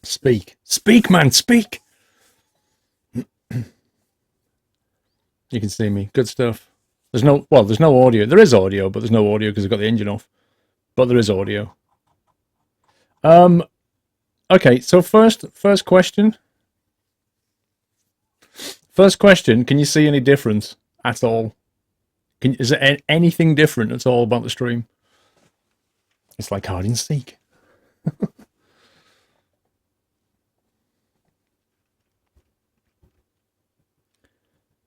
Speak. Speak, man, speak! You can see me. Good stuff. There's no audio. There is audio, but there's no audio because I've got the engine off. But there is audio. Okay, so first question. First question, can you see any difference at all? Is there anything different at all about the stream? It's like hide and seek.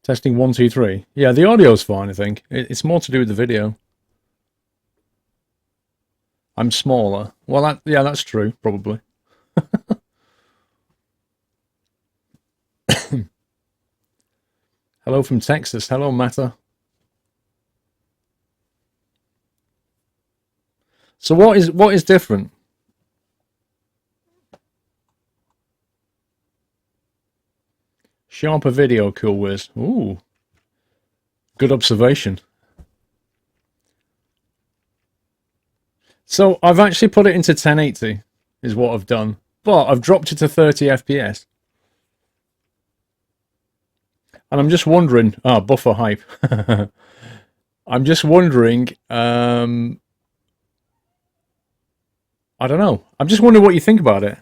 Testing 1, 2, 3. Yeah, the audio's fine, I think. It's more to do with the video. I'm smaller. Well, yeah, that's true, probably. Hello from Texas. Hello, Matter. So what is different? Sharper video, cool whiz. Ooh. Good observation. So I've actually put it into 1080, is what I've done. But I've dropped it to 30 FPS. And I'm just wondering... Ah, buffer hype. I'm just wondering... I don't know. I'm just wondering what you think about it.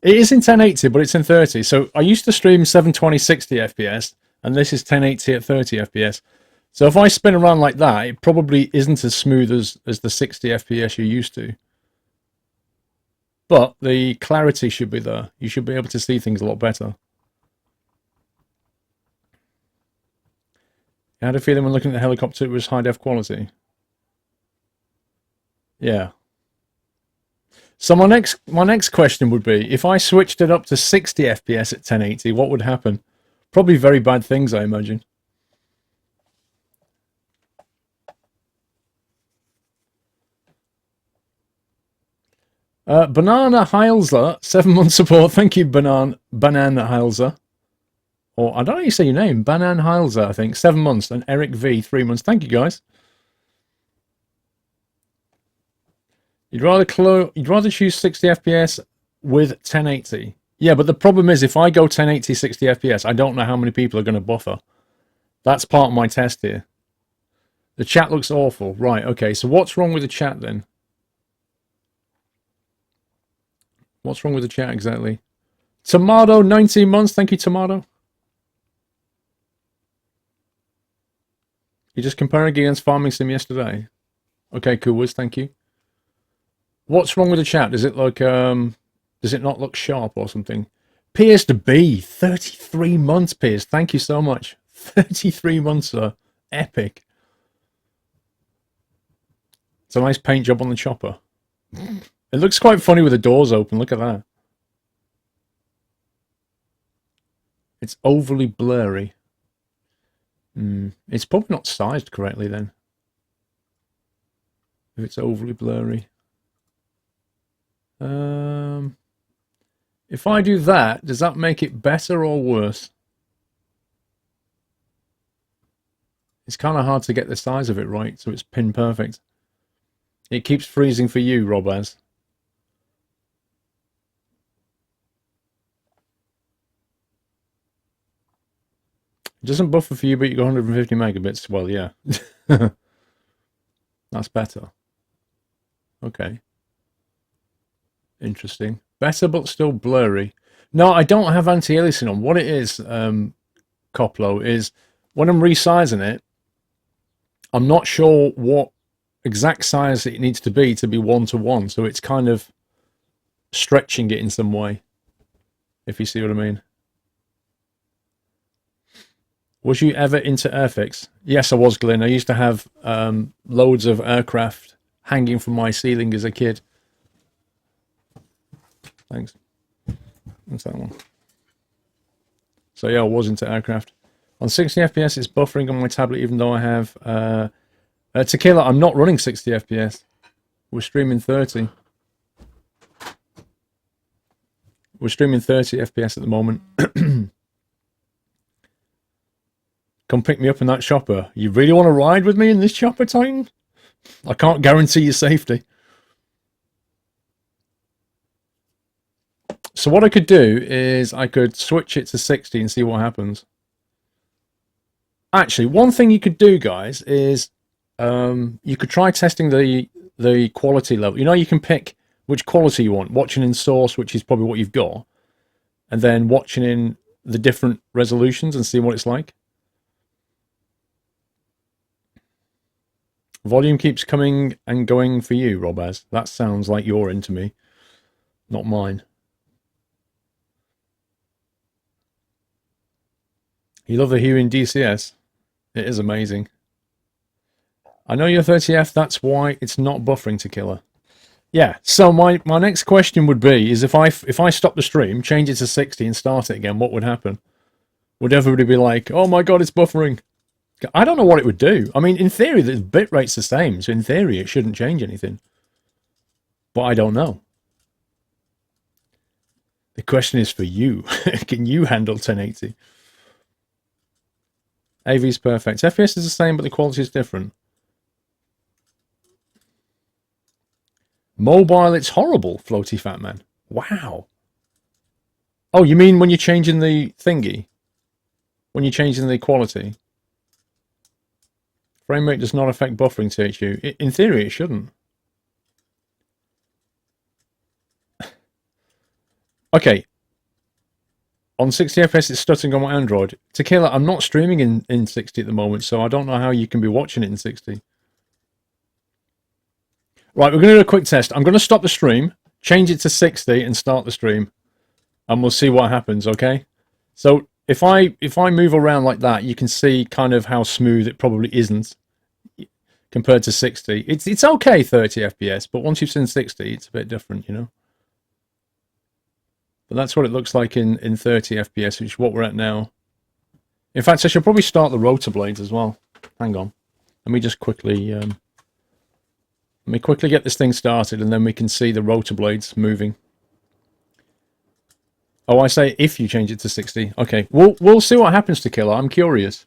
It is in 1080, but it's in 30. So I used to stream 720 60 FPS, and this is 1080 at 30 FPS. So if I spin around like that, it probably isn't as smooth as the 60 FPS you're used to. But the clarity should be there. You should be able to see things a lot better. I had a feeling when looking at the helicopter it was high def quality. Yeah. So my next question would be, if I switched it up to 60 FPS at 1080, what would happen? Probably very bad things, I imagine. Banana Heilzer, 7 month support. Thank you, Banana Heilzer. Or I don't know how you say your name. Banana Heilzer, I think. 7 months. And Eric V, 3 months. Thank you, guys. You'd rather choose 60 FPS with 1080. Yeah, but the problem is if I go 1080 60 FPS, I don't know how many people are going to buffer. That's part of my test here. The chat looks awful. Right, okay, so what's wrong with the chat then? What's wrong with the chat exactly? Tomato, 19 months. Thank you, Tomato. You're just comparing against Farming Sim yesterday. Okay, cool, Wiz, thank you. What's wrong with the chat? Does it look, does it not look sharp or something? Piers to B, 33 months, Piers. Thank you so much. 33 months, sir. Epic. It's a nice paint job on the chopper. It looks quite funny with the doors open. Look at that. It's overly blurry. It's probably not sized correctly then. If it's overly blurry. If I do that, does that make it better or worse? It's kind of hard to get the size of it right, so it's pin perfect. It keeps freezing for you, Robaz. It doesn't buffer for you, but you got 150 megabits. Well, yeah. That's better. Okay. Interesting. Better, but still blurry. No, I don't have anti-aliasing on. What it is, Coplo, is when I'm resizing it, I'm not sure what exact size it needs to be 1-to-1. So it's kind of stretching it in some way, if you see what I mean. Was you ever into airfix? Yes, I was, Glenn. I used to have loads of aircraft hanging from my ceiling as a kid. Thanks. That's that one. So yeah, I was into aircraft. On 60 FPS, it's buffering on my tablet, even though I have Tequila. I'm not running 60 FPS. We're streaming 30. We're streaming 30 FPS at the moment. Come pick me up in that chopper. You really want to ride with me in this chopper, Titan? I can't guarantee your safety. So what I could do is I could switch it to 60 and see what happens. Actually, one thing you could do, guys, is you could try testing the quality level. You know, you can pick which quality you want, watching in source, which is probably what you've got, and then watching in the different resolutions and see what it's like. Volume keeps coming and going for you, Robaz. That sounds like you're into me, not mine. You love the hue in DCS? It is amazing. I know you're 30F, that's why it's not buffering to killer. Yeah, so my next question would be, is if I stop the stream, change it to 60 and start it again, what would happen? Would everybody be like, oh my god, it's buffering? I don't know what it would do. I mean, in theory, the bitrate's the same, so in theory, it shouldn't change anything. But I don't know. The question is for you. Can you handle 1080? AV's perfect. FPS is the same, but the quality is different. Mobile, it's horrible, Floaty Fat Man. Wow. Oh, you mean when you're changing the thingy? When you're changing the quality? Frame rate does not affect buffering, THU. In theory, it shouldn't. Okay. On 60 FPS, it's stuttering on my Android. Tequila, I'm not streaming in 60 at the moment, so I don't know how you can be watching it in 60. Right, we're going to do a quick test. I'm going to stop the stream, change it to 60, and start the stream. And we'll see what happens, okay? So if I move around like that, you can see kind of how smooth it probably isn't compared to 60. It's okay 30 FPS, but once you've seen 60, it's a bit different, you know? But that's what it looks like in 30 FPS, which is what we're at now. In fact, I should probably start the rotor blades as well. Hang on. Let me just quickly... let me quickly get this thing started, and then we can see the rotor blades moving. Oh, I say if you change it to 60. Okay, we'll see what happens to Killer. I'm curious.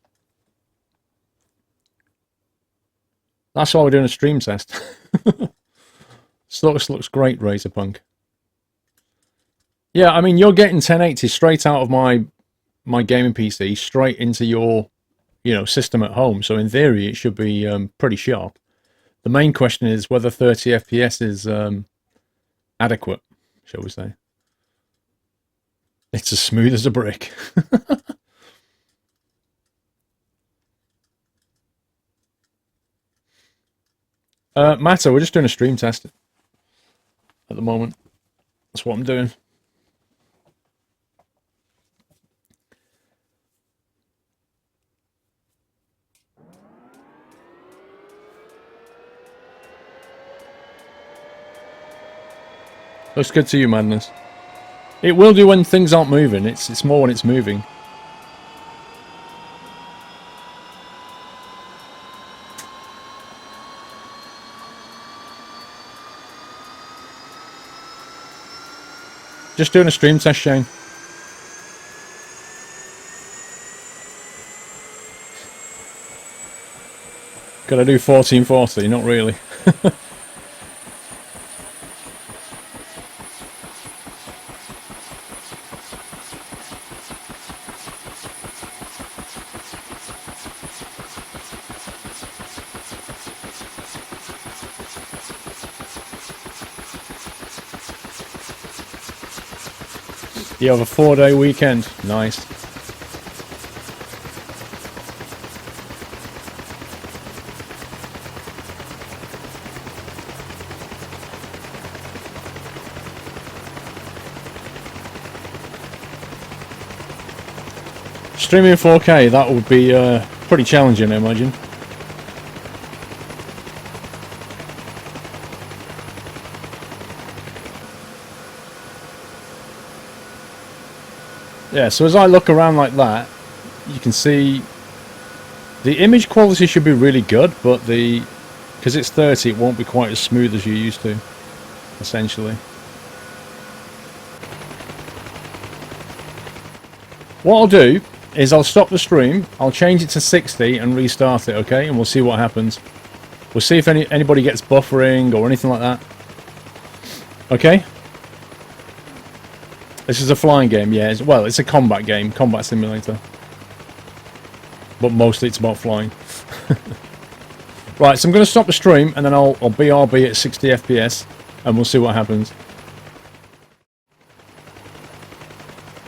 That's why we're doing a stream test. This looks great, Razorpunk. Yeah, I mean, you're getting 1080 straight out of my gaming PC, straight into your, system at home. So in theory, it should be pretty sharp. The main question is whether 30 FPS is adequate, shall we say. It's as smooth as a brick. Matter, we're just doing a stream test at the moment. That's what I'm doing. Looks good to you, Madness. It will do when things aren't moving. It's more when it's moving. Just doing a stream test, Shane. Could I do 1440? Not really. You have a 4-day weekend. Nice. Streaming in 4K, that would be pretty challenging, I imagine. Yeah, so as I look around like that, you can see the image quality should be really good, but because it's 30, it won't be quite as smooth as you're used to, essentially. What I'll do is I'll stop the stream, I'll change it to 60 and restart it, okay? And we'll see what happens. We'll see if anybody gets buffering or anything like that. Okay? This is a flying game, yeah. Well, it's a combat game, combat simulator. But mostly it's about flying. Right, so I'm going to stop the stream, and then I'll BRB at 60 FPS, and we'll see what happens.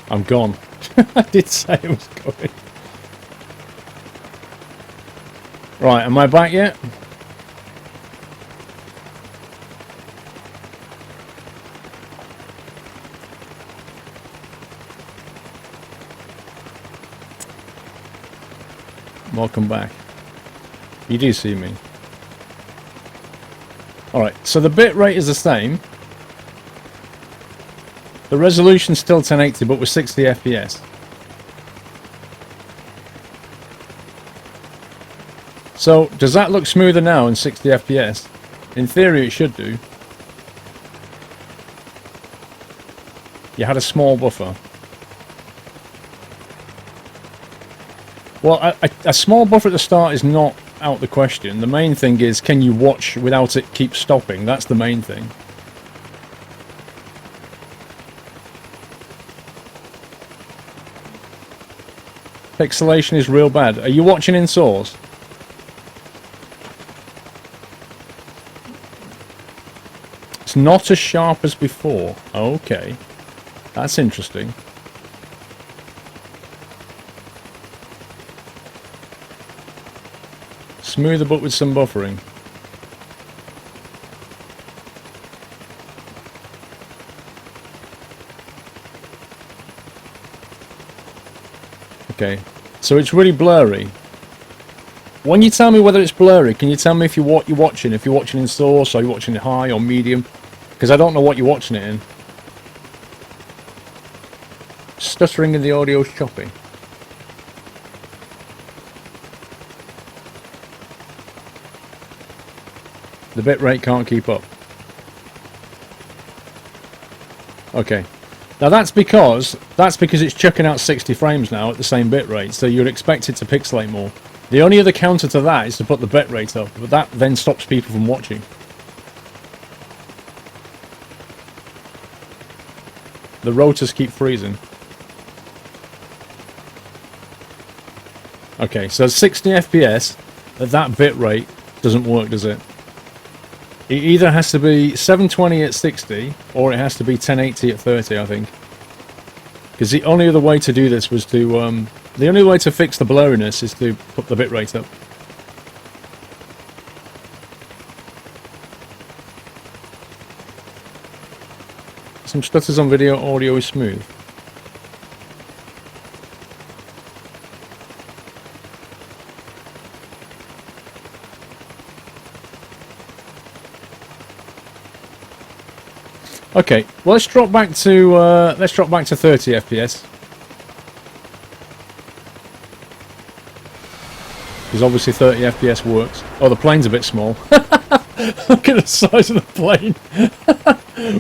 I'm gone. I did say I was going. Right, am I back yet? Welcome back. You do see me. Alright, so the bitrate is the same. The resolution's still 1080, but with 60 FPS. So, does that look smoother now in 60 FPS? In theory, it should do. You had a small buffer. Well, a small buffer at the start is not out the question. The main thing is, can you watch without it keep stopping? That's the main thing. Pixelation is real bad. Are you watching in source? It's not as sharp as before. Okay. That's interesting. Smoother but with some buffering. Okay, so it's really blurry. When you tell me whether it's blurry, can you tell me if what you're watching? If you're watching in source, or you're watching it high or medium? Because I don't know what you're watching it in. Stuttering in the audio is choppy. The bitrate can't keep up. Okay. Now that's because it's chucking out 60 frames now at the same bitrate, so you'd expect it to pixelate more. The only other counter to that is to put the bitrate up, but that then stops people from watching. The rotors keep freezing. Okay, so 60 FPS at that bitrate doesn't work, does it? It either has to be 720 at 60, or it has to be 1080 at 30, I think. Because the only other way to do this was to, the only way to fix the blurriness is to put the bitrate up. Some stutters on video, audio is smooth. Okay, well, let's drop back to 30 FPS. Because obviously 30 FPS works. Oh, the plane's a bit small. Look at the size of the plane.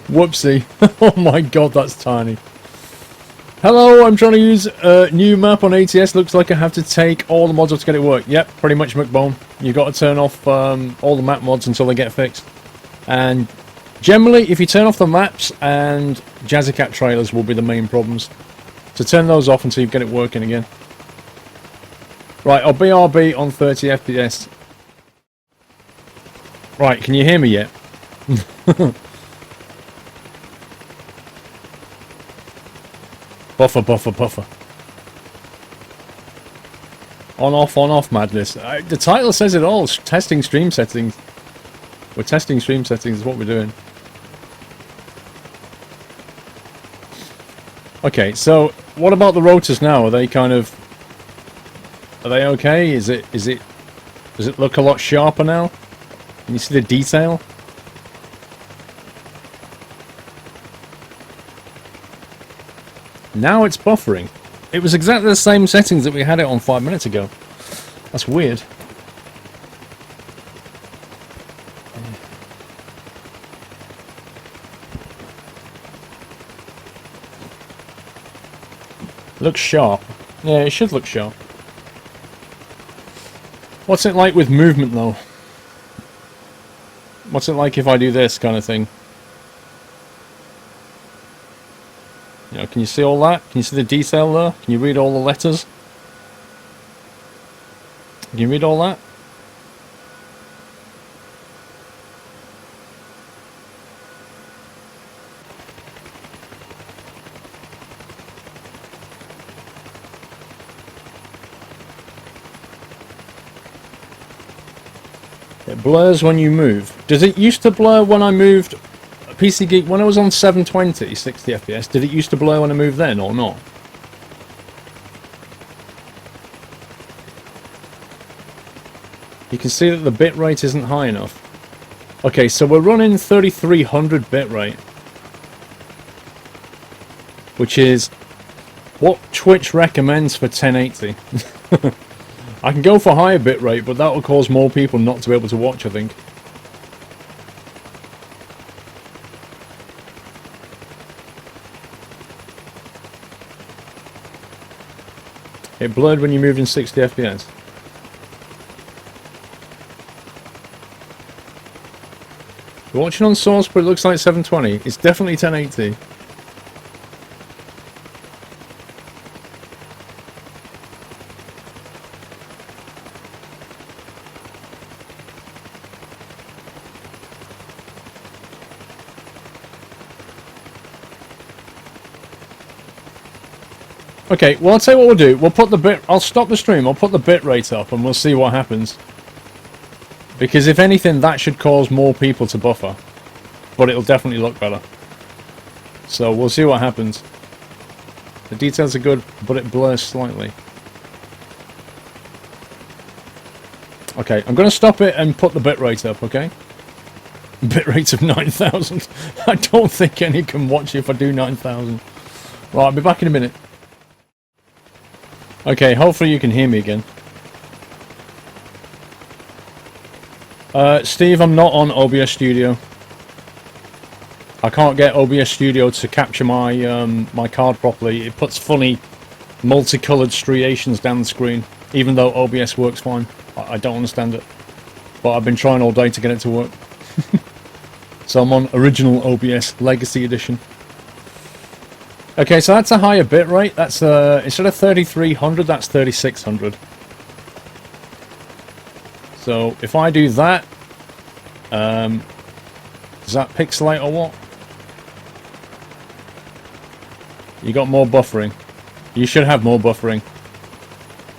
Whoopsie. Oh my god, that's tiny. Hello, I'm trying to use a new map on ATS. Looks like I have to take all the mods off to get it work. Yep, pretty much, McBone. You've got to turn off all the map mods until they get fixed. And generally, if you turn off the maps and Jazzycat trailers will be the main problems. So turn those off until you get it working again. Right, I'll BRB on 30 FPS. Right, can you hear me yet? Buffer, buffer, buffer. On off madness. The title says it all. Testing stream settings. We're testing stream settings is what we're doing. Okay, so what about the rotors now? Are they kind of... Are they okay? Does it look a lot sharper now? Can you see the detail? Now it's buffering. It was exactly the same settings that we had it on 5 minutes ago. That's weird. Looks sharp. Yeah, it should look sharp. What's it like with movement, though? What's it like if I do this kind of thing? You know, can you see all that? Can you see the detail there? Can you read all the letters? Can you read all that? It blurs when you move. Does it used to blur when I moved PC Geek, when I was on 720, 60 FPS, did it used to blur when I moved then or not? You can see that the bitrate isn't high enough. Okay, so we're running 3300 bitrate, which is what Twitch recommends for 1080. I can go for higher bitrate, but that will cause more people not to be able to watch, I think. It blurred when you moved in 60 FPS. You're watching on source, but it looks like 720. It's definitely 1080. Okay, well, I'll tell you what we'll do. We'll put the bit... I'll stop the stream. I'll put the bitrate up and we'll see what happens. Because if anything, that should cause more people to buffer. But it'll definitely look better. So we'll see what happens. The details are good, but it blurs slightly. Okay, I'm going to stop it and put the bitrate up, okay? Bitrate of 9,000. I don't think any can watch if I do 9,000. Right, I'll be back in a minute. Okay, hopefully you can hear me again. Steve, I'm not on OBS Studio. I can't get OBS Studio to capture my my card properly. It puts funny multicolored striations down the screen, even though OBS works fine. I don't understand it. But I've been trying all day to get it to work. So I'm on original OBS Legacy Edition. Okay, so that's a higher bitrate. That's instead of 3300, that's 3600. So if I do that, does that pixelate or what? You got more buffering. You should have more buffering.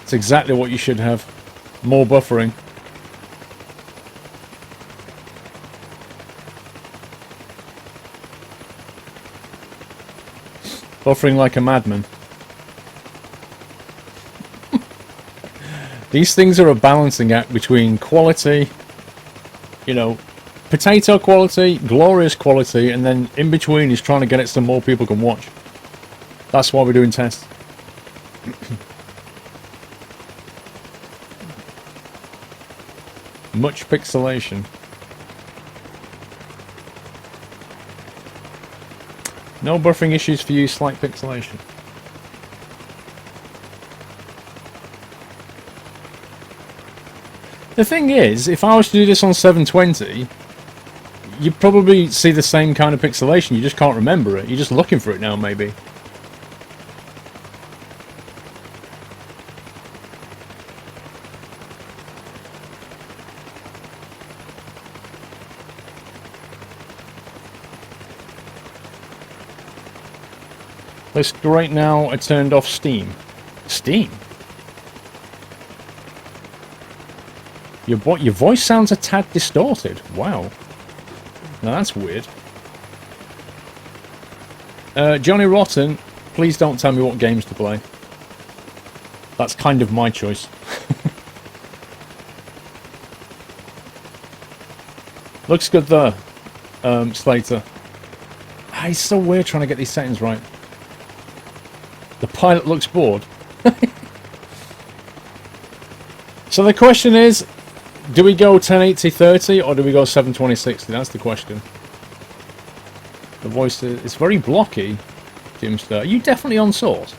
It's exactly what you should have. More buffering. Buffering like a madman. These things are a balancing act between quality, you know, potato quality, glorious quality, and then in between is trying to get it so more people can watch. That's why we're doing tests. Much pixelation. No buffering issues for you, slight pixelation. The thing is, if I was to do this on 720, you'd probably see the same kind of pixelation, you just can't remember it. You're just looking for it now, maybe. List right now, I turned off Steam. Steam? Your voice sounds a tad distorted. Wow. Now that's weird. Johnny Rotten, please don't tell me what games to play. That's kind of my choice. Looks good there, Slater. Ah, it's so weird trying to get these settings right. The pilot looks bored. So the question is, do we go 1080-30 or do we go 720-60? That's the question. The voice is it's very blocky, Jimster. Are you definitely on source?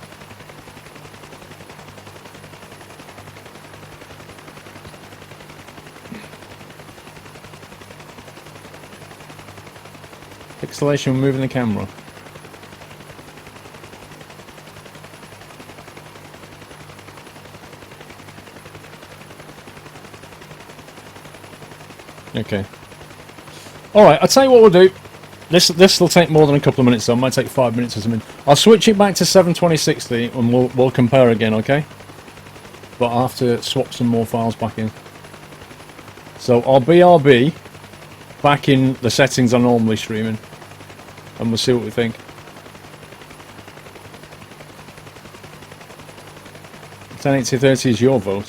Pixelation when moving the camera. Okay. Alright, I'll tell you what we'll do. This will take more than a couple of minutes, so it might take 5 minutes or something. I'll switch it back to 72060 and we'll compare again, okay? But I'll have to swap some more files back in. So I'll BRB back in the settings I'm normally streaming, and we'll see what we think. Ten 1080-30 is your vote.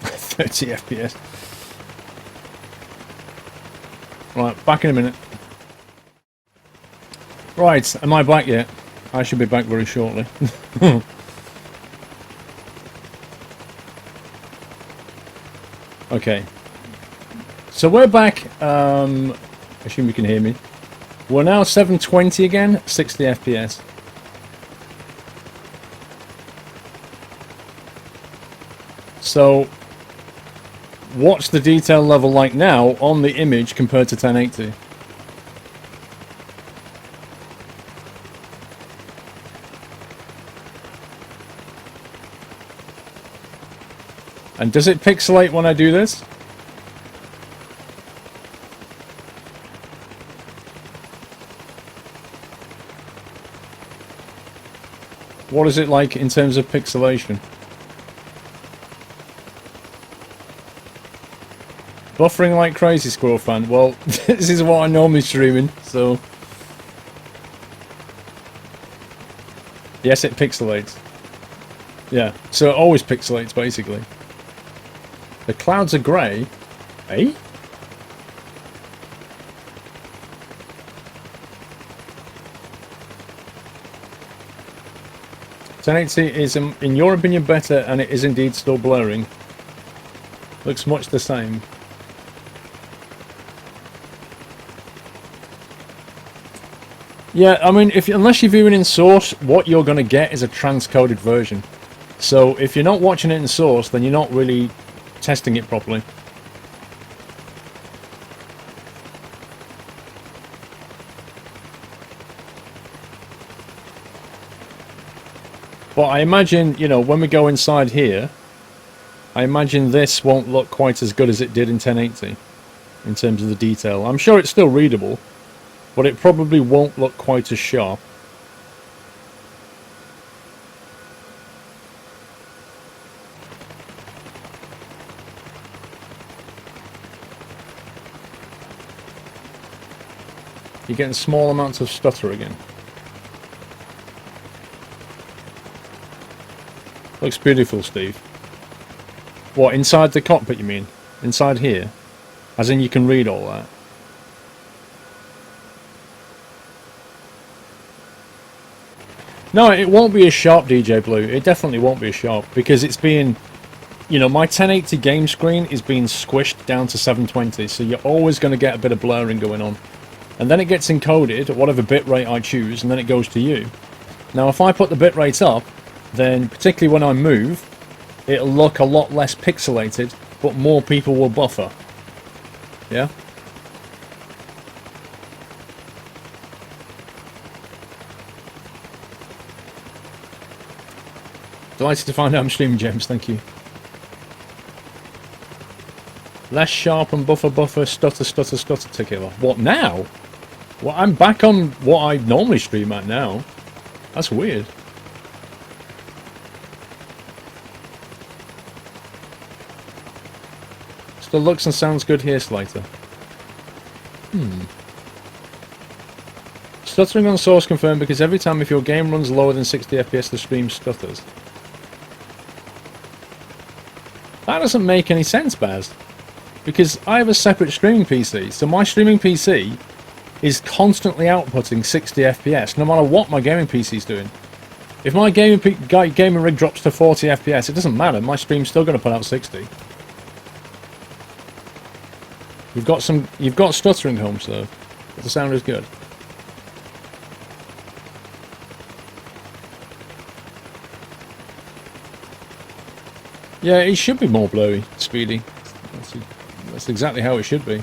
30 FPS. Right, back in a minute. Right, am I back yet? I should be back very shortly. Okay. So we're back. I assume you can hear me. We're now 720 again, 60 FPS. So, what's the detail level like now on the image compared to 1080? And does it pixelate when I do this? What is it like in terms of pixelation? Buffering like crazy, Squirrel fan. Well, this is what I normally streaming, so... Yes, it pixelates. Yeah, so it always pixelates, basically. The clouds are grey. Eh? .1080 is, in your opinion, better, and it is indeed still blurring. Looks much the same. Yeah, I mean, unless you're viewing in source, what you're going to get is a transcoded version. So if you're not watching it in source, then you're not really testing it properly. But I imagine, you know, when we go inside here, I imagine this won't look quite as good as it did in 1080 in terms of the detail. I'm sure it's still readable, but it probably won't look quite as sharp. You're getting small amounts of stutter again. Looks beautiful, Steve. What, inside the cockpit you mean? Inside here? As in you can read all that? No, it won't be as sharp, DJ Blue. It definitely won't be as sharp, because it's being... You know, my 1080 game screen is being squished down to 720, so you're always going to get a bit of blurring going on. And then it gets encoded at whatever bitrate I choose, and then it goes to you. Now, if I put the bitrate up, then particularly when I move, it'll look a lot less pixelated, but more people will buffer. Yeah? Delighted to find out I'm streaming, James, thank you. Less sharp and buffer, stutter, tequila. What now? Well, I'm back on what I normally stream at now. That's weird. Still looks and sounds good here, Slater. Stuttering on source confirmed, because every time if your game runs lower than 60 FPS the stream stutters. That doesn't make any sense, Baz. Because I have a separate streaming PC, so my streaming PC is constantly outputting 60 FPS, no matter what my gaming PC is doing. If my gaming rig drops to 40 FPS, it doesn't matter, my stream's still going to put out 60. You've got stuttering, Holmes, though, but the sound is good. Yeah, it should be more blurry, Speedy. That's exactly how it should be.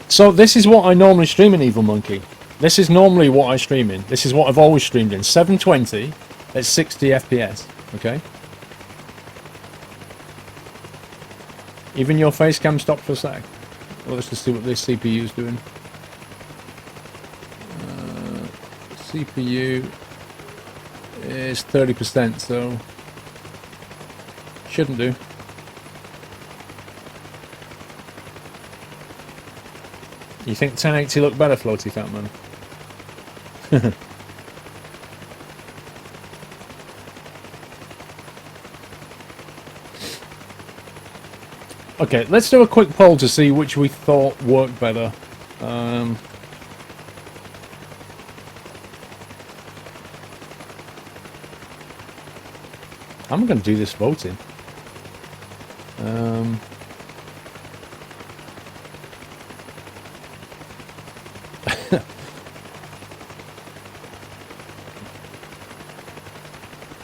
So this is what I normally stream in Evil Monkey. This is normally what I stream in. This is what I've always streamed in. 720 at 60 FPS. Okay? Even your face cam stopped for a sec. Well, let's just see what this CPU is doing. CPU is 30%, so shouldn't do. You think 1080 look better, Floaty Fat Man? Okay, let's do a quick poll to see which we thought worked better. How am I going to do this voting?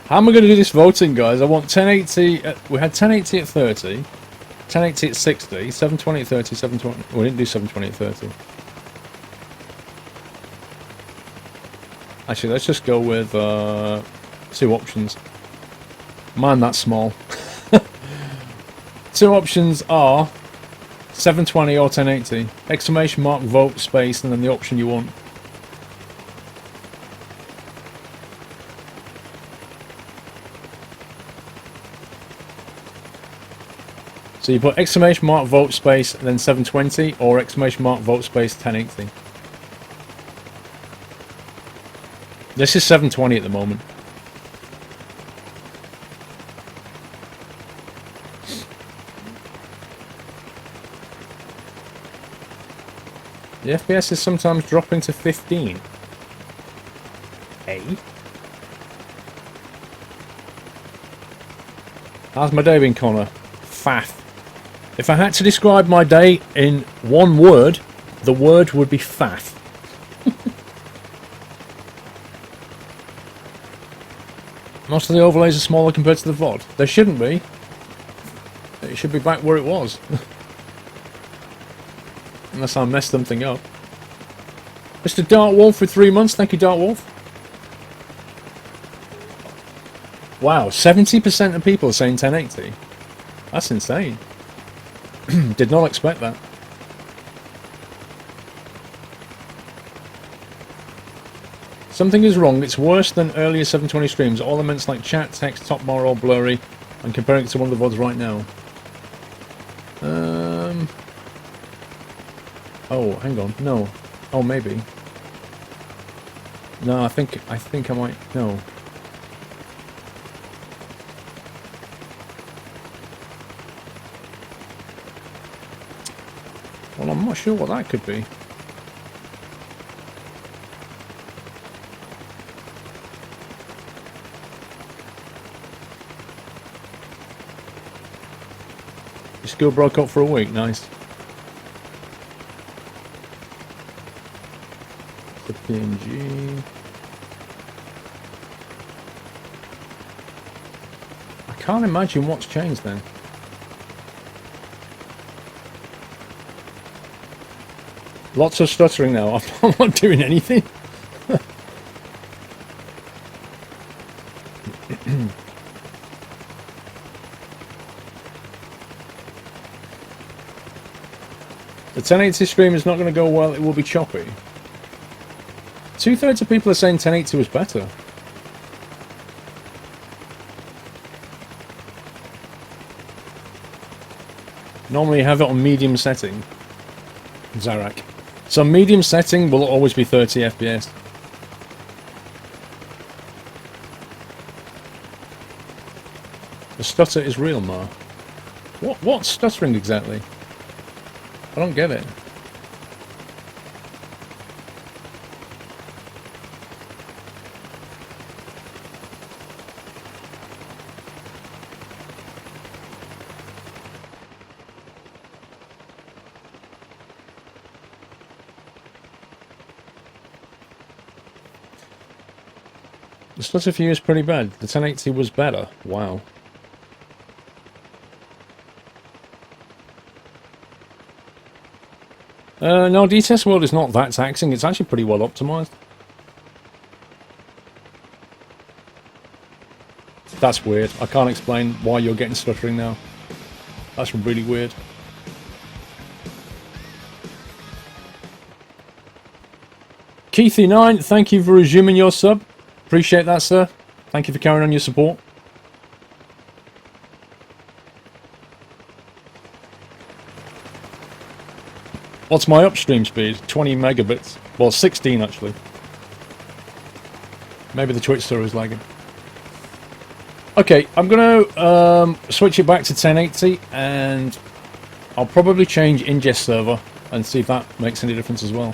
How am I going to do this voting, guys? I want 1080. We had 1080 at 30, 1080 at 60, 720 at 30, 720. We didn't do 720 at 30. Actually, let's just go with 2 options. Man, that's small. 2 options are 720 or 1080. Exclamation mark, vote, space, and then the option you want. So you put exclamation mark, vote, space, and then 720, or exclamation mark, vote, space, 1080. This is 720 at the moment. The FPS is sometimes dropping to 15. Eh? How's my day been, Connor? Faff. If I had to describe my day in one word, the word would be faff. Most of the overlays are smaller compared to the VOD. They shouldn't be. It should be back where it was. Unless I messed something up. Mr. Dark Wolf for 3 months. Thank you, Dark Wolf. Wow, 70% of people are saying 1080. That's insane. Did not expect that. Something is wrong. It's worse than earlier 720 streams. All elements like chat, text, top bar, all blurry. I'm comparing it to one of the VODs right now. Oh, hang on. No. Oh, maybe. No, I think I might. No. Well, I'm not sure what that could be. Your school broke up for a week. Nice. The PNG. I can't imagine what's changed then. Lots of stuttering now. I'm not doing anything. The 1080 stream is not going to go well. It will be choppy. 2/3 of people are saying 1080 was better. Normally you have it on medium setting. Zarak. So medium setting will always be 30 FPS. The stutter is real, Ma. What's stuttering exactly? I don't get it. The stutter for you is pretty bad. The 1080 was better. Wow. No, DCS World is not that taxing. It's actually pretty well optimized. That's weird. I can't explain why you're getting stuttering now. That's really weird. Keithy9, thank you for resuming your sub. Appreciate that, sir. Thank you for carrying on your support. What's my upstream speed? 20 megabits. Well, 16 actually. Maybe the Twitch story is lagging. Okay, I'm going to switch it back to 1080 and I'll probably change ingest server and see if that makes any difference as well.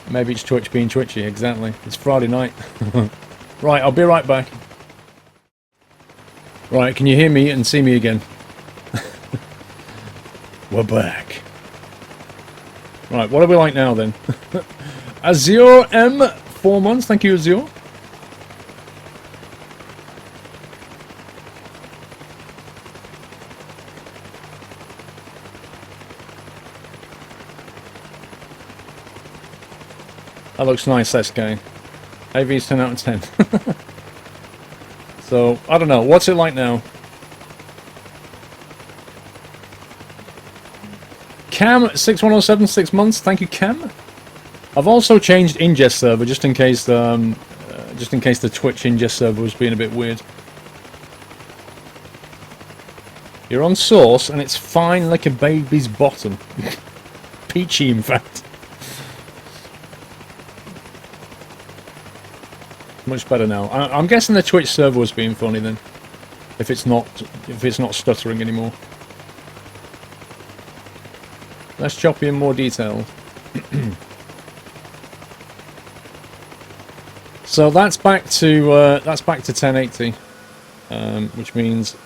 Maybe it's Twitch being twitchy, exactly. It's Friday night. Right, I'll be right back. Right, can you hear me and see me again? We're back. Right, what are we like now then? Azure M, 4 months, thank you Azure. That looks nice, SK. AV's 10 out of 10. So, I don't know. What's it like now? Cam6107, 6 months. Thank you, Cam. I've also changed ingest server just in case the Twitch ingest server was being a bit weird. You're on source and it's fine like a baby's bottom. Peachy, in fact. Much better now. I'm guessing the Twitch server was being funny then. If it's not stuttering anymore. Let's chop in more detail. So that's back to 1080, which means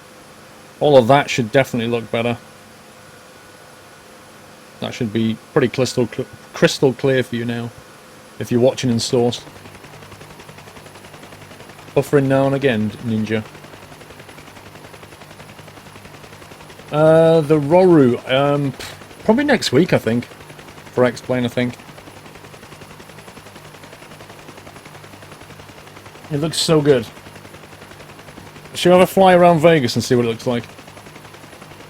all of that should definitely look better. That should be pretty crystal clear for you now, if you're watching in source. Buffering now and again, Ninja. The Roru, probably next week, I think. For X-Plane, I think. It looks so good. Should we have a fly around Vegas and see what it looks like?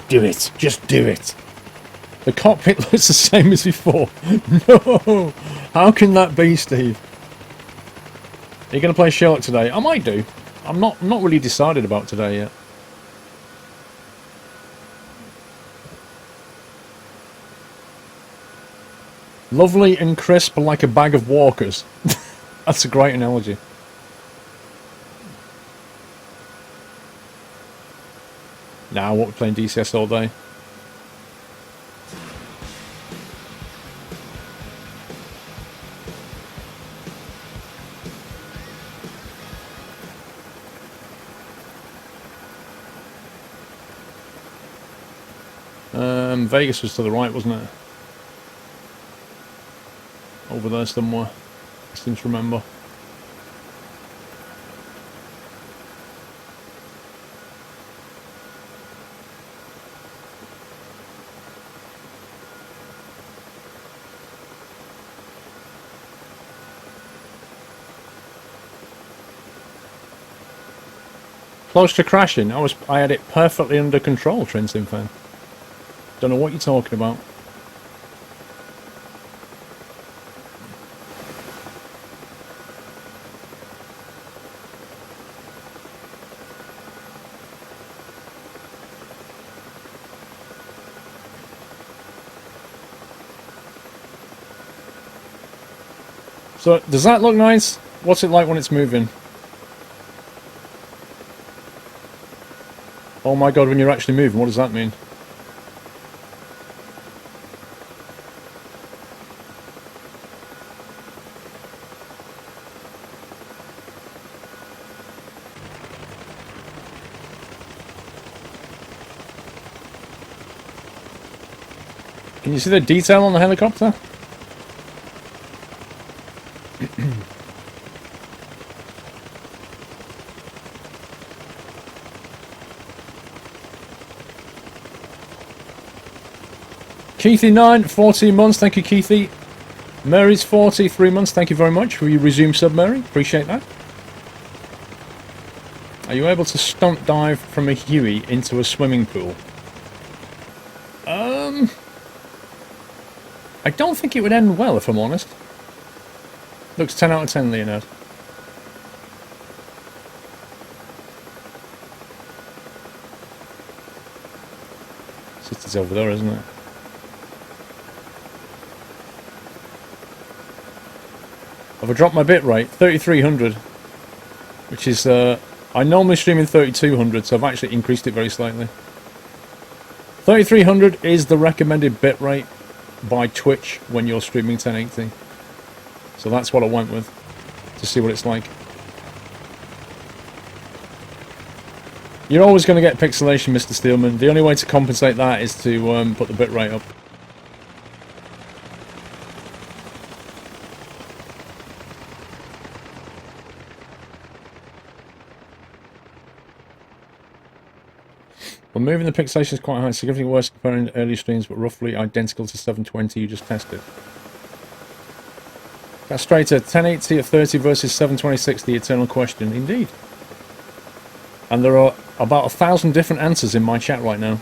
Do it. Just do it. The cockpit looks the same as before. No! How can that be, Steve? Are you going to play Sherlock today? I might do. I'm not really decided about today yet. Lovely and crisp like a bag of Walkers. That's a great analogy. Nah, what, we're playing DCS all day. Vegas was to the right, wasn't it? Over there somewhere. I seem to remember. Close to crashing. I had it perfectly under control, Trinsim fan. Don't know what you're talking about. So, does that look nice? What's it like when it's moving? Oh my god, when you're actually moving, what does that mean? Can you see the detail on the helicopter? Keithy9, 14 months, thank you Keithy. Mary's 43 months, thank you very much. Will you resume sub, Mary? Appreciate that. Are you able to stunt dive from a Huey into a swimming pool? I don't think it would end well, if I'm honest. Looks 10 out of 10, Leonard. City's over there, isn't it? Have I dropped my bitrate? 3300. Which is, I normally stream in 3200, so I've actually increased it very slightly. 3300 is the recommended bitrate by Twitch when you're streaming 1080. So that's what I went with, to see what it's like. You're always going to get pixelation, Mr. Steelman. The only way to compensate that is to put the bitrate up. Well, moving the pixelation is quite high, significantly worse comparing to early streams, but roughly identical to 720 you just tested. Castrator, 1080 at 30 versus 726, the eternal question. Indeed. And there are about 1,000 different answers in my chat right now.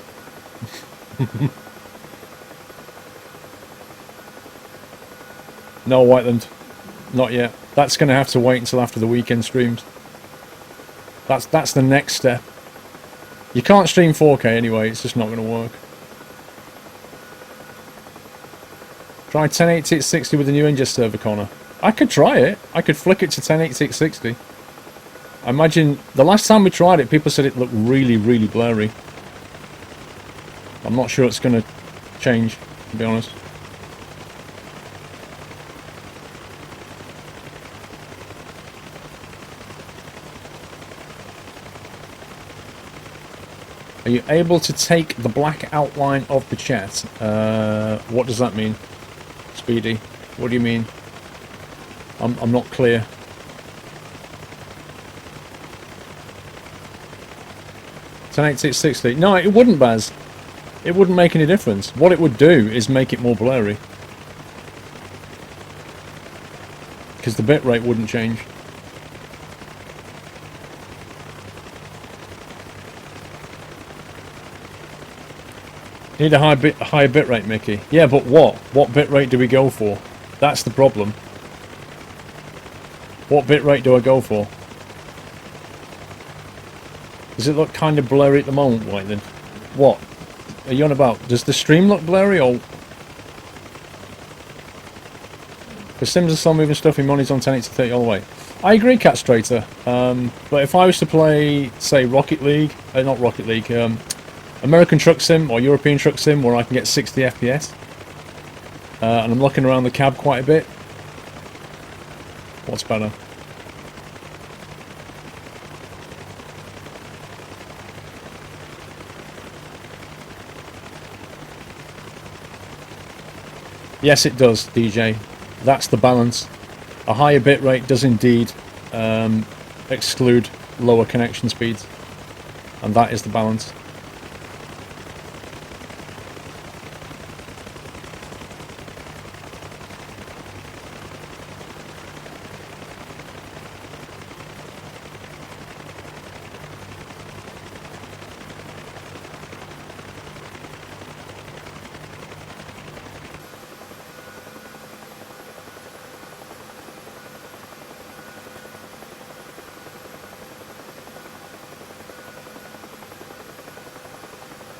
No, Whiteland. Not yet. That's going to have to wait until after the weekend streams. That's the next step. You can't stream 4K anyway, it's just not going to work. Try 1080 at 60 with the new ingest server, Connor. I could try it. I could flick it to 1080 at 60. I imagine the last time we tried it, people said it looked really, really blurry. I'm not sure it's going to change, to be honest. Are you able to take the black outline of the chat? What does that mean? Speedy, what do you mean? I'm not clear. Ten 8660. No, it wouldn't, Baz. It wouldn't make any difference. What it would do is make it more blurry. Because the bitrate wouldn't change. You need a higher bitrate, Mickey. Yeah, but what? What bitrate do we go for? That's the problem. What bitrate do I go for? Does it look kind of blurry at the moment, White, then? What? Are you on about? Does the stream look blurry, or...? The Sims are slow moving stuff in money's on 1080 to 30 all the way. I agree, Catstrator. But if I was to play, say, Rocket League... not Rocket League, American Truck Sim or European Truck Sim where I can get 60 FPS. And I'm looking around the cab quite a bit. What's better? Yes, it does, DJ. That's the balance. A higher bitrate does indeed exclude lower connection speeds. And that is the balance.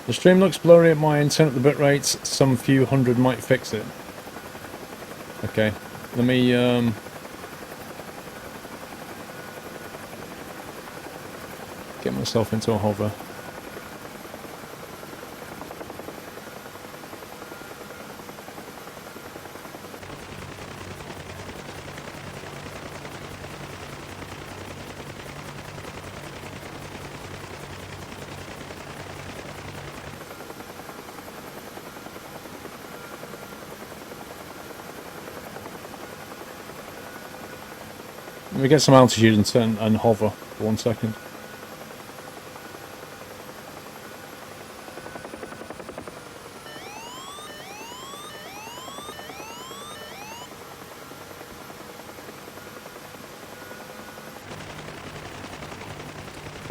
The stream looks blurry at my end, turn up the bit rates, some few hundred might fix it. Okay, let me get myself into a hover. Let me get some altitude and turn and hover for 1 second.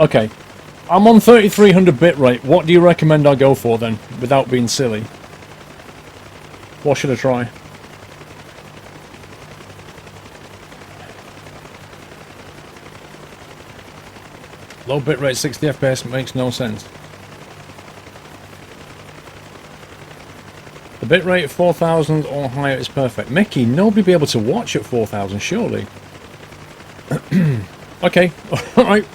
Okay. I'm on 3300 bitrate. What do you recommend I go for then, without being silly? What should I try? Low bitrate 60 FPS makes no sense. The bitrate 4000 or higher is perfect. Mickey, nobody be able to watch at 4000 surely. Okay, alright.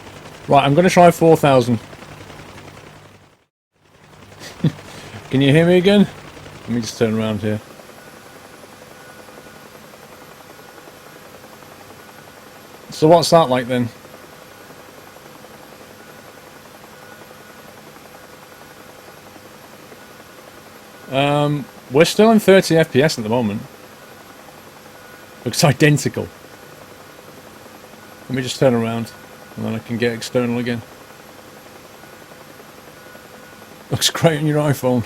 Right, I'm going to try 4000. Can you hear me again? Let me just turn around here. So what's that like then? We're still in 30 FPS at the moment. Looks identical. Let me just turn around and then I can get external again. Looks great on your iPhone.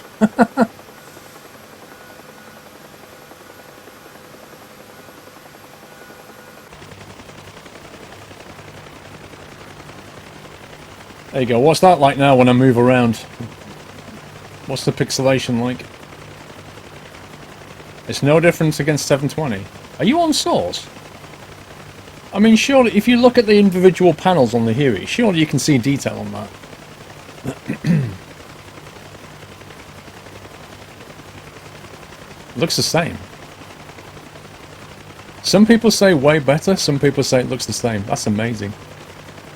There you go. What's that like now when I move around? What's the pixelation like? It's no difference against 720. Are you on source? I mean, surely, if you look at the individual panels on the Huey, surely you can see detail on that. Looks the same. Some people say way better, some people say it looks the same. That's amazing.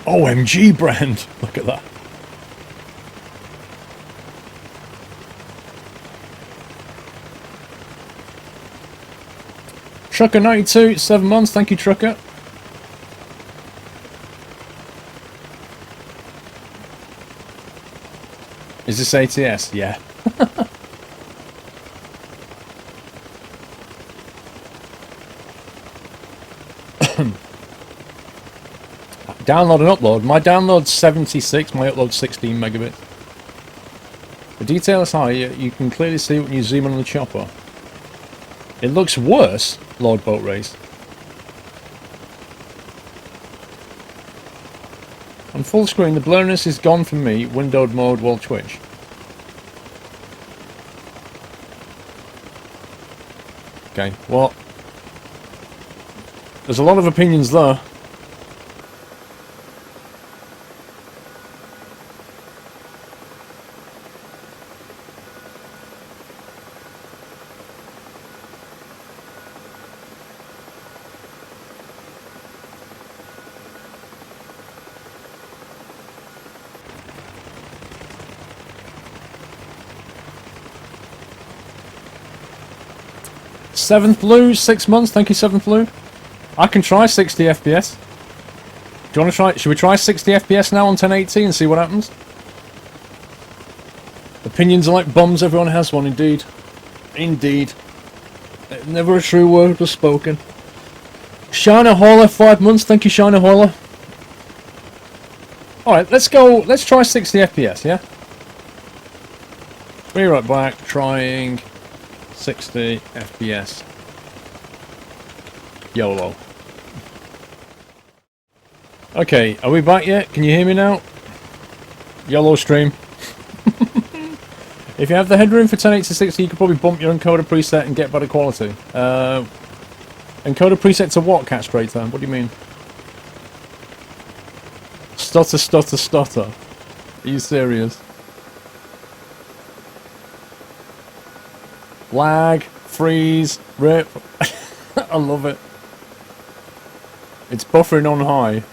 OMG brand! Look at that. Trucker92, 7 months. Thank you, Trucker. Is this ATS? Yeah. Download and upload. My download's 76, my upload's 16 megabits. The detail is high, you can clearly see when you zoom in on the chopper. It looks worse, Lord Boat Race. On full screen, the blurriness is gone from me, windowed mode while Twitch. Okay, well, there's a lot of opinions there. Seventh Blue, 6 months. Thank you, Seventh Blue. I can try 60 FPS. Do you want to try? Should we try 60 FPS now on 1080 and see what happens? Opinions are like bombs. Everyone has one, indeed. Indeed. Never a true word was spoken. Shiner Hauler, 5 months. Thank you, Shiner Hauler. Alright, let's go. Let's try 60 FPS, yeah? Be right back. Trying 60 FPS. YOLO. Okay, are we back yet? Can you hear me now? YOLO stream. If you have the headroom for 1080 to 60, you could probably bump your encoder preset and get better quality. Encoder preset to what, Catstrator? What do you mean? Stutter, stutter, stutter. Are you serious? Lag, freeze, rip. I love it. It's buffering on high.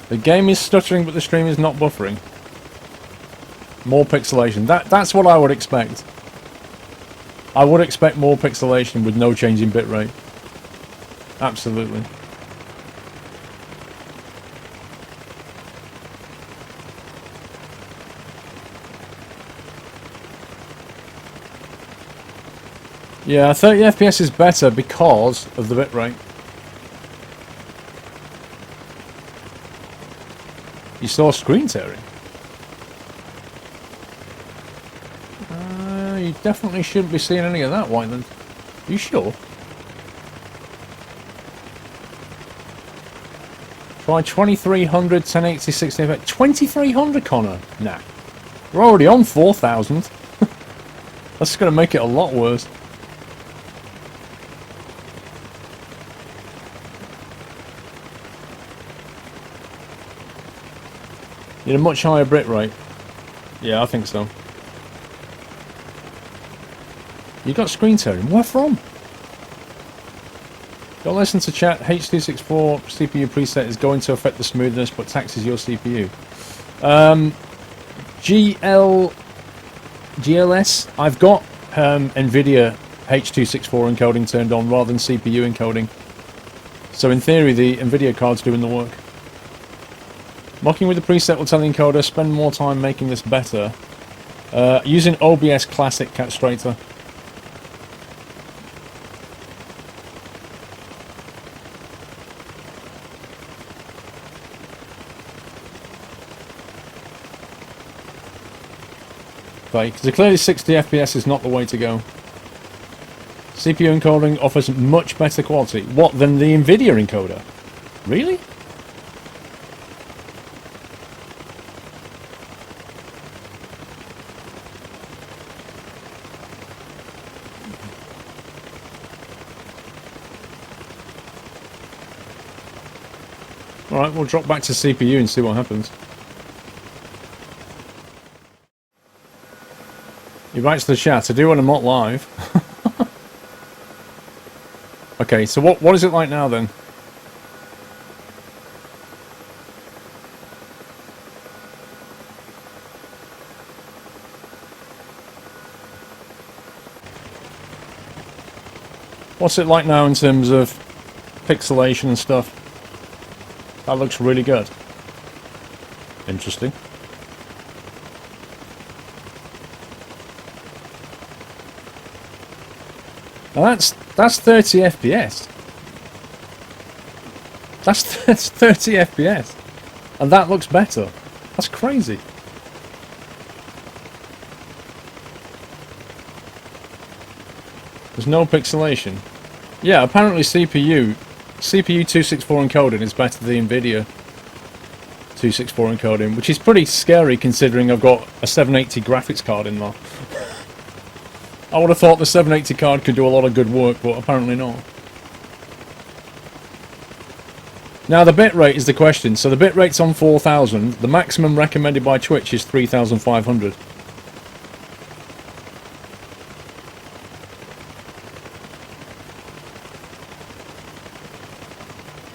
The game is stuttering, but the stream is not buffering. More pixelation. That's what I would expect. I would expect more pixelation with no change in bitrate. Absolutely. Yeah, 30 FPS is better because of the bitrate. You saw screen tearing? You definitely shouldn't be seeing any of that, Whiteland. You sure? Try 2300, 1080, 60 FPS. 2300, Connor? Nah. We're already on 4000. That's going to make it a lot worse. Need a much higher bitrate. Yeah, I think so. You got screen tearing. Where from? Don't listen to chat. H264 CPU preset is going to affect the smoothness, but taxes your CPU. GLS. I've got NVIDIA H264 encoding turned on rather than CPU encoding. So in theory, the NVIDIA card's doing the work. Mocking with the preset will tell the encoder, spend more time making this better. Using OBS Classic Catstrator. Because clearly 60 FPS is not the way to go. CPU encoding offers much better quality. What, than the NVIDIA encoder? Really? Alright, we'll drop back to CPU and see what happens. He writes to the chat, I do when I'm not live. Okay, so what is it like now then? What's it like now in terms of pixelation and stuff? That looks really good. Interesting. Now that's 30 FPS. That's 30 FPS. And that looks better. That's crazy. There's no pixelation. Yeah, apparently CPU 264 encoding is better than the NVIDIA 264 encoding, which is pretty scary considering I've got a 780 graphics card in there. I would have thought the 780 card could do a lot of good work, but apparently not. Now the bitrate is the question. So the bitrate's on 4000. The maximum recommended by Twitch is 3500.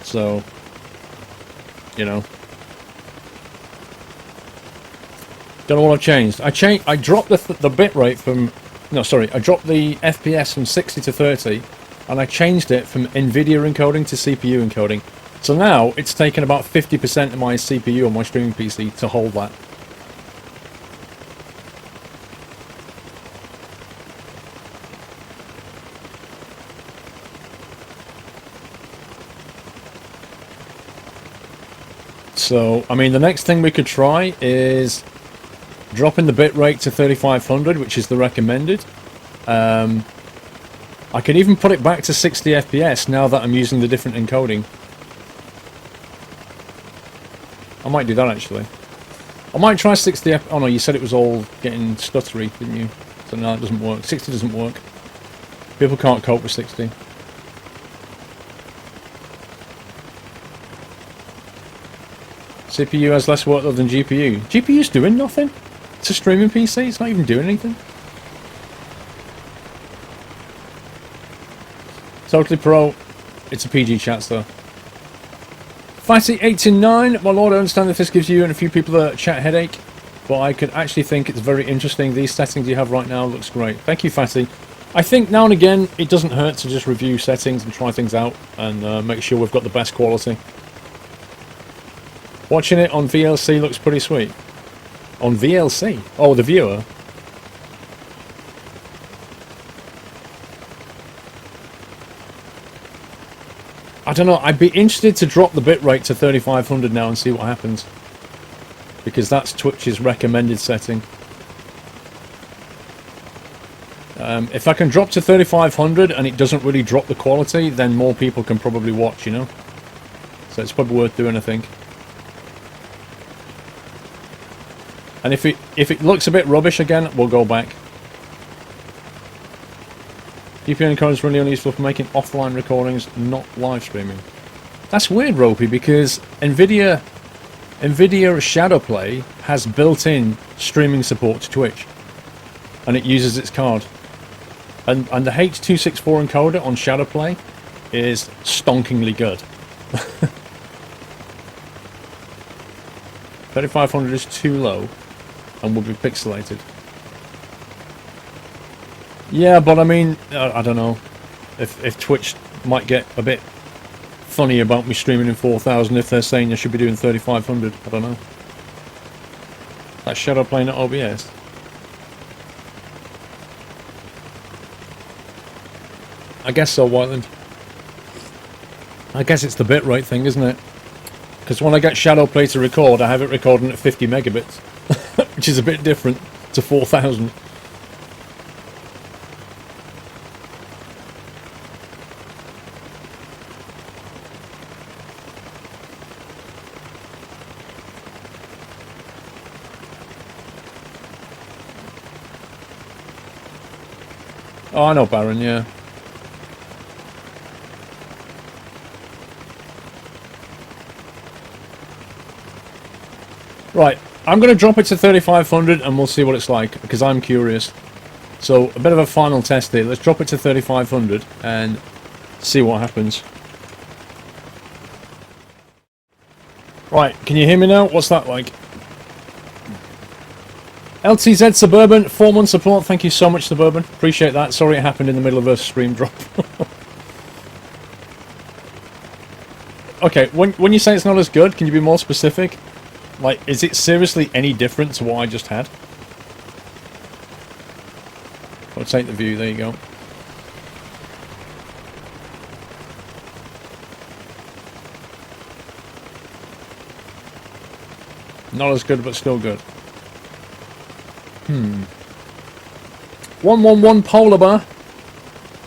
So, you know. Don't know what I've changed. I dropped the bitrate from... No, sorry. I dropped the FPS from 60 to 30. And I changed it from NVIDIA encoding to CPU encoding. So now, it's taken about 50% of my CPU on my streaming PC to hold that. So, I mean, the next thing we could try is dropping the bitrate to 3500, which is the recommended. I can even put it back to 60 FPS now that I'm using the different encoding. I might do that, actually. I might try 60 FPS. Oh, no, you said it was all getting stuttery, didn't you? So, no, it doesn't work. 60 doesn't work. People can't cope with 60. CPU has less workload than GPU. GPU's doing nothing. It's a streaming PC. It's not even doing anything. Totally pro. It's a PG chat, though. Fatty89. My lord, I understand if this gives you and a few people a chat headache, but I could actually think it's very interesting. These settings you have right now looks great. Thank you, Fatty. I think now and again it doesn't hurt to just review settings and try things out and make sure we've got the best quality. Watching it on VLC looks pretty sweet. On VLC? Oh, the viewer. I don't know, I'd be interested to drop the bitrate to 3500 now and see what happens. Because that's Twitch's recommended setting. If I can drop to 3500 and it doesn't really drop the quality, then more people can probably watch, you know? So it's probably worth doing, I think. And if it looks a bit rubbish again, we'll go back. VPN encoding is really only useful for making offline recordings, not live streaming. That's weird, Ropey, because NVIDIA Shadowplay has built-in streaming support to Twitch. And it uses its card. And the H.264 encoder on Shadowplay is stonkingly good. 3500 is too low and will be pixelated. Yeah, but I mean, I don't know. If Twitch might get a bit funny about me streaming in 4000 if they're saying I should be doing 3500. I don't know. That's Shadowplay, not OBS. I guess so, Whiteland. I guess it's the bitrate thing, isn't it? Because when I get Shadowplay to record, I have it recording at 50 megabits, which is a bit different to 4000. Oh, I know Baron, yeah. Right, I'm going to drop it to 3500 and we'll see what it's like, because I'm curious. So, a bit of a final test here. Let's drop it to 3500 and see what happens. Right, can you hear me now? What's that like? LTZ Suburban, 4-month support. Thank you so much, Suburban. Appreciate that. Sorry it happened in the middle of a stream drop. Okay, when you say it's not as good, can you be more specific? Like, is it seriously any different to what I just had? I'll take the view, there you go. Not as good, but still good. 111 Polar Bar.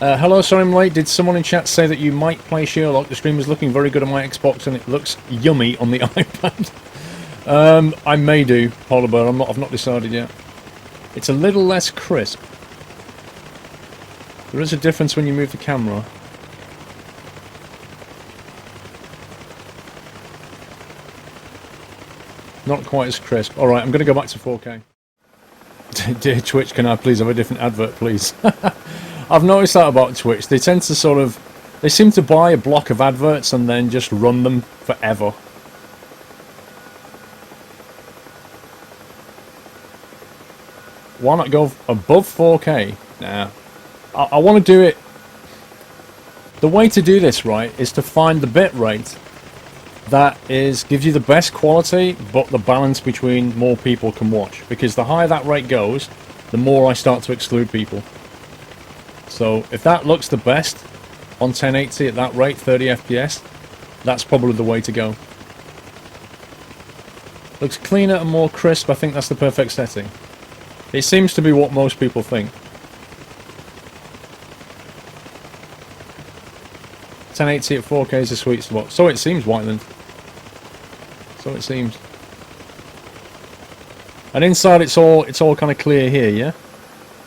Hello, sorry I'm late. Did someone in chat say that you might play Sherlock? The stream is looking very good on my Xbox and it looks yummy on the iPad. I may do, Polar Bar. I've not decided yet. It's a little less crisp. There is a difference when you move the camera. Not quite as crisp. Alright, I'm going to go back to 4K. Dear Twitch, can I please have a different advert, please? I've noticed that about Twitch. They tend to sort of... They seem to buy a block of adverts and then just run them forever. Why not go above 4K? Nah. I want to do it... The way to do this, right, is to find the bit rate that gives you the best quality, but the balance between more people can watch. Because the higher that rate goes, the more I start to exclude people. So if that looks the best on 1080 at that rate, 30 FPS, that's probably the way to go. Looks cleaner and more crisp. I think that's the perfect setting. It seems to be what most people think. 1080 at 4K is a sweet spot. So it seems, Whiteland. So it seems. And inside it's all kind of clear here, yeah?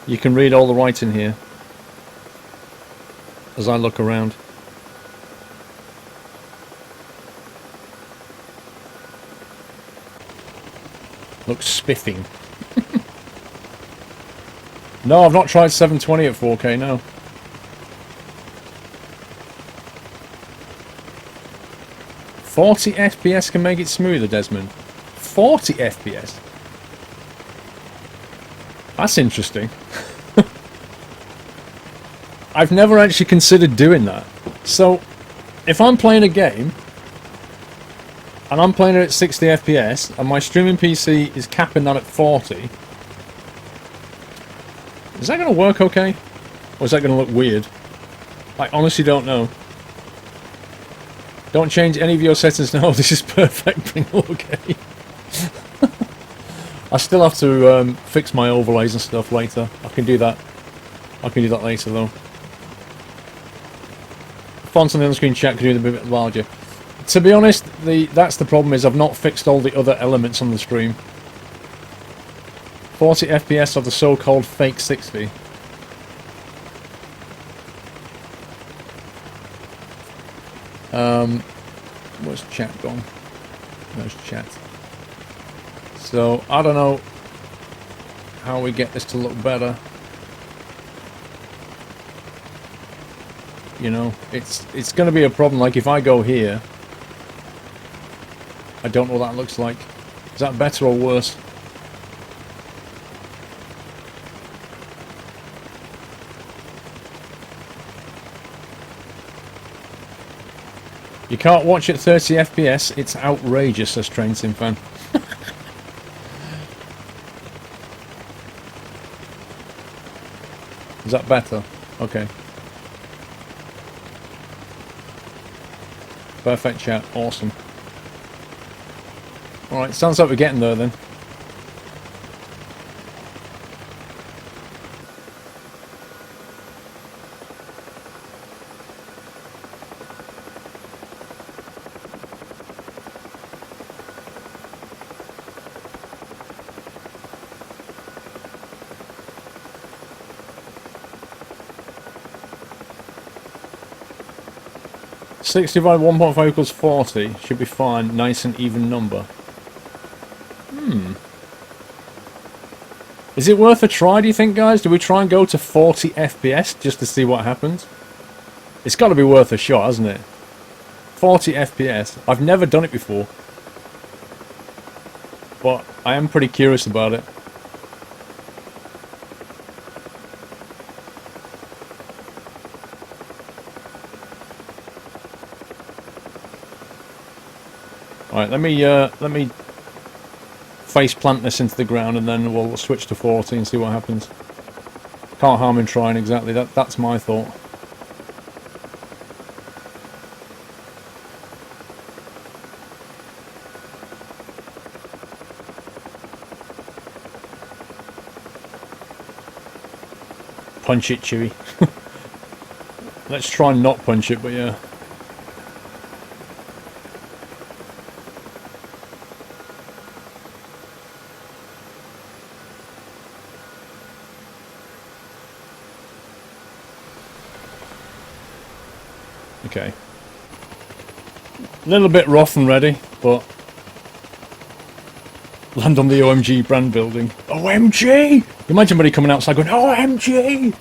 You can read all the writing here. As I look around. Looks spiffing. No, I've not tried 720 at 4K, no. .40 FPS can make it smoother, Desmond. 40 FPS? That's interesting. I've never actually considered doing that. So, if I'm playing a game, and I'm playing it at 60 FPS, and my streaming PC is capping that at 40, is that going to work okay? Or is that going to look weird? I honestly don't know. Don't change any of your settings now. This is perfect. Bring okay. I still have to fix my overlays and stuff later. I can do that I can do that later though. Fonts on the on-screen chat could do them a bit larger. To be honest, that's the problem, is I've not fixed all the other elements on the stream. 40 FPS of the so-called fake 60. Where's chat gone? There's chat. So, I don't know how we get this to look better. You know, it's going to be a problem. Like, if I go here, I don't know what that looks like. Is that better or worse? You can't watch at 30 FPS. It's outrageous, says Train Sim Fan. Is that better? Okay. Perfect chat. Awesome. Alright, sounds like we're getting there then. Six divided 1.5 equals 40. Should be fine. Nice and even number. Is it worth a try, do you think, guys? Do we try and go to 40 FPS just to see what happens? It's got to be worth a shot, hasn't it? 40 FPS. I've never done it before. But I am pretty curious about it. Alright, let me face plant this into the ground and then we'll switch to 40 and see what happens. Can't harm in trying, exactly. That's my thought. Punch it, Chewy. Let's try and not punch it, but yeah. Okay. A little bit rough and ready, but land on the OMG brand building. OMG! Imagine somebody coming outside going, OMG!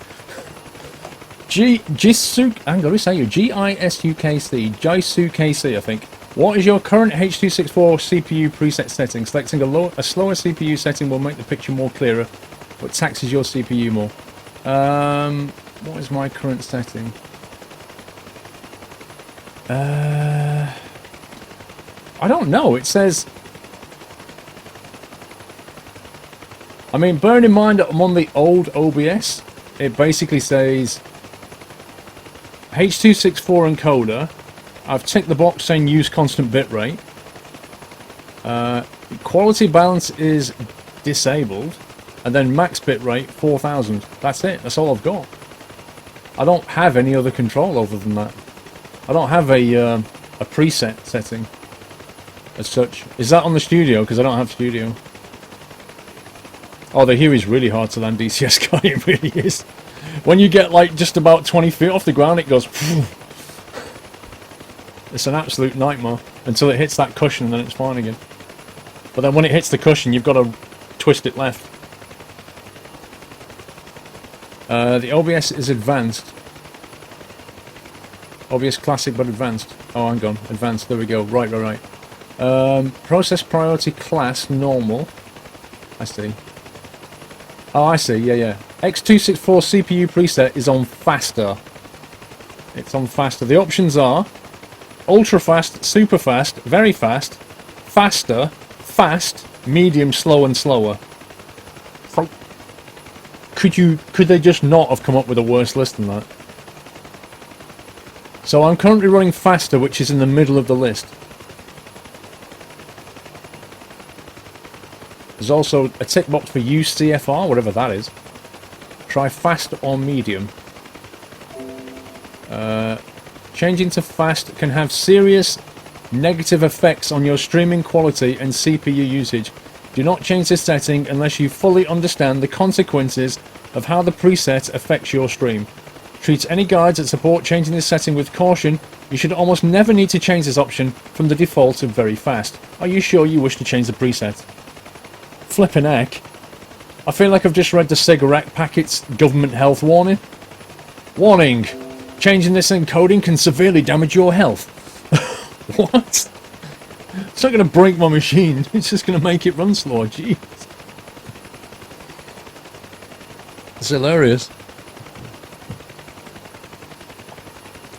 Jisuk, hang on, say you. G-I-S-U-K-C. Jisukc, I think. What is your current H.264 CPU preset setting? Selecting a slower CPU setting will make the picture more clearer, but taxes your CPU more. What is my current setting? I don't know. It says... I mean, bearing in mind that I'm on the old OBS, it basically says H.264 encoder. I've ticked the box saying use constant bitrate. Quality balance is disabled. And then max bitrate 4000. That's it. That's all I've got. I don't have any other control other than that. I don't have a preset setting as such. Is that on the studio? Because I don't have studio. Oh, the Huey's really hard to land DCS guy. It really is. When you get like just about 20 feet off the ground, it goes... It's an absolute nightmare. Until it hits that cushion, and then it's fine again. But then when it hits the cushion, you've got to twist it left. The OBS is advanced. OBS classic but advanced. Oh, hang on. Advanced. There we go. Right. Process priority class normal. I see. Oh, I see. Yeah. X264 CPU preset is on faster. It's on faster. The options are ultra fast, super fast, very fast, faster, fast, medium, slow, and slower. Could they just not have come up with a worse list than that? So I'm currently running faster, which is in the middle of the list. There's also a tick box for use CFR, whatever that is. Try fast or medium. Changing to fast can have serious negative effects on your streaming quality and CPU usage. Do not change this setting unless you fully understand the consequences of how the preset affects your stream. Treat any guides that support changing this setting with caution. You should almost never need to change this option from the default of very fast. Are you sure you wish to change the preset? Flippin' heck. I feel like I've just read the cigarette packet's government health warning. Warning! Changing this encoding can severely damage your health. What? It's not going to break my machine. It's just going to make it run slower. Jeez. It's hilarious.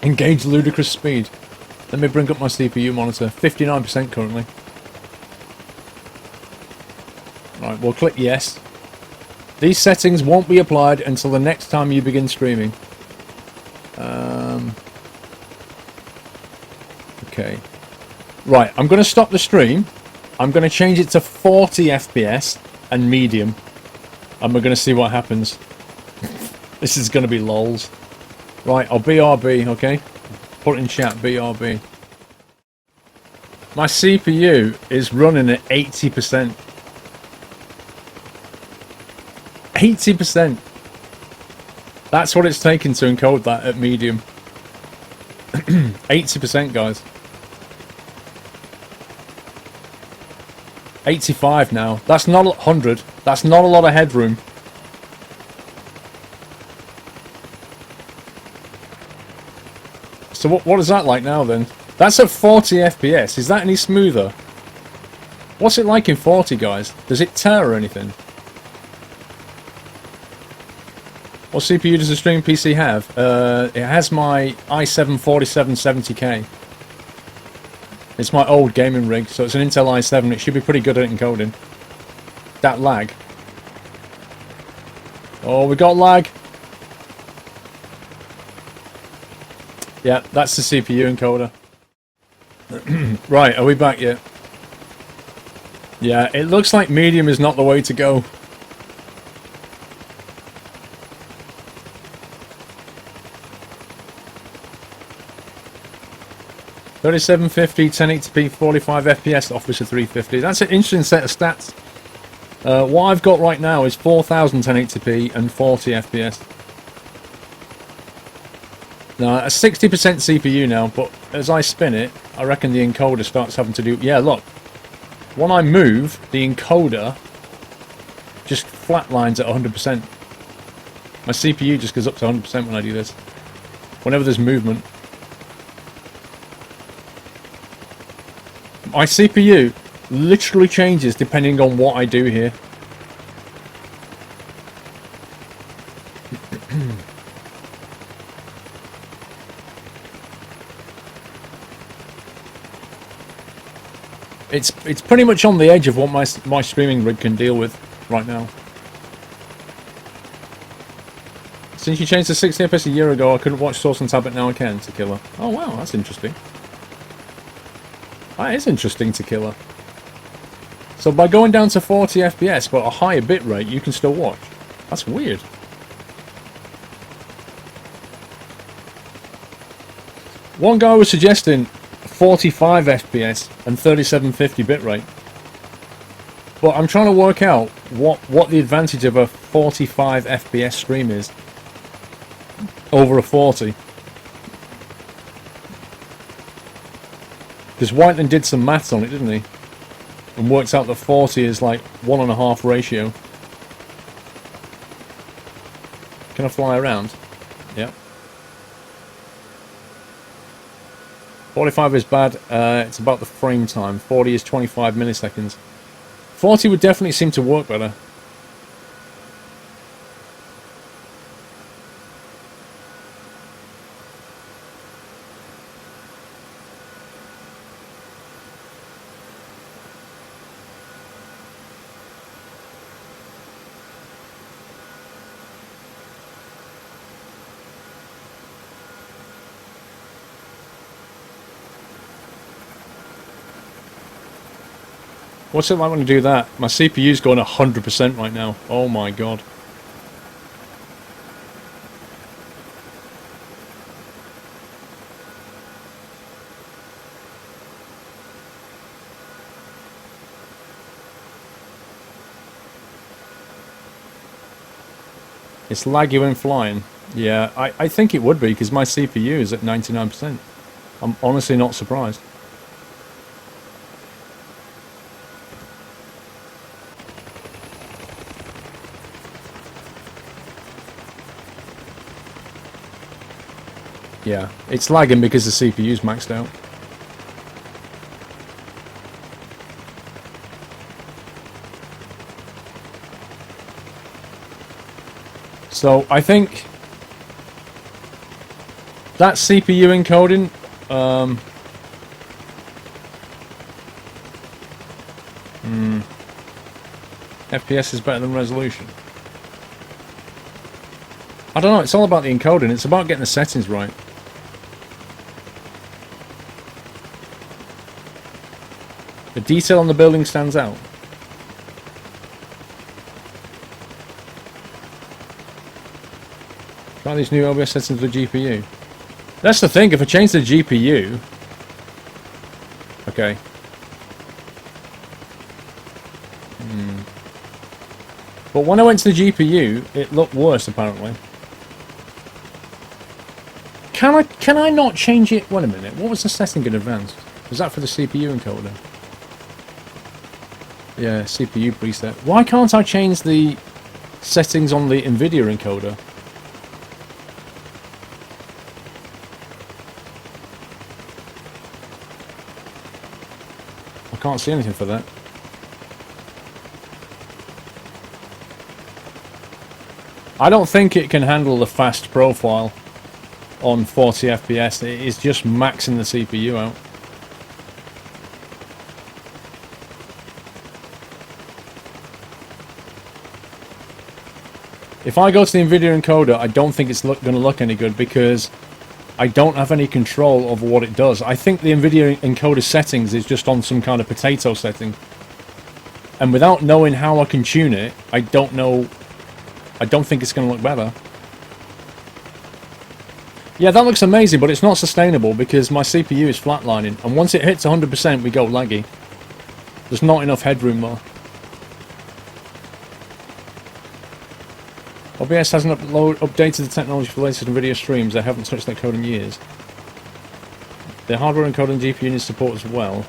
Engage ludicrous speed. Let me bring up my CPU monitor. 59% currently. Right, we'll click yes. These settings won't be applied until the next time you begin streaming. Okay. Right, I'm going to stop the stream. I'm going to change it to 40 FPS and medium. And we're going to see what happens. This is going to be lols. Right, I'll BRB, okay? Put in chat, BRB. My CPU is running at 80%. 80%. That's what it's taken to encode that at medium. 80%, guys. 85 now. That's not 100. That's not a lot of headroom. So what is that like now then? That's at 40 FPS. Is that any smoother? What's it like in 40, guys? Does it tear or anything? What CPU does the stream PC have? It has my i7-4770K. It's my old gaming rig, so it's an Intel i7. It should be pretty good at encoding. That lag. Oh, we got lag. Yeah, that's the CPU encoder. Right, are we back yet? Yeah, it looks like medium is not the way to go. $3750, 1080p, 45 FPS, Officer 350. That's an interesting set of stats. What I've got right now is 4000 1080p and 40 FPS. Now, a 60% CPU now, but as I spin it, I reckon the encoder starts having to do... Yeah, look. When I move, the encoder just flatlines at 100%. My CPU just goes up to 100% when I do this. Whenever there's movement. My CPU literally changes depending on what I do here. It's pretty much on the edge of what my streaming rig can deal with right now. Since you changed to 60 FPS a year ago, I couldn't watch Source on tablet, now I can, to Killer. Oh wow, that's interesting. That is interesting, to Killer. So by going down to 40 FPS but a higher bitrate, you can still watch. That's weird. One guy was suggesting 45 FPS and 3750 bitrate. But I'm trying to work out what the advantage of a 45 FPS stream is over a 40. Because Whiteland did some maths on it, didn't he? And worked out that 40 is like 1.5 ratio. Can I fly around? Yeah. 45 is bad. It's about the frame time. 40 is 25 milliseconds. 40 would definitely seem to work better. What's it like when I do that? My CPU's going 100% right now. Oh my god. It's laggy when flying. Yeah, I think it would be because my CPU is at 99%. I'm honestly not surprised. Yeah, it's lagging because the CPU's maxed out. So I think that CPU encoding, FPS is better than resolution. I don't know, it's all about the encoding, it's about getting the settings right. The detail on the building stands out. Try these new OBS settings with the GPU. That's the thing, if I change the GPU... Okay. But when I went to the GPU, it looked worse apparently. Can I not change it? Wait a minute, what was the setting in advanced? Was that for the CPU encoder? Yeah, CPU preset. Why can't I change the settings on the NVIDIA encoder? I can't see anything for that. I don't think it can handle the fast profile on 40 FPS. It is just maxing the CPU out. If I go to the NVIDIA encoder, I don't think it's going to look any good because I don't have any control over what it does. I think the NVIDIA encoder settings is just on some kind of potato setting. And without knowing how I can tune it, I don't know. I don't think it's going to look better. Yeah, that looks amazing, but it's not sustainable because my CPU is flatlining. And once it hits 100%, we go laggy. There's not enough headroom though. OBS hasn't updated the technology for the latest NVIDIA streams. They haven't touched that code in years. The hardware encoding GPU needs support as well.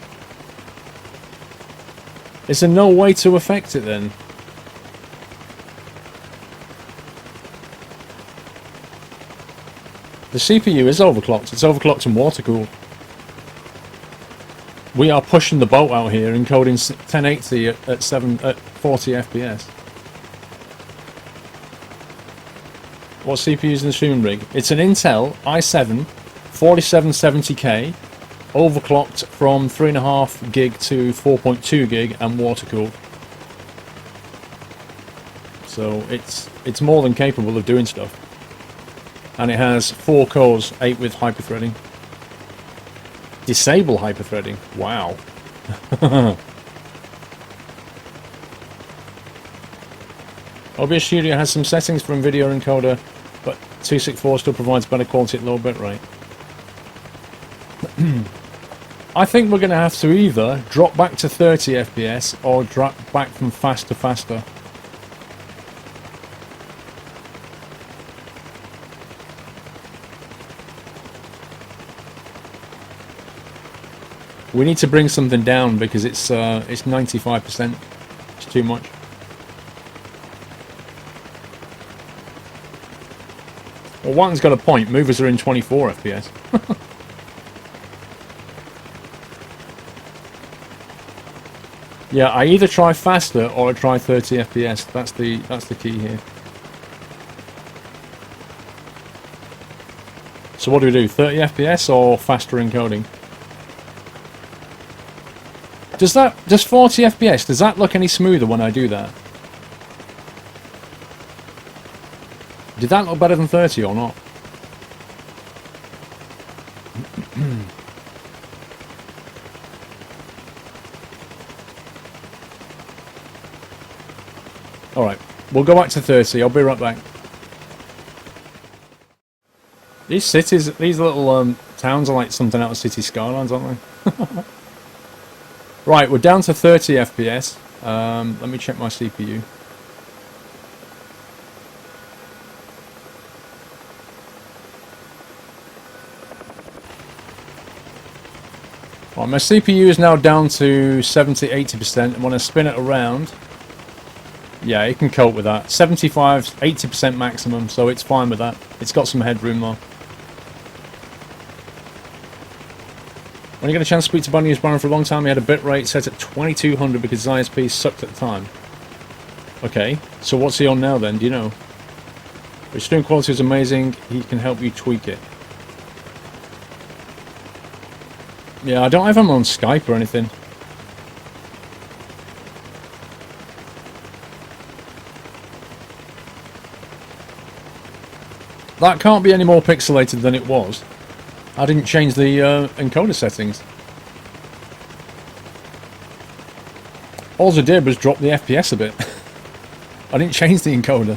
Is there no way to affect it then? The CPU is overclocked. It's overclocked and water cooled. We are pushing the boat out here, encoding 1080 at 40 FPS. What CPU is in the streaming rig? It's an Intel i7 4770K, overclocked from 3.5 gig to 4.2 gig and water cooled. So it's more than capable of doing stuff. And it has 4 cores, 8 with hyperthreading. Disable hyperthreading. Wow. OBS Studio has some settings for NVIDIA encoder, but 264 still provides better quality at low bitrate. I think we're going to have to either drop back to 30 FPS or drop back from fast to faster. We need to bring something down because it's 95%. It's too much. Well, Watton's got a point. Movers are in 24 FPS. Yeah, I either try faster or I try 30 FPS. That's the key here. So what do we do? 30 FPS or faster encoding? Does 40 FPS, does that look any smoother when I do that? Did that look better than 30 or not? Alright, we'll go back to 30, I'll be right back. These cities, these little towns are like something out of City Skylines, aren't they? Right, we're down to 30 FPS. Let me check my CPU. Right, my CPU is now down to 70-80%, and when I spin it around, yeah, it can cope with that. 75-80% maximum, so it's fine with that. It's got some headroom though. When you get a chance to speak to Bunny, who's Brian for a long time, he had a bitrate set at 2200 because his ISP sucked at the time. Okay, so what's he on now then, do you know? His stream quality is amazing, he can help you tweak it. Yeah, I don't have him on Skype or anything. That can't be any more pixelated than it was. I didn't change the encoder settings. All I did was drop the FPS a bit. I didn't change the encoder.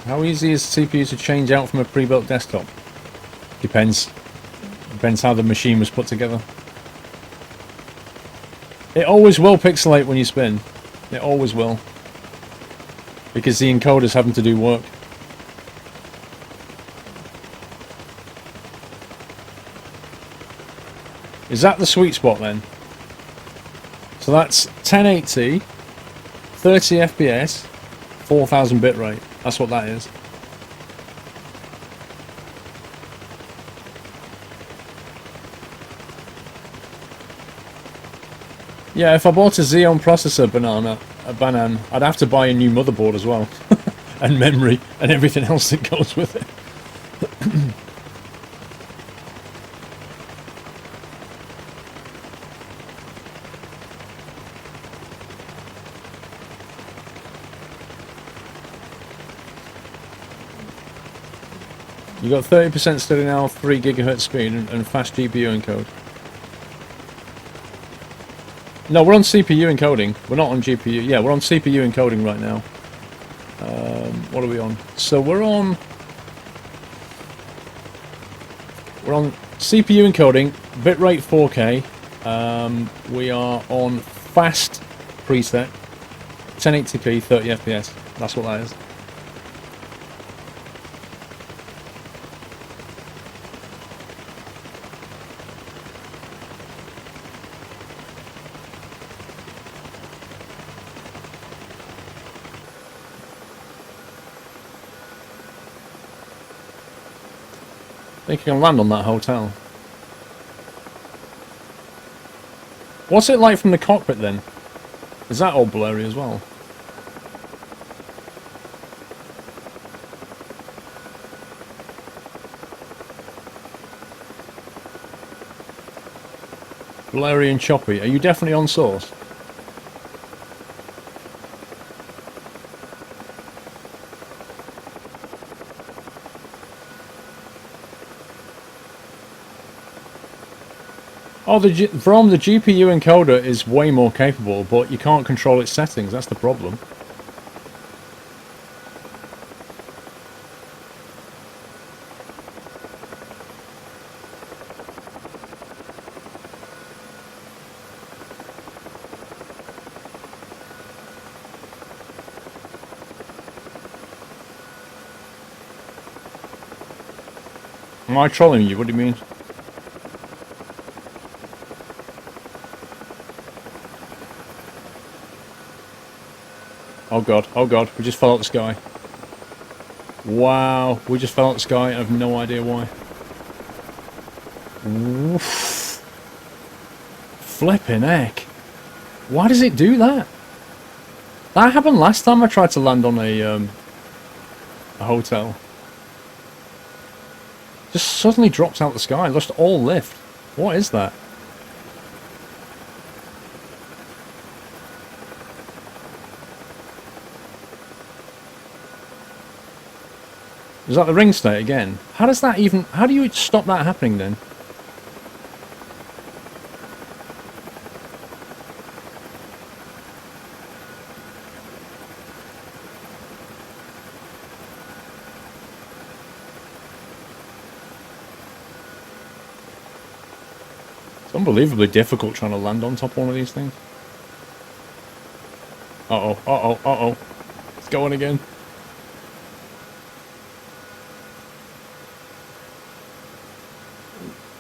How easy is CPU to change out from a pre-built desktop? Depends. Depends how the machine was put together. It always will pixelate when you spin. It always will. Because the encoder's having to do work. Is that the sweet spot then? So that's 1080, 30 FPS, 4000 bitrate. That's what that is. Yeah, if I bought a Xeon processor Banan, I'd have to buy a new motherboard as well. And memory, and everything else that goes with it. You got 30% steady now, 3 GHz speed, and fast GPU encode. No, we're on CPU encoding. We're not on GPU. Yeah, we're on CPU encoding right now. What are we on? So we're on CPU encoding, bitrate 4K. We are on fast preset, 1080p, 30 FPS. That's what that is. I think you can land on that hotel. What's it like from the cockpit then? Is that all blurry as well? Blurry and choppy. Are you definitely on source? Oh, the GPU encoder is way more capable, but you can't control its settings. That's the problem. Am I trolling you? What do you mean? Oh god, we just fell out the sky. Wow, we just fell out the sky, I have no idea why. Oof. Flipping heck. Why does it do that? That happened last time I tried to land on a hotel. Just suddenly dropped out the sky, lost all lift. What is that? Is that the ring state again? How does that even... How do you stop that happening then? Unbelievably difficult trying to land on top of one of these things. Uh-oh, uh-oh, uh-oh. It's going again.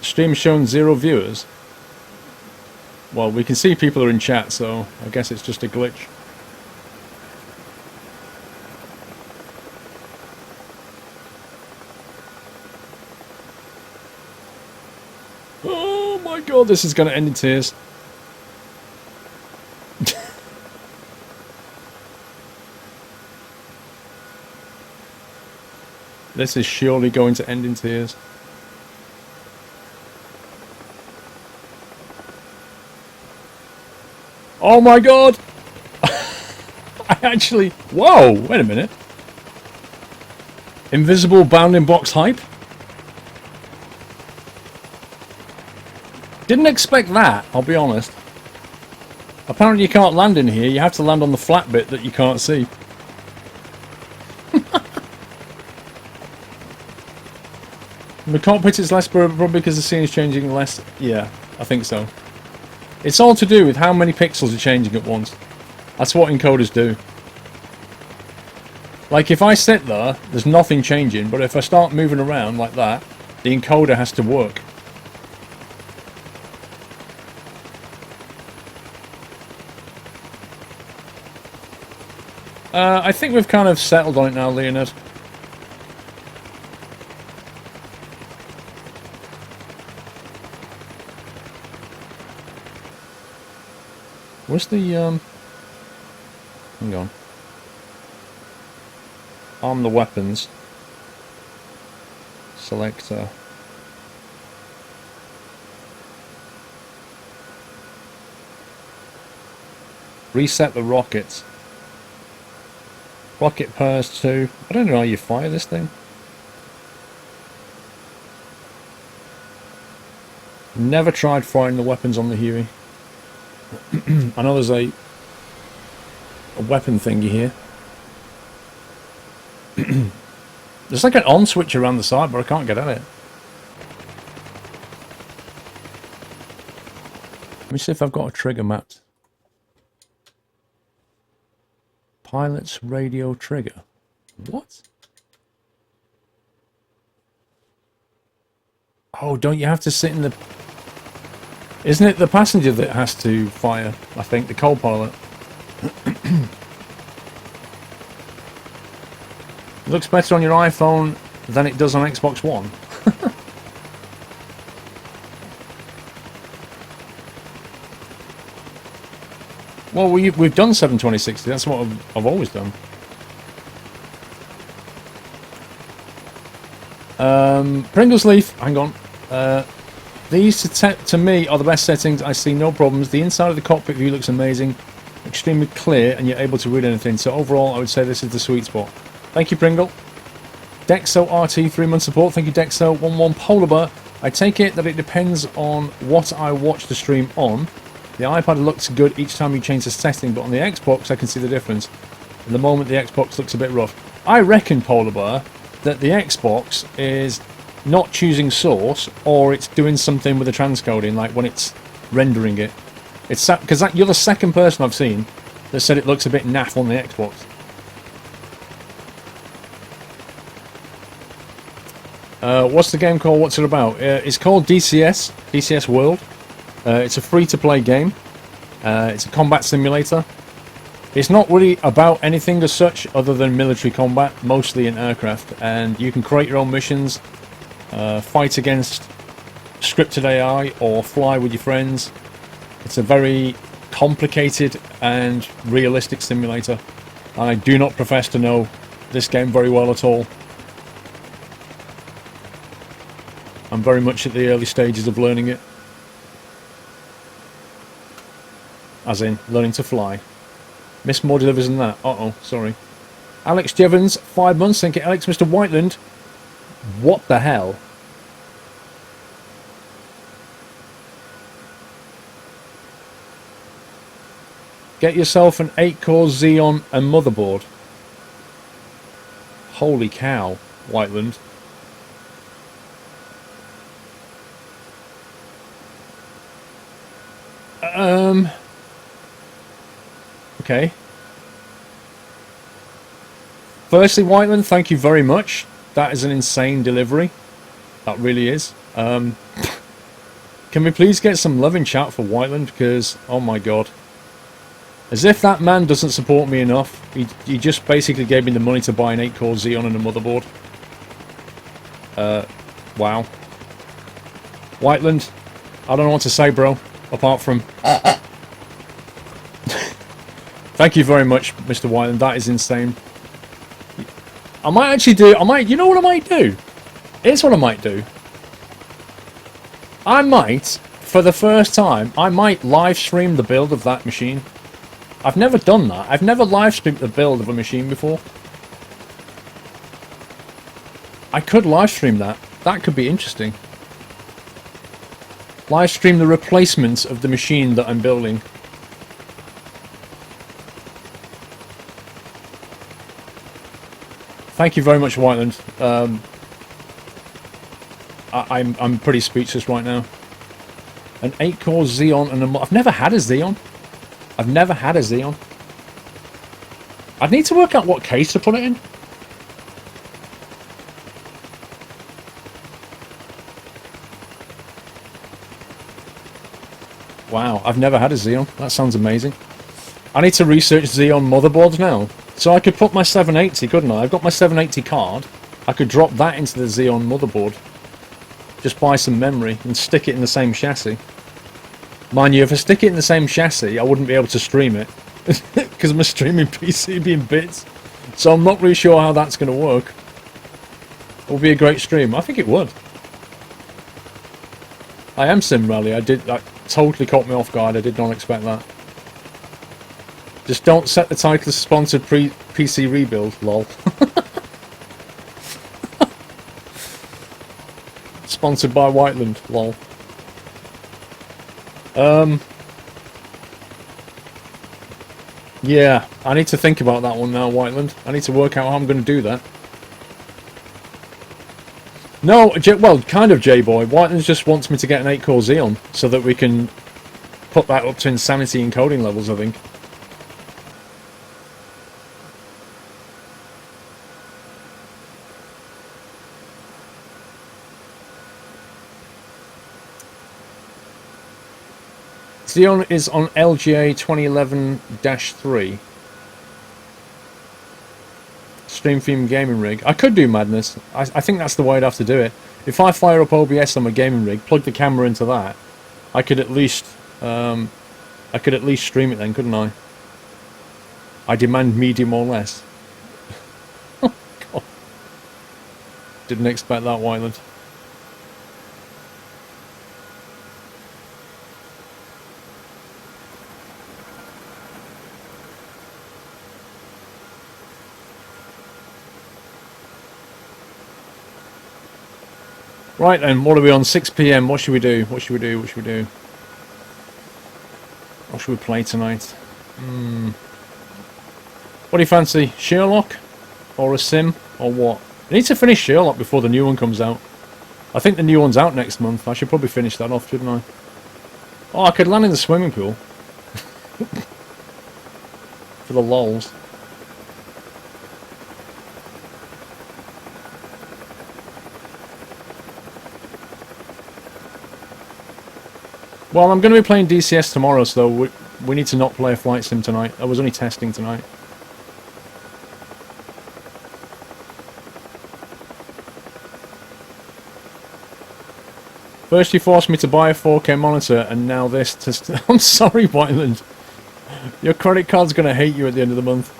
Stream showing 0 viewers. Well, we can see people are in chat, so I guess it's just a glitch. Oh my god, this is going to end in tears. This is surely going to end in tears. Oh my god! I actually... Whoa! Wait a minute. Invisible bounding box hype? Didn't expect that, I'll be honest. Apparently you can't land in here, you have to land on the flat bit that you can't see. The cockpit is less probably because the scene is changing less. Yeah, I think so. It's all to do with how many pixels are changing at once. That's what encoders do. Like if I sit there, there's nothing changing, but if I start moving around like that, the encoder has to work. I think we've kind of settled on it now, Leonard. Where's the, hang on. Arm the weapons. Selector. Reset the rockets. Rocket pairs 2. I don't know how you fire this thing. Never tried firing the weapons on the Huey. I know there's a weapon thingy here. There's like an on switch around the side, but I can't get at it. Let me see if I've got a trigger mapped. Pilot's radio trigger. What? Oh, don't you have to sit in the... Isn't it the passenger that has to fire? I think, the co-pilot. It looks better on your iPhone than it does on Xbox One. Well, we've done 72060. That's what I've always done. Pringles Leaf, hang on. These to me are the best settings. I see no problems. The inside of the cockpit view looks amazing, extremely clear, and you're able to read anything. So overall, I would say this is the sweet spot. Thank you, Pringle. Dexo RT 3-month support. Thank you, Dexo 11 Polar Bear. I take it that it depends on what I watch the stream on. The iPad looks good each time you change the setting, but on the Xbox I can see the difference. At the moment the Xbox looks a bit rough. I reckon, Polar Bear, that the Xbox is not choosing source, or it's doing something with the transcoding, like when it's rendering it. It's because you're the second person I've seen that said it looks a bit naff on the Xbox. What's the game called? What's it about? It's called DCS, DCS World. It's a free-to-play game. It's a combat simulator. It's not really about anything as such other than military combat, mostly in aircraft, and you can create your own missions, fight against scripted AI, or fly with your friends. It's a very complicated and realistic simulator. I do not profess to know this game very well at all. I'm very much at the early stages of learning it. As in, learning to fly. Miss more delivers than that. Uh-oh, sorry. Alex Jevons, 5 months. Thank you, Alex. Mr. Whiteland. What the hell? Get yourself an 8-core Xeon and motherboard. Holy cow, Whiteland. Okay. Firstly, Whiteland, thank you very much. That is an insane delivery. That really is. Can we please get some love in chat for Whiteland? Because, oh my god. As if that man doesn't support me enough. He just basically gave me the money to buy an 8-core Xeon and a motherboard. Wow. Whiteland, I don't know what to say, bro. Apart from... Thank you very much, Mr. Whiteland. That is insane. I might actually do... You know what I might do? Here's what I might do. I might, for the first time, I might live stream the build of that machine. I've never done that. I've never live streamed the build of a machine before. I could live stream that. That could be interesting. Live stream the replacement of the machine that I'm building. Thank you very much, Whiteland. I'm pretty speechless right now. An 8-core Xeon and a... I've never had a Xeon. I've never had a Xeon. I'd need to work out what case to put it in. Wow, I've never had a Xeon. That sounds amazing. I need to research Xeon motherboards now. So I could put my 780, couldn't I? I've got my 780 card. I could drop that into the Xeon motherboard. Just buy some memory and stick it in the same chassis. Mind you, if I stick it in the same chassis, I wouldn't be able to stream it. Because my streaming PC be in bits. So I'm not really sure how that's going to work. It will be a great stream. I think it would. I am Sim Rally. That totally caught me off guard. I did not expect that. Just don't set the title as sponsored PC rebuild, lol. Sponsored by Whiteland, lol. Yeah, I need to think about that one now, Whiteland. I need to work out how I'm going to do that. No, well, kind of, J-Boy. Whiteland just wants me to get an 8-core Xeon so that we can put that up to insanity encoding levels, I think. Xeon is on LGA 2011-3. Stream theme gaming rig. I could do Madness. I think that's the way I'd have to do it. If I fire up OBS on my gaming rig, plug the camera into that, I could at least stream it then, couldn't I? I demand medium or less. Oh god. Didn't expect that, Wyland. Right then, what are we on? 6 PM. What should we do? What should we do? What should we do? What should we play tonight? What do you fancy? Sherlock? Or a sim? Or what? I need to finish Sherlock before the new one comes out. I think the new one's out next month. I should probably finish that off, shouldn't I? Oh, I could land in the swimming pool. For the lols. Well, I'm going to be playing DCS tomorrow, so we need to not play a flight sim tonight. I was only testing tonight. First you forced me to buy a 4K monitor, and now this to... I'm sorry, Wyland. Your credit card's going to hate you at the end of the month.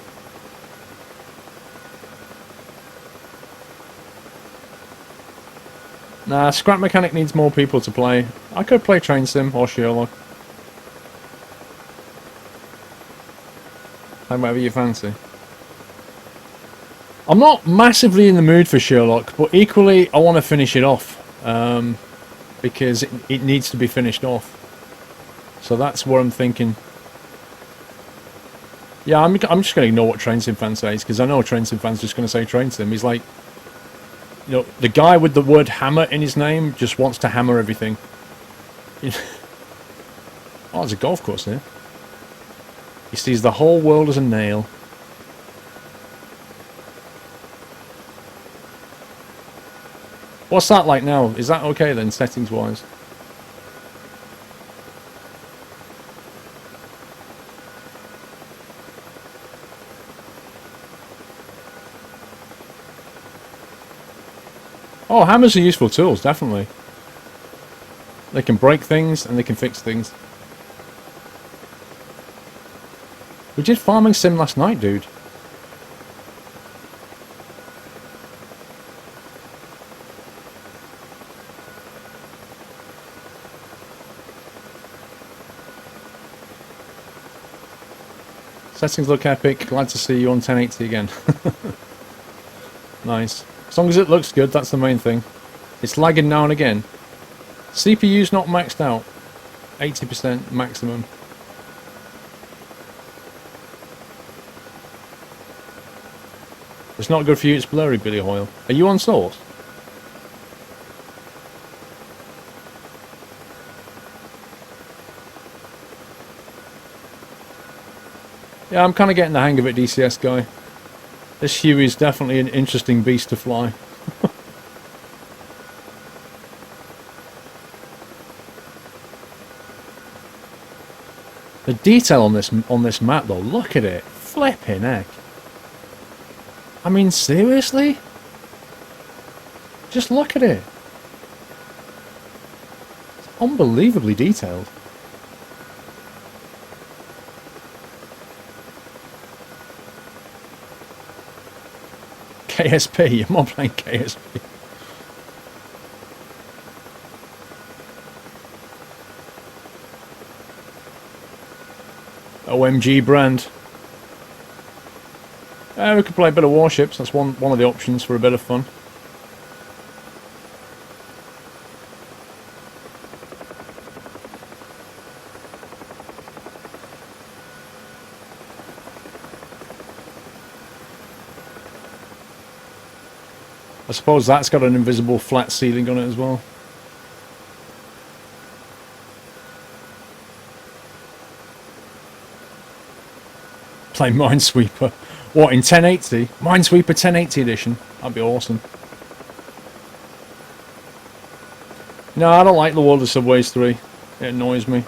Nah, Scrap Mechanic needs more people to play. I could play Train Sim or Sherlock. However you fancy. I'm not massively in the mood for Sherlock, but equally I want to finish it off. Because it needs to be finished off. So that's what I'm thinking. Yeah, I'm just going to ignore what Train Sim fan says, because I know Train Sim fan's just going to say Train Sim. He's like... You know, the guy with the word hammer in his name just wants to hammer everything. Oh, there's a golf course here. He sees the whole world as a nail. What's that like now? Is that okay then, settings-wise? Oh, hammers are useful tools, definitely. They can break things and they can fix things. We did farming sim last night, dude. Settings look epic. Glad to see you on 1080 again. Nice. As long as it looks good, that's the main thing. It's lagging now and again. CPU's not maxed out. 80% maximum. It's not good for you, it's blurry, Billy Hoyle. Are you on source? Yeah, I'm kind of getting the hang of it, DCS guy. This Huey is definitely an interesting beast to fly. The detail on this map though, look at it. Flipping heck. I mean, seriously? Just look at it. It's unbelievably detailed. KSP, I'm not playing KSP. OMG brand. We could play a bit of Warships, that's one of the options for a bit of fun. I suppose that's got an invisible flat ceiling on it as well. Play Minesweeper. What, in 1080? Minesweeper 1080 edition. That'd be awesome. No, I don't like the world of Subways 3. It annoys me.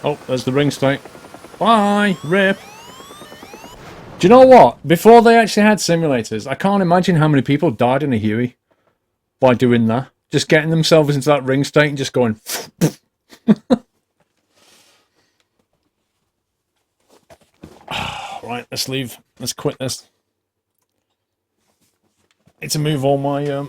Oh, there's the ring state. Bye! Rip! Do you know what? Before they actually had simulators, I can't imagine how many people died in a Huey by doing that. Just getting themselves into that ring state and just going... Right, let's leave. Let's quit this. Need to move all my...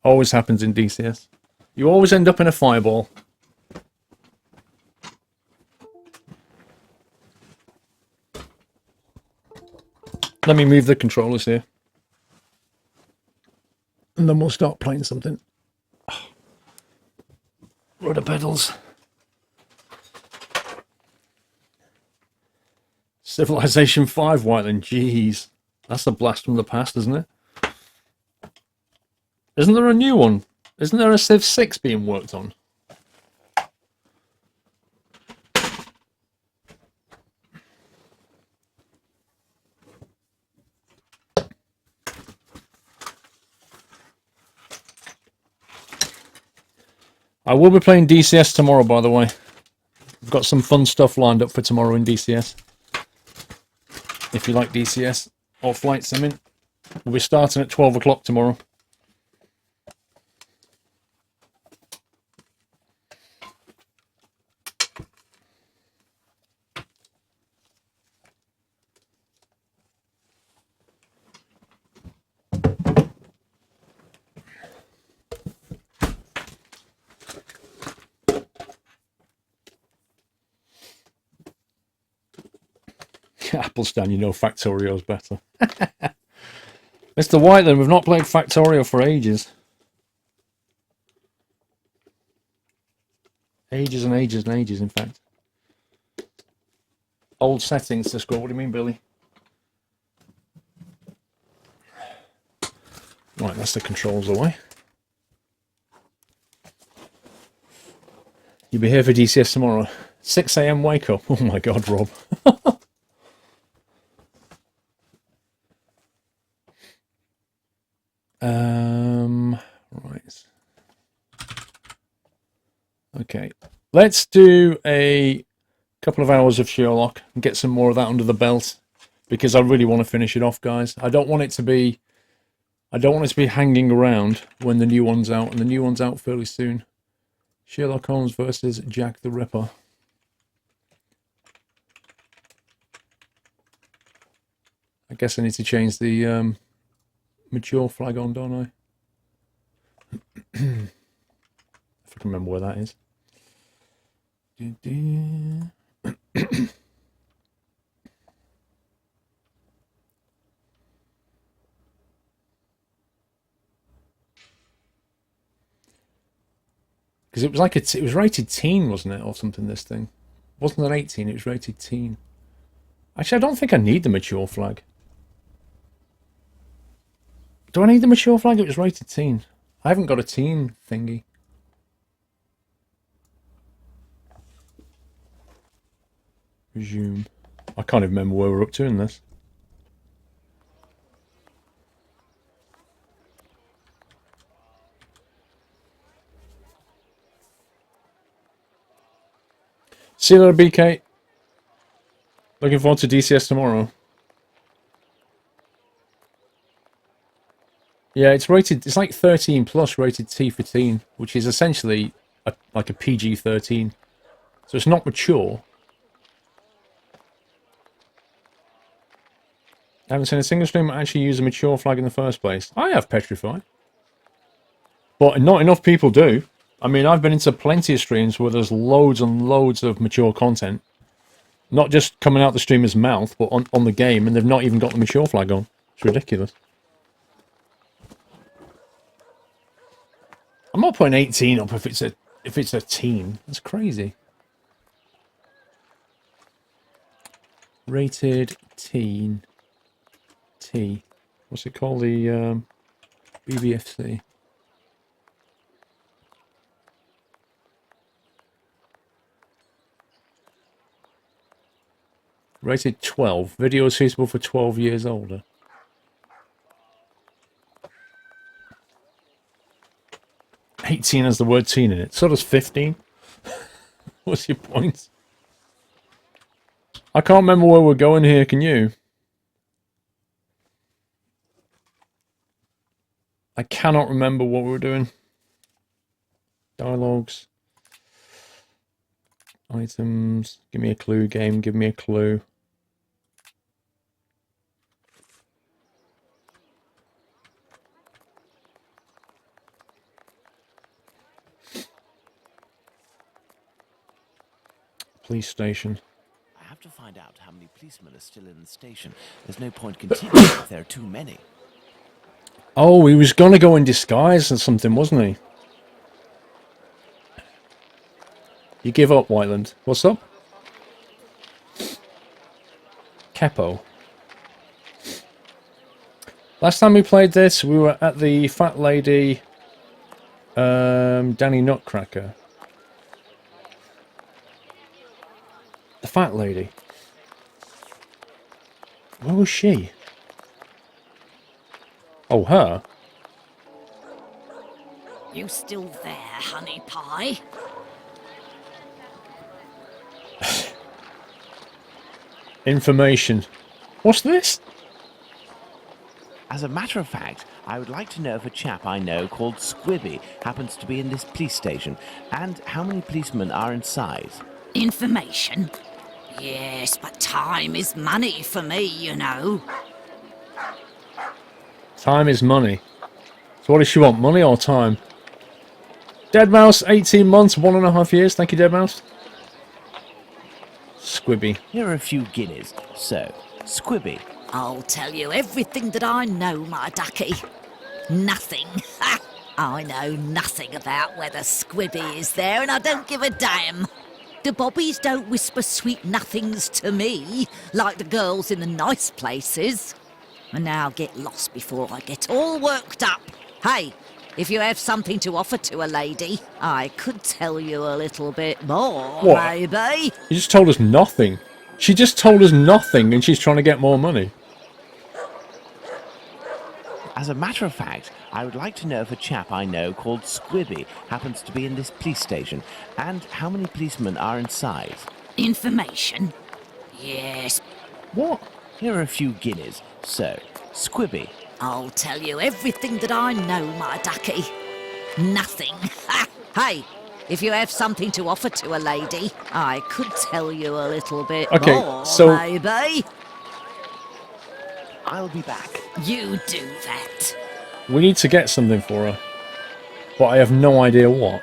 Always happens in DCS. You always end up in a fireball. Let me move the controllers here. And then we'll start playing something. Rudder pedals. Civilization 5 Whiteland. Jeez. That's a blast from the past, isn't it? Isn't there a new one? Isn't there a Civ 6 being worked on? I will be playing DCS tomorrow, by the way. I've got some fun stuff lined up for tomorrow in DCS. If you like DCS or flight simming, we'll be starting at 12 o'clock tomorrow. Applestan, you know Factorio's better. Mr. Whiteland, we've not played Factorio for ages. Ages and ages and ages, in fact. Old settings to score. What do you mean, Billy? Right, that's the controls away. You'll be here for DCS tomorrow. 6 AM wake up. Oh my god, Rob. Right. Okay. Let's do a couple of hours of Sherlock and get some more of that under the belt, because I really want to finish it off, guys. I don't want it to be hanging around when the new one's out, and the new one's out fairly soon. Sherlock Holmes versus Jack the Ripper. I guess I need to change the mature flag on, don't I? If I can remember where that is. Because it was like it was rated teen, wasn't it, or something? This thing wasn't an 18; it was rated teen. Actually, I don't think I need the mature flag. Do I need the mature flag? It was rated teen. I haven't got a teen thingy. Resume. I can't even remember where we're up to in this. See you later, BK. Looking forward to DCS tomorrow. Yeah, it's rated. It's like 13 plus, rated T for teen, which is essentially like a PG-13. So it's not mature. I haven't seen a single streamer actually use a mature flag in the first place. I have Petrified, but not enough people do. I mean, I've been into plenty of streams where there's loads and loads of mature content, not just coming out the streamer's mouth, but on the game, and they've not even got the mature flag on. It's ridiculous. I'm not putting 18 up if it's a teen. That's crazy. Rated teen. T. What's it called? The BBFC. Rated 12. Video suitable for 12 years older. "18 has the word teen in it. So does 15. What's your point? I can't remember where we're going here, can you? I cannot remember what we were doing. Dialogues. Items. Give me a clue, game. Give me a clue. Police station. I have to find out how many policemen are still in the station. There's no point continuing if there are too many. Oh, he was going to go in disguise or something, wasn't he? You give up, Whiteland. What's up? Capo. Last time we played this, we were at the Fat Lady Danny Nutcracker. The Fat Lady. Where was she? Oh, her? You still there, honey pie? Information. What's this? As a matter of fact, I would like to know if a chap I know called Squibby happens to be in this police station, and how many policemen are inside. Information? Yes, but time is money for me, you know. Time is money. So what does she want, money or time? Deadmouse, 18 months, 1.5 years. Thank you, Deadmouse. Squibby. Here are a few guineas. So, Squibby. I'll tell you everything that I know, my ducky. Nothing. Ha! I know nothing about whether Squibby is there, and I don't give a damn. The bobbies don't whisper sweet nothings to me, like the girls in the nice places. And now get lost before I get all worked up. Hey, if you have something to offer to a lady, I could tell you a little bit more, What? maybe. You just told us nothing. She just told us nothing and she's trying to get more money. As a matter of fact, I would like to know if a chap I know called Squibby happens to be in this police station, and how many policemen are inside. Information? Yes, What? Here are a few guineas. So, Squibby. I'll tell you everything that I know, my ducky. Nothing. Ha! Hey, if you have something to offer to a lady, I could tell you a little bit more, maybe. I'll be back. You do that. We need to get something for her. But I have no idea what.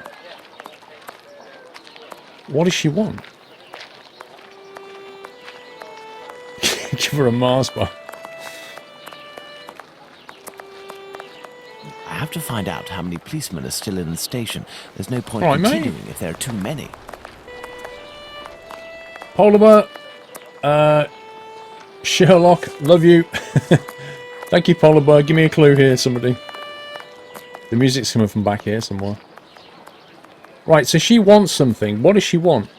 What does she want? Give her a Mars bar. I have to find out how many policemen are still in the station. There's no point All right, continuing mate. if there are too many. Polar Bear, Sherlock, love you. Thank you, Polar Bear. Give me a clue here, somebody. The music's coming from back here somewhere. Right, so she wants something. What does she want?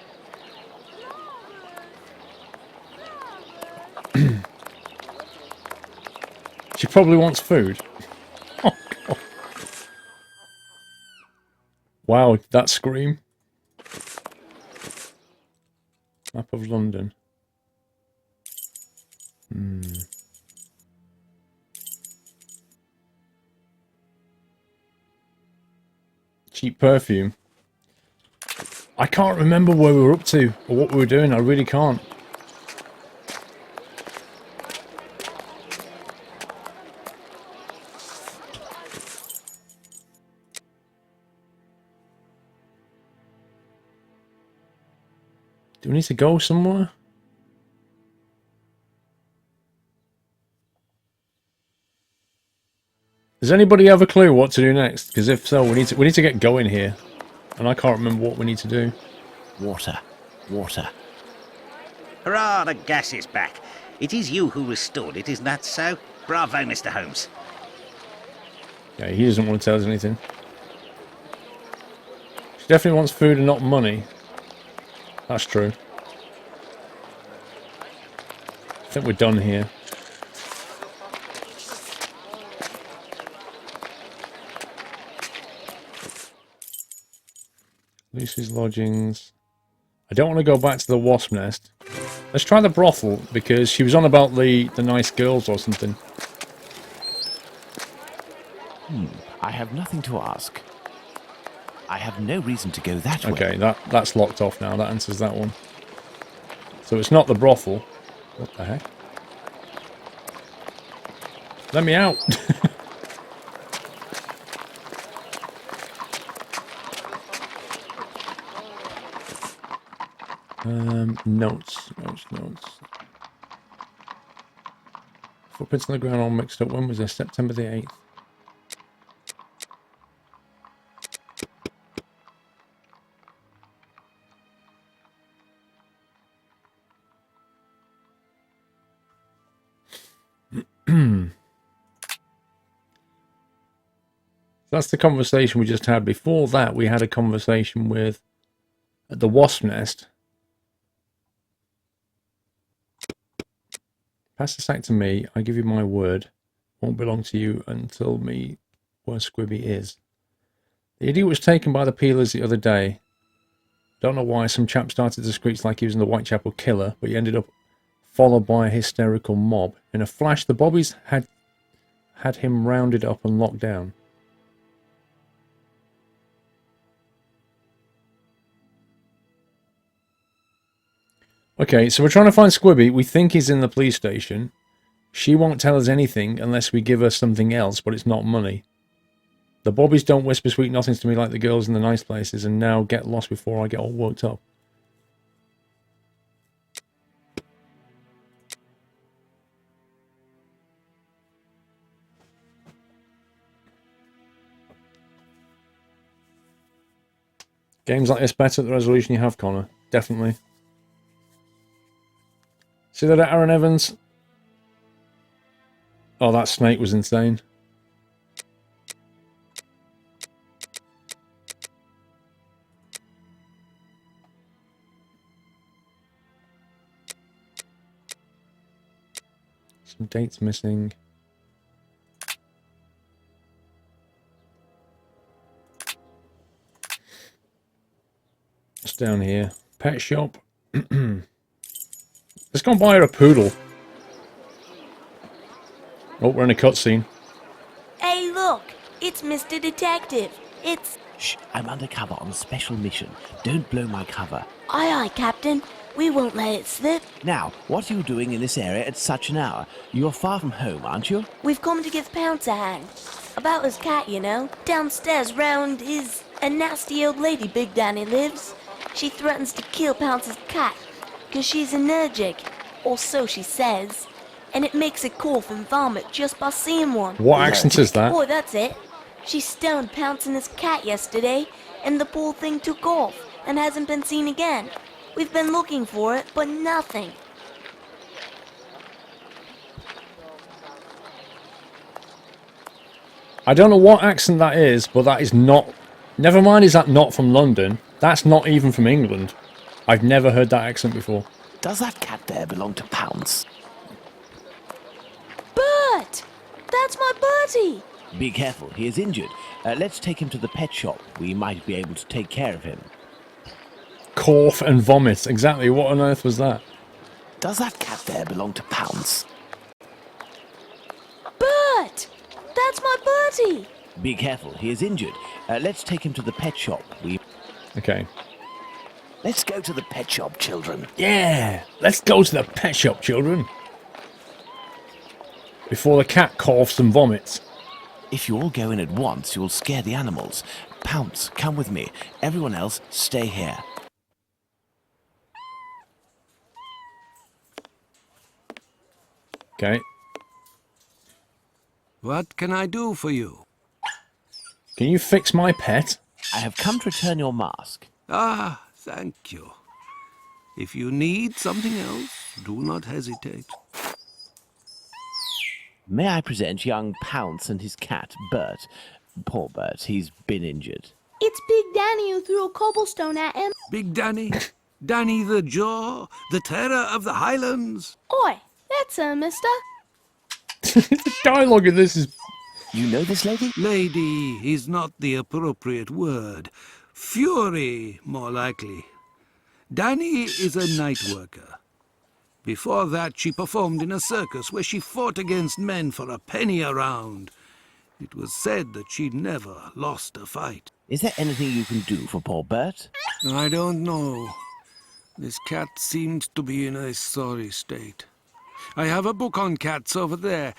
She probably wants food. Oh, God. Wow, that scream. Map of London. Cheap perfume. I can't remember where we were up to or what we were doing. I really can't. Do we need to go somewhere? Does anybody have a clue what to do next? Because if so, we need to get going here, and I can't remember what we need to do. Water. Water. Hurrah, the gas is back. It is you who restored it, isn't that so? Bravo, Mr. Holmes. Yeah, he doesn't want to tell us anything. She definitely wants food and not money. That's true. I think we're done here. Lucy's lodgings. I don't want to go back to the wasp nest. Let's try the brothel, because she was on about the nice girls or something. I have nothing to ask. I have no reason to go that way. Okay, that's locked off now. That answers that one. So it's not the brothel. What the heck? Let me out! Notes. Footprints on the ground all mixed up. When was this? September the 8th. That's the conversation we just had. Before that, we had a conversation with at the wasp nest. Pass the sack to me. I give you my word. Won't belong to you until me where Squibby is. The idiot was taken by the peelers the other day. Don't know why some chap started to screech like he was in the Whitechapel Killer, but he ended up followed by a hysterical mob. In a flash, the bobbies had him rounded up and locked down. Okay, so we're trying to find Squibby. We think he's in the police station. She won't tell us anything unless we give her something else, but it's not money. The bobbies don't whisper sweet nothings to me like the girls in the nice places, and now get lost before I get all worked up. Games like this better at the resolution you have, Connor. Definitely. See that at Aaron Evans? Oh, that snake was insane. Some dates missing. It's down here. Pet shop. Let's go and buy her a poodle. Oh, we're in a cutscene. Hey, look! It's Mr. Detective. It's... Shh, I'm undercover on a special mission. Don't blow my cover. Aye, aye, Captain. We won't let it slip. Now, what are you doing in this area at such an hour? You're far from home, aren't you? We've come to give Pounce a hand. About his cat, you know. Downstairs round is a nasty old lady Big Danny lives. She threatens to kill Pounce's cat, 'cause she's allergic, or so she says. And it makes it cough and vomit just by seeing one. What accent is that? Boy, that's it. She stoned Pounce and his cat yesterday, and the poor thing took off, and hasn't been seen again. We've been looking for it, but nothing. I don't know what accent that is, but that is not... Never mind, is that not from London? That's not even from England. I've never heard that accent before. Does that cat there belong to Pounce? Bert! That's my Bertie! Be careful, he is injured. Let's take him to the pet shop. We might be able to take care of him. Cough and vomit. Exactly, what on earth was that? Does that cat there belong to Pounce? Bert! That's my Bertie! Be careful, he is injured. Let's take him to the pet shop. Okay. Let's go to the pet shop, children. Yeah! Let's go to the pet shop, children. Before the cat coughs and vomits. If you all go in at once, you'll scare the animals. Pounce, come with me. Everyone else, stay here. Okay. What can I do for you? Can you fix my pet? I have come to return your mask. Ah, thank you. If you need something else, do not hesitate. May I present young Pounce and his cat, Bert? Poor Bert, he's been injured. It's Big Danny who threw a cobblestone at him. Big Danny, Danny the Jaw, the terror of the Highlands. Oi, that's her, mister. The dialogue in this is... You know this lady? Lady is not the appropriate word. Fury, more likely. Danny is a night worker. Before that, she performed in a circus where she fought against men for a penny a round. It was said that she never lost a fight. Is there anything you can do for poor Bert? I don't know. This cat seems to be in a sorry state. I have a book on cats over there.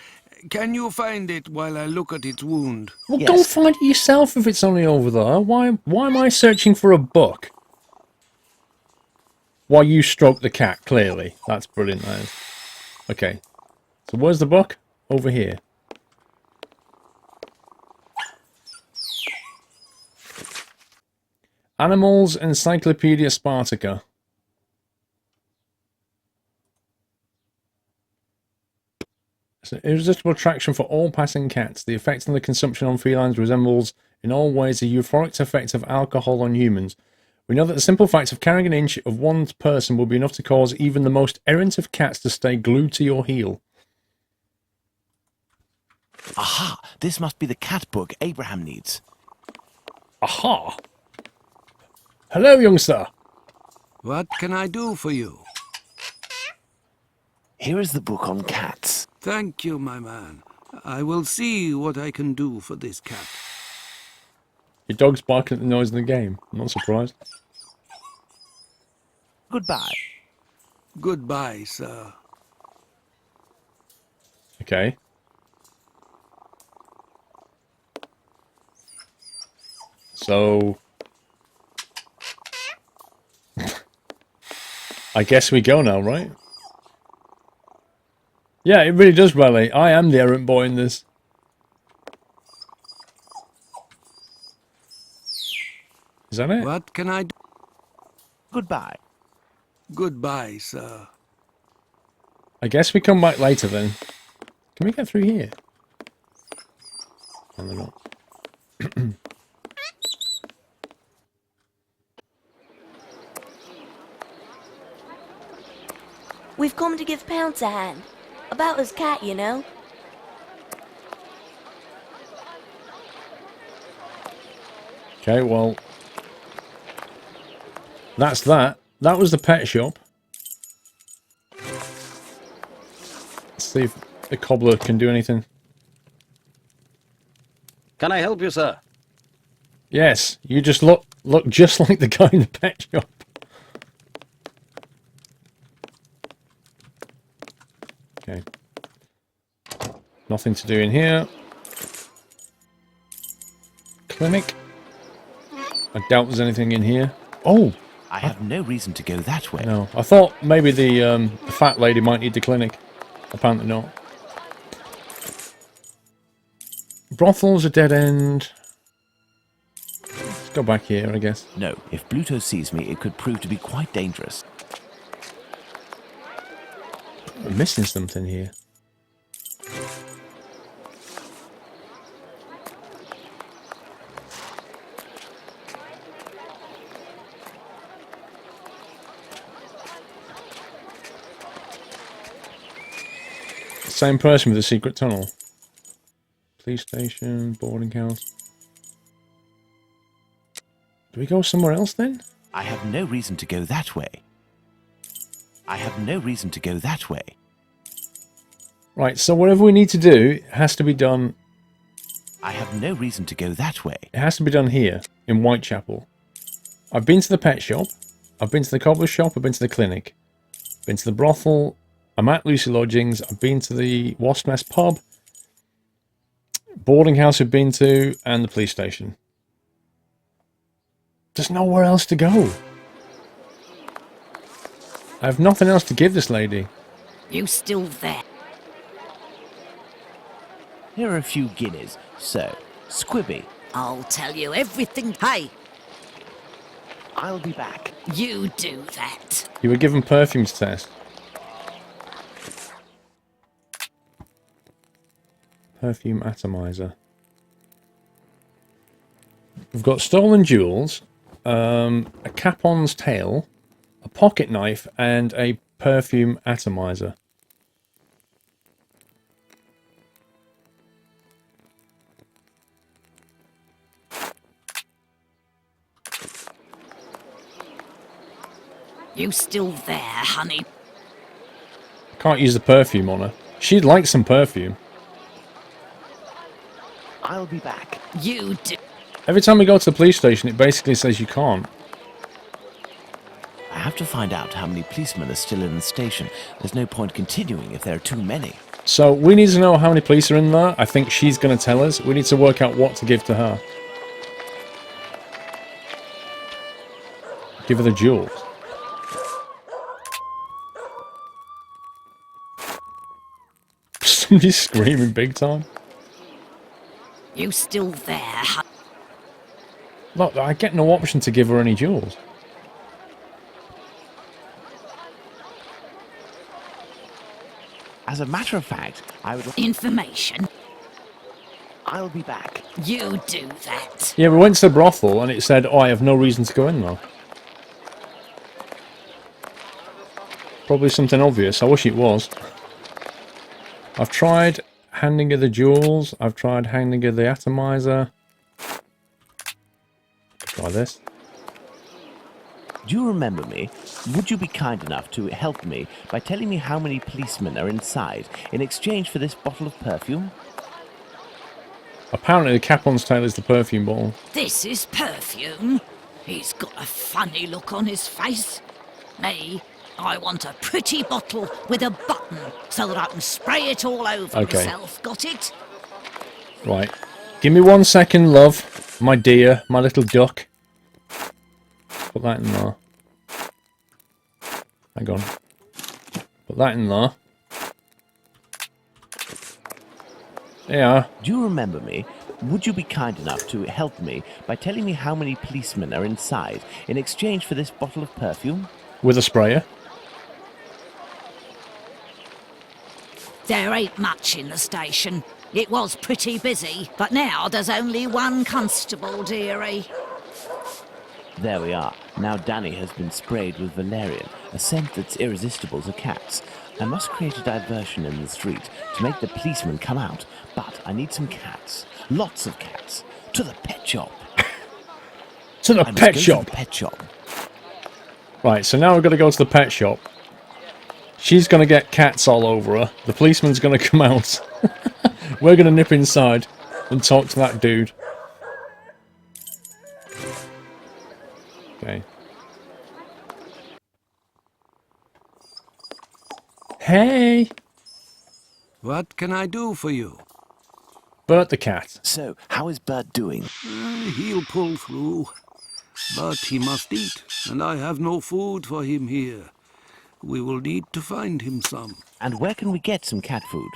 Can you find it while I look at its wound? Well, Yes. go find it yourself if it's only over there. Why am I searching for a book? While you stroke the cat, clearly. That's brilliant, that is. Okay. So where's the book? Over here. Animals Encyclopedia Spartica. It's an irresistible attraction for all passing cats. The effect on the consumption on felines resembles in all ways the euphoric effect of alcohol on humans. We know that the simple fact of carrying an inch of one person will be enough to cause even the most errant of cats to stay glued to your heel. Aha! This must be the cat book Abraham needs. Aha! Hello, youngster. What can I do for you? Here is the book on cats. Thank you, my man. I will see what I can do for this cat. Your dog's barking at the noise in the game. I'm not surprised. Goodbye. Goodbye, sir. Okay. So... I guess we go now, right? Yeah, it really does, Riley. I am the errant boy in this. Is that it? What can I do? Goodbye. Goodbye, sir. I guess we come back later then. Can we get through here? No, they're not. We've come to give Pounce a hand. About his cat, you know. Okay, well, that's that. That was the pet shop. Let's see if the cobbler can do anything. Can I help you, sir? Yes, you just look just like the guy in the pet shop. Okay. Nothing to do in here. Clinic. I doubt there's anything in here. Oh! I have no reason to go that way. No, I thought maybe the fat lady might need the clinic. Apparently not. Brothel's a dead end. Let's go back here, I guess. No, if Bluto sees me, it could prove to be quite dangerous. I'm missing something here. Same person with the secret tunnel. Police station, boarding house. Do we go somewhere else then? I have no reason to go that way. I have no reason to go that way. Right, so whatever we need to do has to be done. I have no reason to go that way. It has to be done here in Whitechapel. I've been to the pet shop. I've been to the cobbler's shop. I've been to the clinic. Been to the brothel. I'm at Lucy Lodgings. I've been to the Wasp Nest pub. Boarding house I've been to. And the police station. There's nowhere else to go. I have nothing else to give this lady. You still there? Here are a few guineas. So, Squibby, I'll tell you everything. Hey, I'll be back. you do that. You were given perfumes test. Perfume atomizer. We've got stolen jewels, a capon's tail, a pocket knife, and a perfume atomizer. You still there, honey? Can't use the perfume on her. She'd like some perfume. I'll be back. You do. Every time we go to the police station, it basically says you can't. I have to find out how many policemen are still in the station. There's no point continuing if there are too many. So we need to know how many police are in there. I think she's going to tell us. We need to work out what to give to her. Give her the jewels. Somebody's screaming big time. You still there, honey? Look, I get no option to give her any jewels. As a matter of fact, I would... Information. I'll be back. You do that. Yeah, we went to the brothel and it said, oh, I have no reason to go in there. Probably something obvious. I wish it was. I've tried handing her the jewels. I've tried handing her the atomizer. Try this. Do you remember me? Would you be kind enough to help me by telling me how many policemen are inside in exchange for this bottle of perfume? Apparently the capon's tail is the perfume bottle. This is perfume. He's got a funny look on his face. Me, I want a pretty bottle with a button so that I can spray it all over myself. Got it? Right. Give me 1 second, love. My dear, my little duck. Put that in there. Hang on. Put that in there. There. Do you remember me? would you be kind enough to help me by telling me how many policemen are inside in exchange for this bottle of perfume? With a sprayer. There ain't much in the station. It was pretty busy, but now there's only one constable, dearie. There we are. Now Danny has been sprayed with valerian, a scent that's irresistible to cats. I must create a diversion in the street to make the policemen come out, but I need some cats. Lots of cats. To the pet shop. To the I must pet go to shop. the pet shop. Right, so now we've got to go to the pet shop. She's going to get cats all over her. The policeman's going to come out. We're going to nip inside and talk to that dude. Okay. Hey! What can I do for you? Bert the cat. So, how is Bert doing? He'll pull through. But he must eat, and I have no food for him here. We will need to find him some. And where can we get some cat food?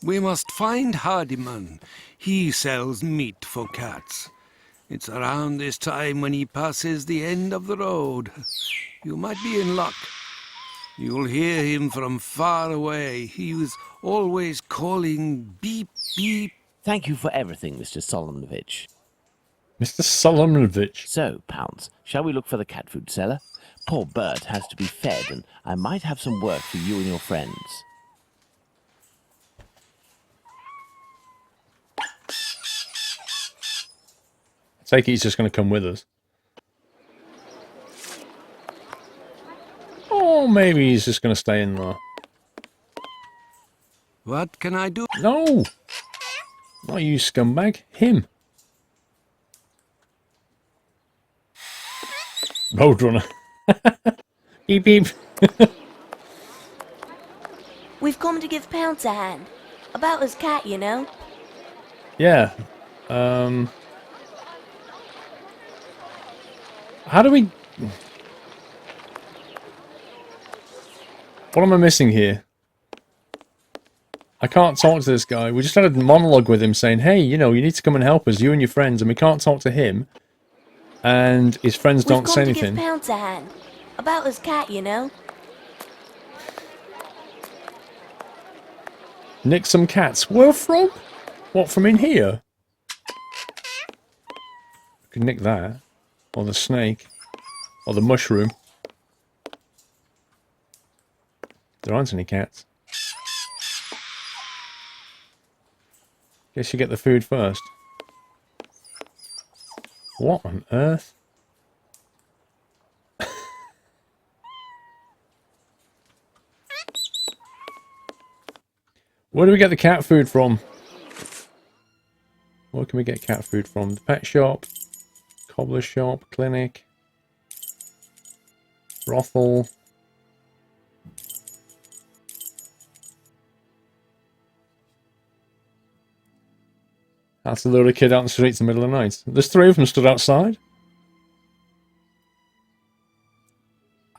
We must find Hardiman. He sells meat for cats. It's around this time when he passes the end of the road. You might be in luck. You'll hear him from far away. He was always calling beep, beep. Thank you for everything, Mr. Solomonovich. Mr. Solomonovich. So, Pounce, shall we look for the cat food seller? Poor Bert has to be fed, and I might have some work for you and your friends. I take it he's just going to come with us. Or maybe he's just going to stay in there. What can I do? No! Not you, scumbag. Him. Roadrunner. Beep beep. We've come to give Pounce a hand. About his cat, you know. Yeah. How do we... What am I missing here? I can't talk to this guy. We just had a monologue with him saying, hey, you know, you need to come and help us, you and your friends, and we can't talk to him. And his friends don't say We've come to anything. give Pounce a hand. About his cat, you know. Nick some cats. Where from? What, from in here? I could nick that. Or the snake. Or the mushroom. There aren't any cats. Guess you get the food first. What on earth? Where do we get the cat food from? Where can we get cat food from? The pet shop, cobbler shop, clinic, brothel. That's a lure a kid out in the streets in the middle of the night. There's 3 of them stood outside.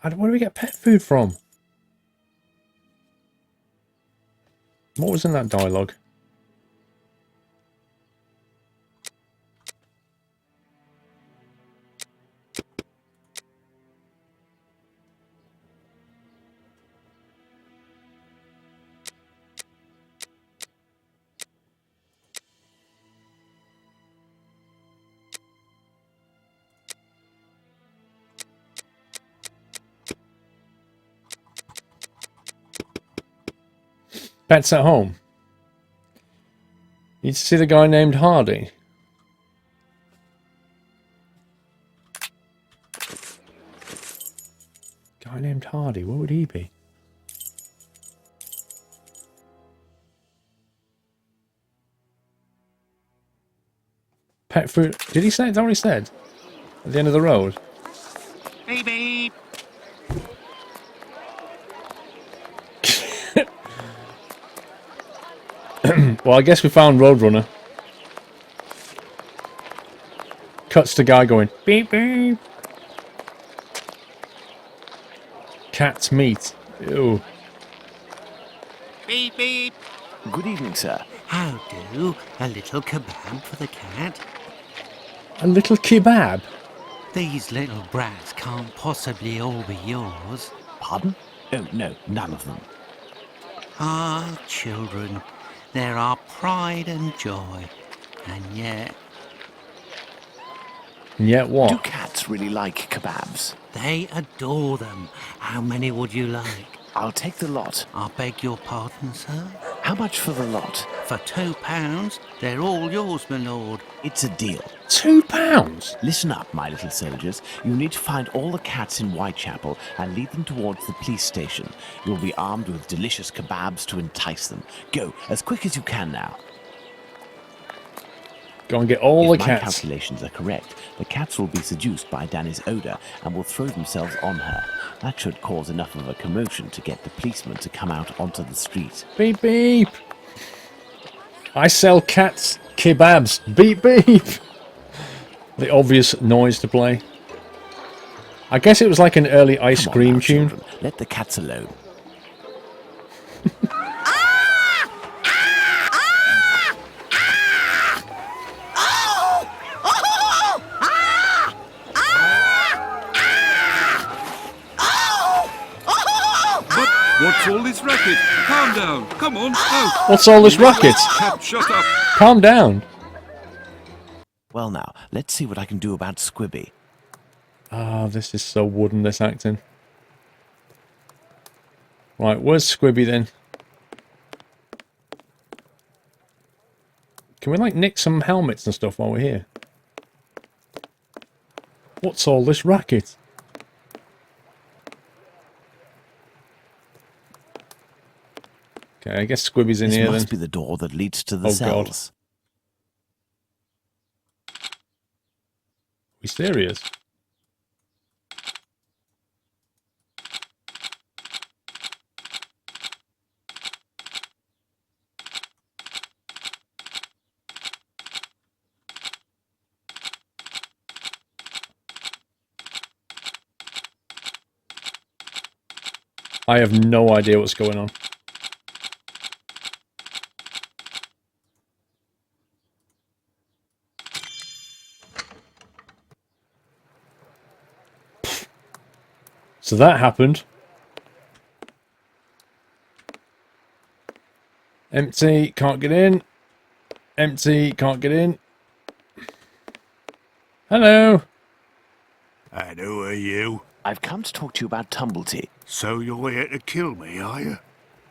Where do we get pet food from? What was in that dialogue? Pets at home. Need to see the guy named Hardy. Guy named Hardy, where would he be? Pet food. Did he say? Is that what he said? At the end of the road? Beep beep. Well, I guess we found Roadrunner. Cuts to guy going, beep beep. Cat's meat. Ew. Beep beep. Good evening, sir. How do? A little kebab for the cat? A little kebab? These little brats can't possibly all be yours. Pardon? Oh, no, none of them. Ah, children, they're our pride and joy. And yet, And yet Do what? cats really like kebabs? they adore them. How many would you like? I'll take the lot. I beg your pardon, sir? How much for the lot? For £2, they're all yours, my lord. It's a deal. £2? Listen up, my little soldiers. You need to find all the cats in Whitechapel and lead them towards the police station. You'll be armed with delicious kebabs to entice them. Go, as quick as you can now. Go and get all If the my cats. calculations are correct, the cats will be seduced by Danny's odour and will throw themselves on her. That should cause enough of a commotion to get the policeman to come out onto the street. Beep beep. I sell cats kebabs. Beep beep. The obvious noise to play. I guess it was like an early ice Come on cream now, tune. children. Let the cats alone. What's all this racket? Calm down. Come on, out. What's all this racket? Cat, shut up. Calm down. Well now, let's see what I can do about Squibby. Ah, this is so wooden, this acting. Right, where's Squibby then? Can we, like, nick some helmets and stuff while we're here? What's all this racket? Okay, I guess Squibby's in This here must then. be the door that leads to the Oh, God. cells. We serious? I have no idea what's going on. So that happened. Empty, can't get in. Empty, can't get in. Hello. And who are you? I've come to talk to you about Tumblety. So you're here to kill me, are you?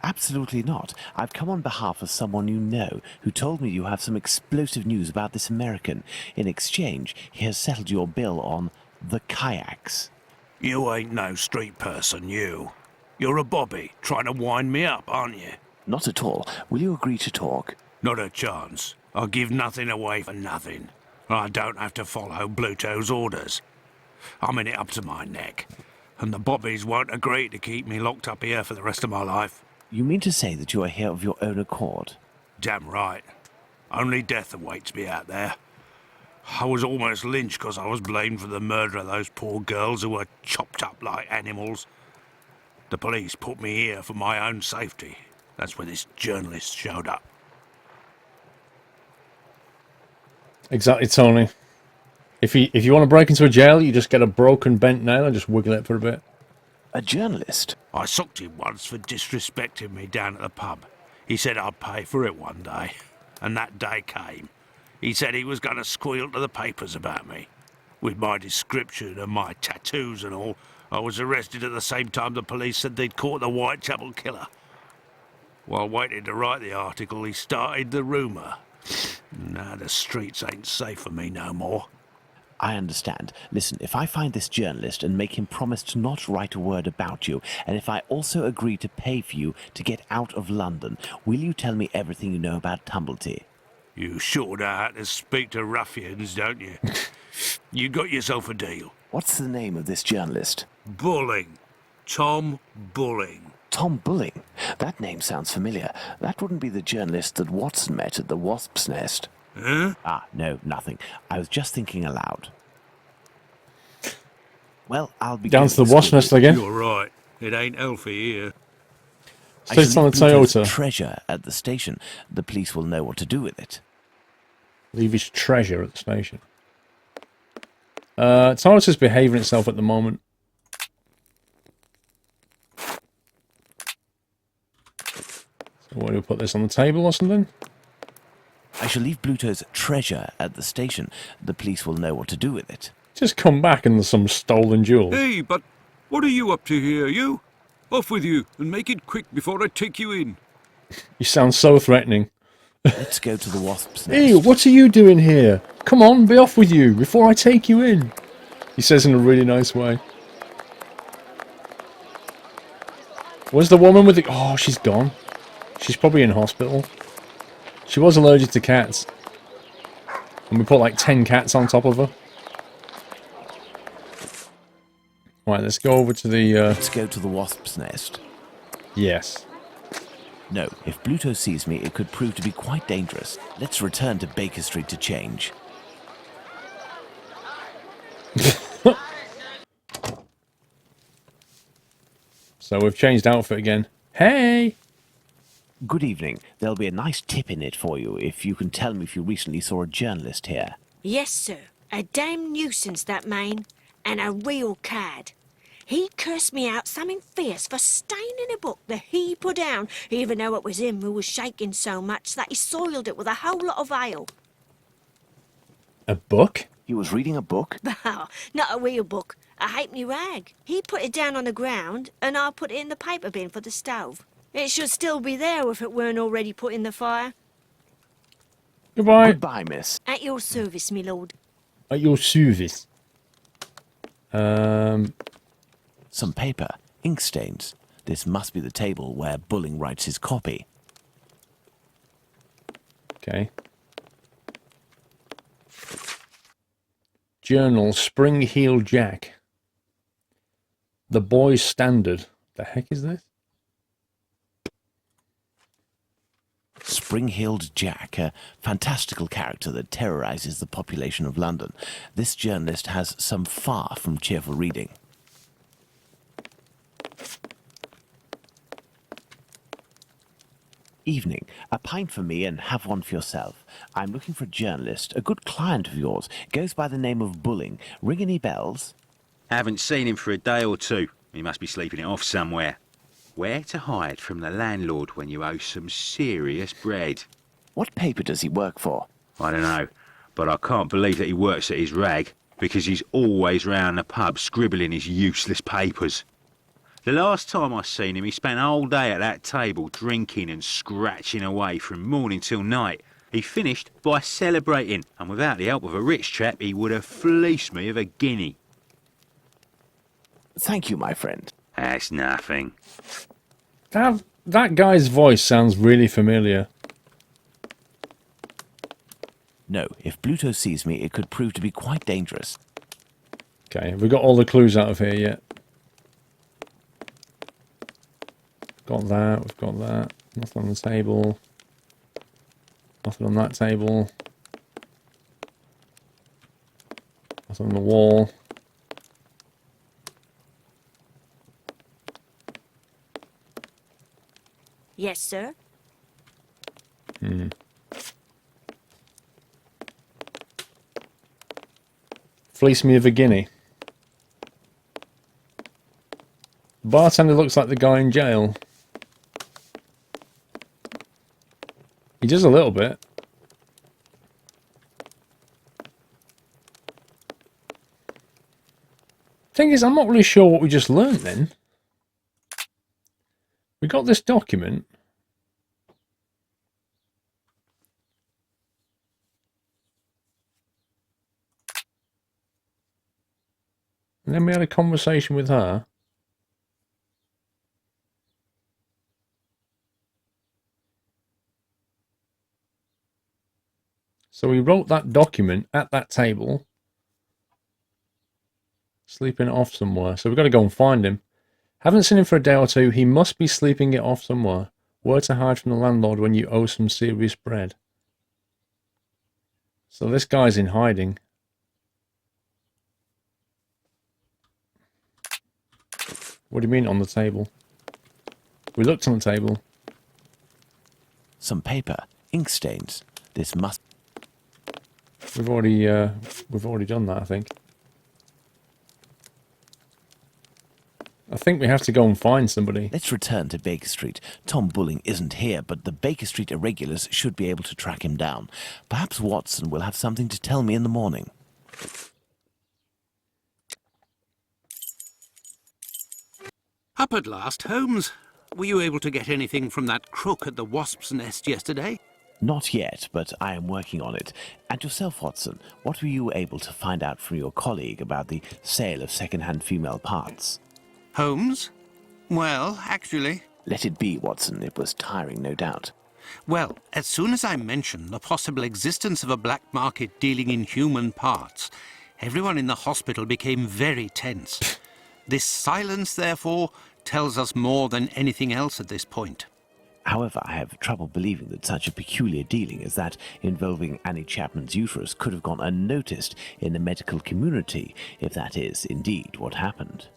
Absolutely not. I've come on behalf of someone you know, who told me you have some explosive news about this American. In exchange, he has settled your bill on the kayaks. You ain't no street person, you. You're a bobby, trying to wind me up, aren't you? Not at all. Will you agree to talk? Not a chance. I'll give nothing away for nothing. I don't have to follow Bluto's orders. I'm in it up to my neck. And the bobbies won't agree to keep me locked up here for the rest of my life. You mean to say that you are here of your own accord? Damn right. Only death awaits me out there. I was almost lynched because I was blamed for the murder of those poor girls who were chopped up like animals. The police put me here for my own safety. That's when this journalist showed up. Exactly, Tony. If you want to break into a jail, you just get a broken bent nail and just wiggle it for a bit. A journalist? I socked him once for disrespecting me down at the pub. He said I'd pay for it one day. And that day came. He said he was going to squeal to the papers about me. With my description and my tattoos and all, I was arrested at the same time the police said they'd caught the Whitechapel killer. While waiting to write the article, he started the rumour. Now the streets ain't safe for me no more. I understand. Listen, if I find this journalist and make him promise to not write a word about you, and if I also agree to pay for you to get out of London, will you tell me everything you know about Tumblety? You sure know how to speak to ruffians, don't you? You got yourself a deal. What's the name of this journalist? Bulling. Tom Bulling. Tom Bulling? That name sounds familiar. That wouldn't be the journalist that Watson met at the Wasp's Nest. Huh? Ah, no, nothing. I was just thinking aloud. Well, I'll be Down to the Wasp's Nest again. You're right. It ain't healthy here. I Sits shall on a leave Bluto's Toyota. treasure at the station. The police will know what to do with it. Leave his treasure at the station. Toyota's behaving itself at the moment. So why do we put this on the table or something? I shall leave Bluto's treasure at the station. The police will know what to do with it. Just come back and there's some stolen jewels. Hey, but what are you up to here, you? Off with you, and make it quick before I take you in. You sound so threatening. Let's go to the wasp's nest. Hey, what are you doing here? Come on, be off with you before I take you in. He says in a really nice way. Where's the woman with the... Oh, she's gone. She's probably in hospital. She was allergic to cats. And we put like 10 cats on top of her. Right, let's go over to the... Let's go to the wasp's nest. Yes. No, if Bluto sees me, it could prove to be quite dangerous. Let's return to Baker Street to change. So we've changed outfit again. Hey! Good evening. There'll be a nice tip in it for you if you can tell me if you recently saw a journalist here. Yes, sir. A damn nuisance, that man. And a real cad. He cursed me out something fierce for staining a book that he put down, even though it was him who was shaking so much that he soiled it with a whole lot of ale. A book? He was reading a book? Bah, not a real book. A halfpenny rag. He put it down on the ground, and I put it in the paper bin for the stove. It should still be there if it weren't already put in the fire. Goodbye. Goodbye, miss. At your service, me lord. At your service. Some paper. Ink stains. This must be the table where Bulling writes his copy. Okay. Journal, Spring Heel Jack. The Boy's Standard. The heck is this? Spring-heeled Jack, a fantastical character that terrorizes the population of London. This journalist has some far from cheerful reading. Evening. A pint for me and have one for yourself. I'm looking for a journalist, a good client of yours. Goes by the name of Bulling. Ring any bells? Haven't seen him for a day or two. He must be sleeping it off somewhere. Where to hide from the landlord when you owe some serious bread? What paper does he work for? I don't know, but I can't believe that he works at his rag, because he's always round the pub scribbling his useless papers. The last time I seen him, he spent a whole day at that table drinking and scratching away from morning till night. He finished by celebrating, and without the help of a rich chap, he would have fleeced me of a guinea. Thank you, my friend. That's nothing. That guy's voice sounds really familiar. No, if Bluto sees me, it could prove to be quite dangerous. Okay, have we got all the clues out of here yet? Got that, we've got that. Nothing on the table. Nothing on that table. Nothing on the wall. Yes, sir. Fleece me of a guinea. Bartender looks like the guy in jail. He does a little bit. Thing is, I'm not really sure what we just learned then. We got this document. And then we had a conversation with her. So we wrote that document at that table. Sleeping it off somewhere. So we've got to go and find him. Haven't seen him for a day or two. He must be sleeping it off somewhere. Where to hide from the landlord when you owe some serious bread. So this guy's in hiding. What do you mean on the table? We looked on the table. Some paper, ink stains. This must... We've already done that, I think. I think we have to go and find somebody. Let's return to Baker Street. Tom Bulling isn't here, but the Baker Street irregulars should be able to track him down. Perhaps Watson will have something to tell me in the morning. Up at last, Holmes. Were you able to get anything from that crook at the Wasp's Nest yesterday? Not yet, but I am working on it. And yourself, Watson, what were you able to find out from your colleague about the sale of second-hand female parts? Holmes? Well, actually... Let it be, Watson. It was tiring, no doubt. Well, as soon as I mentioned the possible existence of a black market dealing in human parts, everyone in the hospital became very tense. This silence, therefore, tells us more than anything else at this point. However, I have trouble believing that such a peculiar dealing as that involving Annie Chapman's uterus could have gone unnoticed in the medical community, if that is indeed what happened.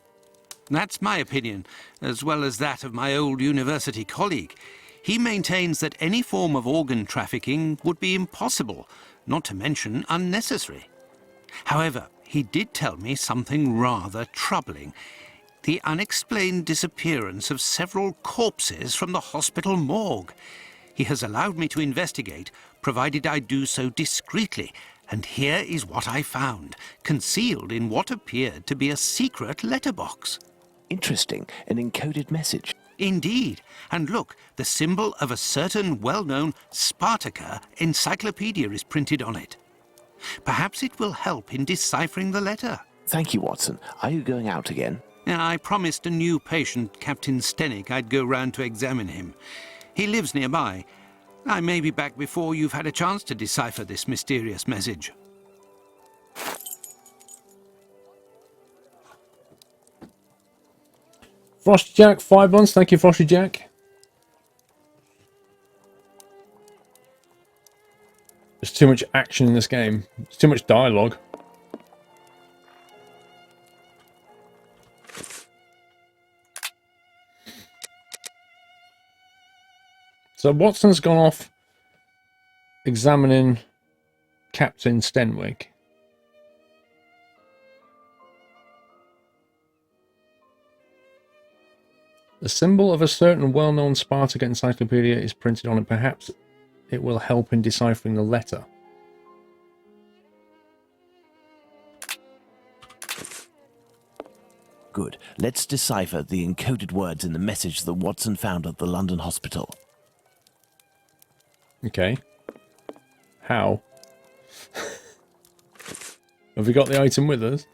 That's my opinion, as well as that of my old university colleague. He maintains that any form of organ trafficking would be impossible, not to mention unnecessary. However, he did tell me something rather troubling. The unexplained disappearance of several corpses from the hospital morgue. He has allowed me to investigate, provided I do so discreetly, and here is what I found, concealed in what appeared to be a secret letterbox. Interesting, an encoded message. Indeed, and look, the symbol of a certain well-known Spartaca encyclopedia is printed on it. Perhaps it will help in deciphering the letter. Thank you, Watson. Are you going out again? I promised a new patient, Captain Stenick, I'd go round to examine him. He lives nearby. I may be back before you've had a chance to decipher this mysterious message. Frosty Jack, 5 months. Thank you, Frosty Jack. There's too much action in this game. There's too much dialogue. So Watson's gone off examining Captain Stenwick. The symbol of a certain well-known Spartaca encyclopedia is printed on it. Perhaps it will help in deciphering the letter. Good. Let's decipher the encoded words in the message that Watson found at the London hospital. Okay. How? Have we got the item with us?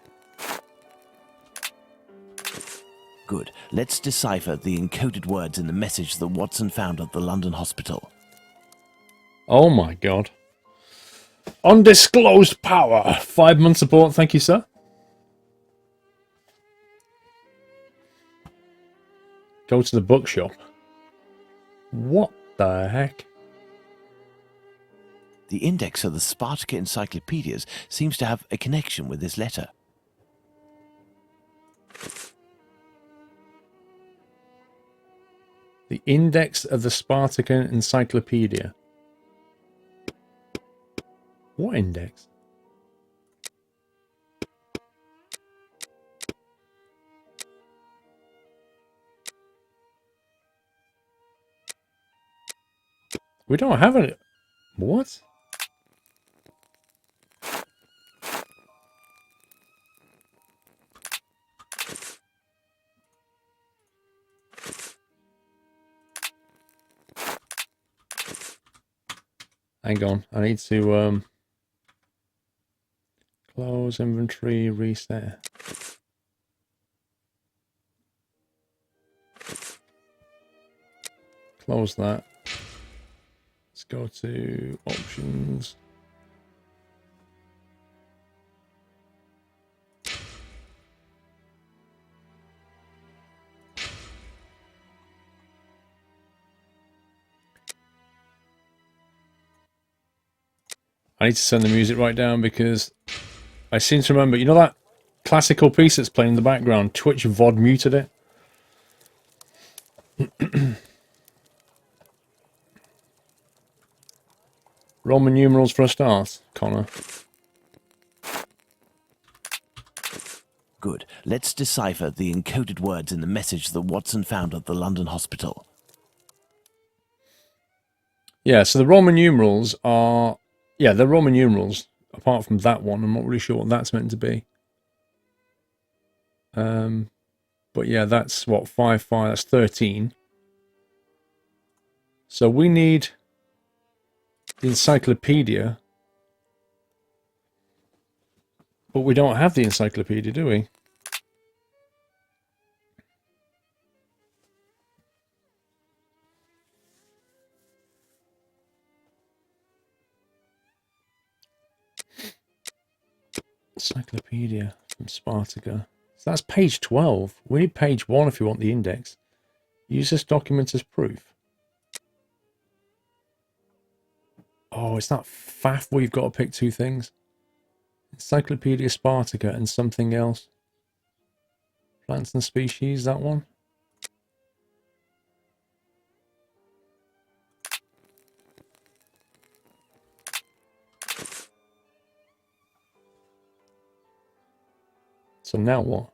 Good. Let's decipher the encoded words in the message that Watson found at the London hospital. Oh my god. Undisclosed power. 5 months support. Thank you, sir. Go to the bookshop. What the heck? The index of the Spartaca encyclopedias seems to have a connection with this letter. The index of the Spartaca encyclopedia. What index? We don't have it. What? Hang on, I need to close inventory, reset. Close that. Let's go to options. I need to send the music right down because I seem to remember, you know that classical piece that's playing in the background? Twitch VOD muted it. Roman numerals for a start, Connor. Good. Let's decipher the encoded words in the message that Watson found at the London hospital. Yeah, so the Roman numerals are... Yeah, they're Roman numerals, apart from that one. I'm not really sure what that's meant to be. But yeah, that's what, 5, 5, that's 13. So we need the encyclopedia. But we don't have the encyclopedia, do we? Encyclopedia from Spartaca. So that's page 12. We need page 1 if you want the index. Use this document as proof. Oh, it's that faff where you've got to pick 2 things. Encyclopedia Spartaca and something else. Plants and species, that one. So now what?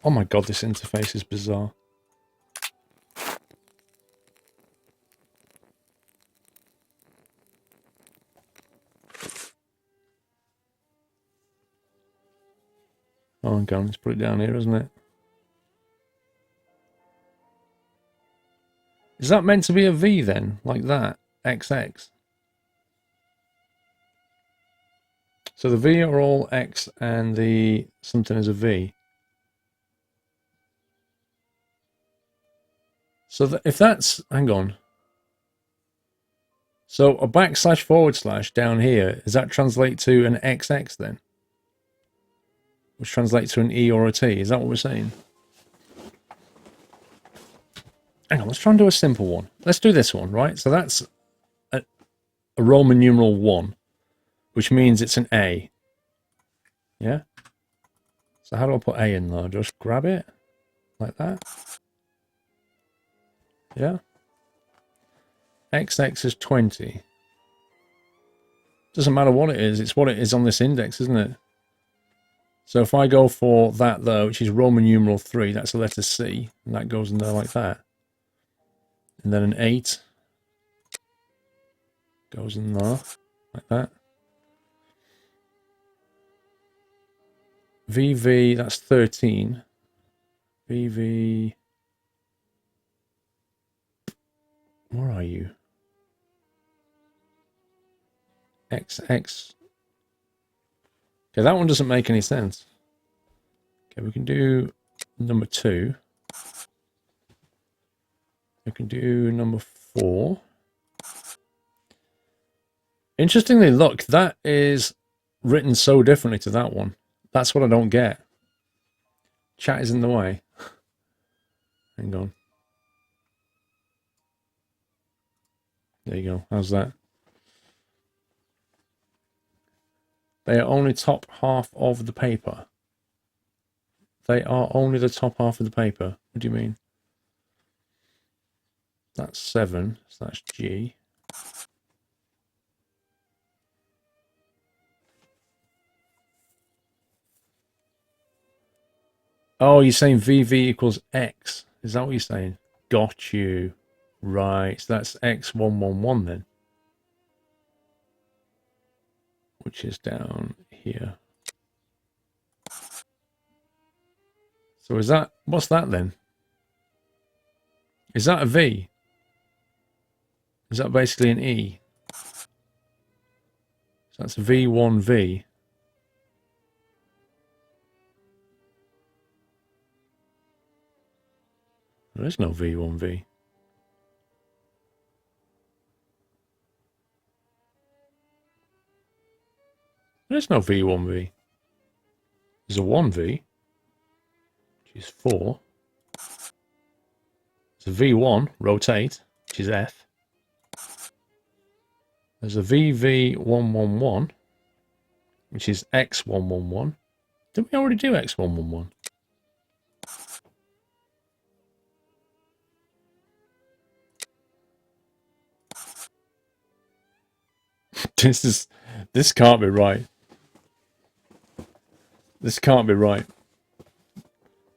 Oh my god, this interface is bizarre. Oh, I'm going to put it down here, isn't it? Is that meant to be a V then? Like that? XX? So the V are all X and the something is a V. So if that's... Hang on. So a // down here, does that translate to an XX then? Which translates to an E or a T. Is that what we're saying? Hang on, let's try and do a simple one. Let's do this one, right? So that's a Roman numeral 1, which means it's an A. Yeah? So how do I put A in there? Just grab it like that. Yeah? XX is 20. Doesn't matter what it is, it's what it is on this index, isn't it? So if I go for that though, which is Roman numeral 3, that's the letter C, and that goes in there like that. And then an 8 goes in there like that. VV, that's 13. VV, where are you? XX. Okay, that one doesn't make any sense. Okay, we can do number 2. We can do number 4. Interestingly, look, that is written so differently to that one. That's what I don't get. Chat is in the way. Hang on. There you go. How's that? They are only top half of the paper. They are only the top half of the paper. What do you mean? That's 7. So that's G. Oh, you're saying VV equals X. Is that what you're saying? Got you. Right. So that's X111 then. Which is down here. So is that... What's that then? Is that a V? Is that basically an E? So that's V1V. There is no V1V. There's no V1V. There's a 1V, which is 4. There's a V1, rotate, which is F. There's a VV111, which is X111. Did we already do X111? This can't be right. This can't be right.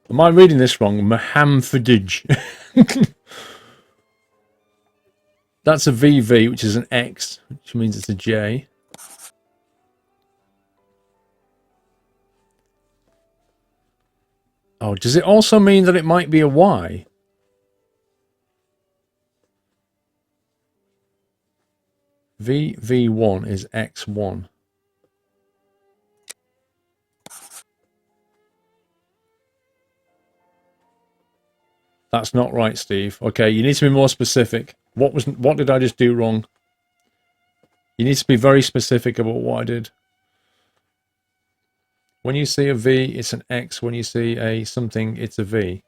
Am I reading this wrong? Mahamfadij. That's a VV, which is an X, which means it's a J. Oh, does it also mean that it might be a Y? VV1 is X1. That's not right, Steve. Okay, you need to be more specific. What did I just do wrong? You need to be very specific about what I did. When you see a V, it's an X. When you see a something, it's a V.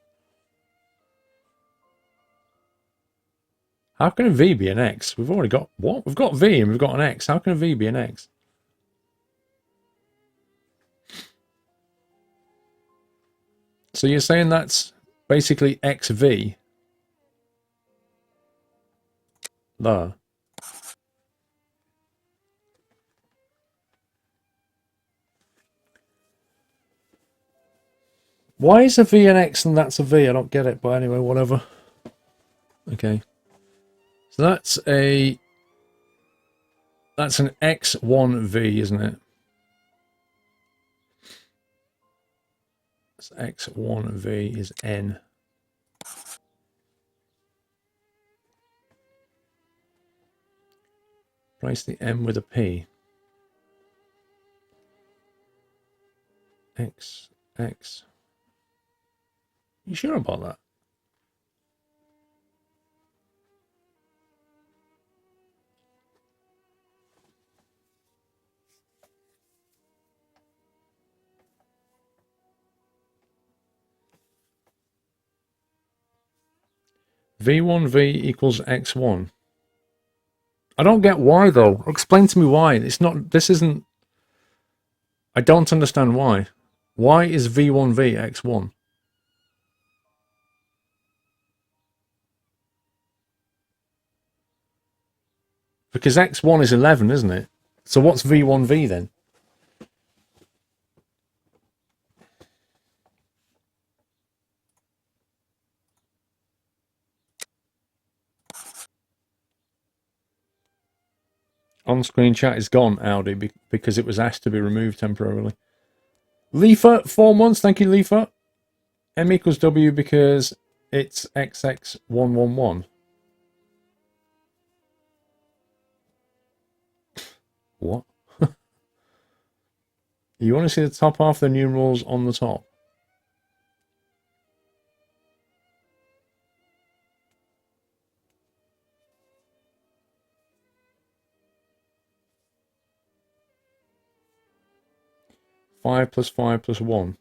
How can a V be an X? We've already got what? We've got V and we've got an X. How can a V be an X? So you're saying that's basically XV? There. Why is a V an X and that's a V? I don't get it, but anyway, whatever. Okay. So that's an X1V, isn't it? So X1V is N. Replace the M with a P. X. You sure about that? V1V equals X1. I don't get why though. Explain to me why. It's not, this isn't, I don't understand why. Why is V1V X1? Because X1 is 11, isn't it? So what's V1V then? On-screen chat is gone, Audi, because it was asked to be removed temporarily. Leafa, 4 months. Thank you, Leafa. M equals W because it's XX111. What? You want to see the top half of the numerals on the top? Five plus 1.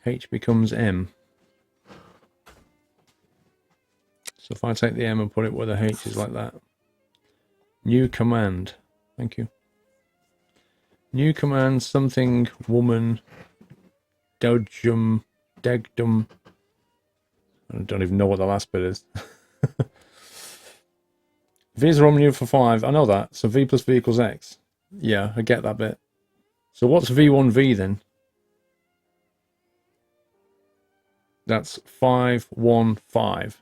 H becomes M. So if I take the M and put it where the H is like that. New command. Thank you. New command, something, woman, degdum. I don't even know what the last bit is. V is Roman numeral for 5. I know that. So V plus V equals X. Yeah, I get that bit. So what's V1V then? That's 515.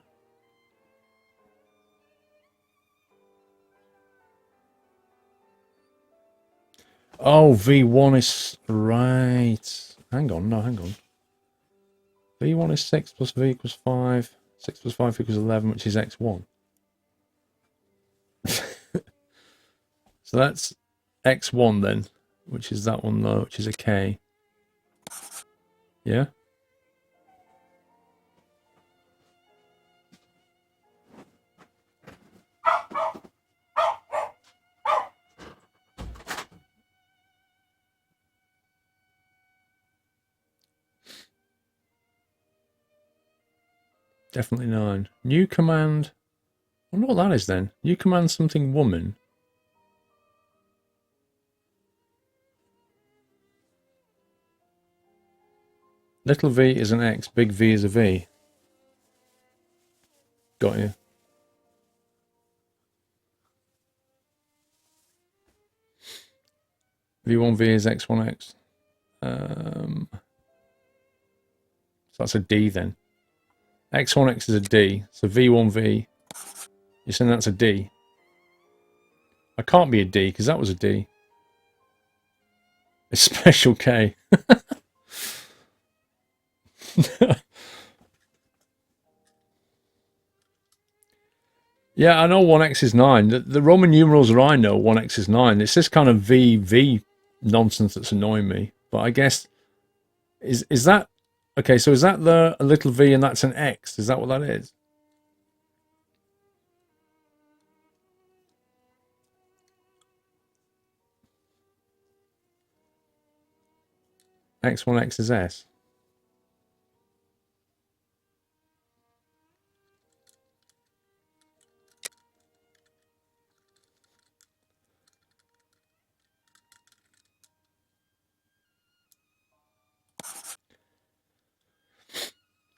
Oh, V1 is right. Hang on. V1 is 6 plus V equals 5. 6 plus 5 equals 11, which is X1. So that's X1 then, which is that one though, which is a K. Yeah? Definitely 9. New command. I wonder what that is then. New command something woman. Little v is an X, big V is a V. Got you. V1V is X1X. So that's a D then. X1X is a D. So V1V, you're saying that's a D. I can't be a D because that was a D. It's special K. Yeah, I know 1x is 9. The Roman numerals are I know 1x is 9. It's this kind of VV nonsense that's annoying me. But I guess is that okay? So is that a little v and that's an x? Is that what that is? X1x is S.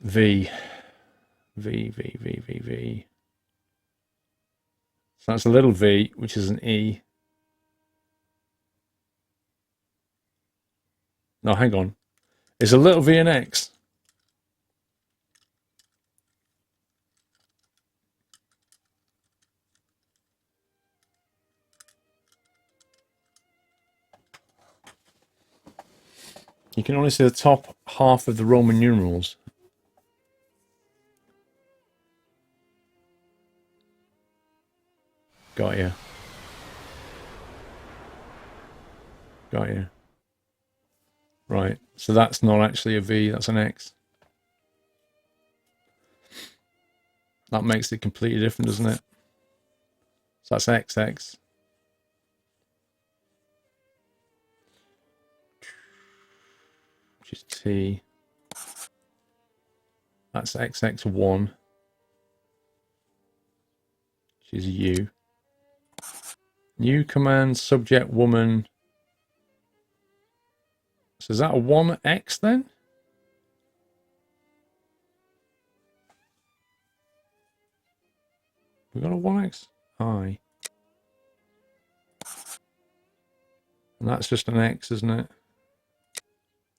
V. So that's a little v, which is an E. No, hang on. Is a little v an X? You can only see the top half of the Roman numerals. Got you. Got you. Right. So that's not actually a V, that's an X. That makes it completely different, doesn't it? So that's XX. Which is T. That's XX1. Which is U. New command, subject, woman. So is that a 1x then? We got a 1x I. And that's just an X, isn't it?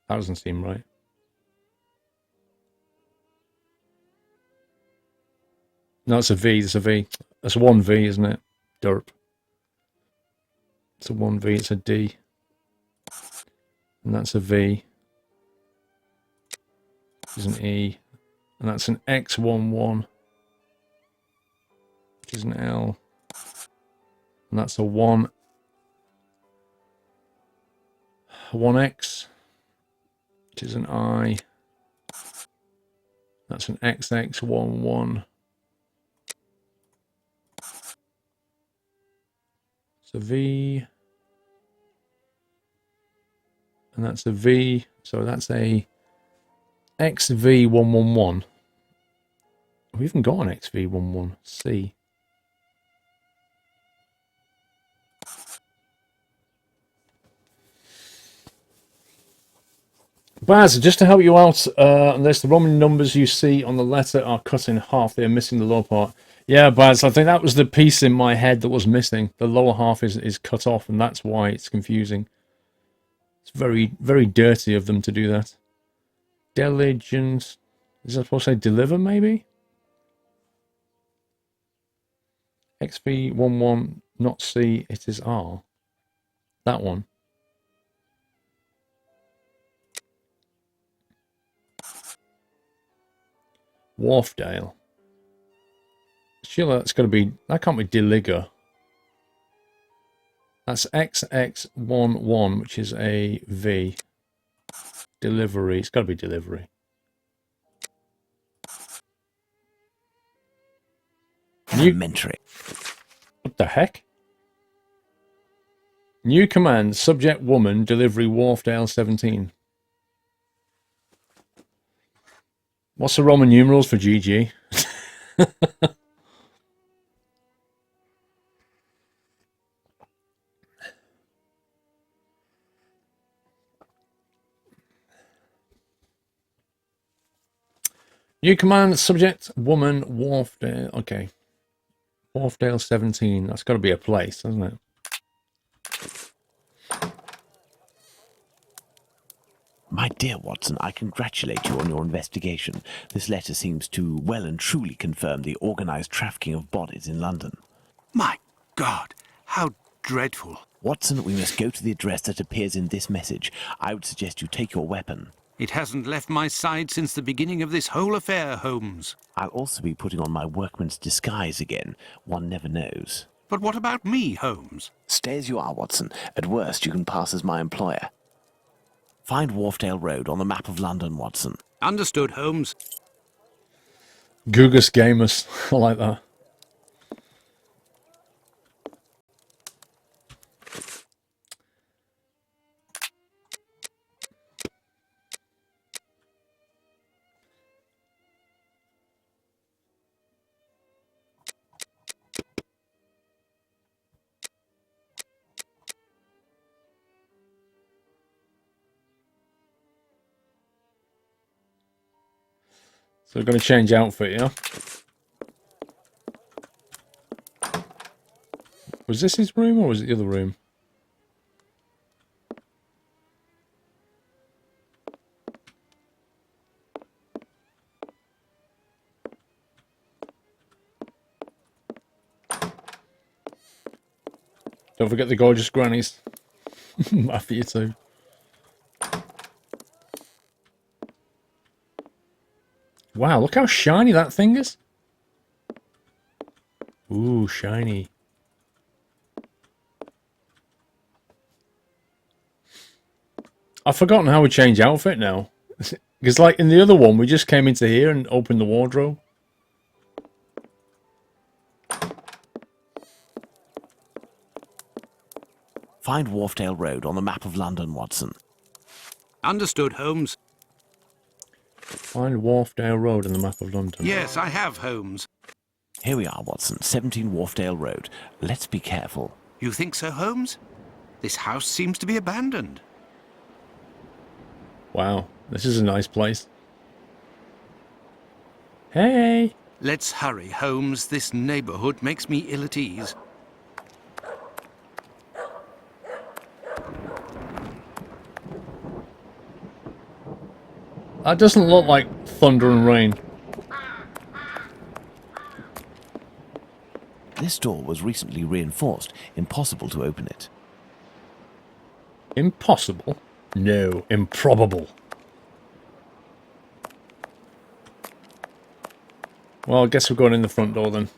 That doesn't seem right. No, it's a V. It's a V. That's 1V, isn't it? Derp. It's a 1V. It's a D. And that's a V. Which is an E. And that's an X11. Which is an L. And that's a 1X. Which is an I. That's an XX11. It's a V. And that's a V. So that's a XV111. We even got an XV11C. Baz, just to help you out, unless the Roman numbers you see on the letter are cut in half, they are missing the lower part. Yeah, Baz, I think that was the piece in my head that was missing. The lower half is cut off, and that's why it's confusing. It's very, very dirty of them to do that. Diligence. Is that supposed to say deliver, maybe? XV11, not C, it is R. That one. Wharfdale. Surely that's got to be, that can't be deliger. That's XX11, which is a V. Delivery, it's got to be delivery. Elementary. What the heck? New command, subject woman, delivery Wharfdale 17. What's the Roman numerals for GG? New command, subject, woman, Wharfdale. Okay. Wharfdale 17. That's got to be a place, hasn't it? My dear Watson, I congratulate you on your investigation. This letter seems to well and truly confirm the organised trafficking of bodies in London. My God, how dreadful. Watson, we must go to the address that appears in this message. I would suggest you take your weapon. It hasn't left my side since the beginning of this whole affair, Holmes. I'll also be putting on my workman's disguise again. One never knows. But what about me, Holmes? Stay as you are, Watson. At worst, you can pass as my employer. Find Wharfdale Road on the map of London, Watson. Understood, Holmes. Gugus Gamers. I like that. So we're going to change outfit, yeah? Was this his room or was it the other room? Don't forget the gorgeous grannies. After you too. Wow, look how shiny that thing is. Ooh, shiny. I've forgotten how we change outfit now. Because like in the other one, we just came into here and opened the wardrobe. Find Wharfdale Road on the map of London, Watson. Understood, Holmes. Find Wharfdale Road on the map of London. Yes, I have, Holmes. Here we are, Watson. 17 Wharfdale Road. Let's be careful. You think so, Holmes? This house seems to be abandoned. Wow, this is a nice place. Hey! Let's hurry, Holmes. This neighborhood makes me ill at ease. That doesn't look like thunder and rain. This door was recently reinforced. Impossible to open it. Impossible? No, improbable. Well, I guess we're going in the front door then.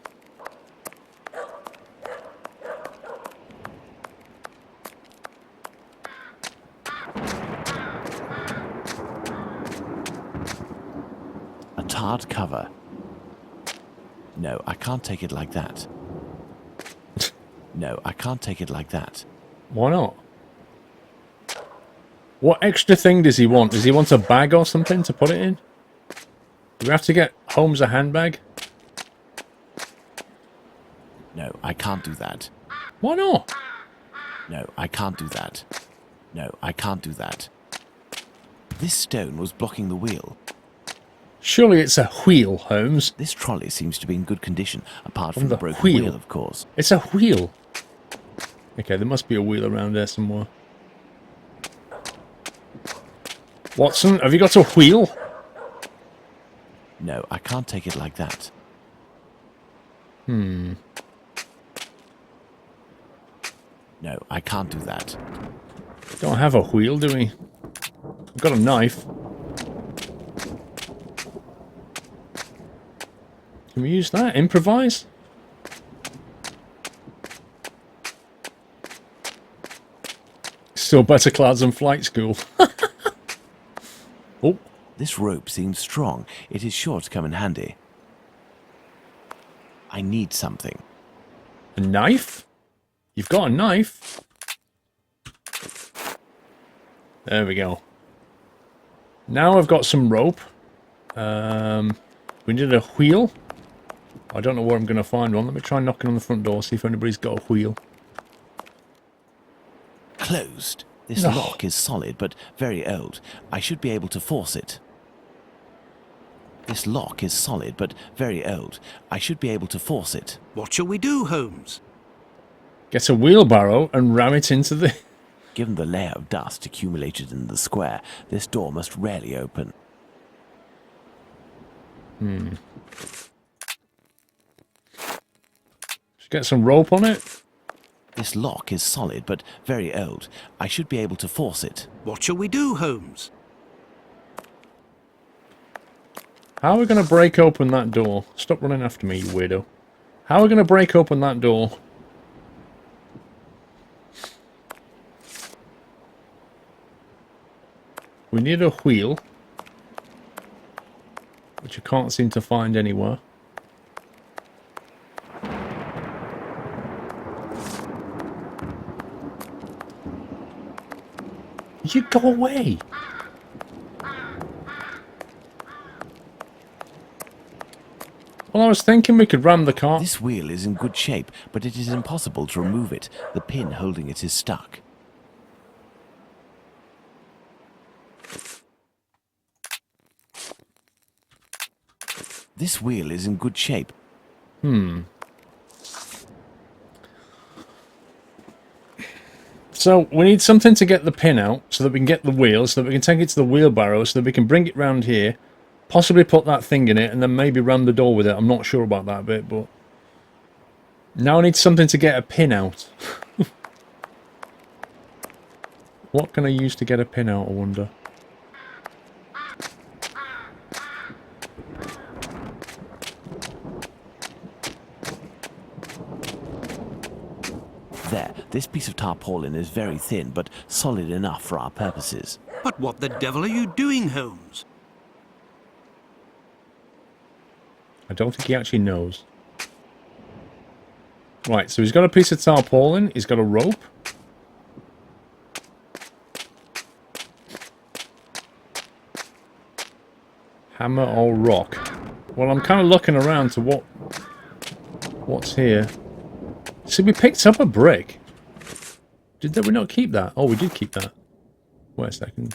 A tarred cover. No, I can't take it like that. No, I can't take it like that. Why not? What extra thing does he want? Does he want a bag or something to put it in? Do we have to get Holmes a handbag? No, I can't do that. Why not? No, I can't do that. No, I can't do that. This stone was blocking the wheel. Surely it's a wheel, Holmes. This trolley seems to be in good condition, apart from the broken wheel. wheel, of course. It's a wheel. Okay, there must be a wheel around there somewhere. Watson, have you got a wheel? No, I can't take it like that. Hmm. No, I can't do that. Don't have a wheel, do we? I've got a knife. Can we use that? Improvise? Still better clouds than flight school. Oh. This rope seems strong. It is sure to come in handy. I need something. A knife? You've got a knife? There we go. Now I've got some rope. We need a wheel. I don't know where I'm going to find one. Let me try knocking on the front door, see if anybody's got a wheel. Closed. This No. lock is solid, but very old. I should be able to force it. This lock is solid, but very old. I should be able to force it. What shall we do, Holmes? Get a wheelbarrow and ram it into the... Given the layer of dust accumulated in the square, this door must rarely open. Should get some rope on it. This lock is solid, but very old. I should be able to force it. What shall we do, Holmes? How are we going to break open that door? Stop running after me, you weirdo. How are we going to break open that door? We need a wheel, which I can't seem to find anywhere. You go away! Well, I was thinking we could ram the car. This wheel is in good shape, but it is impossible to remove it. The pin holding it is stuck. This wheel is in good shape. So, we need something to get the pin out, so that we can get the wheel, so that we can take it to the wheelbarrow, so that we can bring it round here, possibly put that thing in it, and then maybe ram the door with it. I'm not sure about that bit, but... Now I need something to get a pin out. What can I use to get a pin out, I wonder? There, this piece of tarpaulin is very thin, but solid enough for our purposes. But what the devil are you doing, Holmes? I don't think he actually knows. Right, so he's got a piece of tarpaulin, he's got a rope. Hammer or rock? Well, I'm kind of looking around to what's here. See, we picked up a brick. Did we not keep that? Oh, we did keep that. Wait a second.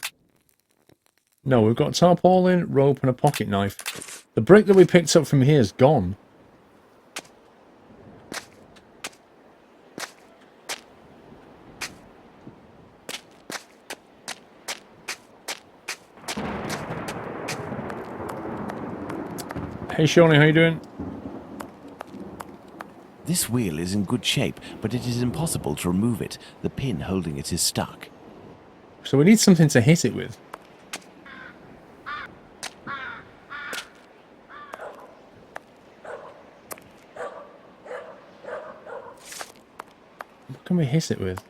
No, we've got tarpaulin, rope, and a pocket knife. The brick that we picked up from here is gone. Hey, Shawnee, how you doing? This wheel is in good shape, but it is impossible to remove it. The pin holding it is stuck. So we need something to hit it with. What can we hit it with?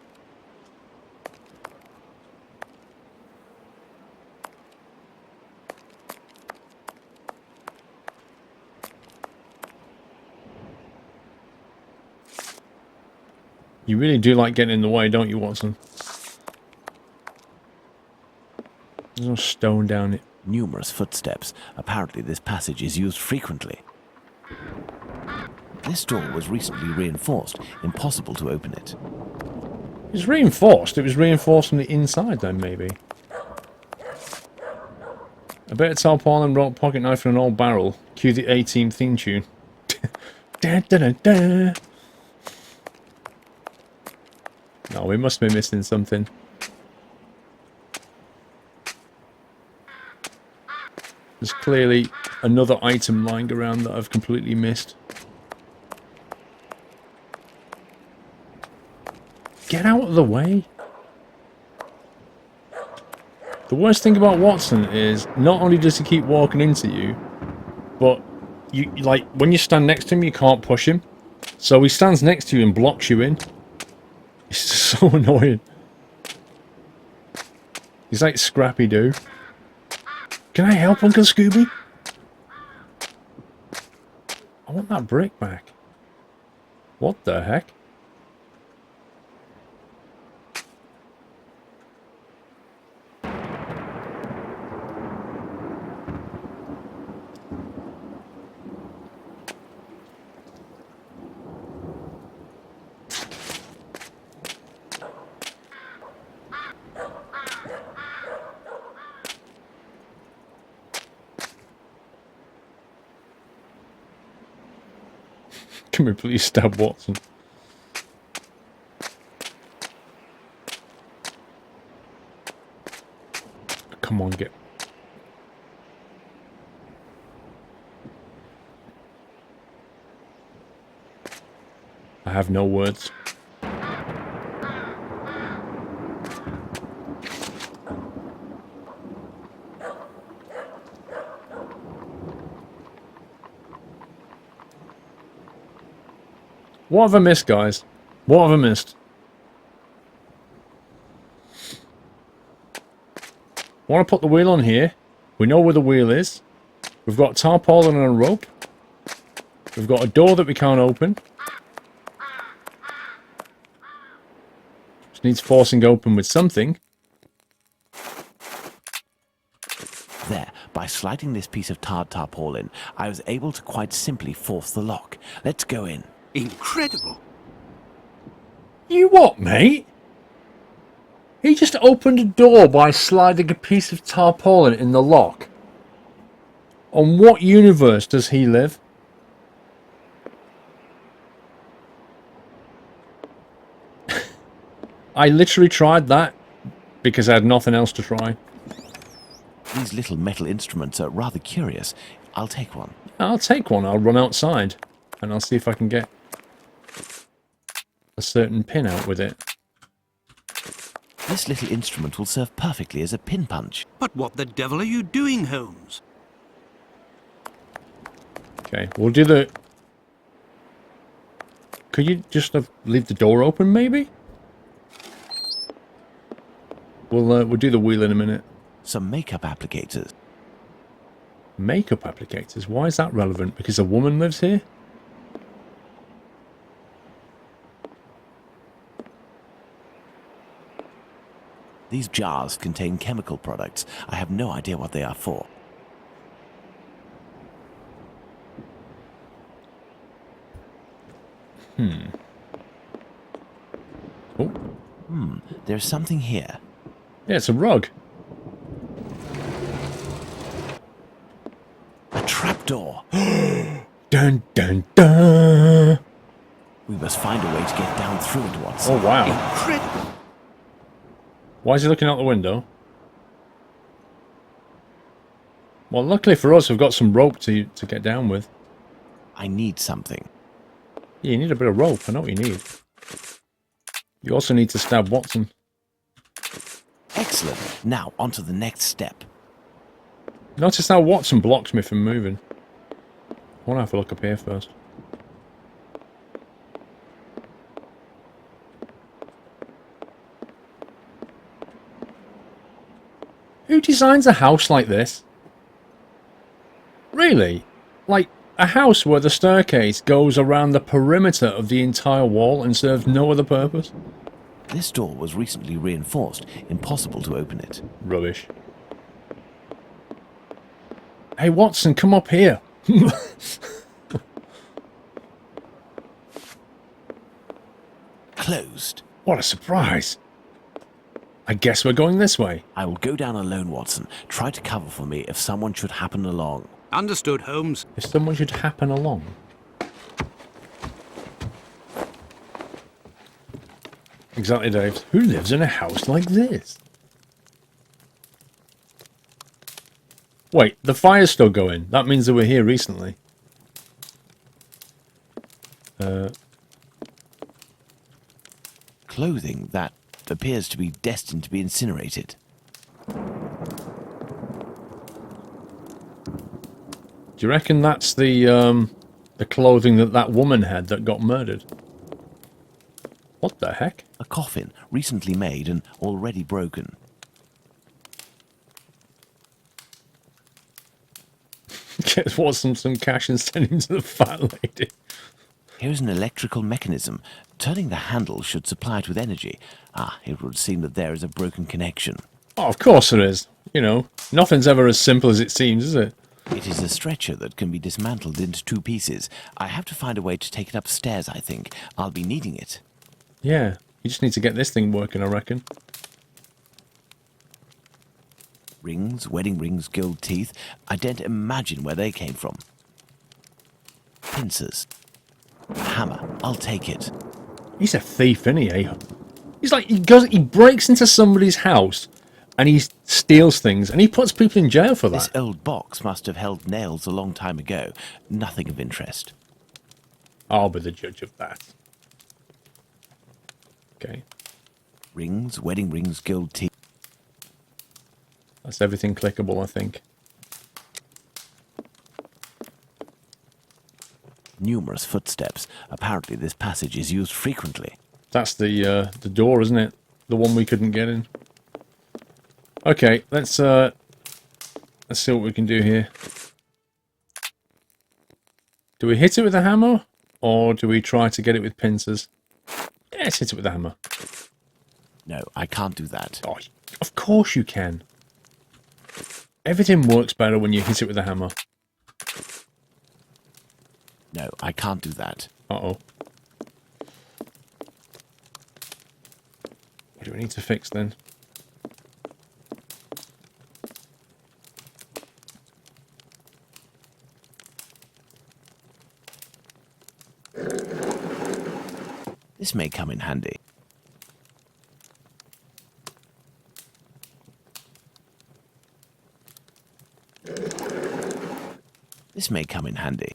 You really do like getting in the way, don't you, Watson? There's no stone down it. Numerous footsteps. Apparently this passage is used frequently. This door was recently reinforced. Impossible to open it. It's reinforced. It was reinforced from the inside then, maybe. A bit of tarpaulin, rope, pocket knife, and an old barrel. Cue the A-Team theme tune. Da, da, da, da. No, we must be missing something. There's clearly another item lying around that I've completely missed. Get out of the way. The worst thing about Watson is not only does he keep walking into you, but you like when you stand next to him, you can't push him. So he stands next to you and blocks you in. It's just so annoying. He's like Scrappy-Doo. Can I help, Uncle Scooby? I want that brick back. What the heck? Can we please stab Watson? Come on, get... I have no words. What have I missed, guys? What have I missed? I want to put the wheel on here. We know where the wheel is. We've got tarpaulin and a rope. We've got a door that we can't open. Just needs forcing open with something. There, by sliding this piece of tarred tarpaulin, I was able to quite simply force the lock. Let's go in. Incredible. You what, mate? He just opened a door by sliding a piece of tarpaulin in the lock. On what universe does he live? I literally tried that because I had nothing else to try. These little metal instruments are rather curious. I'll take one. I'll take one. I'll run outside and I'll see if I can get a certain pin out with it. This little instrument will serve perfectly as a pin punch. But what the devil are you doing, Holmes? Okay, we'll do the... Could you just leave the door open, maybe? We'll do the wheel in a minute. Some makeup applicators. Makeup applicators? Why is that relevant? Because a woman lives here? These jars contain chemical products. I have no idea what they are for. Oh. There's something here. Yeah, it's a rug. A trapdoor. Dun dun dun! We must find a way to get down through it, Watson. Oh wow. Incredible. Why is he looking out the window? Well, luckily for us, we've got some rope to get down with. I need something. Yeah, you need a bit of rope. I know what you need. You also need to stab Watson. Excellent. Now, on to the next step. Notice how Watson blocks me from moving. I want to have a look up here first. Who designs a house like this? Really? Like, a house where the staircase goes around the perimeter of the entire wall and serves no other purpose? This door was recently reinforced. Impossible to open it. Rubbish. Hey, Watson, come up here. Closed. What a surprise. I guess we're going this way. I will go down alone, Watson. Try to cover for me if someone should happen along. Understood, Holmes. If someone should happen along. Exactly, Dave. Who lives in a house like this? Wait, the fire's still going. That means they were here recently. Clothing that appears to be destined to be incinerated. Do you reckon that's the clothing that woman had that got murdered? What the heck? A coffin, recently made and already broken. Get Watson some cash and send him to the fat lady. Here's an electrical mechanism. Turning the handle should supply it with energy. Ah, it would seem that there is a broken connection. Oh, of course there is. You know, nothing's ever as simple as it seems, is it? It is a stretcher that can be dismantled into 2 pieces. I have to find a way to take it upstairs, I think. I'll be needing it. Yeah, you just need to get this thing working, I reckon. Rings, wedding rings, gold teeth. I don't imagine where they came from. Pincers. Hammer. I'll take it. He's a thief, isn't he? He's like, he breaks into somebody's house and he steals things and he puts people in jail for This that. old box must have held nails a long time ago. Nothing of interest. I'll be the judge of that. Okay. Rings, wedding rings, gold teeth. That's everything clickable, I think. Numerous footsteps. Apparently this passage is used frequently. That's the door, isn't it? The one we couldn't get in. Okay, let's see what we can do here. Do we hit it with a hammer, or do we try to get it with pincers? Yeah, let's hit it with a hammer. No, I can't do that. Oh, of course you can. Everything works better when you hit it with a hammer. No, I can't do that. Uh-oh. What do we need to fix then? This may come in handy. This may come in handy.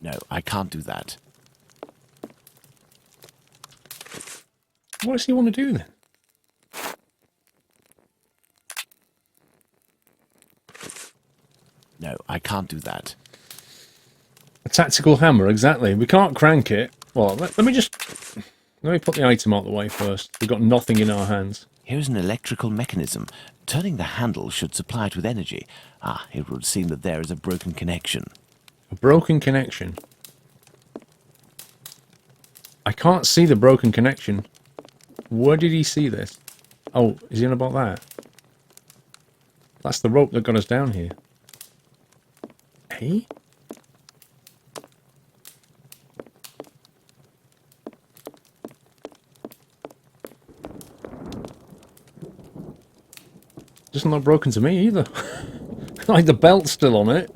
No, I can't do that. What does he want to do then? No, I can't do that. A tactical hammer, exactly. We can't crank it. Well, let me put the item out of the way first. We've got nothing in our hands. Here's an electrical mechanism. Turning the handle should supply it with energy. Ah, it would seem that there is a broken connection. A broken connection. I can't see the broken connection. Where did he see this? Oh, is he on about that? That's the rope that got us down here. Hey? Doesn't look broken to me either. Like the belt's still on it.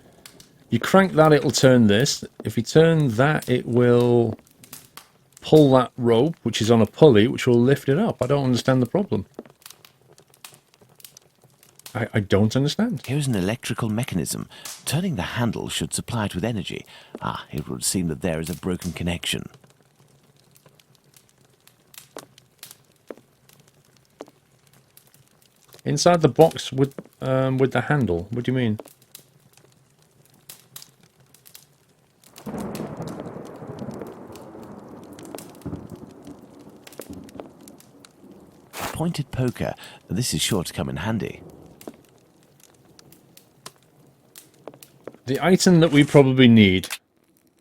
You crank that, it'll turn this. If you turn that, it will pull that rope, which is on a pulley, which will lift it up. I don't understand the problem. I don't understand. Here's an electrical mechanism. Turning the handle should supply it with energy. Ah, it would seem that there is a broken connection. Inside the box with the handle. What do you mean? A pointed poker. This is sure to come in handy. The item that we probably need.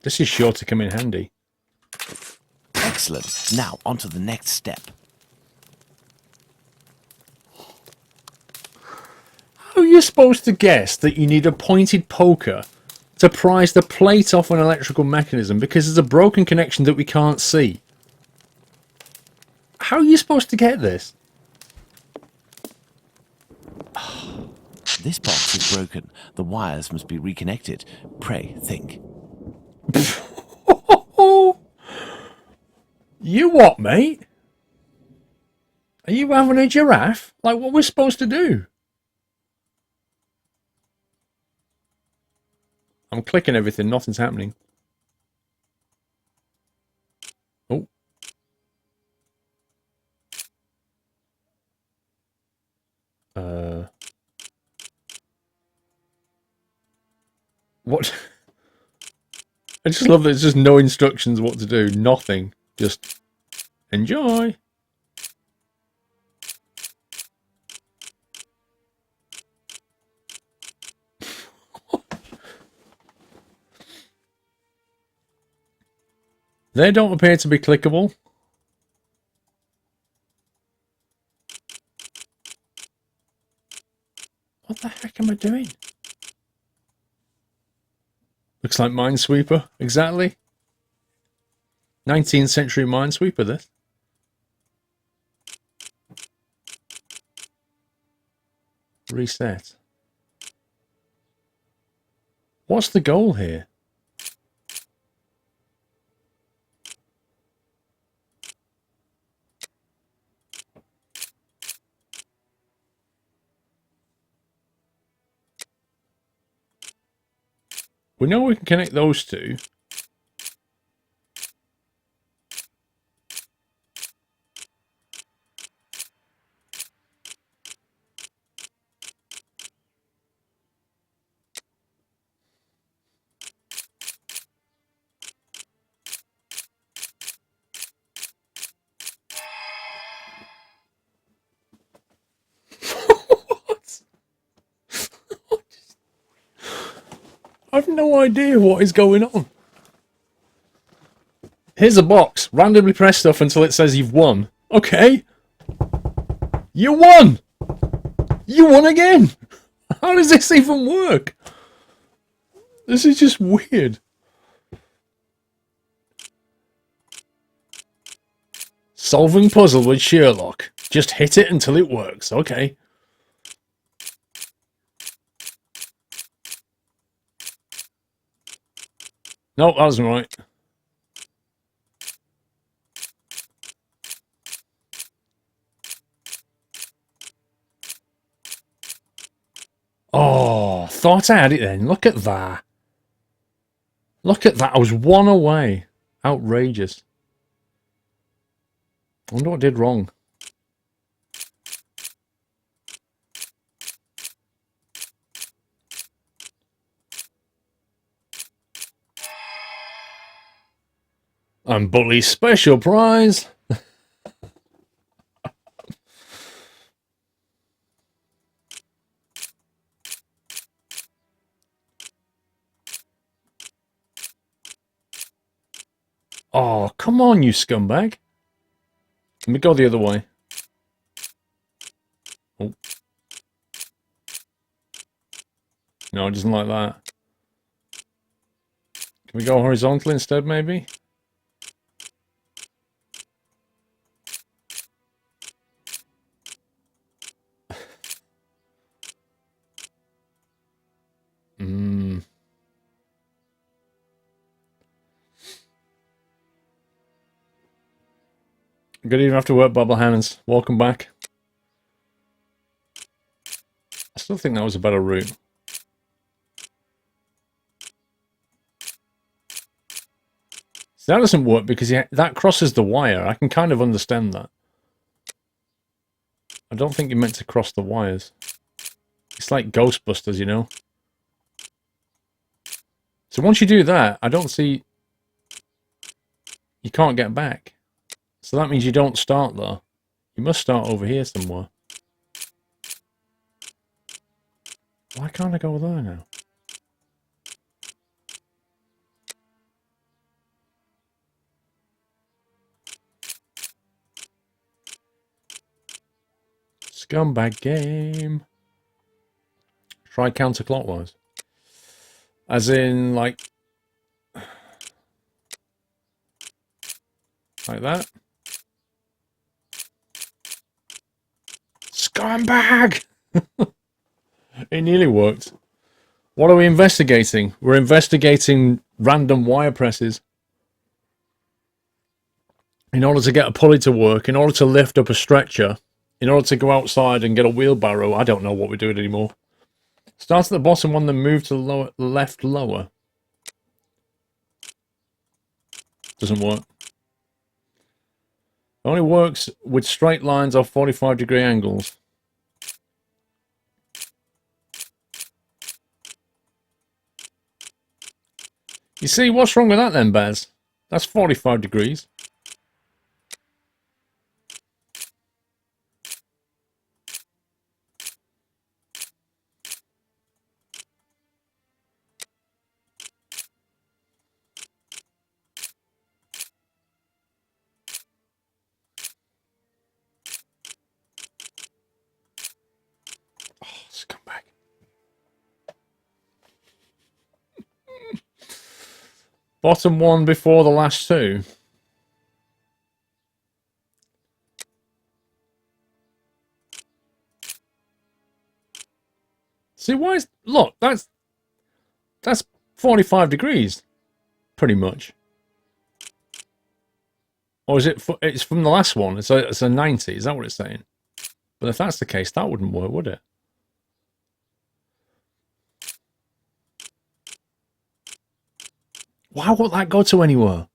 This is sure to come in handy. Excellent. Now, on to the next step. How are you supposed to guess that you need a pointed poker to prise the plate off an electrical mechanism because there's a broken connection that we can't see? How are you supposed to get this? This box is broken. The wires must be reconnected. Pray, think. You what, mate? Are you having a giraffe? Like what we're supposed to do? I'm clicking everything, nothing's happening. Oh. What? I just love that there's just no instructions what to do. Nothing. Just enjoy. They don't appear to be clickable. What the heck am I doing? Looks like Minesweeper, exactly. 19th century Minesweeper, this. Reset. What's the goal here? We know we can connect those two. I've no idea what is going on. Here's a box. Randomly press stuff until it says you've won. Okay. You won! You won again! How does this even work? This is just weird. Solving puzzle with Sherlock. Just hit it until it works. Okay. Nope, that wasn't right. Oh, thought I had it then. Look at that. Look at that. I was one away. Outrageous. I wonder what I did wrong. And Bully's special prize. Oh, come on, you scumbag. Let me go the other way. Oh. No, it doesn't like that. Can we go horizontal instead, maybe? Good evening after work, Bubble Hands. Welcome back. I still think that was a better route. See, that doesn't work because that crosses the wire. I can kind of understand that. I don't think you're meant to cross the wires. It's like Ghostbusters, you know? So once you do that, I don't see... You can't get back. So that means you don't start there. You must start over here somewhere. Why can't I go there now? Scumbag game. Try counterclockwise. As in, like that. Scumbag! It nearly worked. What are we investigating? We're investigating random wire presses. In order to get a pulley to work, in order to lift up a stretcher, in order to go outside and get a wheelbarrow. I don't know what we're doing anymore. Start at the bottom one, then move to the left lower. Doesn't work. Only works with straight lines or 45-degree angles. You see, what's wrong with that then, Baz? That's 45 degrees. Scumbag. Bottom one before the last two. See, why is... Look, that's 45 degrees, pretty much. Or is it? It's from the last one. It's a 90. Is that what it's saying? But if that's the case, that wouldn't work, would it? Why won't that go to anywhere?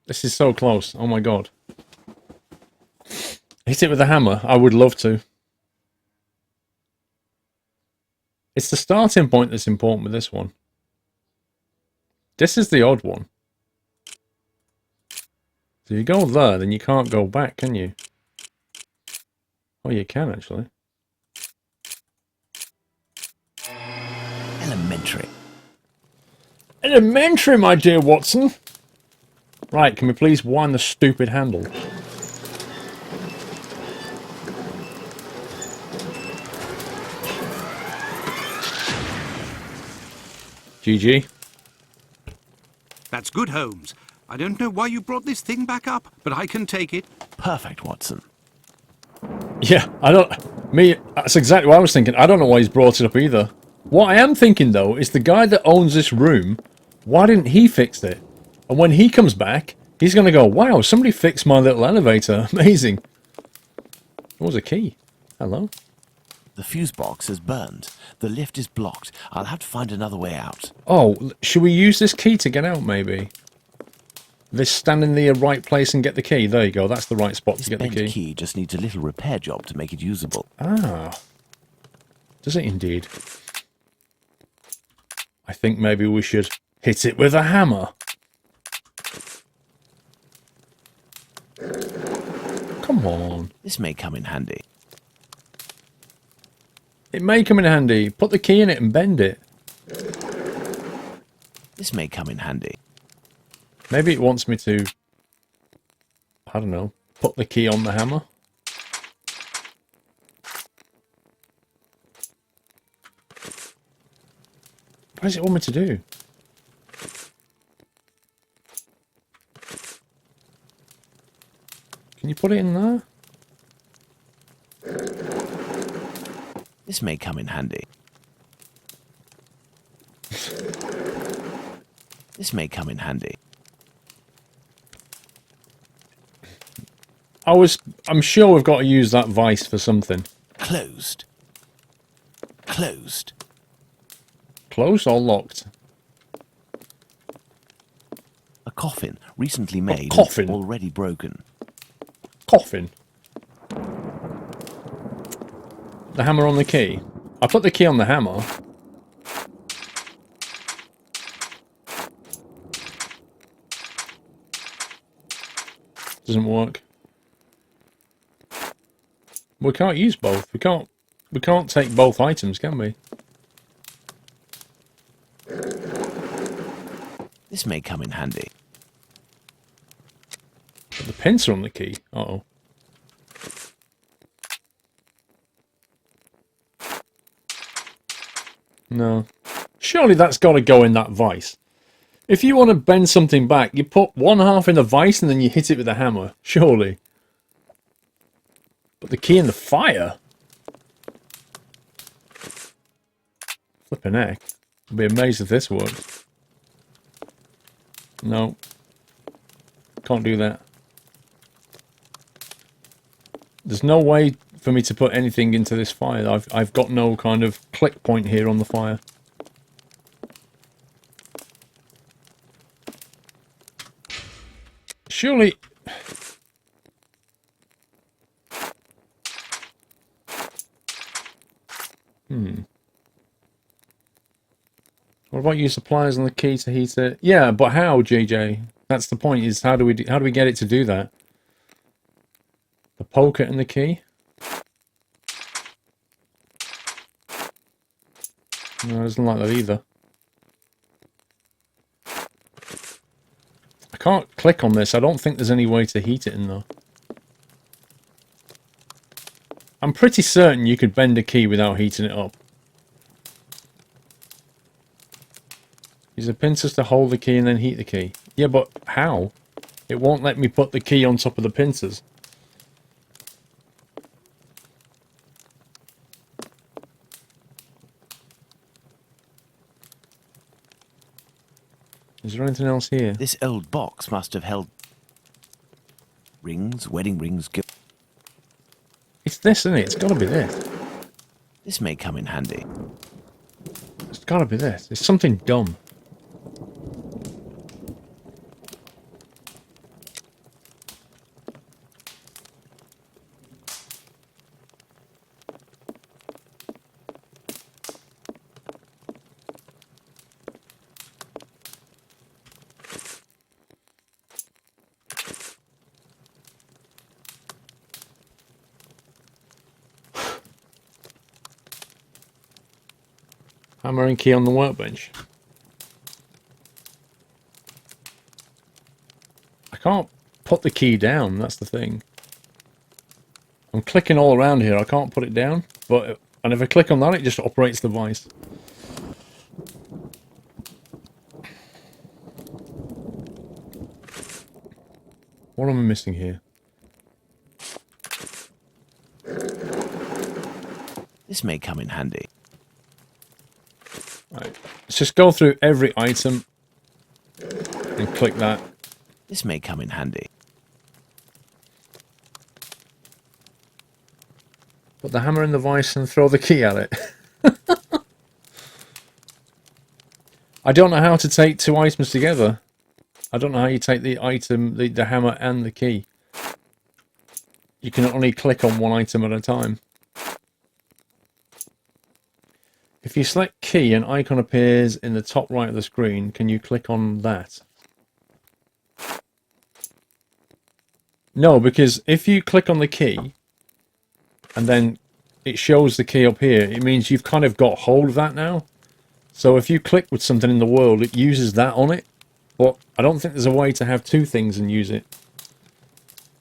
This is so close. Oh my god. Hit it with a hammer. I would love to. It's the starting point that's important with this one. This is the odd one. So you go there, then you can't go back, can you? Oh, you can actually. Elementary. Elementary, my dear Watson. Right, can we please wind the stupid handle? GG. That's good, Holmes. I don't know why you brought this thing back up, but I can take it. Perfect, Watson. Yeah, that's exactly what I was thinking. I don't know why he's brought it up either. What I am thinking, though, is the guy that owns this room, why didn't he fix it? And when he comes back, he's going to go, wow, somebody fixed my little elevator. Amazing. What was a key? Hello? The fuse box is burned. The lift is blocked. I'll have to find another way out. Oh, should we use this key to get out, maybe? This stand in the right place and get the key. There you go. That's the right spot to get the This bent key. key just needs a little repair job to make it usable. Ah. Does it indeed? I think maybe we should hit it with a hammer. Come on. This may come in handy. It may come in handy. Put the key in it and bend it. This may come in handy. Maybe it wants me to, I don't know, put the key on the hammer. What does it want me to do? Can you put it in there? This may come in handy. This may come in handy. I'm sure we've got to use that vice for something. Closed. Closed. Closed or locked? A coffin recently made, coffin? already broken. Coffin. The hammer on the key. I put the key on the hammer. Doesn't work. We can't use both. We can't take both items, can we? This may come in handy. But the pins are on the key. Uh-oh. No. Surely that's got to go in that vice. If you want to bend something back, you put one half in the vice and then you hit it with a hammer. Surely. But the key in the fire? Flippin' heck. I'll be amazed if this works. No. Can't do that. There's no way for me to put anything into this fire. I've got no kind of click point here on the fire. Surely... What about use supplies on the key to heat it? Yeah, but how, JJ? That's the point. Is how do we get it to do that? The poker and the key. No, it doesn't like that either. I can't click on this. I don't think there's any way to heat it in there. I'm pretty certain you could bend a key without heating it up. Use the pincers to hold the key and then heat the key. Yeah, but how? It won't let me put the key on top of the pincers. Is there anything else here? This old box must have held rings, wedding rings. It's this, isn't it? It's got to be this. This may come in handy. It's got to be this. It's something dumb. Hammer and key on the workbench. I can't put the key down, that's the thing. I'm clicking all around here, I can't put it down, and if I click on that it just operates the vice. What am I missing here? This may come in handy. Right. Let's just go through every item and click that. This may come in handy. Put the hammer in the vice and throw the key at it. I don't know how to take two items together. I don't know how you take the item, the hammer and the key. You can only click on one item at a time. If you select key, an icon appears in the top right of the screen. Can you click on that? No, because if you click on the key and then it shows the key up here, it means you've kind of got hold of that now. So if you click with something in the world, it uses that on it. But I don't think there's a way to have two things and use it.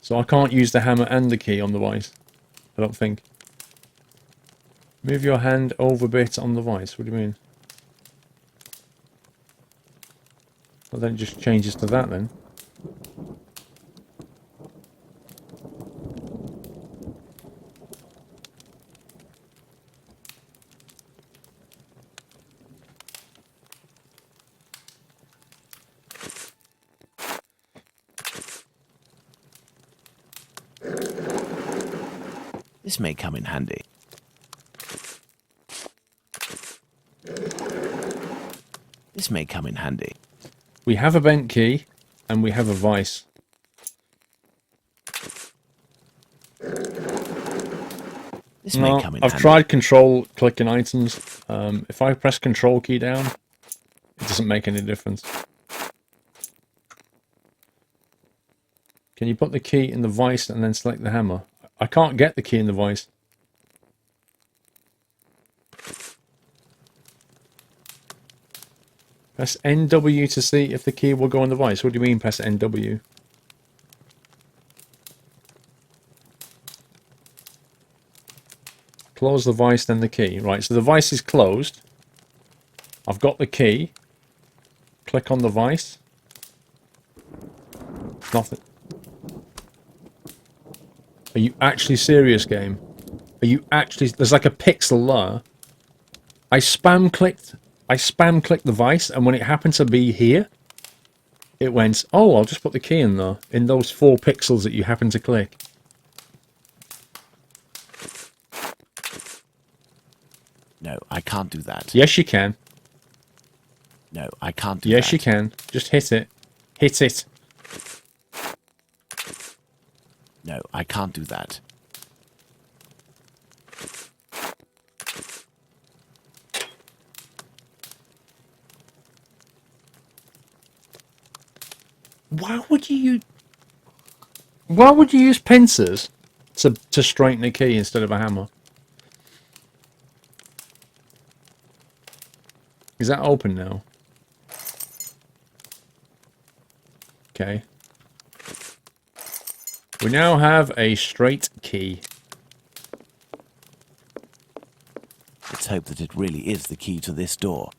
So I can't use the hammer and the key on the vice. I don't think. Move your hand over a bit on the vice. What do you mean? Well, then it just changes to that then. This may come in handy. This may come in handy. We have a bent key and we have a vice. This may come in I've handy. tried control clicking items. If I press control key down, it doesn't make any difference. Can you put the key in the vice and then select the hammer? I can't get the key in the vice. Press NW to see if the key will go in the vice. What do you mean press NW? Close the vice, then the key. Right, so the vice is closed. I've got the key. Click on the vice. Nothing. Are you actually serious, game? Are you actually... There's like a pixel there. I spam clicked the vice, and when it happened to be here, it went, oh, I'll just put the key in there, in those 4 pixels that you happen to click. No, I can't do that. Yes, you can. No, I can't do that. Yes, you can. Just hit it. Hit it. No, I can't do that. Why would you use pincers to straighten a key instead of a hammer? Is that open now? Okay. We now have a straight key. Let's hope that it really is the key to this door.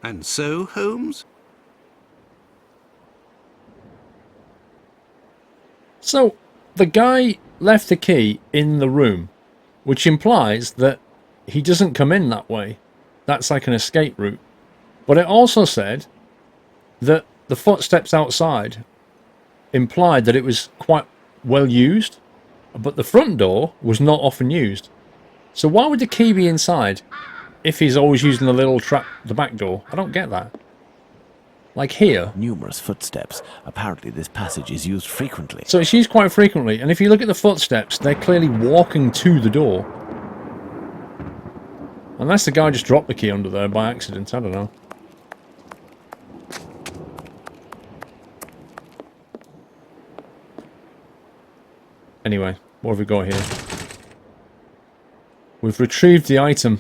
And so, Holmes? So, the guy left the key in the room, which implies that he doesn't come in that way. That's like an escape route. But it also said that the footsteps outside implied that it was quite well used, but the front door was not often used. So why would the key be inside if he's always using the little trap, the back door? I don't get that. Like here. Numerous footsteps. Apparently this passage is used frequently. So it's used quite frequently, and if you look at the footsteps, they're clearly walking to the door. Unless the guy just dropped the key under there by accident, I don't know. Anyway, what have we got here? We've retrieved the item.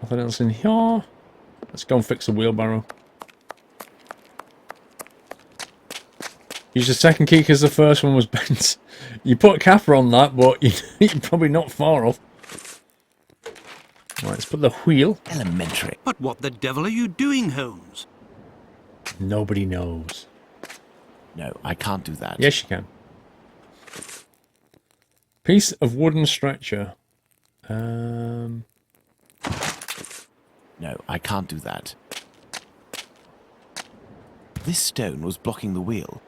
Nothing else in here. Let's go and fix the wheelbarrow. Use the second key because the first one was bent. You put a capper on that, but you're probably not far off. Right, let's put the wheel. Elementary. But what the devil are you doing, Holmes? Nobody knows. No, I can't do that. Yes, you can. Piece of wooden stretcher. No, I can't do that. This stone was blocking the wheel.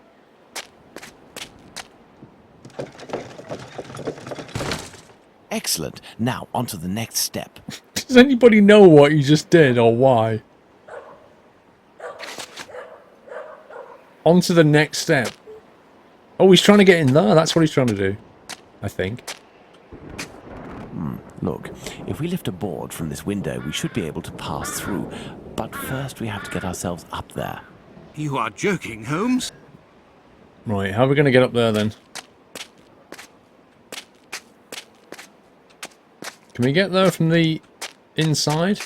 Excellent. Now, on to the next step. Does anybody know what you just did or why? On to the next step. Oh, he's trying to get in there. That's what he's trying to do. I think. Look, if we lift a board from this window, we should be able to pass through. But first, we have to get ourselves up there. You are joking, Holmes? Right, how are we going to get up there then? Can we get there from the inside?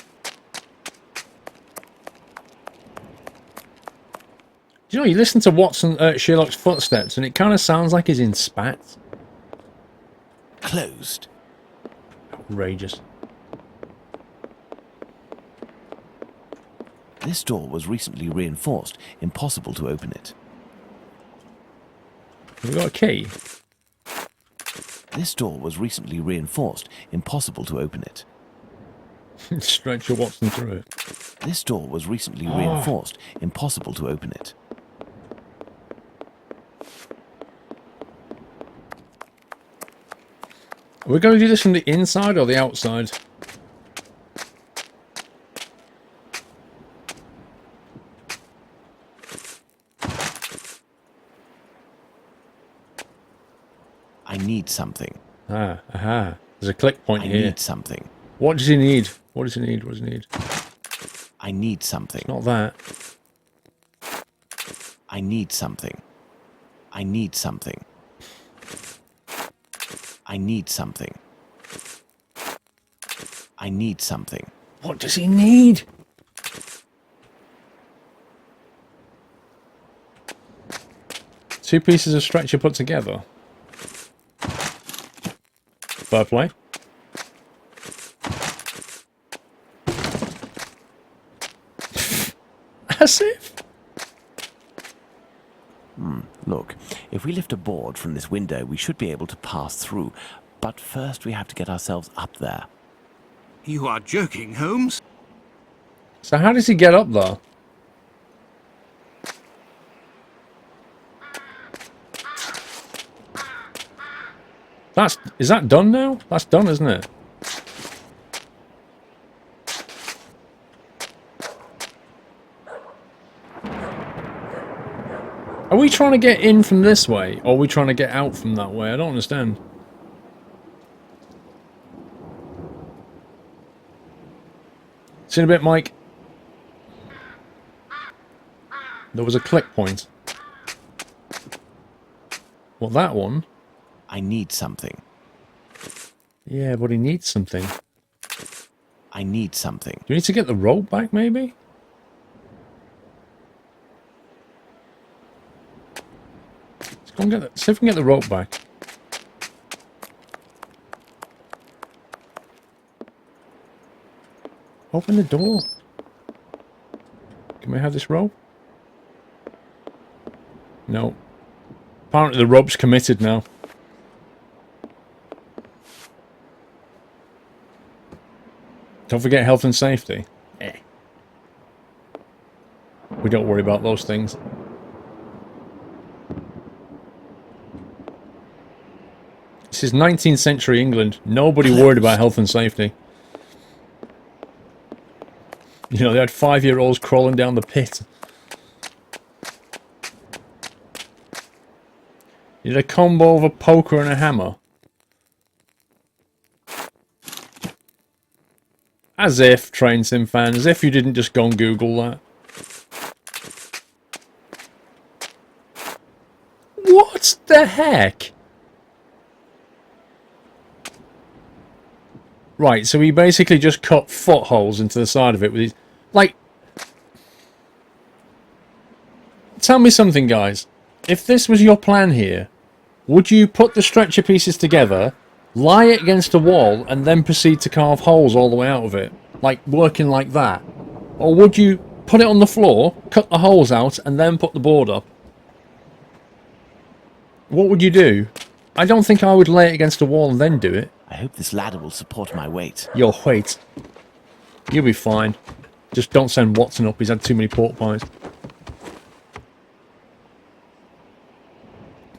Do you know, you listen to Watson, Sherlock's footsteps, and it kind of sounds like he's in spats. Closed. Outrageous. This door was recently reinforced. Impossible to open it. Have we got a key? This door was recently reinforced. Impossible to open it. Stretch your Watson through it. This door was recently reinforced. Impossible to open it. Are we going to do this from the inside or the outside? I need something. Ah, aha. There's a click point I here. need something. What does he need? What does he need? What does he need? I need something. Not that. I need something. I need something. I need something. I need something. What does he need? Two pieces of stretcher put together. Fair play. As if. Look, if we lift a board from this window, we should be able to pass through. But first, we have to get ourselves up there. You are joking, Holmes? So how does he get up there? Is that done now? That's done, isn't it? Are we trying to get in from this way, or are we trying to get out from that way? I don't understand. See you in a bit, Mike. There was a click point. Well, that one. I need something. Yeah, but he needs something. I need something. Do we need to get the rope back, maybe? Let's go and get see if we can get the rope back. Open the door. Can we have this rope? No. Apparently the rope's committed now. Don't forget health and safety. We don't worry about those things. This is 19th century England. Nobody worried about health and safety. You know, they had 5-year-olds crawling down the pit. You did a combo of a poker and a hammer. As if, Train Sim fan, as if you didn't just go and Google that. What the heck? Right, so he basically just cut footholes into the side of it with his... Like... Tell me something, guys. If this was your plan here, would you put the stretcher pieces together, lie it against a wall, and then proceed to carve holes all the way out of it? Like, working like that? Or would you put it on the floor, cut the holes out, and then put the board up? What would you do? I don't think I would lay it against a wall and then do it. I hope this ladder will support my weight. Your weight. You'll be fine. Just don't send Watson up, he's had too many pork pies.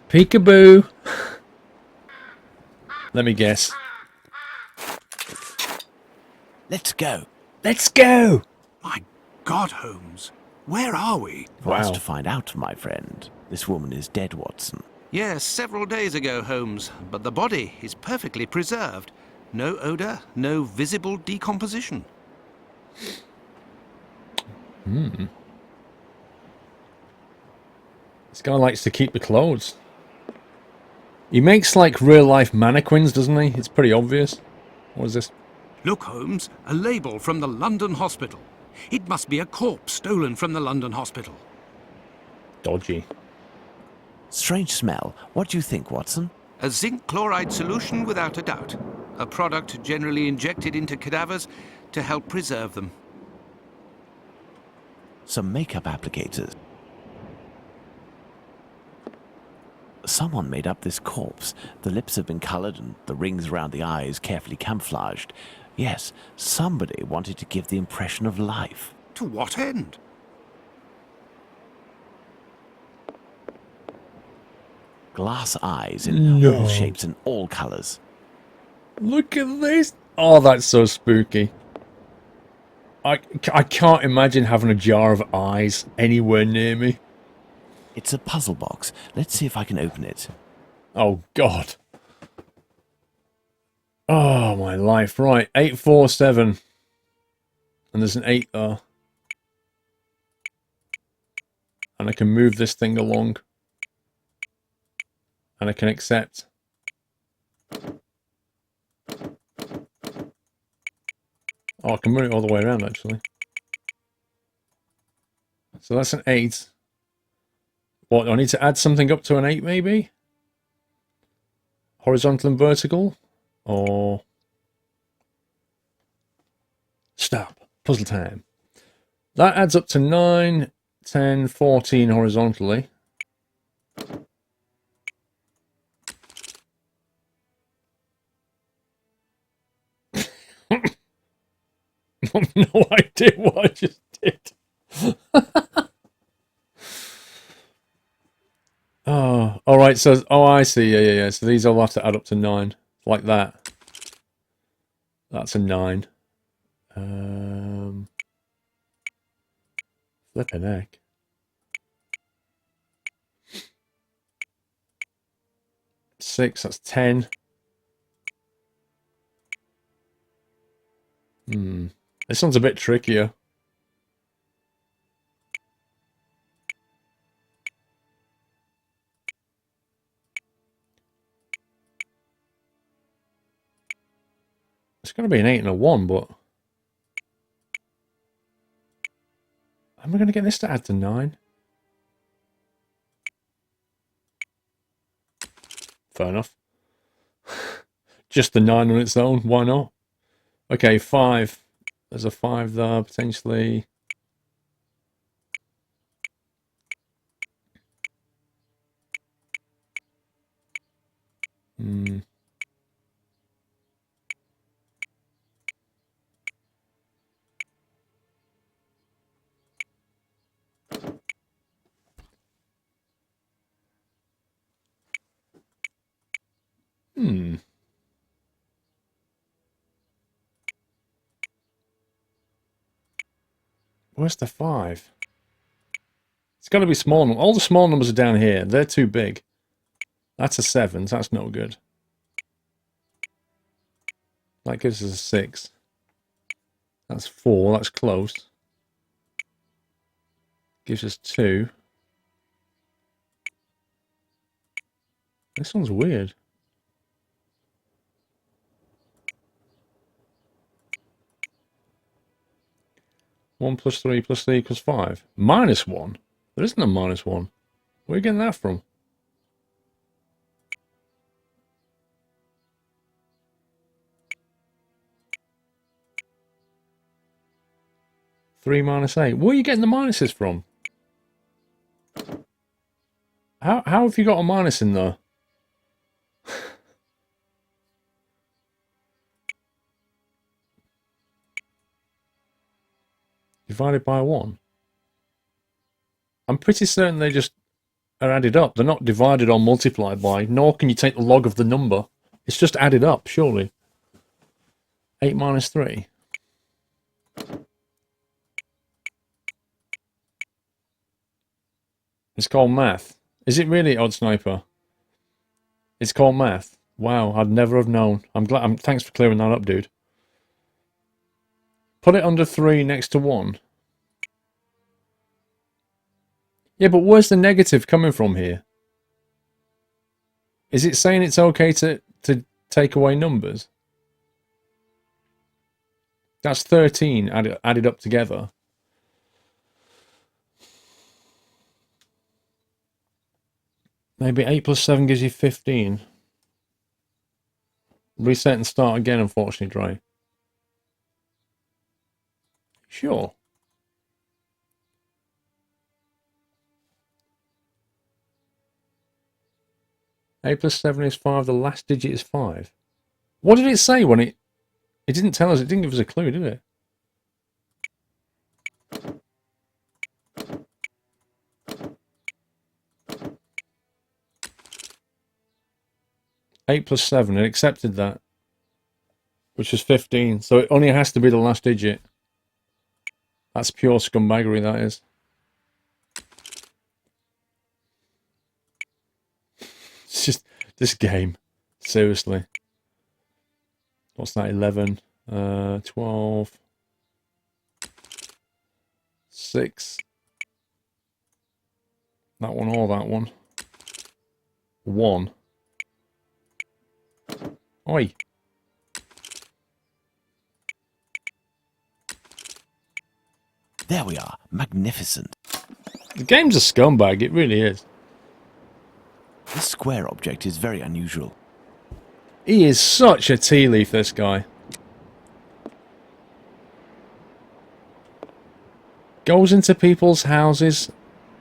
Peekaboo. Let me guess. Let's go. Let's go! My God, Holmes. Where are we? For us Wow. to find out, my friend. This woman is dead, Watson. Yes, several days ago, Holmes, but the body is perfectly preserved. No odour, no visible decomposition. This guy likes to keep the clothes. He makes like real-life mannequins, doesn't he? It's pretty obvious. What is this? Look, Holmes, a label from the London hospital. It must be a corpse stolen from the London hospital. Dodgy. Strange smell. What do you think, Watson? A zinc chloride solution without a doubt. A product generally injected into cadavers to help preserve them. Some makeup applicators. Someone made up this corpse. The lips have been coloured and the rings around the eyes carefully camouflaged. Yes, somebody wanted to give the impression of life. To what end? Glass eyes in all shapes and all colours. Look at this. Oh, that's so spooky. I can't imagine having a jar of eyes anywhere near me. It's a puzzle box. Let's see if I can open it. Oh, God. Oh, my life. Right, 847. And there's an 8 there. And I can move this thing along. And I can accept. Oh, I can move it all the way around, actually. So that's an 8. What, do I need to add something up to an 8, maybe? Horizontal and vertical? Or... Stop. Puzzle time. That adds up to 9, 10, 14 horizontally. No idea what I just did. Oh, all right. So, oh, I see. Yeah. So these all have to add up to 9, like that. That's a 9. Flipping heck. Six. That's 10. This one's a bit trickier. It's going to be an 8 and a 1, but... How am I going to get this to add to 9? Fair enough. Just the 9 on its own, why not? Okay, 5. There's a 5 there, potentially. Hmm. Hmm. Where's the 5? It's got to be small. All the small numbers are down here. They're too big. That's a 7. So that's no good. That gives us a 6. That's 4. That's close. Gives us 2. This one's weird. One plus 3 equals 5. Minus 1? There isn't a minus 1. Where are you getting that from? Three minus 8. Where are you getting the minuses from? How have you got a minus in there? Divided by 1. I'm pretty certain they just are added up. They're not divided or multiplied by, nor can you take the log of the number. It's just added up, surely. 8 minus 3. It's called math. Is it really, Odd Sniper? It's called math. Wow, I'd never have known. I'm glad. Thanks for clearing that up, dude. Put it under 3 next to 1. Yeah, but where's the negative coming from here? Is it saying it's okay to take away numbers? That's 13 added up together. Maybe 8 plus 7 gives you 15. Reset and start again, unfortunately, Dre. Sure. A plus 7 is 5. The last digit is 5. What did it say when it... It didn't tell us. It didn't give us a clue, did it? Eight plus 7. It accepted that. Which was 15. So it only has to be the last digit. That's pure scumbaggery, that is. It's just this game. Seriously. What's that? 11, 12, 6. That one or that one. 1. Oi. There we are. Magnificent. The game's a scumbag, it really is. This square object is very unusual. He is such a tea leaf, this guy. Goes into people's houses,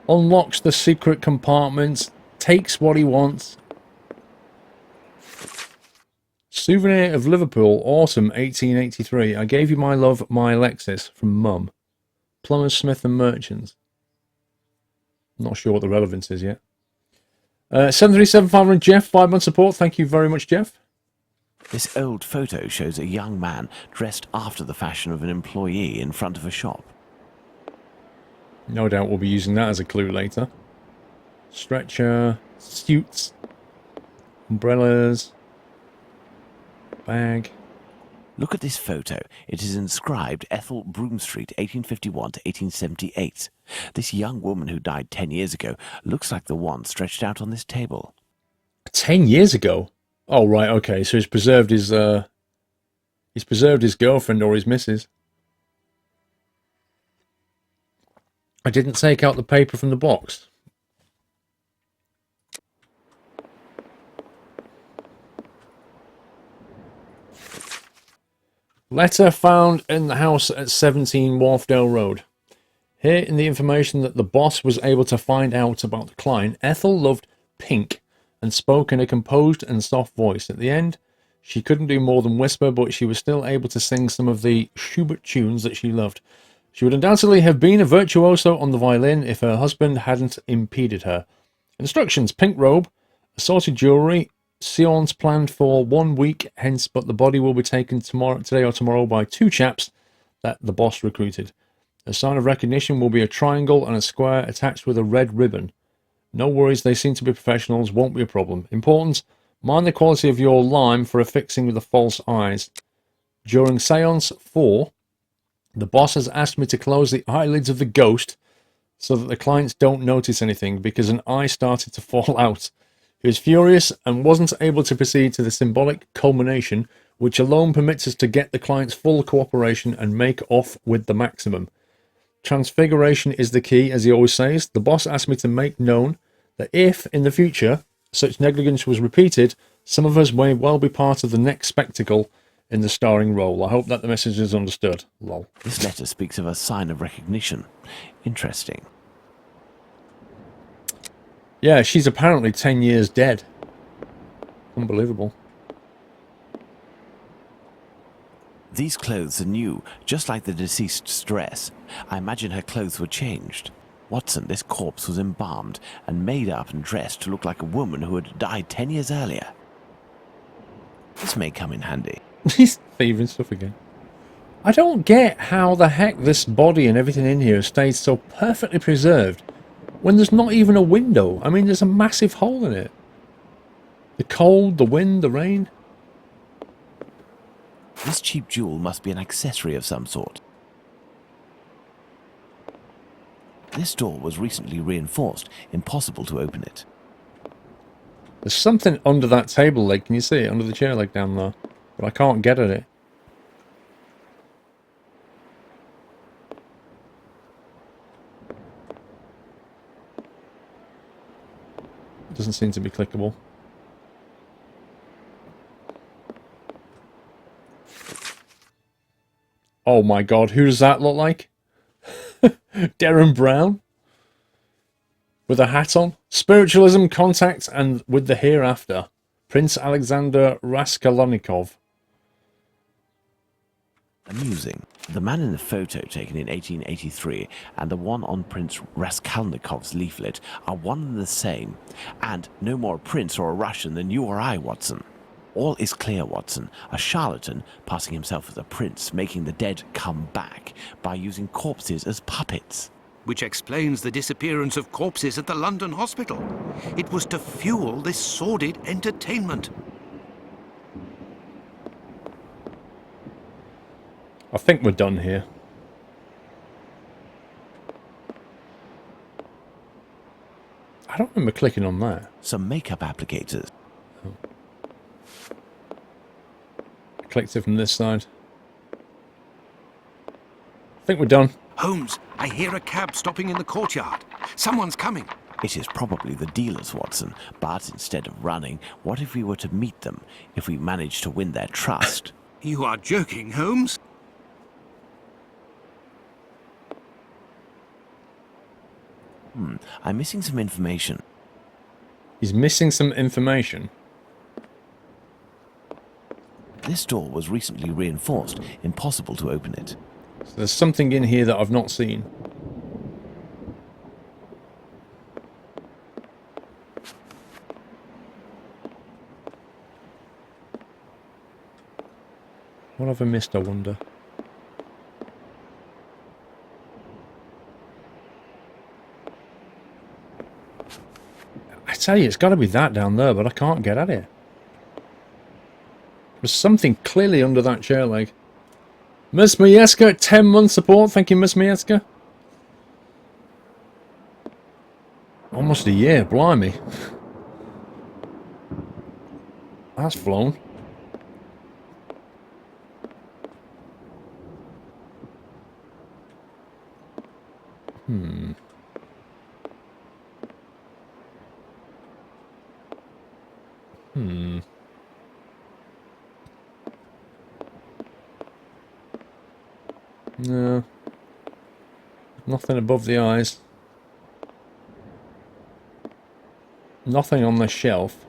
unlocks the secret compartments, takes what he wants. Souvenir of Liverpool, autumn 1883. I gave you my love, my Alexis, from Mum. Plumbers, Smith and Merchants. Not sure what the relevance is yet. 737 Jeff, 5 month support. Thank you very much, Jeff. This old photo shows a young man dressed after the fashion of an employee in front of a shop. No doubt we'll be using that as a clue later. Stretcher, suits, umbrellas, bag. Look at this photo. It is inscribed Ethel Broomstreet, 1851 to 1878. This young woman who died 10 years ago looks like the one stretched out on this table. 10 years ago? Oh, right, okay. So he's preserved his girlfriend or his missus. I didn't take out the paper from the box. Letter found in the house at 17 Wharfdale Road. Here in the information that the boss was able to find out about the client, Ethel loved pink and spoke in a composed and soft voice. At the end, she couldn't do more than whisper, but she was still able to sing some of the Schubert tunes that she loved. She would undoubtedly have been a virtuoso on the violin if her husband hadn't impeded her. Instructions: pink robe, assorted jewellery, seance planned for 1 week hence, but the body will be taken today or tomorrow by 2 chaps that the boss recruited. A sign of recognition will be a triangle and a square attached with a red ribbon. No worries, they seem to be professionals, won't be a problem. Important, mind the quality of your lime for affixing with the false eyes. During Seance 4, the boss has asked me to close the eyelids of the ghost so that the clients don't notice anything because an eye started to fall out. He was furious and wasn't able to proceed to the symbolic culmination, which alone permits us to get the client's full cooperation and make off with the maximum. Transfiguration is the key, as he always says. The boss asked me to make known that if, in the future, such negligence was repeated, some of us may well be part of the next spectacle in the starring role. I hope that the message is understood. Lol. This letter speaks of a sign of recognition. Interesting. Yeah, she's apparently 10 years dead. Unbelievable. These clothes are new, just like the deceased's dress. I imagine her clothes were changed. Watson, this corpse was embalmed and made up and dressed to look like a woman who had died 10 years earlier. This may come in handy. He's thieving stuff again. I don't get how the heck this body and everything in here stays so perfectly preserved when there's not even a window. I mean, there's a massive hole in it. The cold, the wind, the rain. This cheap jewel must be an accessory of some sort. This door was recently reinforced. Impossible to open it. There's something under that table leg. Can you see it? Under the chair leg down there. But I can't get at it. It doesn't seem to be clickable. Oh my god, who does that look like? Darren Brown? With a hat on? Spiritualism, contact, and with the hereafter. Prince Alexander Raskolnikov. Amusing. The man in the photo taken in 1883 and the one on Prince Raskolnikov's leaflet are one and the same. And no more a prince or a Russian than you or I, Watson. All is clear, Watson. A charlatan passing himself as a prince, making the dead come back by using corpses as puppets. Which explains the disappearance of corpses at the London hospital. It was to fuel this sordid entertainment. I think we're done here. I don't remember clicking on that. Some makeup applicators. Oh. I clicked it from this side. I think we're done. Holmes, I hear a cab stopping in the courtyard. Someone's coming. It is probably the dealers, Watson. But instead of running, what if we were to meet them? If we managed to win their trust? You are joking, Holmes? I'm missing some information. He's missing some information. This door was recently reinforced. Impossible to open it. So there's something in here that I've not seen. What have I missed, I wonder? I tell you, it's got to be that down there, but I can't get at it. There's something clearly under that chair leg. Miss Mieska, 10-month support. Thank you, Miss Mieska. Almost a year, blimey. That's flown. No. Nothing above the eyes. Nothing on the shelf.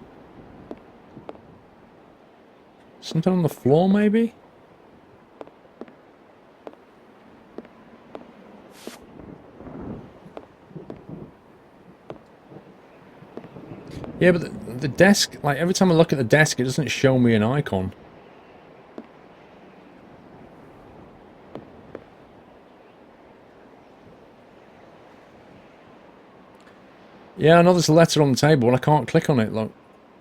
Something on the floor, maybe? Yeah, but the desk, like, every time I look at the desk, it doesn't show me an icon. Yeah, I know there's a letter on the table, and I can't click on it. Look,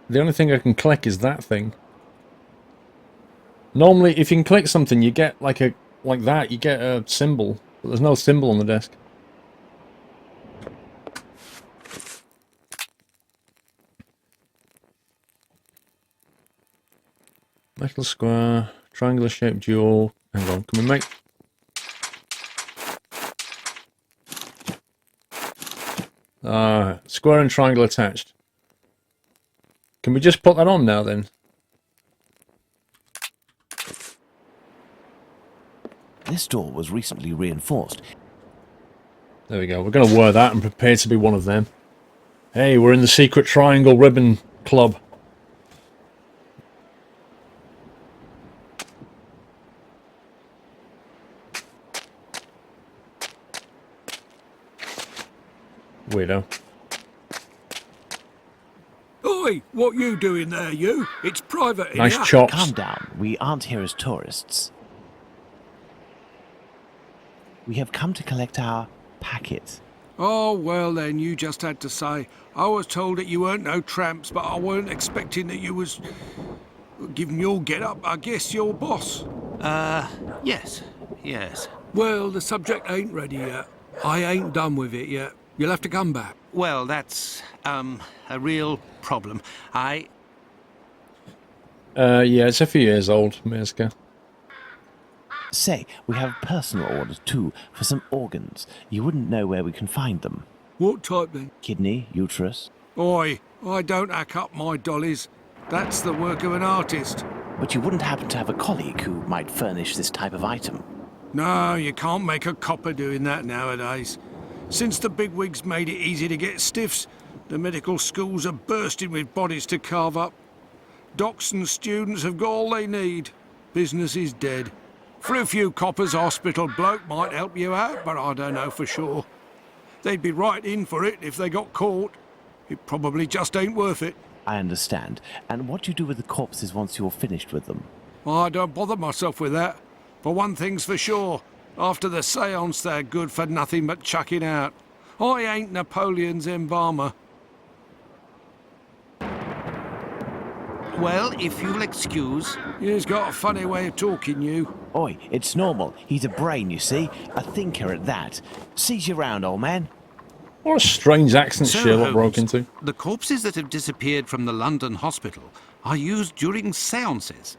the only thing I can click is that thing. Normally, if you can click something, you get like that. You get a symbol, but there's no symbol on the desk. Metal square, triangular shaped jewel. Hang on, come in, mate. Square and triangle attached. Can we just put that on now then? This door was recently reinforced. There we go. We're going to wear that and prepare to be one of them. Hey, we're in the secret triangle ribbon club. Weirdo. Oi, what you doing there, you? It's private in Nice here. chops. Calm down. We aren't here as tourists. We have come to collect our packet. Oh, well then, you just had to say. I was told that you weren't no tramps, but I weren't expecting that you was... Given your get-up, I guess your boss. Yes. Well, the subject ain't ready yet. I ain't done with it yet. You'll have to come back. Well, that's, a real problem. Yeah, it's a few years old, Mirska. Say, we have personal orders too for some organs. You wouldn't know where we can find them. What type then? Kidney, uterus. Oi, I don't hack up my dollies. That's the work of an artist. But you wouldn't happen to have a colleague who might furnish this type of item. No, you can't make a copper doing that nowadays. Since the bigwigs made it easy to get stiffs, the medical schools are bursting with bodies to carve up. Docs and students have got all they need. Business is dead. For a few coppers, hospital bloke might help you out, but I don't know for sure. They'd be right in for it if they got caught. It probably just ain't worth it. I understand. And what do you do with the corpses once you're finished with them? I don't bother myself with that. For one thing's for sure, after the séance they're good for nothing but chucking out. I ain't Napoleon's embalmer. Well, if you'll excuse... You've got a funny way of talking, you. Oi, it's normal. He's a brain, you see. A thinker at that. Seize you round, old man. What a strange accent So, Sherlock Holmes, broke into. The corpses that have disappeared from the London hospital are used during séances.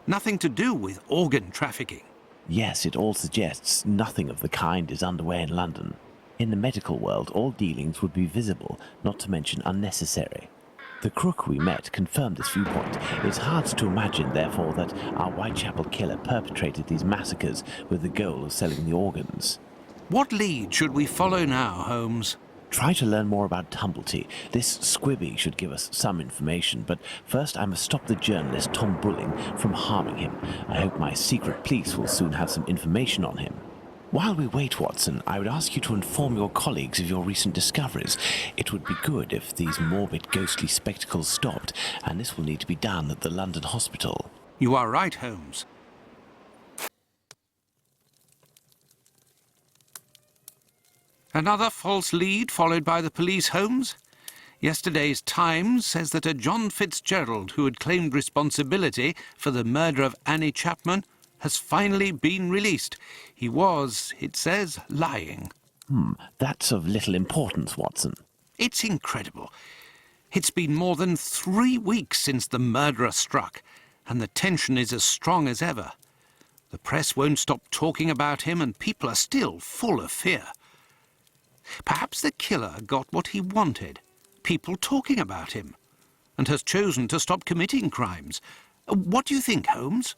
Nothing to do with organ trafficking. Yes, it all suggests nothing of the kind is underway in London. In the medical world, all dealings would be visible, not to mention unnecessary. The crook we met confirmed this viewpoint. It's hard to imagine, therefore, that our Whitechapel killer perpetrated these massacres with the goal of selling the organs. What lead should we follow now, Holmes? Try to learn more about Tumblette. This Squibby should give us some information, but first I must stop the journalist Tom Bulling from harming him. I hope my secret police will soon have some information on him. While we wait, Watson, I would ask you to inform your colleagues of your recent discoveries. It would be good if these morbid, ghostly spectacles stopped, and this will need to be done at the London hospital. You are right, Holmes. Another false lead followed by the police, Holmes? Yesterday's Times says that a John Fitzgerald, who had claimed responsibility for the murder of Annie Chapman, has finally been released. He was, it says, lying. That's of little importance, Watson. It's incredible. It's been more than 3 weeks since the murderer struck, and the tension is as strong as ever. The press won't stop talking about him, and people are still full of fear. Perhaps the killer got what he wanted, people talking about him, and has chosen to stop committing crimes. What do you think, Holmes?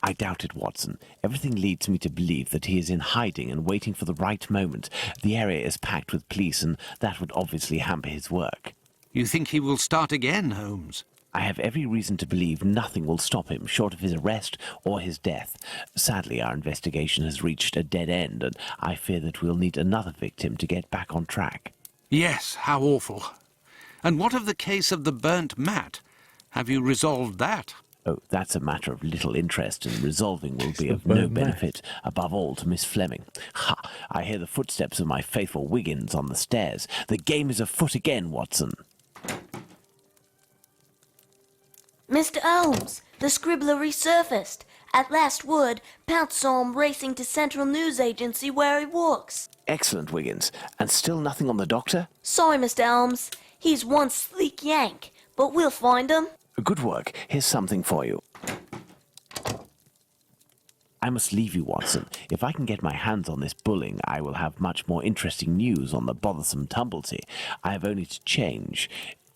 I doubt it, Watson. Everything leads me to believe that he is in hiding and waiting for the right moment. The area is packed with police, and that would obviously hamper his work. You think he will start again, Holmes? I have every reason to believe nothing will stop him short of his arrest or his death. Sadly, our investigation has reached a dead end, and I fear that we'll need another victim to get back on track. Yes, how awful. And what of the case of the burnt mat? Have you resolved that? Oh, that's a matter of little interest, and resolving will be the of no burnt benefit, above all to Miss Fleming. Ha! I hear the footsteps of my faithful Wiggins on the stairs. The game is afoot again, Watson. Mr. Holmes, the scribbler resurfaced. At last word, Pounce saw him racing to Central News Agency where he works. Excellent, Wiggins. And still nothing on the doctor? Sorry, Mr. Holmes. He's one sleek yank, but we'll find him. Good work. Here's something for you. I must leave you, Watson. If I can get my hands on this Bulling, I will have much more interesting news on the bothersome Tumblety. I have only to change.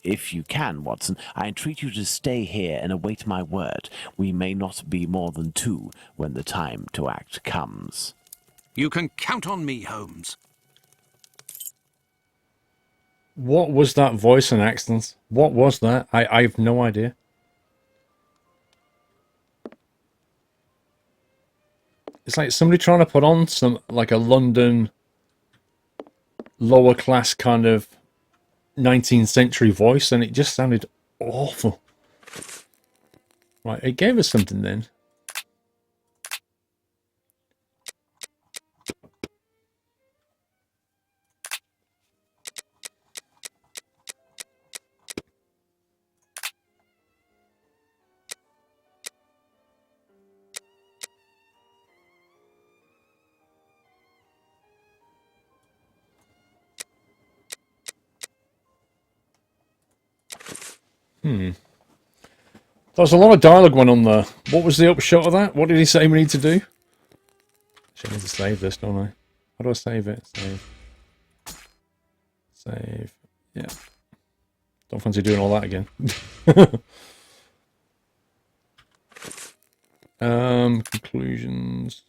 If you can, Watson, I entreat you to stay here and await my word. We may not be more than two when the time to act comes. You can count on me, Holmes. What was that voice and accent? What was that? I have no idea. It's like somebody trying to put on some, like a London lower class kind of 19th century voice, and it just sounded awful. Right, it gave us something then. There's a lot of dialogue went on there. What was the upshot of that? What did he say we need to do? Actually, I need to save this, don't I? How do I save it? Save. Save. Yeah. Don't fancy doing all that again. Conclusions.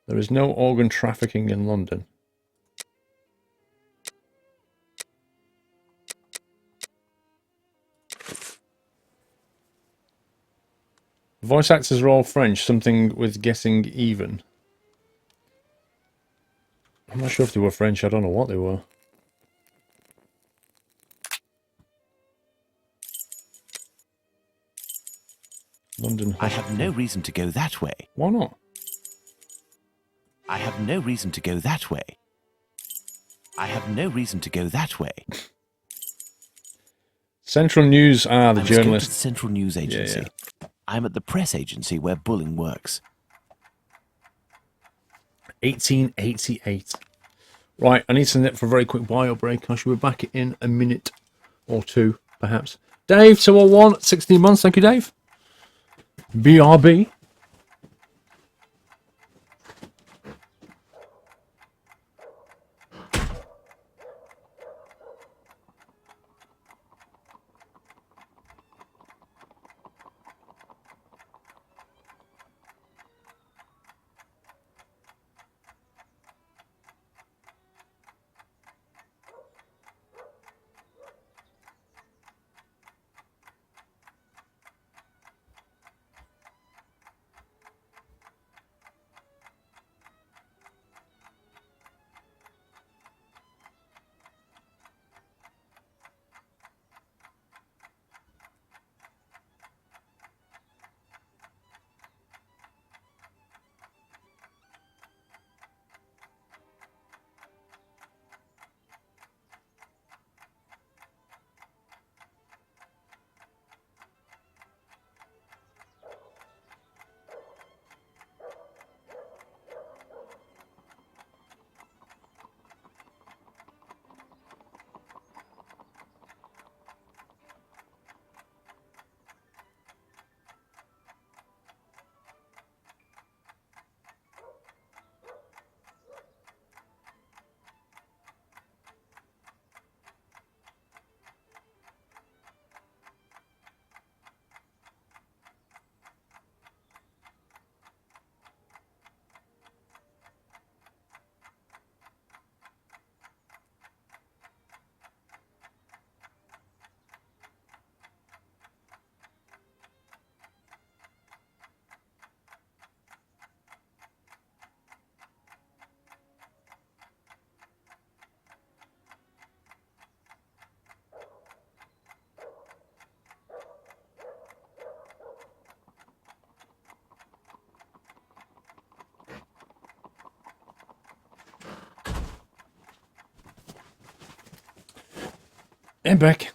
There is no organ trafficking in London. Voice actors are all French, something with getting even. I'm not sure if they were French, I don't know what they were. London I have no reason to go that way. Why not? I have no reason to go that way. I have no reason to go that way. Central News, the I must go to journalist. the Central News Agency. Yeah. I'm at the press agency where Bulling works. 1888. Right, I need to nip for a very quick bio break. I shall be back in a minute or two, perhaps. Dave, 201, 16 months. Thank you, Dave. BRB. And back.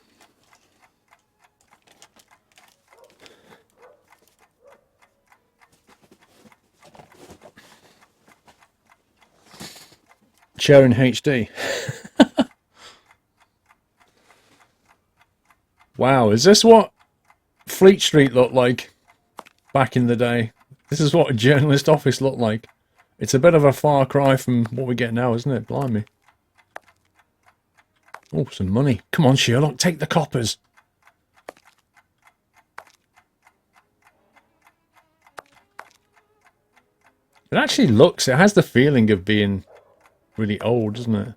Sharing HD. Wow, is this what Fleet Street looked like back in the day? This is what a journalist office looked like. It's a bit of a far cry from what we get now, isn't it? Blimey. Oh, some money. Come on, Sherlock, take the coppers. It actually looks, it has the feeling of being really old, doesn't it?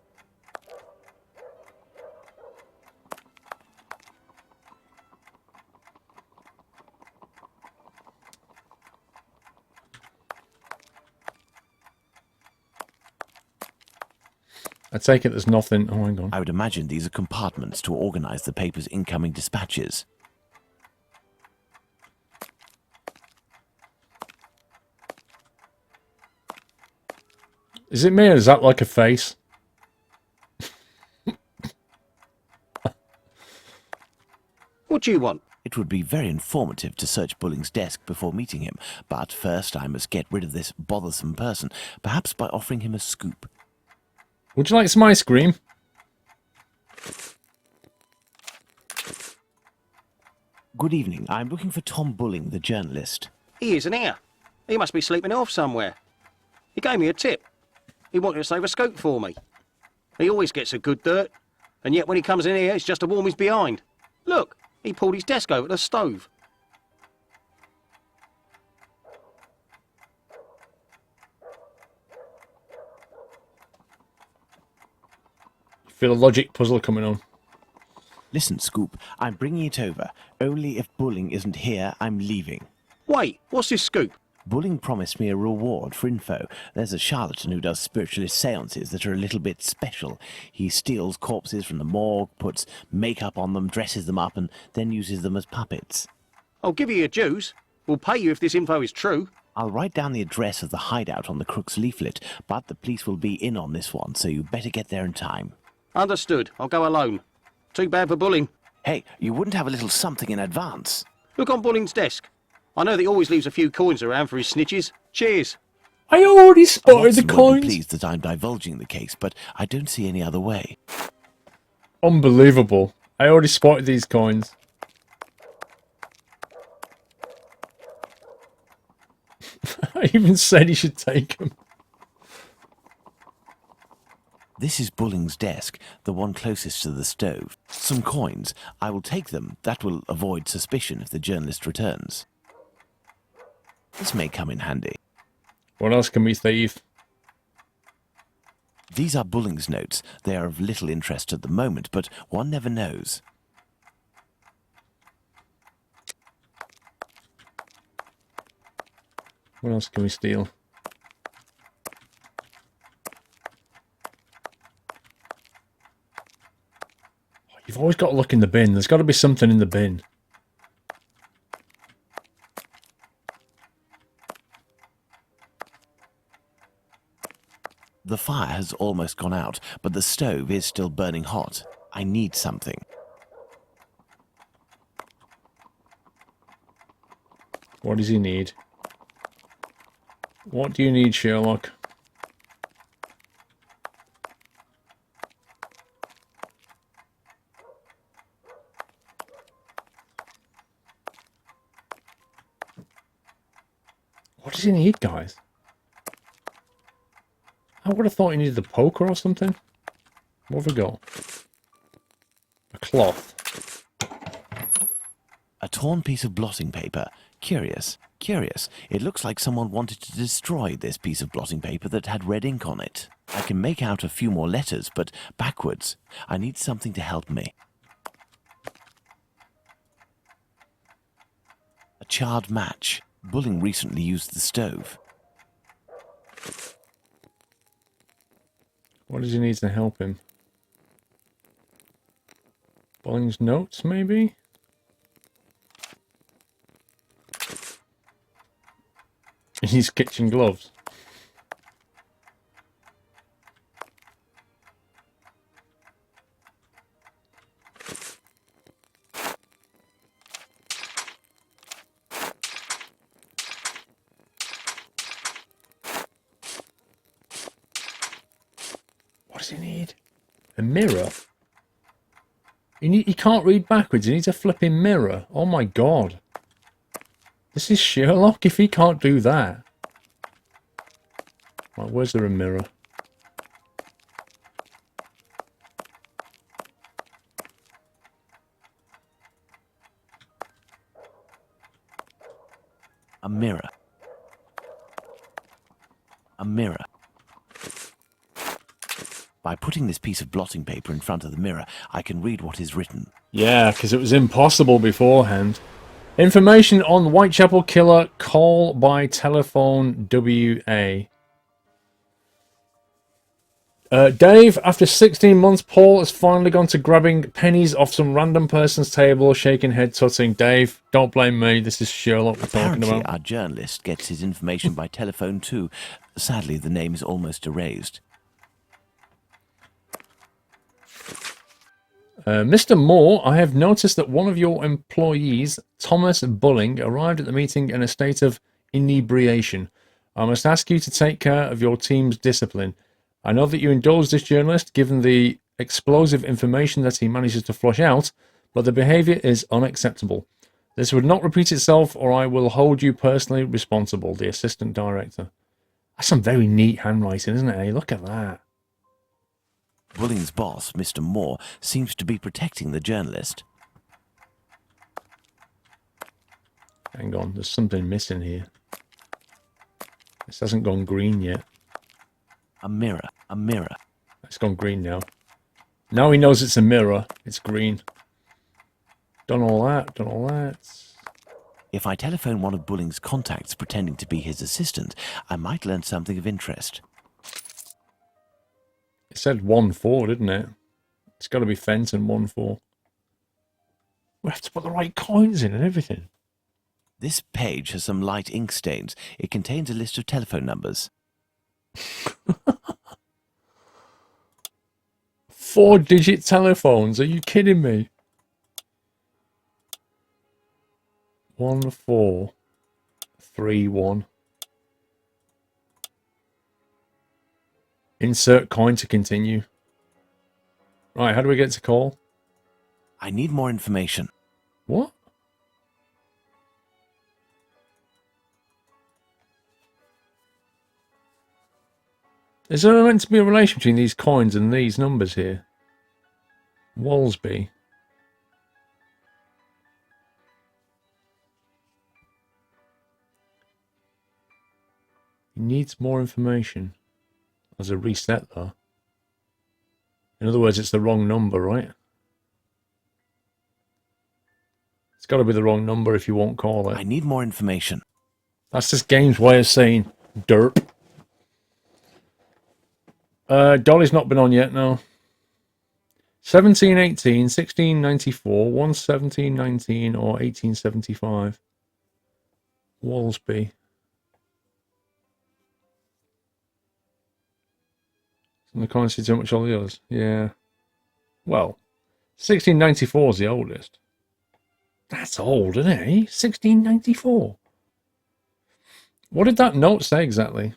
I take it there's nothing. Oh, hang on. I would imagine these are compartments to organize the paper's incoming dispatches. Is it me or is that like a face? What do you want? It would be very informative to search Bulling's desk before meeting him, but first I must get rid of this bothersome person, perhaps by offering him a scoop. Would you like some ice cream? Good evening. I'm looking for Tom Bulling, the journalist. He isn't here. He must be sleeping off somewhere. He gave me a tip. He wanted to save a scoop for me. He always gets a good dirt, and yet when he comes in here, it's just to warm his behind. Look, he pulled his desk over the stove. Feel a logic puzzle coming on. Listen, Scoop, I'm bringing it over. Only if Bulling isn't here, I'm leaving. Wait, what's this scoop? Bulling promised me a reward for info. There's a charlatan who does spiritualist seances that are a little bit special. He steals corpses from the morgue, puts makeup on them, dresses them up, and then uses them as puppets. I'll give you your dues. We'll pay you if this info is true. I'll write down the address of the hideout on the crook's leaflet, but the police will be in on this one, so you better get there in time. Understood. I'll go alone. Too bad for Bulling. Hey, you wouldn't have a little something in advance? Look on Bulling's desk. I know that he always leaves a few coins around for his snitches. Cheers. I already spotted the Watson won't be coins. pleased that I'm divulging the case, but I don't see any other way. Unbelievable. I already spotted these coins. I even said he should take them. This is Bulling's desk, the one closest to the stove. Some coins. I will take them. That will avoid suspicion if the journalist returns. This may come in handy. What else can we thieve? These are Bulling's notes. They are of little interest at the moment, but one never knows. What else can we steal? You've always got to look in the bin. There's got to be something in the bin. The fire has almost gone out, but the stove is still burning hot. I need something. What does he need? What do you need, Sherlock? What does he need, guys? I would have thought he needed a poker or something. What have we got? A cloth. A torn piece of blotting paper. Curious, curious. It looks like someone wanted to destroy this piece of blotting paper that had red ink on it. I can make out a few more letters, but backwards. I need something to help me. A charred match. Bulling recently used the stove. What does he need to help him? Bulling's notes, maybe? His kitchen gloves. What does he need? A mirror? He can't read backwards. He needs a flipping mirror. Oh my god. This is Sherlock if he can't do that. Right, where's there a mirror? A mirror. A mirror. By putting this piece of blotting paper in front of the mirror, I can read what is written. Yeah, because it was impossible beforehand. Information on Whitechapel killer, call by telephone WA. Dave, after 16 months, Paul has finally gone to grabbing pennies off some random person's table, shaking head, tutting. Dave, don't blame me. This is Sherlock we're talking Apparently, about. our journalist gets his information by telephone too. Sadly, the name is almost erased. Mr. Moore, I have noticed that one of your employees, Thomas Bulling, arrived at the meeting in a state of inebriation. I must ask you to take care of your team's discipline. I know that you indulge this journalist given the explosive information that he manages to flush out, but the behaviour is unacceptable. This would not repeat itself or I will hold you personally responsible, the Assistant Director. That's some very neat handwriting, isn't it? Hey, look at that. Bulling's boss, Mr. Moore, seems to be protecting the journalist. Hang on, there's something missing here. This hasn't gone green yet. A mirror. A mirror. It's gone green now. Now he knows it's a mirror. It's green. Done all that, done all that. If I telephone one of Bulling's contacts pretending to be his assistant, I might learn something of interest. It said 1-4, didn't it? It's got to be Fenton 1-4. We have to put the right coins in and everything. This page has some light ink stains. It contains a list of telephone numbers. 4-digit telephones. Are you kidding me? 1431. Insert coin to continue. Right, how do we get to call? I need more information. What? Is there meant to be a relation between these coins and these numbers here? Walsby. He needs more information. There's a reset though. In other words, it's the wrong number, right? It's got to be the wrong number if you won't call it. I need more information. That's this game's way of saying derp. Dolly's not been on yet, no. 1718, 1694, 11719 or 1875. Walsby. And I can't see too much all the others. Yeah. Well, 1694 is the oldest. That's old, isn't it? 1694. What did that note say exactly?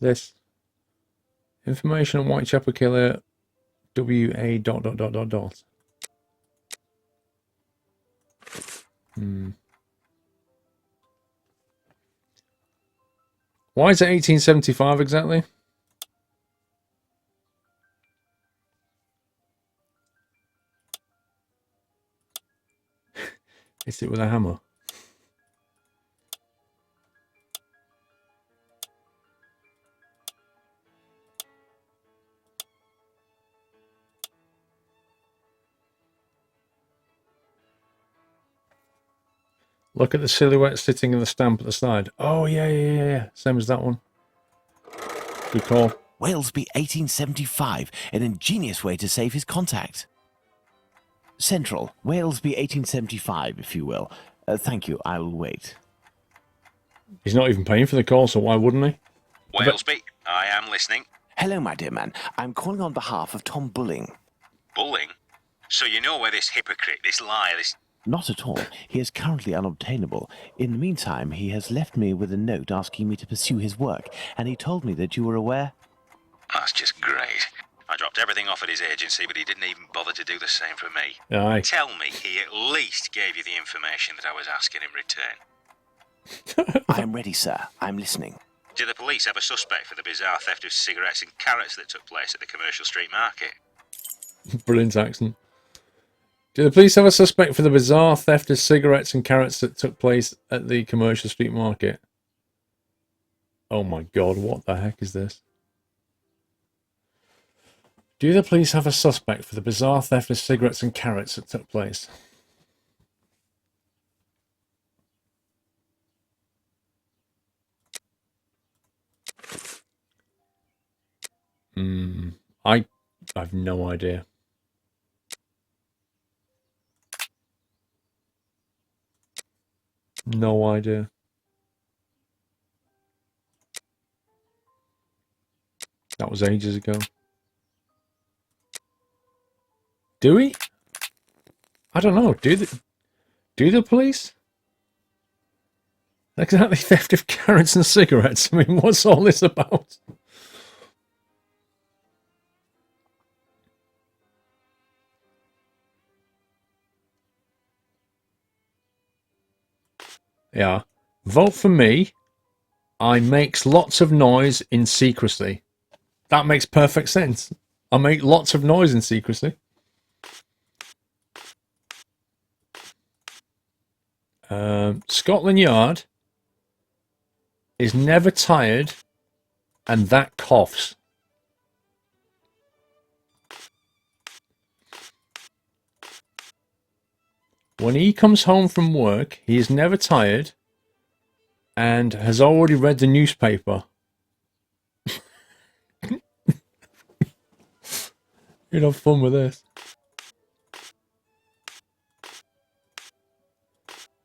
This. Information on Whitechapel killer. WA ... Why is it 1875 exactly? Hit it with a hammer. Look at the silhouette sitting in the stamp at the side. Oh, yeah. Same as that one. Good call. Walesby 1875, an ingenious way to save his contact. Central, Walesby 1875, if you will. Thank you, I will wait. He's not even paying for the call, so why wouldn't he? Walesby, I am listening. Hello, my dear man. I'm calling on behalf of Tom Bulling. Bulling? So you know where this hypocrite, this liar, this Not at all. He is currently unobtainable. In the meantime, he has left me with a note asking me to pursue his work, and he told me that you were aware. That's just great. I dropped everything off at his agency, but he didn't even bother to do the same for me. Aye. Tell me he at least gave you the information that I was asking in return. I am ready, sir. I'm listening. Do the police have a suspect for the bizarre theft of cigarettes and carrots that took place at the commercial street market? Brilliant accent. Do the police have a suspect for the bizarre theft of cigarettes and carrots that took place at the commercial street market? Oh my god, what the heck is this? Do the police have a suspect for the bizarre theft of cigarettes and carrots that took place? I have no idea. No idea. That was ages ago. Do we? I don't know. Do the police? Exactly, theft of carrots and cigarettes. I mean, what's all this about? Yeah. Vote for me. I makes lots of noise in secrecy. That makes perfect sense. I make lots of noise in secrecy. Scotland Yard is never tired, and that coughs. When he comes home from work, he is never tired and has already read the newspaper. You'd have fun with this.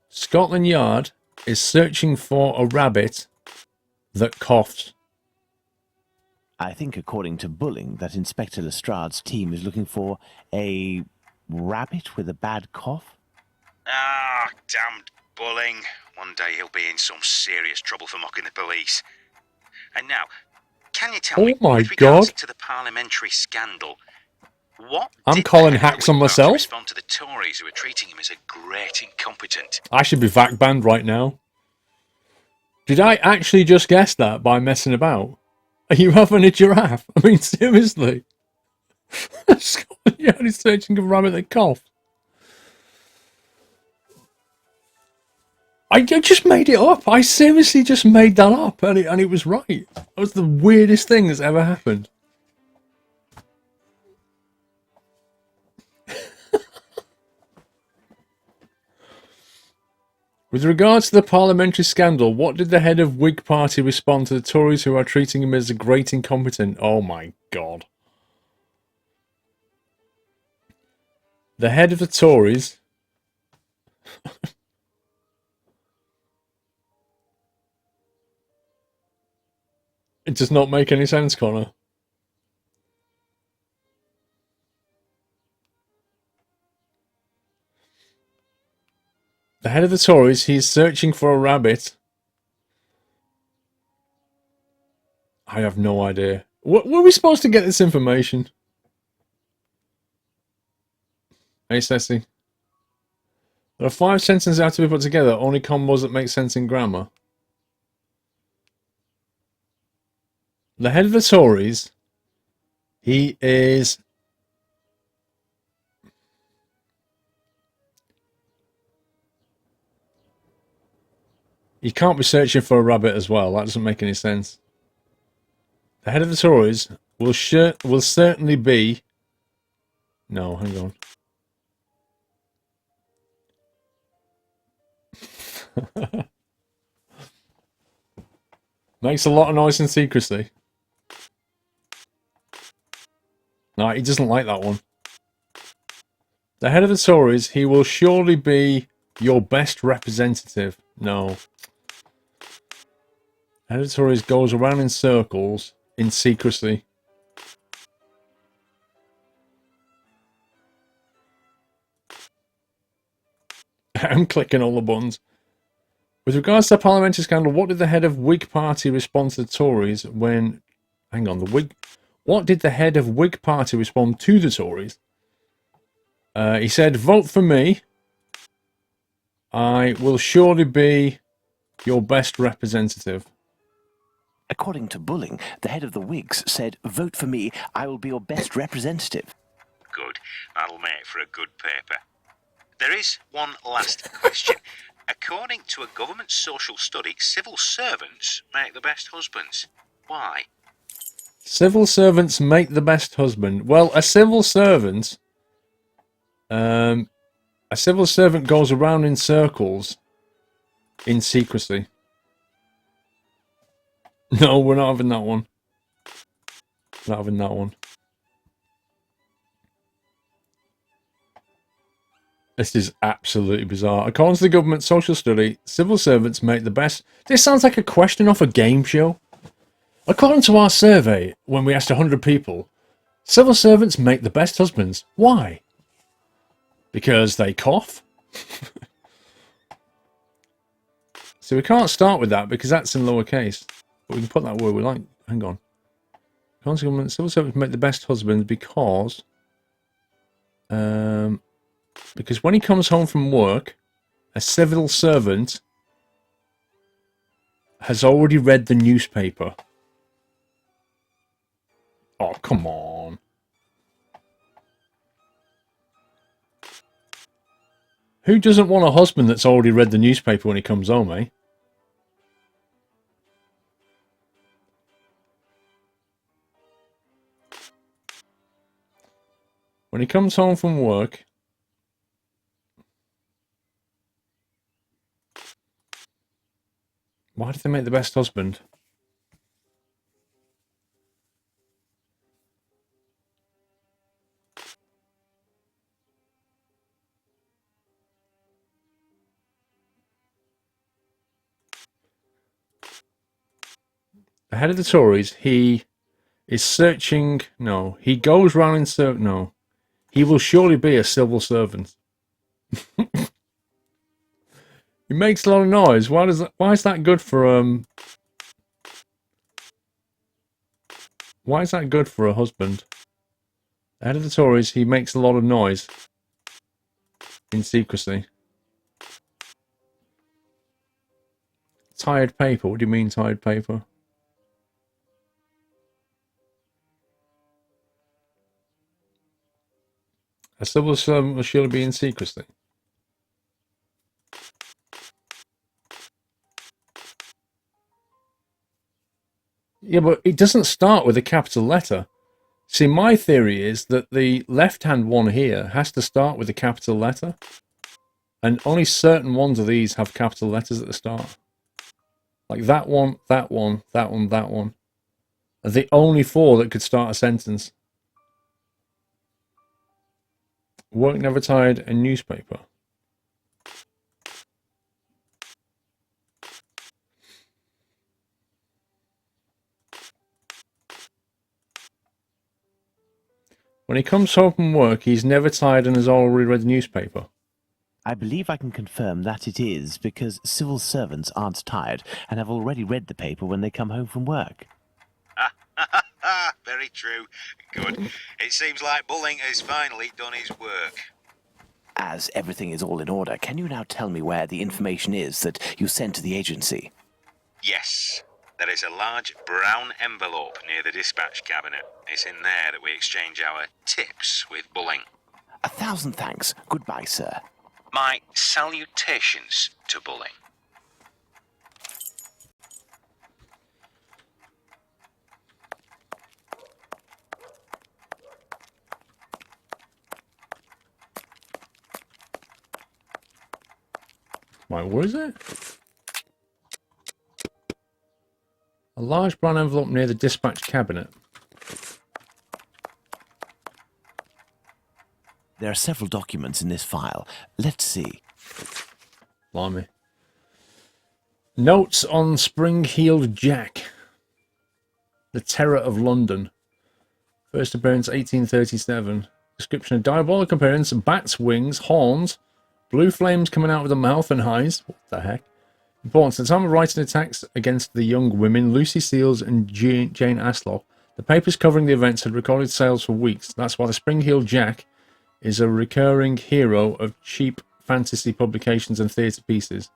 Scotland Yard is searching for a rabbit that coughs. I think, according to Bulling, that Inspector Lestrade's team is looking for a rabbit with a bad cough. Ah, damned Bulling. One day he'll be in some serious trouble for mocking the police. And now, can you tell me, with regards to the parliamentary scandal, what I'm did calling the hacks on Whig Party myself. respond to the Tories who were treating him as a great incompetent? I should be VAC banned right now. Did I actually just guess that by messing about? Are you having a giraffe? I mean, seriously. Scotland Yard is searching for a rabbit that coughs. I just made it up. I seriously just made that up, and it was right. That was the weirdest thing that's ever happened. With regards to the parliamentary scandal, what did the head of Whig Party respond to the Tories who are treating him as a great incompetent? Oh my god. The head of the Tories... It does not make any sense, Connor. The head of the Tories, he's searching for a rabbit. I have no idea. Were we supposed to get this information? Hey, Ceci. There are 5 sentences that have to be put together, only combos that make sense in grammar. The head of the Tories, he is... You can't be searching for a rabbit as well. That doesn't make any sense. The head of the Tories will certainly be... No, hang on. Makes a lot of noise in secrecy. No, he doesn't like that one. The head of the Tories, he will surely be your best representative. No. The head of the Tories goes around in circles in secrecy. I'm clicking all the buttons. With regards to the parliamentary scandal, what did the head of Whig Party respond to the Tories when... Hang on, What did the head of Whig Party respond to the Tories? He said, vote for me. I will surely be your best representative. According to Bulling, the head of the Whigs said, vote for me, I will be your best representative. Good. That'll make for a good paper. There is one last question. According to a government social study, civil servants make the best husbands. Why? Civil servants make the best husband. Well, a civil servant goes around in circles in secrecy. No, we're not having that one. Not having that one. This is absolutely bizarre. According to the government social study, civil servants make the best... This sounds like a question off a game show. According to our survey, when we asked 100 people, civil servants make the best husbands. Why? Because they cough? So we can't start with that because that's in lowercase. But we can put that word we like. Hang on. According to the government, civil servants make the best husbands because when he comes home from work, a civil servant has already read the newspaper. Oh, come on. Who doesn't want a husband that's already read the newspaper when he comes home, eh? When he comes home from work... Why did they make the best husband? Ahead of the Tories, he is searching... No, he goes round in search... No. He will surely be a civil servant. He makes a lot of noise. Why is that good for Why is that good for a husband? Ahead of the Tories, he makes a lot of noise in secrecy. Tired paper. What do you mean tired paper? A civil servant will surely be in secrecy. Yeah, but it doesn't start with a capital letter. See, my theory is that the left-hand one here has to start with a capital letter. And only certain ones of these have capital letters at the start. Like that one, that one, that one, that one. Are the only four that could start a sentence. Work never tired, a newspaper. When he comes home from work, he's never tired and has already read the newspaper. I believe I can confirm that it is because civil servants aren't tired and have already read the paper when they come home from work. Very true. Good. It seems like Bulling has finally done his work. As everything is all in order, can you now tell me where the information is that you sent to the agency? Yes. There is a large brown envelope near the dispatch cabinet. It's in there that we exchange our tips with Bulling. 1,000 thanks. Goodbye, sir. My salutations to Bulling. Right, where is it? A large brown envelope near the dispatch cabinet. There are several documents in this file. Let's see. Blimey. Notes on Spring-Heeled Jack. The Terror of London. First appearance 1837. Description of diabolical appearance, bat's wings, horns, Blue flames coming out of the mouth and eyes. What the heck? Important. At the time of writing attacks against the young women, Lucy Seals and Jane Asloff, the papers covering the events had recorded sales for weeks. That's why the Spring-Heeled Jack is a recurring hero of cheap fantasy publications and theatre pieces.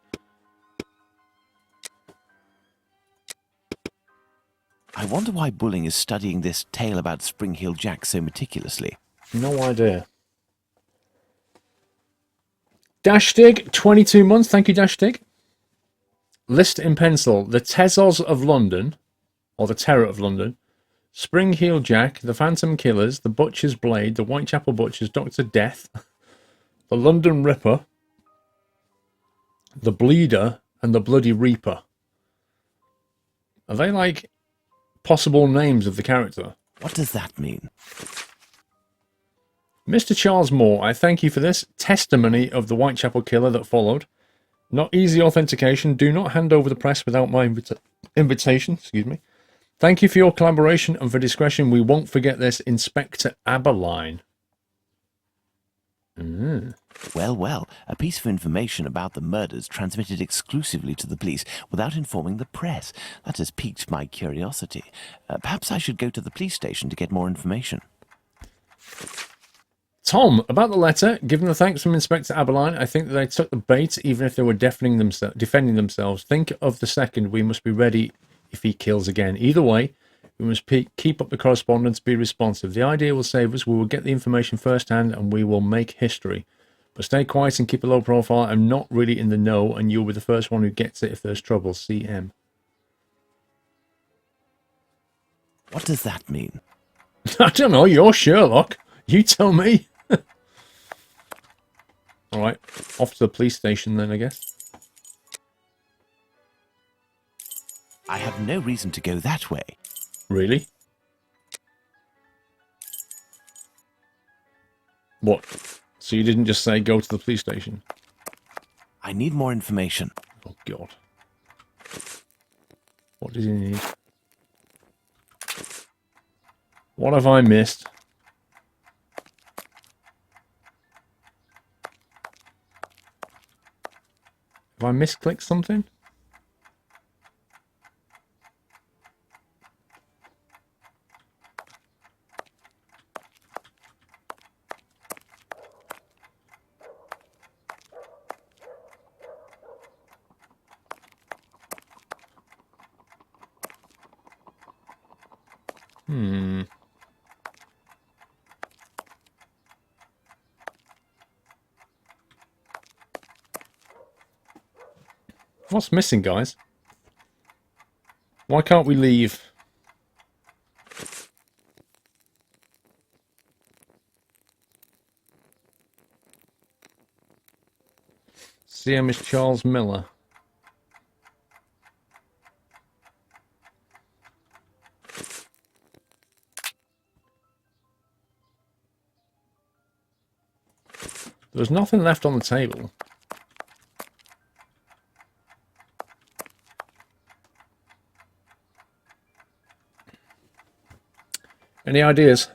I wonder why Bulling is studying this tale about Spring-Heeled Jack so meticulously. No idea. Dashtig, 22 months. Thank you, Dashtig. List in pencil. The Tezzos of London, or the Terror of London, Spring-Heeled Jack, the Phantom Killers, the Butcher's Blade, the Whitechapel Butchers, Dr. Death, the London Ripper, the Bleeder, and the Bloody Reaper. Are they like possible names of the character? What does that mean? Mr. Charles Moore, I thank you for this testimony of the Whitechapel Killer that followed. Not easy authentication. Do not hand over the press without my invitation. Excuse me. Thank you for your collaboration and for discretion. We won't forget this. Inspector Aberline. Well, well, a piece of information about the murders transmitted exclusively to the police without informing the press. That has piqued my curiosity. Perhaps I should go to the police station to get more information. Tom, about the letter, given the thanks from Inspector Aberline, I think that they took the bait even if they were defending themselves. Think of the second. We must be ready if he kills again. Either way, we must keep up the correspondence, be responsive. The idea will save us. We will get the information firsthand and we will make history. But stay quiet and keep a low profile. I'm not really in the know and you'll be the first one who gets it if there's trouble. CM. What does that mean? I don't know. You're Sherlock. You tell me. All right, off to the police station then, I guess. I have no reason to go that way. Really? What? So you didn't just say go to the police station? I need more information. Oh, God. What does he need? What have I missed? Have I misclicked something? What's missing, guys? Why can't we leave? CM is Charles Miller. There's nothing left on the table. Any ideas?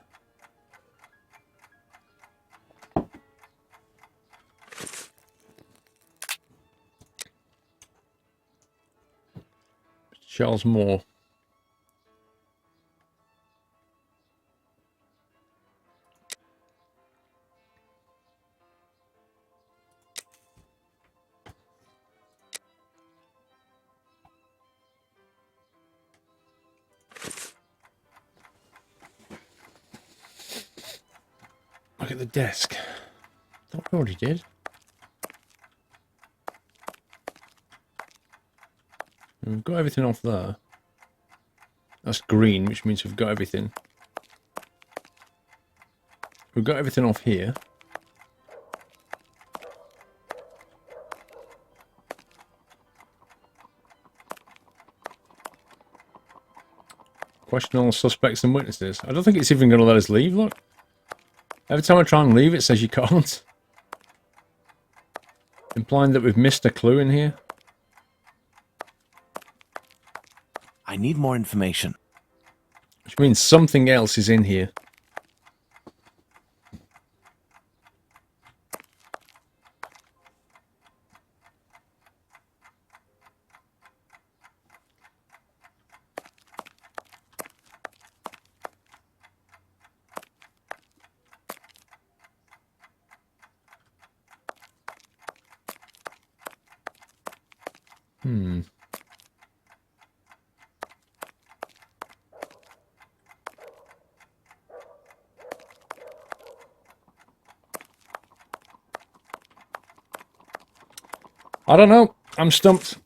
Charles Moore. Look at the desk. Thought we already did. We've got everything off there. That's green, which means we've got everything. We've got everything off here. Question all suspects and witnesses. I don't think it's even going to let us leave, look. Every time I try and leave, it says you can't. Implying that we've missed a clue in here. I need more information. Which means something else is in here. I don't know. I'm stumped.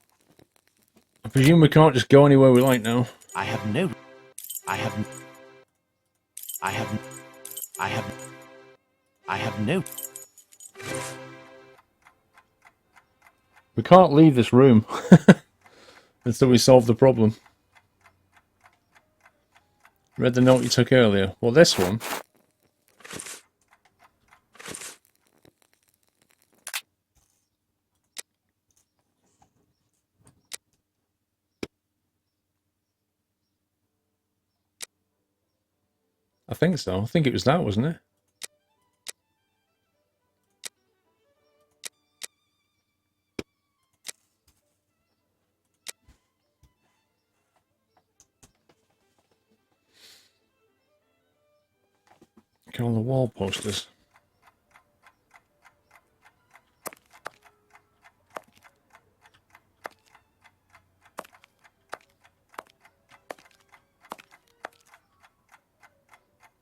I presume we can't just go anywhere we like now. I have no... I have no... We can't leave this room until we solve the problem. Read the note you took earlier. Well, this one. I think so. I think it was that, wasn't it? Get on the wall posters.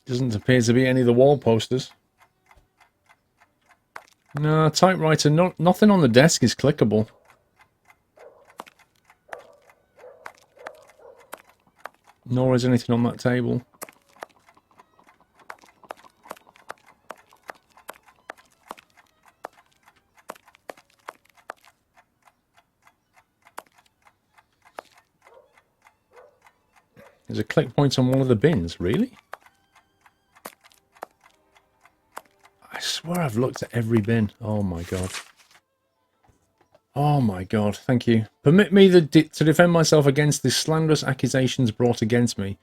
Doesn't appear to be any of the wall posters. No, typewriter, nothing on the desk is clickable. Nor is anything on that table. There's a click point on one of the bins, really? I swear I've looked at every bin. Oh my god. Oh my god, thank you. Permit me to defend myself against the slanderous accusations brought against me.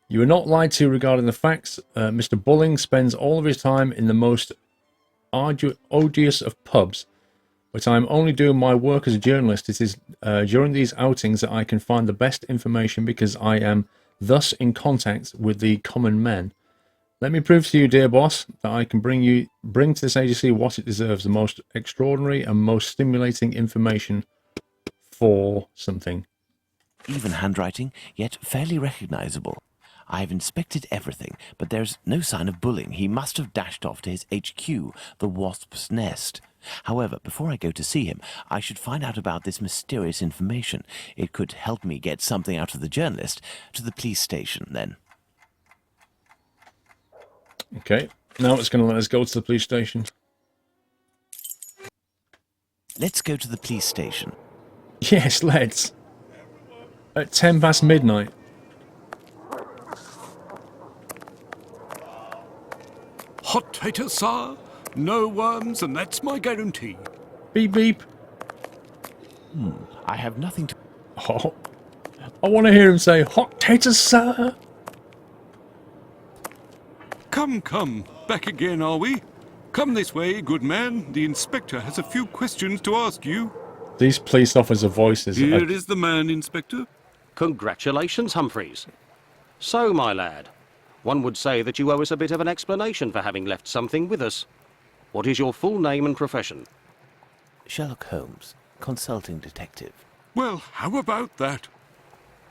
You are not lied to regarding the facts. Mr. Bulling spends all of his time in the most odious of pubs, but I am only doing my work as a journalist. It is during these outings that I can find the best information because I am thus in contact with the common men. Let me prove to you, dear boss, that I can bring to this agency what it deserves, the most extraordinary and most stimulating information for something. Even handwriting, yet fairly recognizable. I have inspected everything, but there's no sign of Bulling. He must have dashed off to his HQ, the Wasp's Nest. However, before I go to see him, I should find out about this mysterious information. It could help me get something out of the journalist. To the police station, then. Okay, now it's going to let us go to the police station. Let's go to the police station. Yes, let's. At 10 past midnight. Hot tater, sir. No worms, and that's my guarantee. Beep beep. I have nothing to... Oh, I want to hear him say, hot taters, sir. Come, come. Back again, are we? Come this way, good man. The inspector has a few questions to ask you. These police officer voices. Here is the man, Inspector. Congratulations, Humphreys. So, my lad, one would say that you owe us a bit of an explanation for having left something with us. What is your full name and profession? Sherlock Holmes, consulting detective. Well, how about that?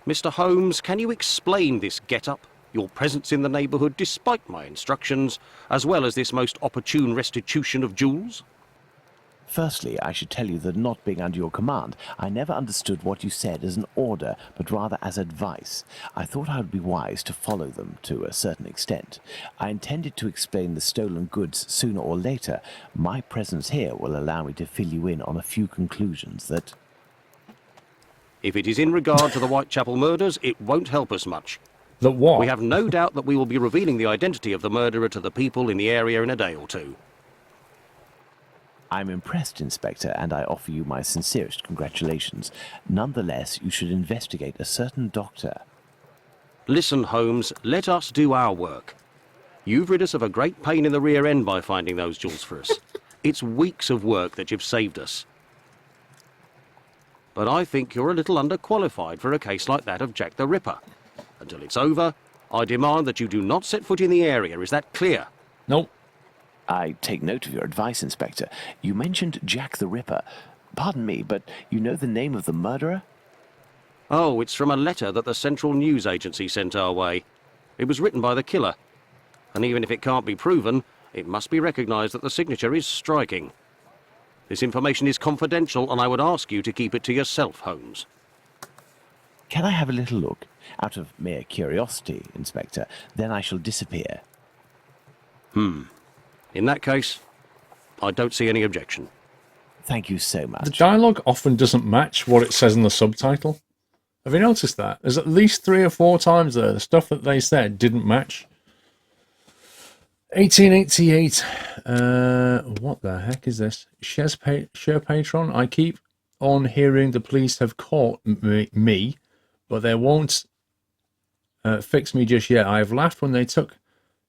Mr. Holmes, can you explain this get-up, your presence in the neighbourhood despite my instructions, as well as this most opportune restitution of jewels? Firstly, I should tell you that not being under your command, I never understood what you said as an order, but rather as advice. I thought I would be wise to follow them to a certain extent. I intended to explain the stolen goods sooner or later. My presence here will allow me to fill you in on a few conclusions that... If it is in regard to the Whitechapel murders, it won't help us much. That what? We have no doubt that we will be revealing the identity of the murderer to the people in the area in a day or two. I'm impressed, Inspector, and I offer you my sincerest congratulations. Nonetheless, you should investigate a certain doctor. Listen, Holmes, let us do our work. You've rid us of a great pain in the rear end by finding those jewels for us. It's weeks of work that you've saved us. But I think you're a little underqualified for a case like that of Jack the Ripper. Until it's over, I demand that you do not set foot in the area. Is that clear? Nope. I take note of your advice, Inspector. You mentioned Jack the Ripper. Pardon me, but you know the name of the murderer? Oh, it's from a letter that the Central News Agency sent our way. It was written by the killer. And even if it can't be proven, it must be recognised that the signature is striking. This information is confidential, and I would ask you to keep it to yourself, Holmes. Can I have a little look? Out of mere curiosity, Inspector. Then I shall disappear. In that case, I don't see any objection. Thank you so much. The dialogue often doesn't match what it says in the subtitle. Have you noticed that? There's at least 3 or 4 times there, the stuff that they said didn't match. 1888. What the heck is this? Share Patron. I keep on hearing the police have caught me, but they won't fix me just yet. I have laughed when they took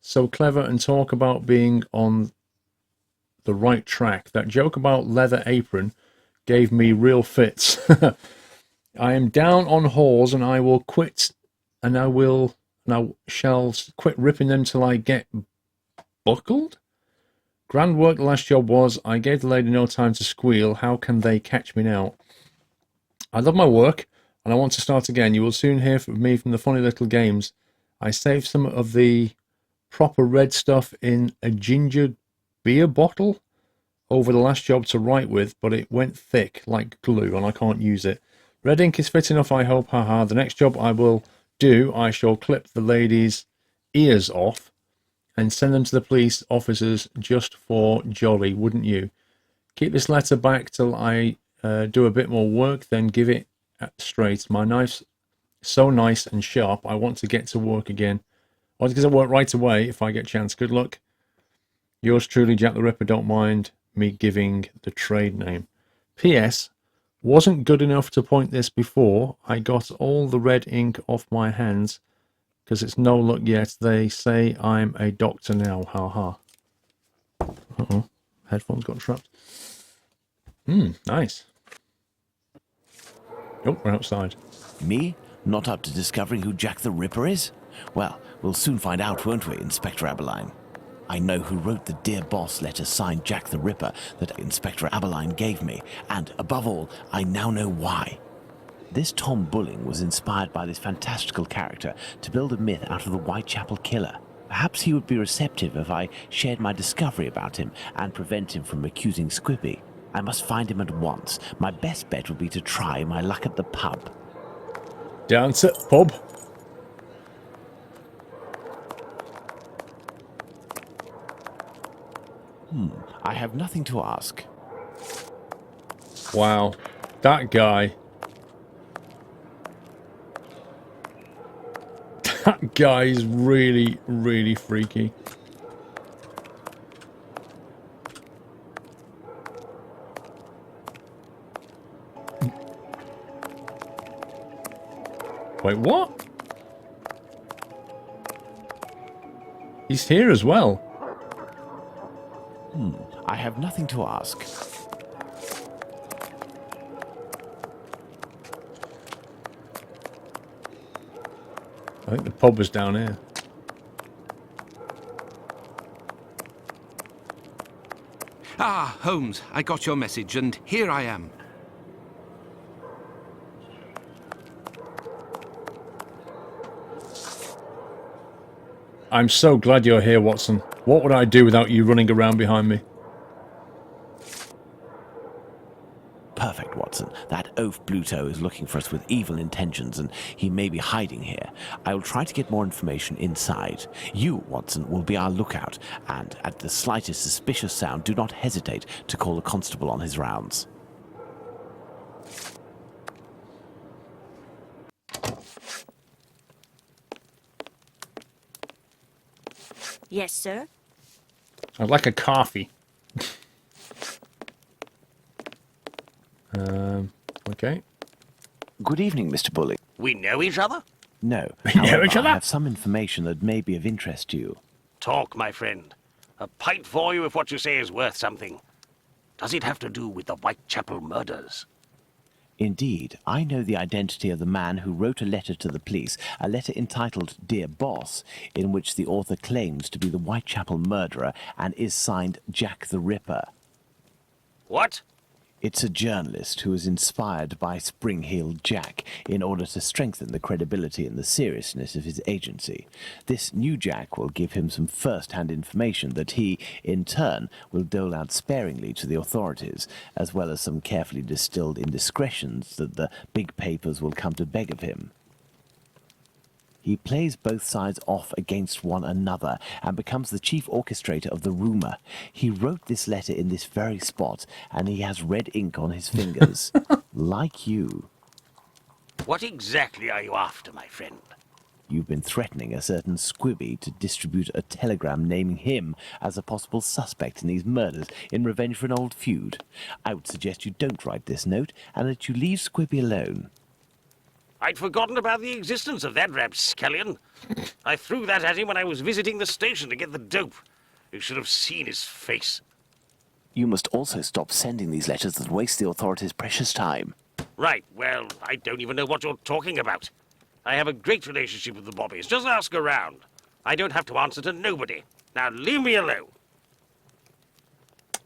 so clever and talk about being on the right track. That joke about leather apron gave me real fits. I am down on whores, and I will quit, and I shall quit ripping them till I get buckled. Grand work the last job was. I gave the lady no time to squeal. How can they catch me now? I love my work, and I want to start again. You will soon hear from me from the funny little games. I saved some of the proper red stuff in a ginger beer bottle over the last job to write with, but it went thick like glue, and I can't use it. Red ink is fit enough, I hope. Haha. The next job I will do, I shall clip the lady's ears off and send them to the police officers just for jolly, wouldn't you? Keep this letter back till I do a bit more work, then give it straight. My knife's so nice and sharp, I want to get to work again. I want to get to work right away if I get a chance. Good luck. Yours truly, Jack the Ripper. Don't mind me giving the trade name. P.S. Wasn't good enough to point this before. I got all the red ink off my hands because it's no luck yet. They say I'm a doctor now. Ha ha. Uh-oh. Headphones got trapped. Nice. Oh, we're outside. Me? Not up to discovering who Jack the Ripper is? Well, we'll soon find out, won't we, Inspector Aberline? I know who wrote the Dear Boss letter signed Jack the Ripper that Inspector Aberline gave me, and, above all, I now know why. This Tom Bulling was inspired by this fantastical character to build a myth out of the Whitechapel Killer. Perhaps he would be receptive if I shared my discovery about him and prevent him from accusing Squibby. I must find him at once. My best bet would be to try my luck at the pub. Down to pub. I have nothing to ask. Wow. That guy. That guy is really, really freaky. Wait, what? He's here as well. I have nothing to ask. I think the pub was down here. Ah, Holmes, I got your message, and here I am. I'm so glad you're here, Watson. What would I do without you running around behind me? Perfect, Watson. That oaf Bluto is looking for us with evil intentions, and he may be hiding here. I will try to get more information inside. You, Watson, will be our lookout, and at the slightest suspicious sound, do not hesitate to call a constable on his rounds. Yes, sir. I'd like a coffee. Okay. Good evening, Mr. Bulling. We know each other? No. We know However, each other? I have some information that may be of interest to you. Talk, my friend. A pint for you if what you say is worth something. Does it have to do with the Whitechapel murders? Indeed, I know the identity of the man who wrote a letter to the police, a letter entitled Dear Boss, in which the author claims to be the Whitechapel murderer and is signed Jack the Ripper. What? It's a journalist who was inspired by Spring-Heeled Jack in order to strengthen the credibility and the seriousness of his agency. This new Jack will give him some first-hand information that he, in turn, will dole out sparingly to the authorities, as well as some carefully distilled indiscretions that the big papers will come to beg of him. He plays both sides off against one another and becomes the chief orchestrator of the rumour. He wrote this letter in this very spot, and he has red ink on his fingers. Like you. What exactly are you after, my friend? You've been threatening a certain Squibby to distribute a telegram naming him as a possible suspect in these murders in revenge for an old feud. I would suggest you don't write this note, and that you leave Squibby alone. I'd forgotten about the existence of that rapscallion. I threw that at him when I was visiting the station to get the dope. You should have seen his face. You must also stop sending these letters that waste the authorities' precious time. Right, well, I don't even know what you're talking about. I have a great relationship with the Bobbies. Just ask around. I don't have to answer to nobody. Now leave me alone.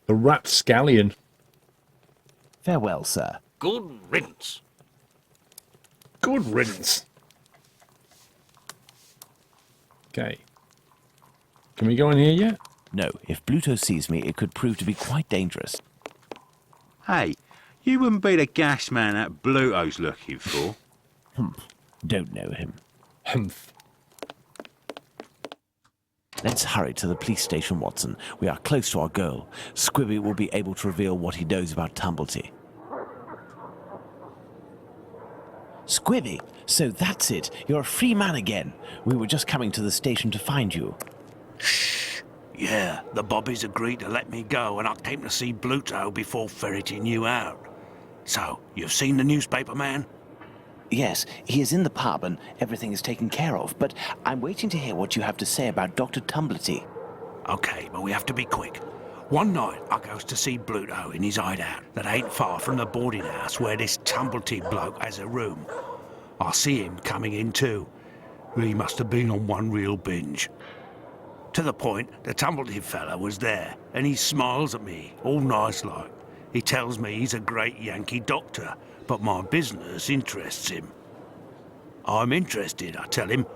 The rapscallion. Farewell, sir. Good riddance. Good riddance. Okay. Can we go in here yet? No, if Bluto sees me, it could prove to be quite dangerous. Hey, you wouldn't be the gas man that Bluto's looking for. Don't know him. Humph. Let's hurry to the police station, Watson. We are close to our goal. Squibby will be able to reveal what he knows about Tumblety. Squibby, so that's it. You're a free man again. We were just coming to the station to find you. Yeah, the Bobbies agreed to let me go, and I came to see Bluto before ferreting you out. So, you've seen the newspaper man? Yes, he is in the pub and everything is taken care of, but I'm waiting to hear what you have to say about Dr. Tumblety. Okay, but we have to be quick. One night, I goes to see Bluto in his hideout that ain't far from the boarding house where this Tumblety bloke has a room. I see him coming in too. He must have been on one real binge. To the point, the Tumblety fella was there, and he smiles at me, all nice like. He tells me he's a great Yankee doctor, but my business interests him. I'm interested, I tell him,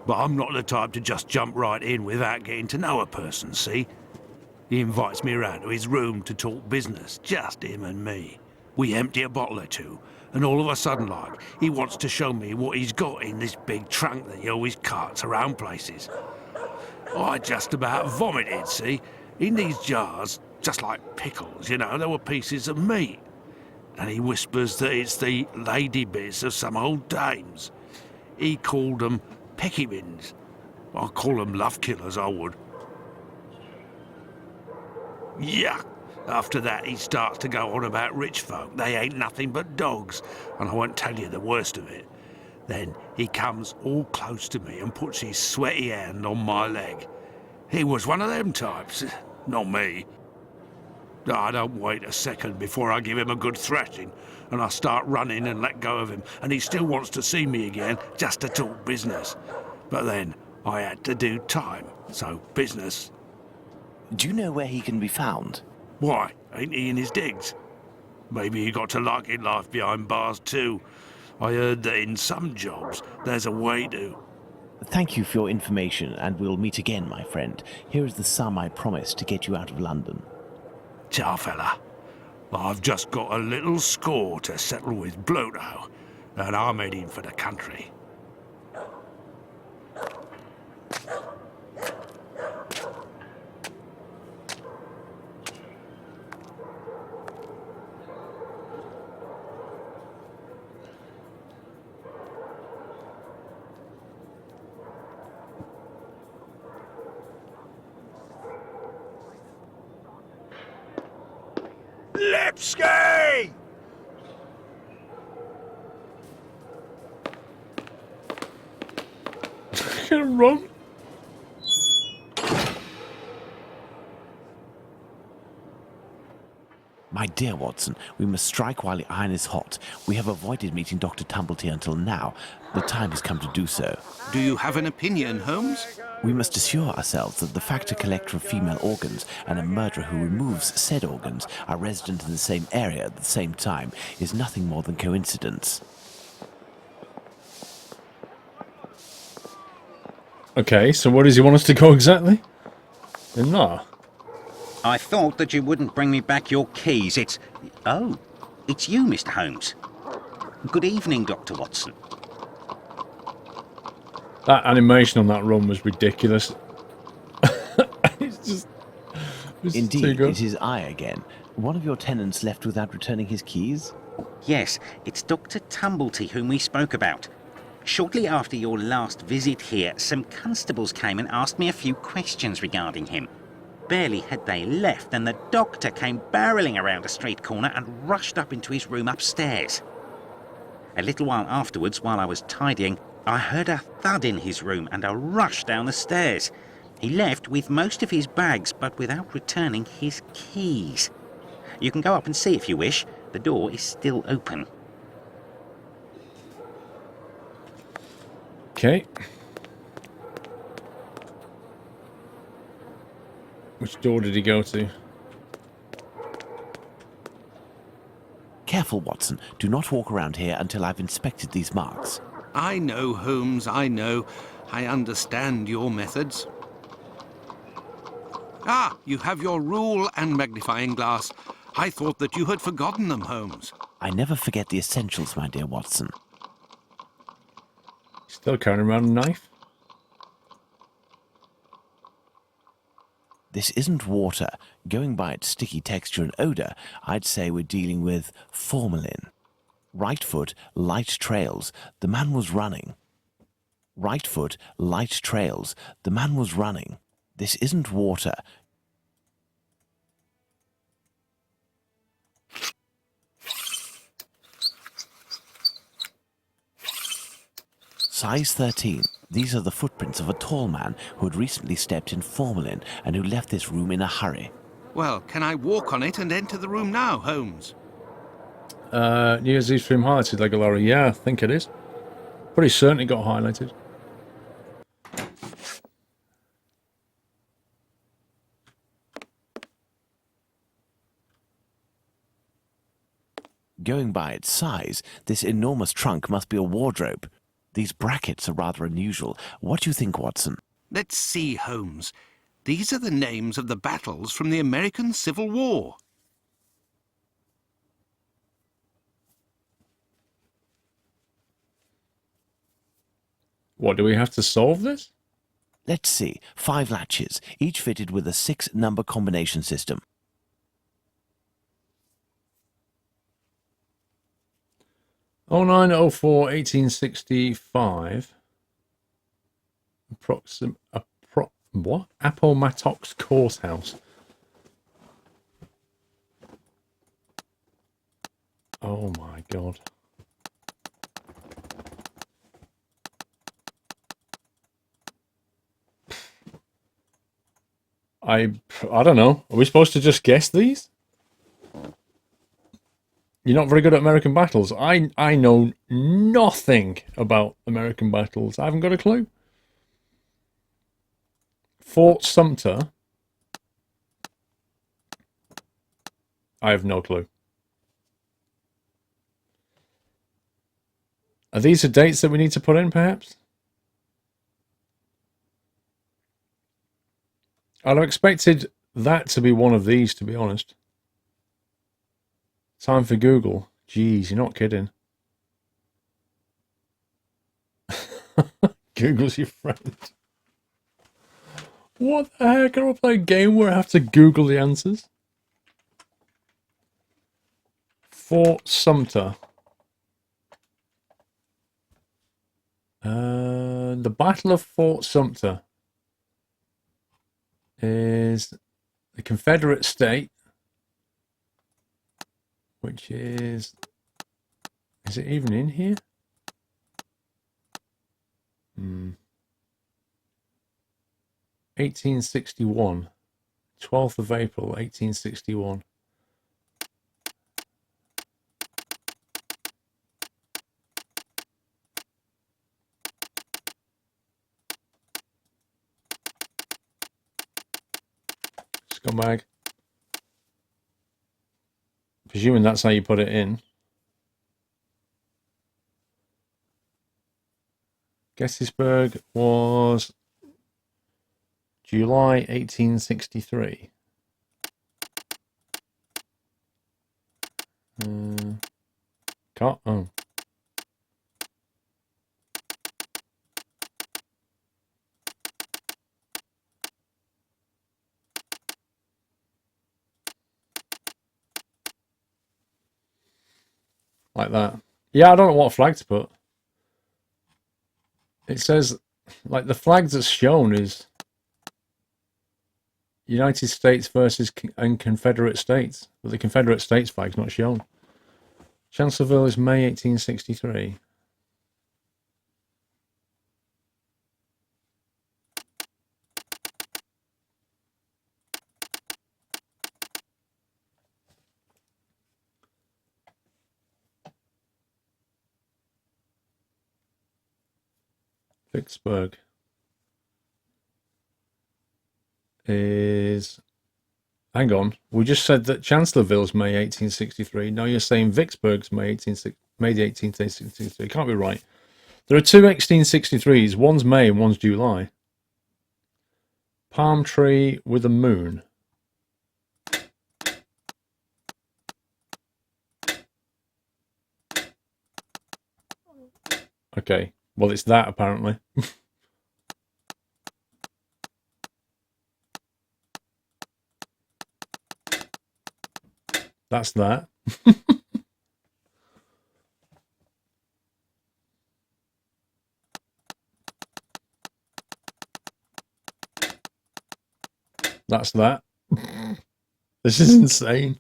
but I'm not the type to just jump right in without getting to know a person, see? He invites me around to his room to talk business, just him and me. We empty a bottle or two, and all of a sudden, like, he wants to show me what he's got in this big trunk that he always carts around places. I just about vomited, see? In these jars, just like pickles, you know, there were pieces of meat. And he whispers that it's the lady bits of some old dames. He called them peckymins. I call them love killers, I would. Yuck! After that, he starts to go on about rich folk. They ain't nothing but dogs, and I won't tell you the worst of it. Then he comes all close to me and puts his sweaty hand on my leg. He was one of them types, not me. I don't wait a second before I give him a good thrashing, and I start running and let go of him, and he still wants to see me again, just to talk business. But then I had to do time, so business. Do you know where he can be found? Why, ain't he in his digs? Maybe he got to liking life behind bars too. I heard that in some jobs, there's a way to. Thank you for your information, and we'll meet again, my friend. Here is the sum I promised to get you out of London. Ciao, fella. I've just got a little score to settle with Bluto, and I'm heading for the country. Lipski! Run. My My dear Watson, we must strike while the iron is hot. We have avoided meeting Dr. Tumblety until now. The time has come to do so. Do you have an opinion, Holmes? We must assure ourselves that the factor collector of female organs and a murderer who removes said organs are resident in the same area at the same time is nothing more than coincidence. Okay, so where does he want us to go exactly? No. I thought that you wouldn't bring me back your keys. Oh, it's you, Mr. Holmes. Good evening, Dr. Watson. That animation on that run was ridiculous. it's too Indeed, good. it is I again. One of your tenants left without returning his keys? Yes, it's Dr. Tumblety whom we spoke about. Shortly after your last visit here, some constables came and asked me a few questions regarding him. Barely had they left than the doctor came barreling around a street corner and rushed up into his room upstairs. A little while afterwards, while I was tidying, I heard a thud in his room and a rush down the stairs. He left with most of his bags, but without returning his keys. You can go up and see if you wish. The door is still open. Okay. Which door did he go to? Careful, Watson. Do not walk around here until I've inspected these marks. I know, Holmes, I know. I understand your methods. Ah, you have your rule and magnifying glass. I thought that you had forgotten them, Holmes. I never forget the essentials, my dear Watson. Still carrying around a knife? This isn't water. Going by its sticky texture and odor, I'd say we're dealing with formalin. Right foot, light trails. The man was running. Right foot, light trails. The man was running. This isn't water. Size 13. These are the footprints of a tall man who had recently stepped in formalin and who left this room in a hurry. Well, can I walk on it and enter the room now, Holmes? New Year's Eve stream highlighted like a lorry. Yeah, I think it is. Pretty certain it got highlighted. Going by its size, this enormous trunk must be a wardrobe. These brackets are rather unusual. What do you think, Watson? Let's see, Holmes. These are the names of the battles from the American Civil War. What, do we have to solve this? Let's see. 5 latches, each fitted with a 6-number combination system. Oh 0904 1865. What? Appomattox Courthouse. Oh my god. I don't know. Are we supposed to just guess these? You're not very good at American battles. I know nothing about American battles. I haven't got a clue. Fort Sumter. I have no clue. Are these the dates that we need to put in, perhaps? I'd have expected that to be one of these, to be honest. Time for Google. Jeez, you're not kidding. Google's your friend. What the heck? Can I play a game where I have to Google the answers? Fort Sumter. The Battle of Fort Sumter is the Confederate state, which is it even in here? 1861. 12th of April, 1861. mag. Presuming that's how you put it in. Gettysburg was July 1863. Can't. Oh. Like that. Yeah, I don't know what flag to put. It says, like, the flag that's shown is United States versus and Confederate States, but the Confederate States flag's not shown. Chancellorsville is May 1863. Vicksburg is... Hang on. We just said that Chancellorsville's May 1863. Now you're saying Vicksburg's May the 1863. Can't be right. There are two 1863s. One's May and one's July. Palm tree with a moon. Okay. Well, it's that, apparently. That's that. That's that. This is insane.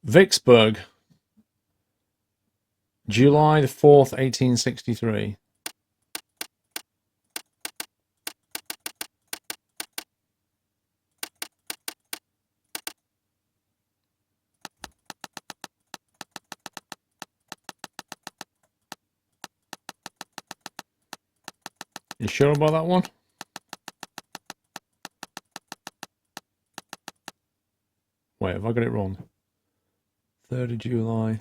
Vicksburg. July the 4th, 1863. You sure about that one? Wait, have I got it wrong? 3rd of July.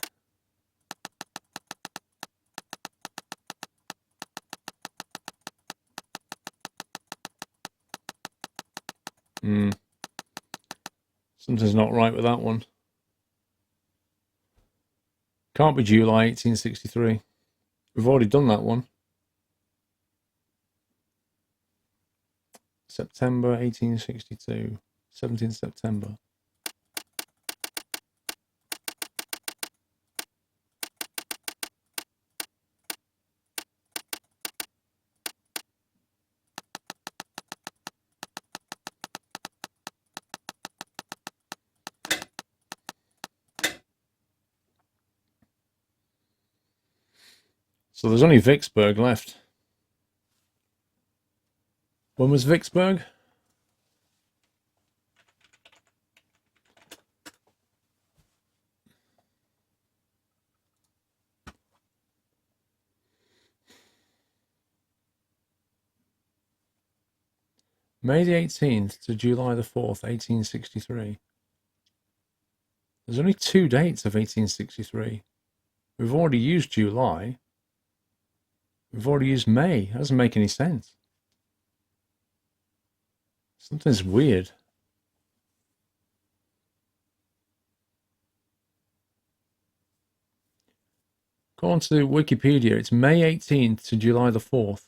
Something's not right with that one. Can't be July 1863. We've already done that one. September 1862. 17th September. So there's only Vicksburg left. When was Vicksburg? May the 18th to July the 4th, 1863. There's only 2 dates of 1863. We've already used July. We've already used May. That doesn't make any sense. Something's weird. Go on to Wikipedia. It's May 18th to July the 4th.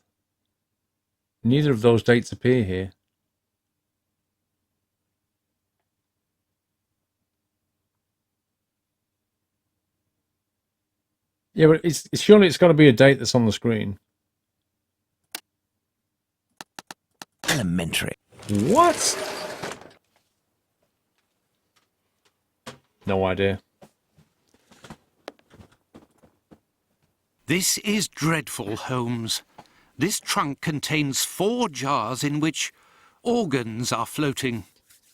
Neither of those dates appear here. Yeah, but surely it's got to be a date that's on the screen. Elementary. What? No idea. This is dreadful, Holmes. This trunk contains 4 jars in which organs are floating.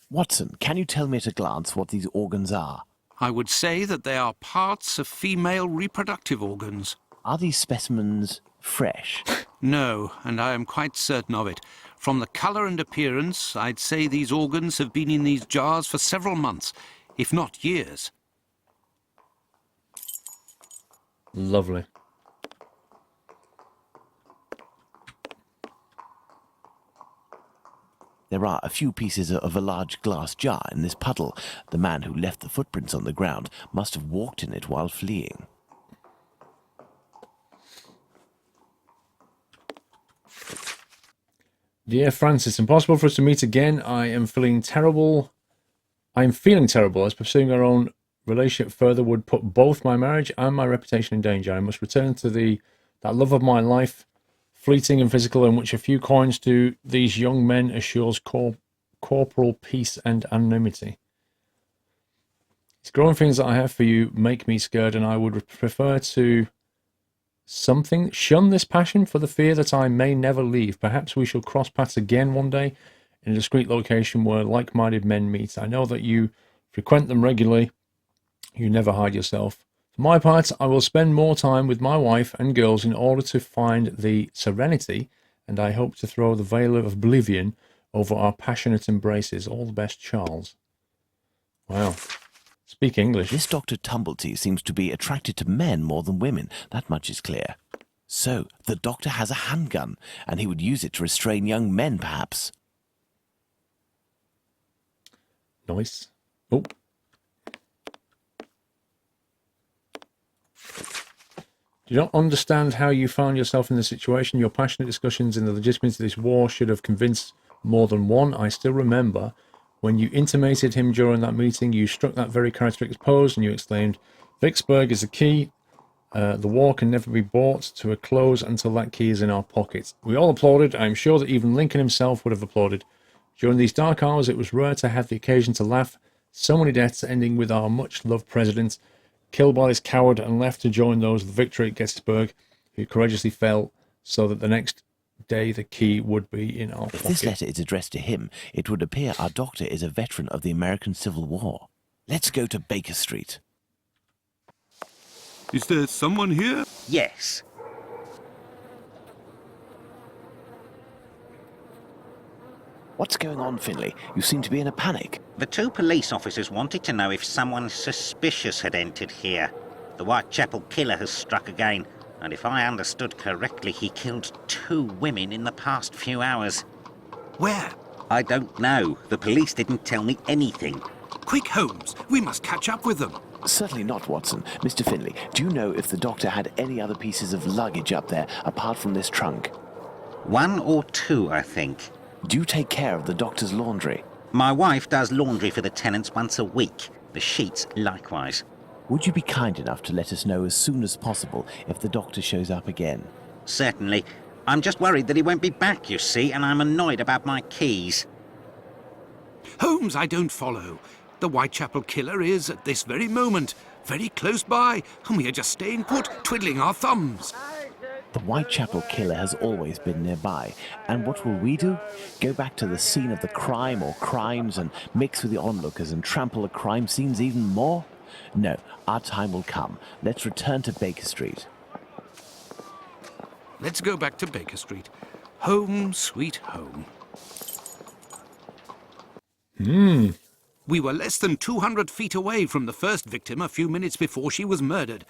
Watson, can you tell me at a glance what these organs are? I would say that they are parts of female reproductive organs. Are these specimens fresh? No, and I am quite certain of it. From the colour and appearance, I'd say these organs have been in these jars for several months, if not years. Lovely. There are a few pieces of a large glass jar in this puddle. The man who left the footprints on the ground must have walked in it while fleeing. Dear Francis, impossible for us to meet again. I am feeling terrible as pursuing our own relationship further would put both my marriage and my reputation in danger. I must return to that love of my life, fleeting and physical, in which a few coins to these young men assures corporal peace and anonymity. These growing things that I have for you make me scared, and I would prefer to shun this passion for the fear that I may never leave. Perhaps we shall cross paths again one day in a discreet location where like-minded men meet. I know that you frequent them regularly. You never hide yourself. For my part, I will spend more time with my wife and girls in order to find the serenity, and I hope to throw the veil of oblivion over our passionate embraces. All the best, Charles. Wow. Speak English. This Dr. Tumblety seems to be attracted to men more than women. That much is clear. So, the doctor has a handgun, and he would use it to restrain young men, perhaps. Nice. Oh. Do you not understand how you found yourself in this situation? Your passionate discussions in the legitimacy of this war should have convinced more than one. I still remember when you intimated him during that meeting, you struck that very characteristic pose and you exclaimed, Vicksburg is the key. The war can never be brought to a close until that key is in our pocket. We all applauded. I'm sure that even Lincoln himself would have applauded. During these dark hours, it was rare to have the occasion to laugh. So many deaths ending with our much-loved president killed by this coward and left to join those of the victory at Gettysburg, who courageously fell so that the next day the key would be in our pocket. If this letter is addressed to him, it would appear our doctor is a veteran of the American Civil War. Let's go to Baker Street. Is there someone here? Yes. What's going on, Finley? You seem to be in a panic. The two police officers wanted to know if someone suspicious had entered here. The Whitechapel killer has struck again, and if I understood correctly, he killed 2 women in the past few hours. Where? I don't know. The police didn't tell me anything. Quick, Holmes. We must catch up with them. Certainly not, Watson. Mr. Finley, do you know if the doctor had any other pieces of luggage up there apart from this trunk? 1 or 2, I think. Do you take care of the doctor's laundry? My wife does laundry for the tenants once a week. The sheets likewise. Would you be kind enough to let us know as soon as possible if the doctor shows up again? Certainly. I'm just worried that he won't be back, you see, and I'm annoyed about my keys. Holmes, I don't follow. The Whitechapel killer is, at this very moment, very close by, and we are just staying put, twiddling our thumbs. The Whitechapel killer has always been nearby, and what will we do? Go back to the scene of the crime or crimes and mix with the onlookers and trample the crime scenes even more? No, our time will come. Let's return to Baker Street. Let's go back to Baker Street. Home, sweet home. We were less than 200 feet away from the first victim a few minutes before she was murdered.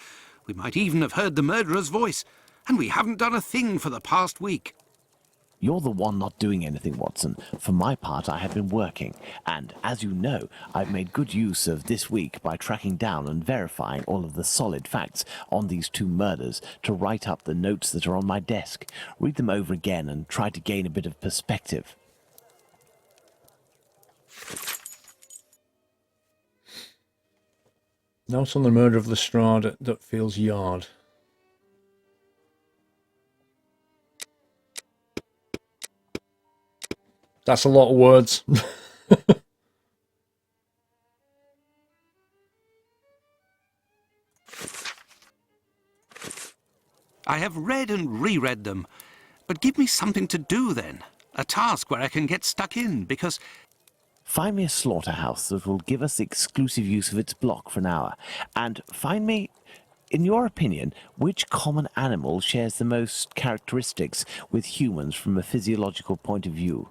We might even have heard the murderer's voice. And we haven't done a thing for the past week. You're the one not doing anything, Watson. For my part, I have been working. And, as you know, I've made good use of this week by tracking down and verifying all of the solid facts on these 2 murders to write up the notes that are on my desk, read them over again and try to gain a bit of perspective. Note on the murder of Lestrade at Dutfield's yard. That's a lot of words. I have read and reread them. But give me something to do then. A task where I can get stuck in, because... Find me a slaughterhouse that will give us exclusive use of its block for an hour. And find me... In your opinion, which common animal shares the most characteristics with humans from a physiological point of view?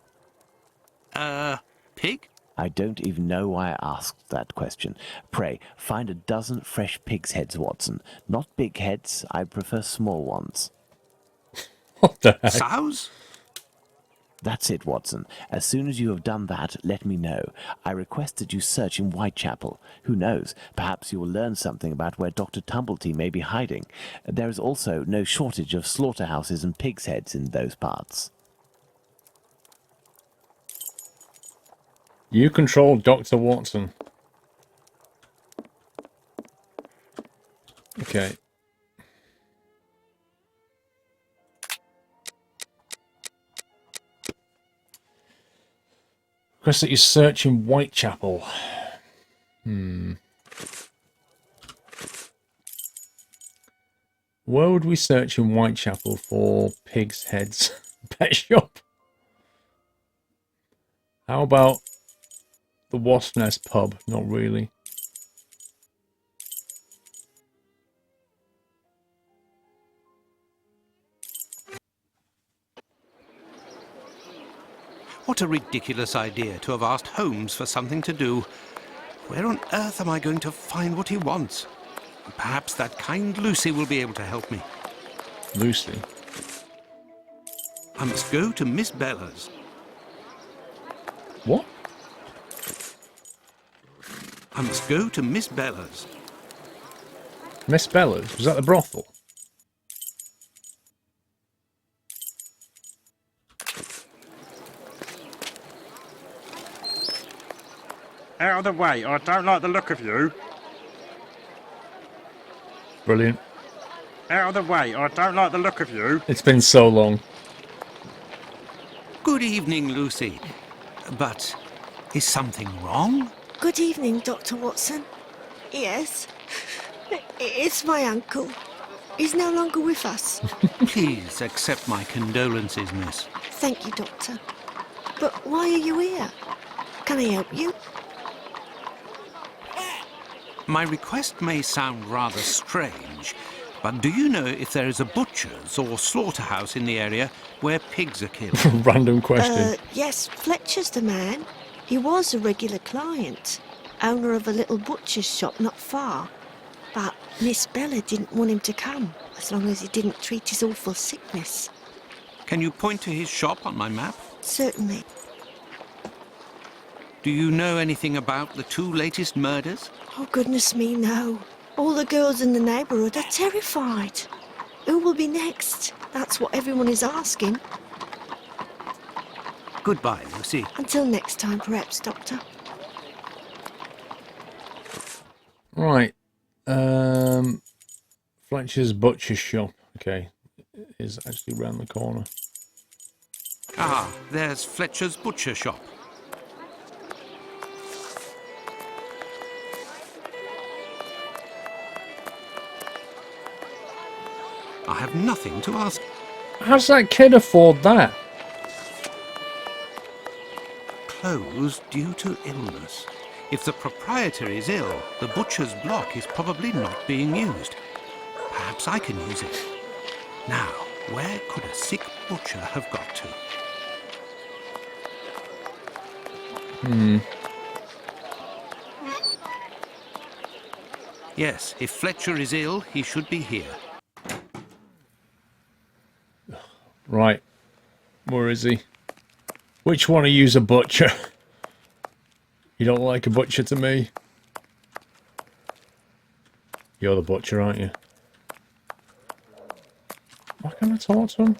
Pig? I don't even know why I asked that question. Pray, find a dozen fresh pig's heads, Watson. Not big heads, I prefer small ones. What the heck? Sows? That's it, Watson. As soon as you have done that, let me know. I request that you search in Whitechapel. Who knows? Perhaps you will learn something about where Dr. Tumblety may be hiding. There is also no shortage of slaughterhouses and pig's heads in those parts. You control Dr. Watson. Okay. Request that you search in Whitechapel. Where would we search in Whitechapel for pig's heads? Pet shop? How about the Wasp Nest pub? Not really. What a ridiculous idea to have asked Holmes for something to do. Where on earth am I going to find what he wants? Perhaps that kind Lucy will be able to help me. Lucy? I must go to Miss Bella's. What? I must go to Miss Bella's. Miss Bella's? Was that the brothel? Out of the way, I don't like the look of you. Brilliant. Out of the way, I don't like the look of you. It's been so long. Good evening, Lucy. But is something wrong? Good evening, Dr. Watson. Yes, it's my uncle. He's no longer with us. Please accept my condolences, miss. Thank you, Doctor. But why are you here? Can I help you? My request may sound rather strange, but do you know if there is a butcher's or slaughterhouse in the area where pigs are killed? Random question. Yes, Fletcher's the man. He was a regular client, owner of a little butcher's shop not far. But Miss Bella didn't want him to come, as long as he didn't treat his awful sickness. Can you point to his shop on my map? Certainly. Do you know anything about the two latest murders? Oh, goodness me, no. All the girls in the neighbourhood are terrified. Who will be next? That's what everyone is asking. Goodbye, Lucy. Until next time, perhaps, Doctor. Right. Fletcher's Butcher Shop. Okay. Is actually round the corner. Ah, there's Fletcher's butcher shop. I have nothing to ask. How's that kid afford that? Closed due to illness. If the proprietor is ill, the butcher's block is probably not being used. Perhaps I can use it. Now, where could a sick butcher have got to? Yes, if Fletcher is ill, he should be here. Right. Where is he? Which one of you's a butcher? You don't like a butcher to me? You're the butcher, aren't you? Why can't I talk to him?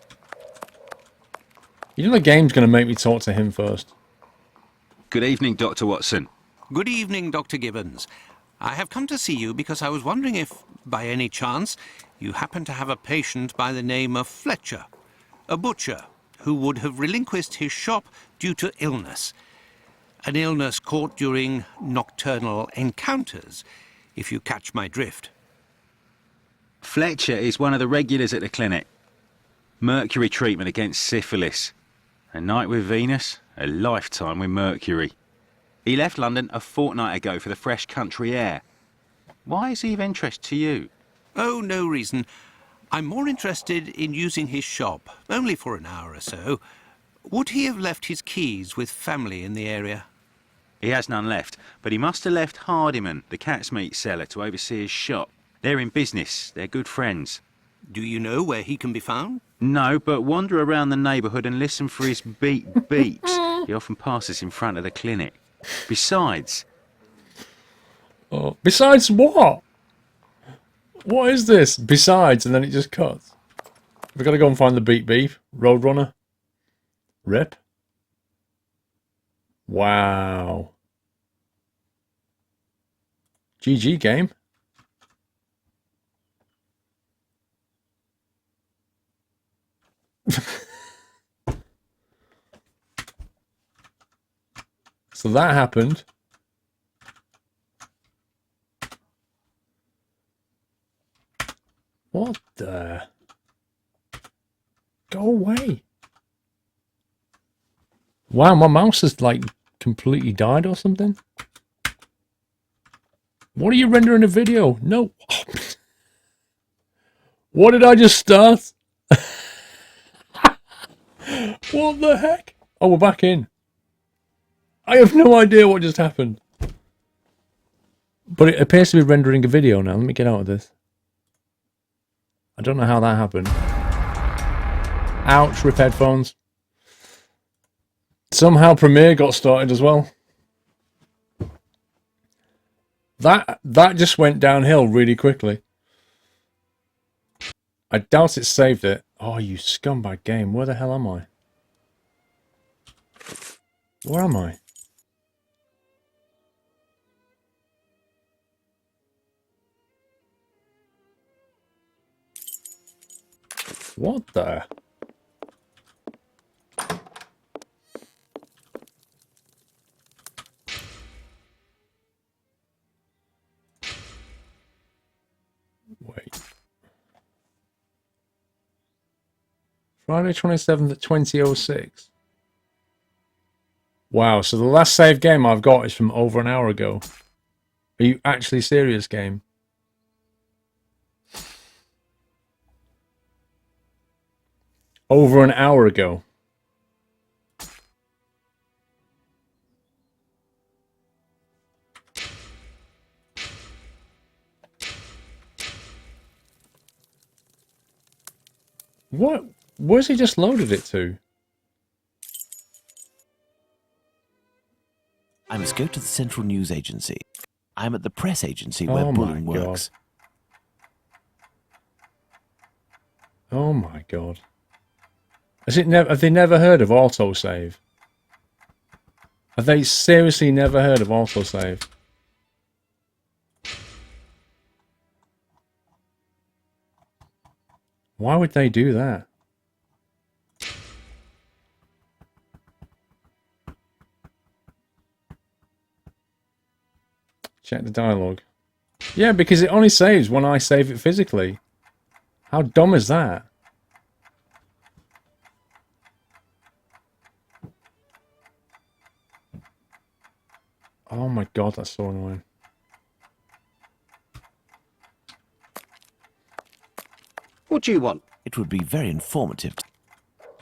You know the game's going to make me talk to him first. Good evening, Dr. Watson. Good evening, Dr. Gibbons. I have come to see you because I was wondering if, by any chance, you happen to have a patient by the name of Fletcher, a butcher who would have relinquished his shop due to illness. An illness caught during nocturnal encounters, if you catch my drift. Fletcher is one of the regulars at the clinic. Mercury treatment against syphilis. A night with Venus, a lifetime with Mercury. He left London a fortnight ago for the fresh country air. Why is he of interest to you? Oh, no reason. I'm more interested in using his shop, only for an hour or so. Would he have left his keys with family in the area? He has none left, but he must have left Hardiman, the cat's meat seller, to oversee his shop. They're in business. They're good friends. Do you know where he can be found? No, but wander around the neighbourhood and listen for his beeps. He often passes in front of the clinic. Besides... Oh, besides what? What is this? Besides, and then it just cuts. We've got to go and find the beep. Roadrunner. Rip. Wow. GG game. So that happened. What the? Go away. Wow, my mouse has like completely died or something. What are you rendering a video? No. What did I just start? What the heck? Oh, we're back in. I have no idea what just happened. But it appears to be rendering a video now. Let me get out of this. I don't know how that happened. Ouch, rip headphones. Somehow Premiere got started as well. That just went downhill really quickly. I doubt it saved it. Oh, you scumbag game. Where the hell am I? Where am I? What the? Wait. Friday 27th at 20:06. Wow, so the last save game I've got is from over an hour ago. Are you actually serious, game? Over an hour ago. What? Where's he just loaded it to? I must go to the Central News Agency. I'm at the press agency where Oh Bulling my God. works. Oh my God. Have they never heard of autosave? Have they seriously never heard of autosave? Why would they do that? Check the dialogue. Yeah, because it only saves when I save it physically. How dumb is that? Oh my God, that's so annoying. What do you want? It would be very informative.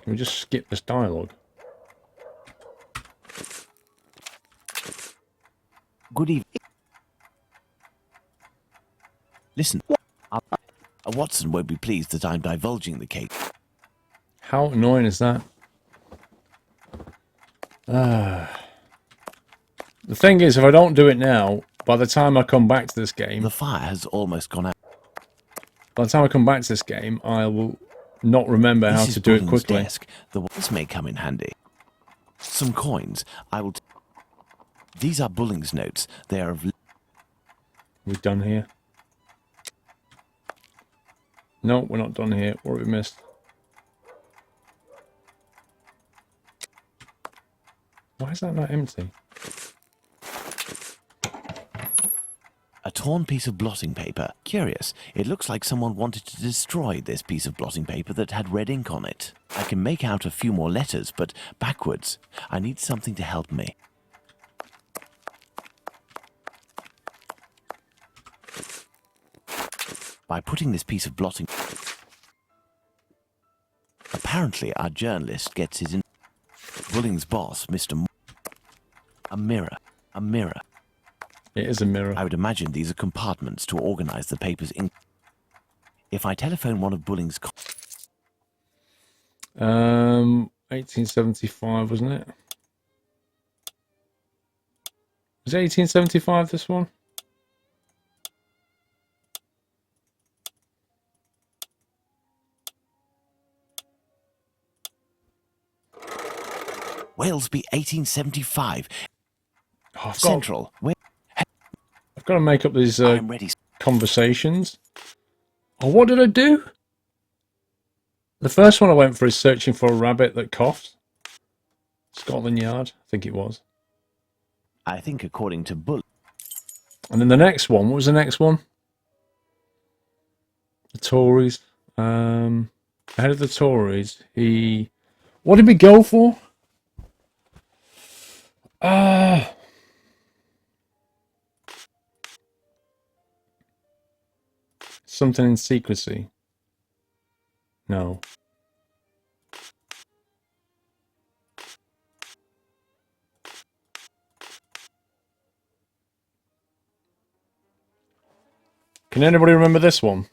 Can we just skip this dialogue? Good evening. Listen, Watson won't be pleased that I'm divulging the case. How annoying is that? The thing is, if I don't do it now, by the time I come back to this game... The fire has almost gone out. By the time I come back to this game, I will not remember how to do it quickly. Desk. This may come in handy. Some coins. I will... These are Bulling's notes. They are of... We're done here. No, we're not done here. What have we missed? Why is that not empty? A torn piece of blotting paper. Curious. It looks like someone wanted to destroy this piece of blotting paper that had red ink on it. I can make out a few more letters, but backwards. I need something to help me. by putting this piece of blotting. Apparently, our journalist gets his Bulling's boss, Mr. A mirror. A mirror. It is a mirror. I would imagine these are compartments to organize the papers in. If I telephone one of Bulling's... 1875, wasn't it? Was it 1875, this one? Walesby, 1875. Oh, Central. I've got to make up these I'm ready. conversations. Oh, what did I do? The first one I went for is searching for a rabbit that coughed. Scotland Yard, I think it was. I think according to Bull. And then the next one, what was the next one? The Tories. Ahead of the Tories, what did we go for? Something in secrecy. No. Can anybody remember this one?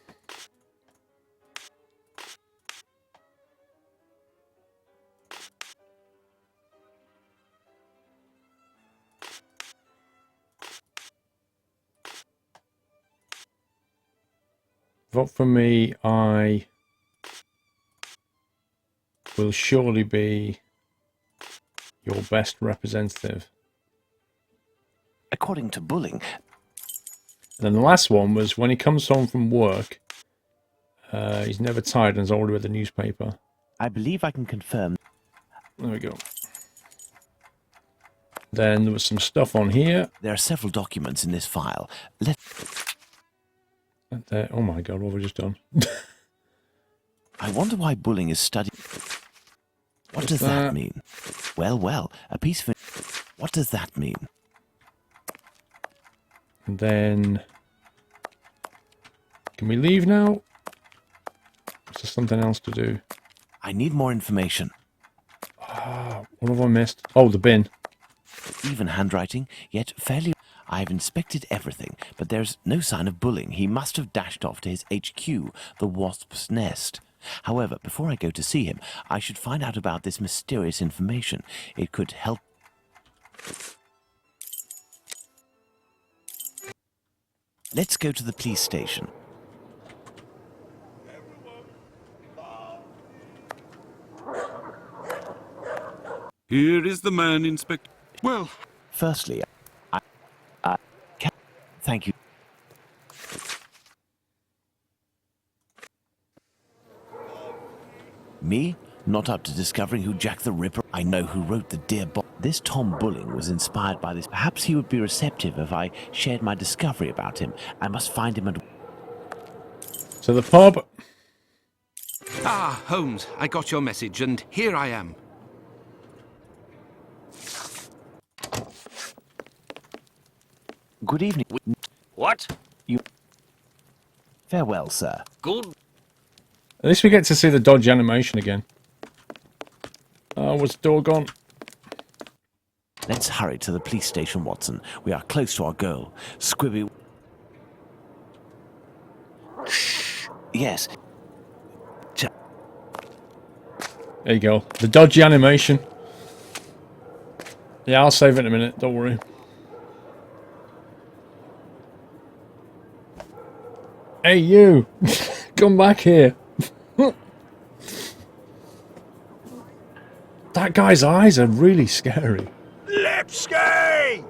Vote for me. I will surely be your best representative. According to Bulling. And then the last one was when he comes home from work, he's never tired and has already read the newspaper. I believe I can confirm. There we go. Then there was some stuff on here. There are several documents in this file. Oh my god, what have we just done? I wonder why Bulling is studying. What does that mean? Well, a piece of... What does that mean? And then... Can we leave now? Is there something else to do? I need more information. What have I missed? Oh, the bin. Even handwriting, yet fairly... I have inspected everything, but there's no sign of Bulling. He must have dashed off to his HQ, the Wasp's Nest. However, before I go to see him, I should find out about this mysterious information. It could help... Let's go to the police station. Here is the man, Inspector. Well, Firstly, thank you. Me? Not up to discovering who Jack the Ripper. I know who wrote the Dear Bob. This Tom Bulling was inspired by this. Perhaps he would be receptive if I shared my discovery about him. I must find him at... So the pub. Holmes, I got your message, and here I am. Good evening. What? Farewell, sir. Good. At least we get to see the dodgy animation again. Oh, was the door gone? Let's hurry to the police station, Watson. We are close to our goal. Squibby... Shh. Yes. There you go. The dodgy animation. Yeah, I'll save it in a minute. Don't worry. Hey, you! Come back here. That guy's eyes are really scary. Lipsky!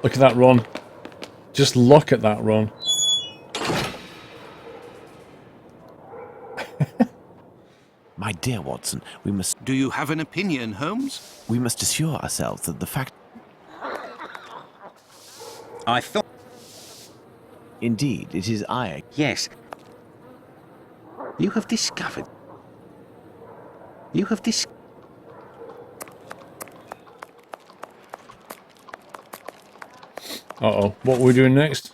Look at that run. Just look at that run. My dear Watson, we must... Do you have an opinion, Holmes? We must assure ourselves that the fact... I thought... Indeed, it is I... Yes. You have discovered... You have dis... Uh-oh. What are we doing next?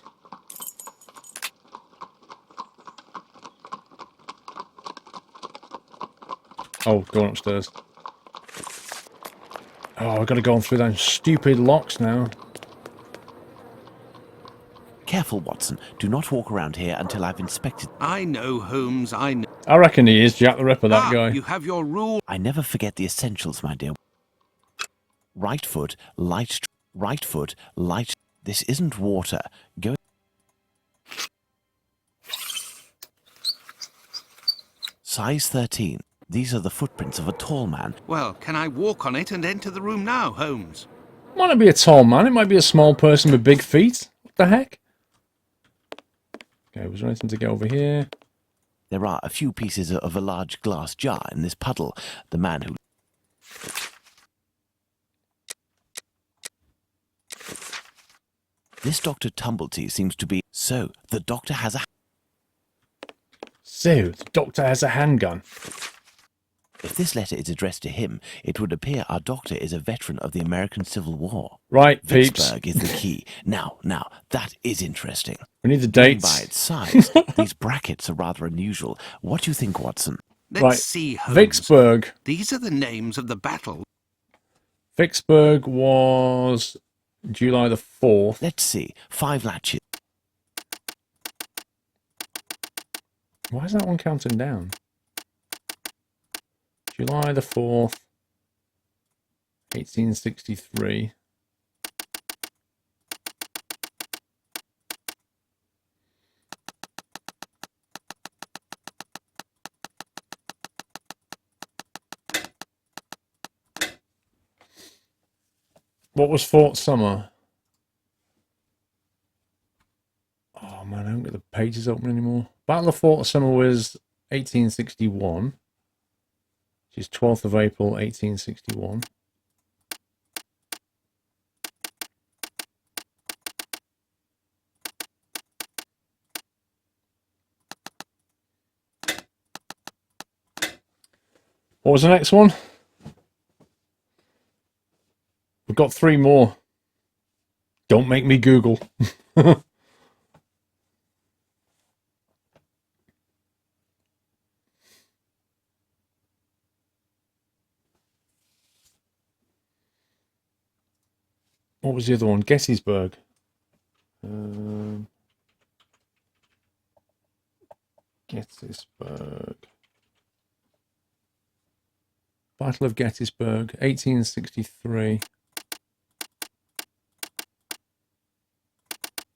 Oh, going upstairs. Oh, I've got to go on through those stupid locks now. Careful, Watson. Do not walk around here until I've inspected. I know, Holmes, I know. I reckon he is Jack the Ripper, that guy. You have your rule. I never forget the essentials, my dear. Right foot, light. Right foot, light. This isn't water. Go. Size 13. These are the footprints of a tall man. Well, can I walk on it and enter the room now, Holmes? Might not be a tall man. It might be a small person with big feet. What the heck? Okay, was there anything to get over here? There are a few pieces of a large glass jar in this puddle. The man who... This Dr. Tumblette seems to be... So, the doctor has a... So, the doctor has a handgun. If this letter is addressed to him, it would appear our doctor is a veteran of the American Civil War. Right, peeps. Vicksburg is the key. Now, that is interesting. We need the Judging dates. by its size, these brackets are rather unusual. What do you think, Watson? Let's see, Holmes. Vicksburg. These are the names of the battle. Vicksburg was July the 4th. Let's see. 5 latches. Why is that one counting down? July the 4th, 1863. What was Fort Summer? Oh man, I don't get the pages open anymore. Battle of Fort Summer was 1861. Which is 12th of April, 1861. What was the next one? We've got 3 more. Don't make me Google. What was the other one? Gettysburg. Gettysburg. Battle of Gettysburg, 1863.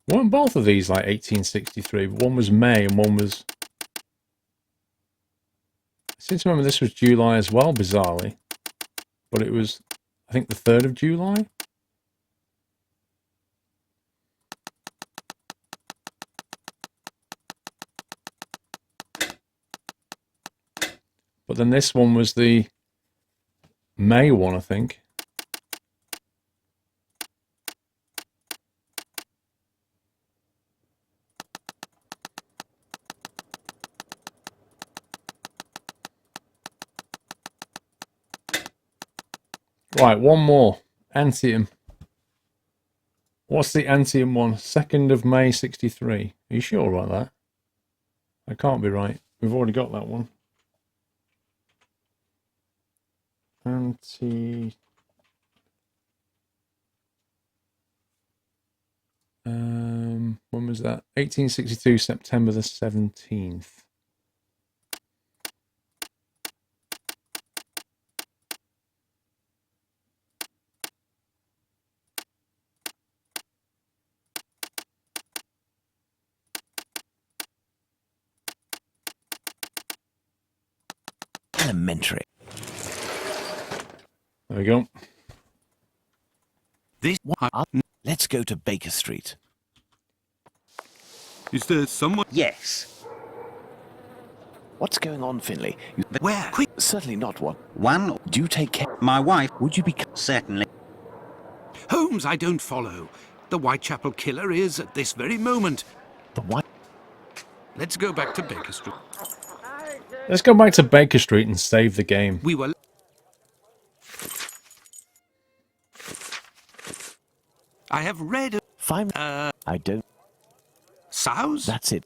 Weren't both of these like 1863? One was May and one was... I seem to remember this was July as well, bizarrely. But it was, I think, the 3rd of July? But then this one was the May one, I think. Right, one more. Antietam. What's the Antietam one? 2nd of May, 63. Are you sure about that? That can't be right. We've already got that one. When was that? 1862, September the 17th. Elementary. There we go. This... Let's go to Baker Street. Is there someone... Yes. What's going on, Finley? Where? Quick. Certainly not what. One, Do take care. my wife, Would you be... certainly. Holmes, I don't follow. The Whitechapel killer is at this very moment. The what? Let's go back to Baker Street. Let's go back to Baker Street and save the game. We were... I have read... Fine. I don't. Sows? That's it.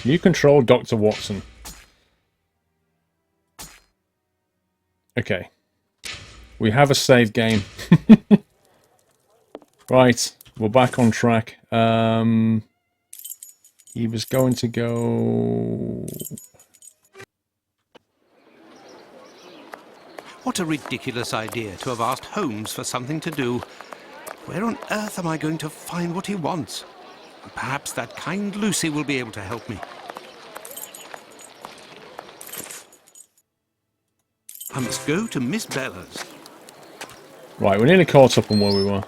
You control Dr. Watson. Okay. We have a save game. Right. We're back on track. He was going to go... What a ridiculous idea to have asked Holmes for something to do. Where on earth am I going to find what he wants? Perhaps that kind Lucy will be able to help me. I must go to Miss Bella's. Right, we're nearly caught up on where we were.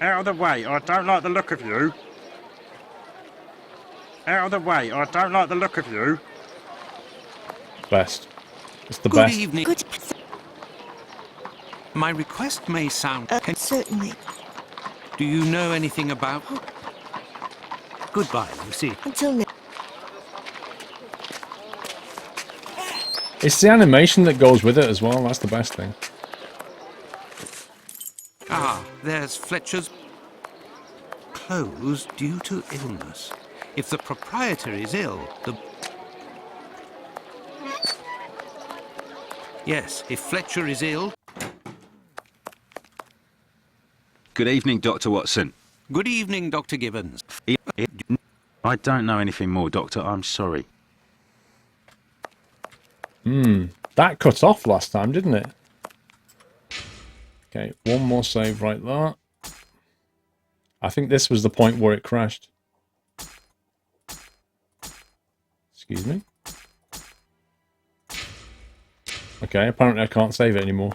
Out of the way, I don't like the look of you. Out of the way, I don't like the look of you. Best. It's the Good best. evening. Good. My request may sound... Certainly. Do you know anything about... Goodbye, Lucy. Until now. It's the animation that goes with it as well. That's the best thing. Ah, there's Fletcher's... Closed due to illness. If the proprietor is ill, the... Yes, if Fletcher is ill... Good evening, Dr. Watson. Good evening, Dr. Gibbons. I don't know anything more, Doctor. I'm sorry. That cut off last time, didn't it? Okay, one more save right there. I think this was the point where it crashed. Excuse me. Okay, apparently I can't save it anymore.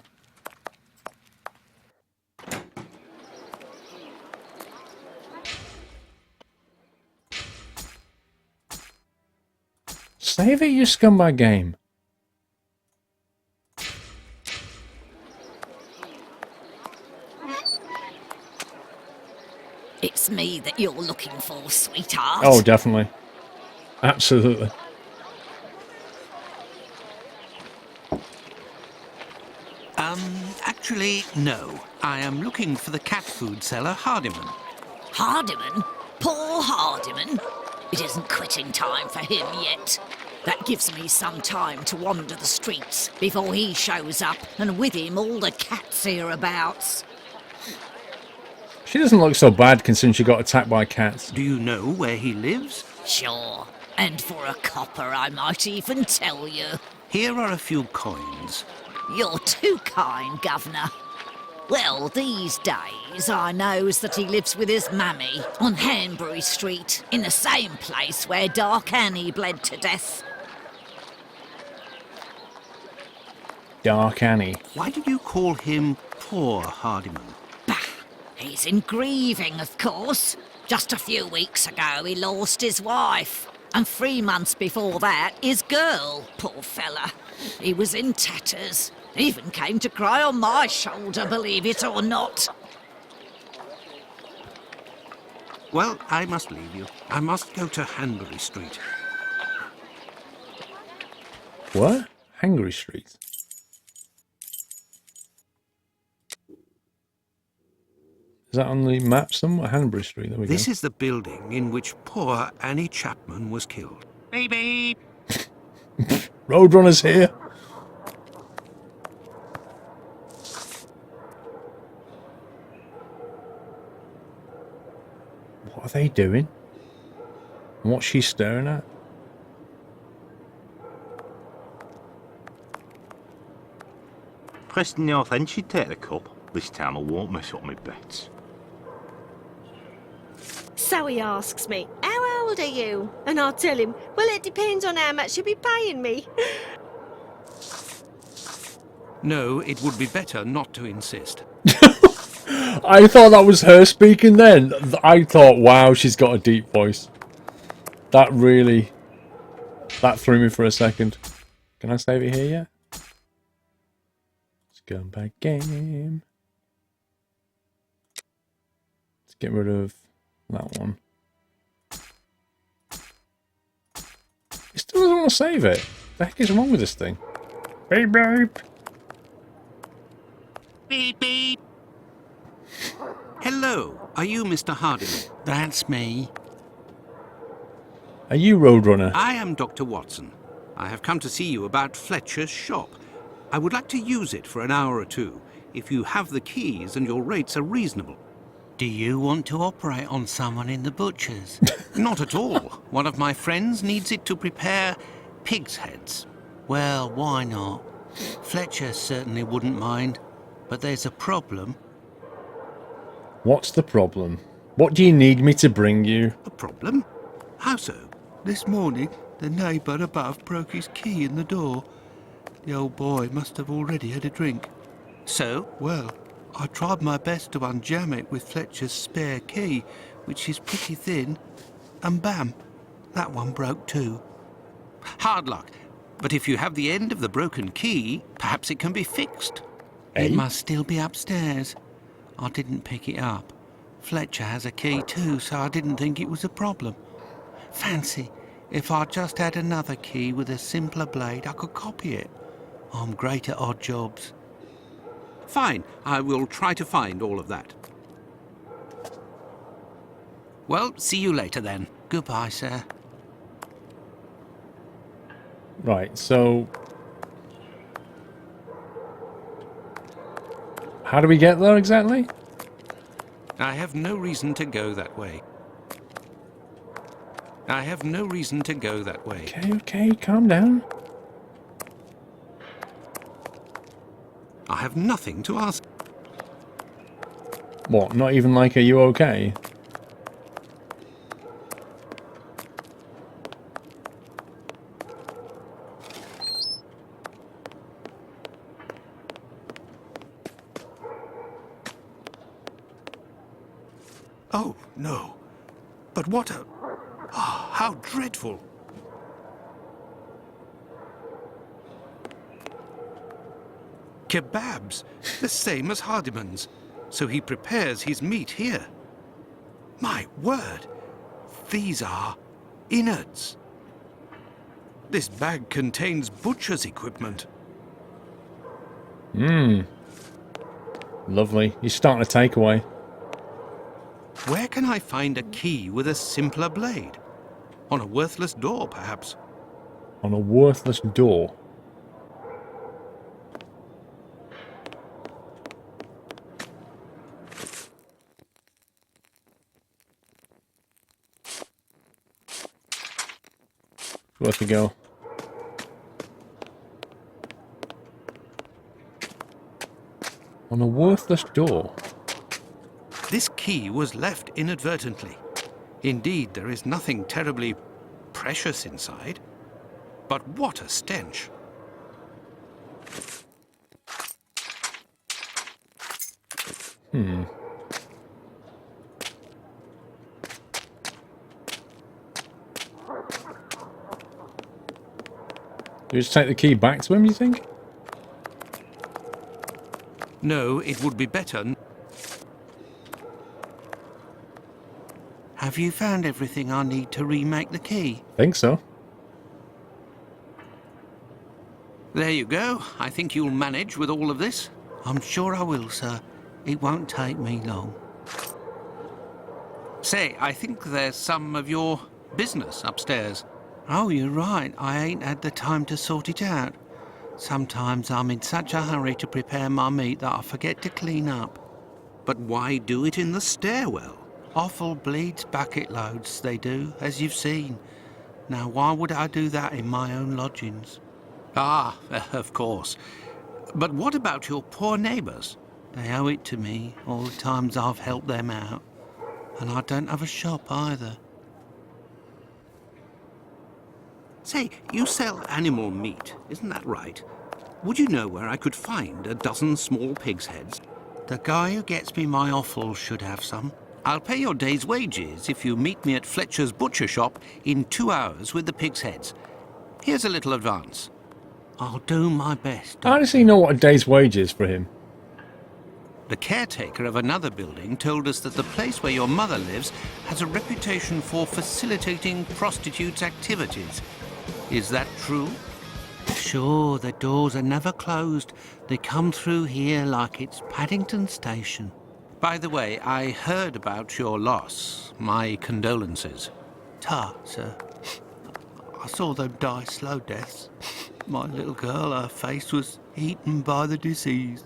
Save it, you scumbag game. It's me that you're looking for, sweetheart. Oh, definitely. Absolutely. Actually, no. I am looking for the cat food seller, Hardiman. Hardiman? Poor Hardiman? It isn't quitting time for him yet. That gives me some time to wander the streets before he shows up, and with him all the cats hereabouts. She doesn't look so bad considering she got attacked by cats. Do you know where he lives? Sure, and for a copper I might even tell you. Here are a few coins. You're too kind, Governor. Well, these days I knows that he lives with his mammy on Hanbury Street, in the same place where Dark Annie bled to death. Dark Annie. Why did you call him poor Hardiman? Bah, he's in grieving, of course. Just a few weeks ago he lost his wife, and 3 months before that his girl, poor fella. He was in tatters. Even came to cry on my shoulder, believe it or not. Well, I must leave you. I must go to Hanbury Street. What? Hangry Street. Is that on the map somewhere? Hanbury Street, there we go. This is the building in which poor Annie Chapman was killed. Beep beep. Roadrunner's here. What are they doing? And what's she staring at? Preston North End should take the cup. This time I won't mess up my bets. So he asks me, how old are you? And I'll tell him, well, it depends on how much you'll be paying me. No, it would be better not to insist. I thought that was her speaking then. I thought, wow, she's got a deep voice. That threw me for a second. Can I save it here yet? Scumbag game. Let's get rid of that one. It still doesn't want to save it. What the heck is wrong with this thing? Beep beep. Beep beep. Are you Mr. Hardiman? That's me. Are you Roadrunner? I am Dr. Watson. I have come to see you about Fletcher's shop. I would like to use it for an hour or two, if you have the keys and your rates are reasonable. Do you want to operate on someone in the butcher's? Not at all. One of my friends needs it to prepare pig's heads. Well, why not? Fletcher certainly wouldn't mind, but there's a problem. What's the problem? What do you need me to bring you? A problem? How so? This morning, the neighbour above broke his key in the door. The old boy must have already had a drink. So? Well, I tried my best to unjam it with Fletcher's spare key, which is pretty thin, and bam, that one broke too. Hard luck. But if you have the end of the broken key, perhaps it can be fixed. Eh? It must still be upstairs. I didn't pick it up. Fletcher has a key too, so I didn't think it was a problem. Fancy, if I just had another key with a simpler blade, I could copy it. I'm great at odd jobs. Fine, I will try to find all of that. Well, see you later then. Goodbye, sir. Right, so... how do we get there exactly? I have no reason to go that way. I have no reason to go that way. Okay, calm down. I have nothing to ask. What, not even like, are you okay? Oh, no. But what a... oh, how dreadful. Kebabs, the same as Hardiman's. So he prepares his meat here. My word, these are innards. This bag contains butcher's equipment. Lovely. You're starting a takeaway. Where can I find a key with a simpler blade? On a worthless door, perhaps. On a worthless door. Worth a go. On a worthless door. This key was left inadvertently. Indeed, there is nothing terribly precious inside. But what a stench. Do you just take the key back to him, you think? No, it would be better. Have you found everything I need to remake the key? Think so. There you go. I think you'll manage with all of this. I'm sure I will, sir. It won't take me long. Say, I think there's some of your business upstairs. Oh, you're right. I ain't had the time to sort it out. Sometimes I'm in such a hurry to prepare my meat that I forget to clean up. But why do it in the stairwell? Offal bleeds bucket loads, they do, as you've seen. Now, why would I do that in my own lodgings? Ah, of course. But what about your poor neighbours? They owe it to me, all the times I've helped them out. And I don't have a shop either. Say, you sell animal meat, isn't that right? Would you know where I could find a dozen small pig's heads? The guy who gets me my offal should have some. I'll pay your day's wages if you meet me at Fletcher's butcher shop in 2 hours with the pig's heads. Here's a little advance. I'll do my best. How does he know what a day's wage is for him? The caretaker of another building told us that the place where your mother lives has a reputation for facilitating prostitutes' activities. Is that true? Sure, the doors are never closed. They come through here like it's Paddington Station. By the way, I heard about your loss. My condolences. Ta, sir. I saw them die slow deaths. My little girl, her face was eaten by the disease.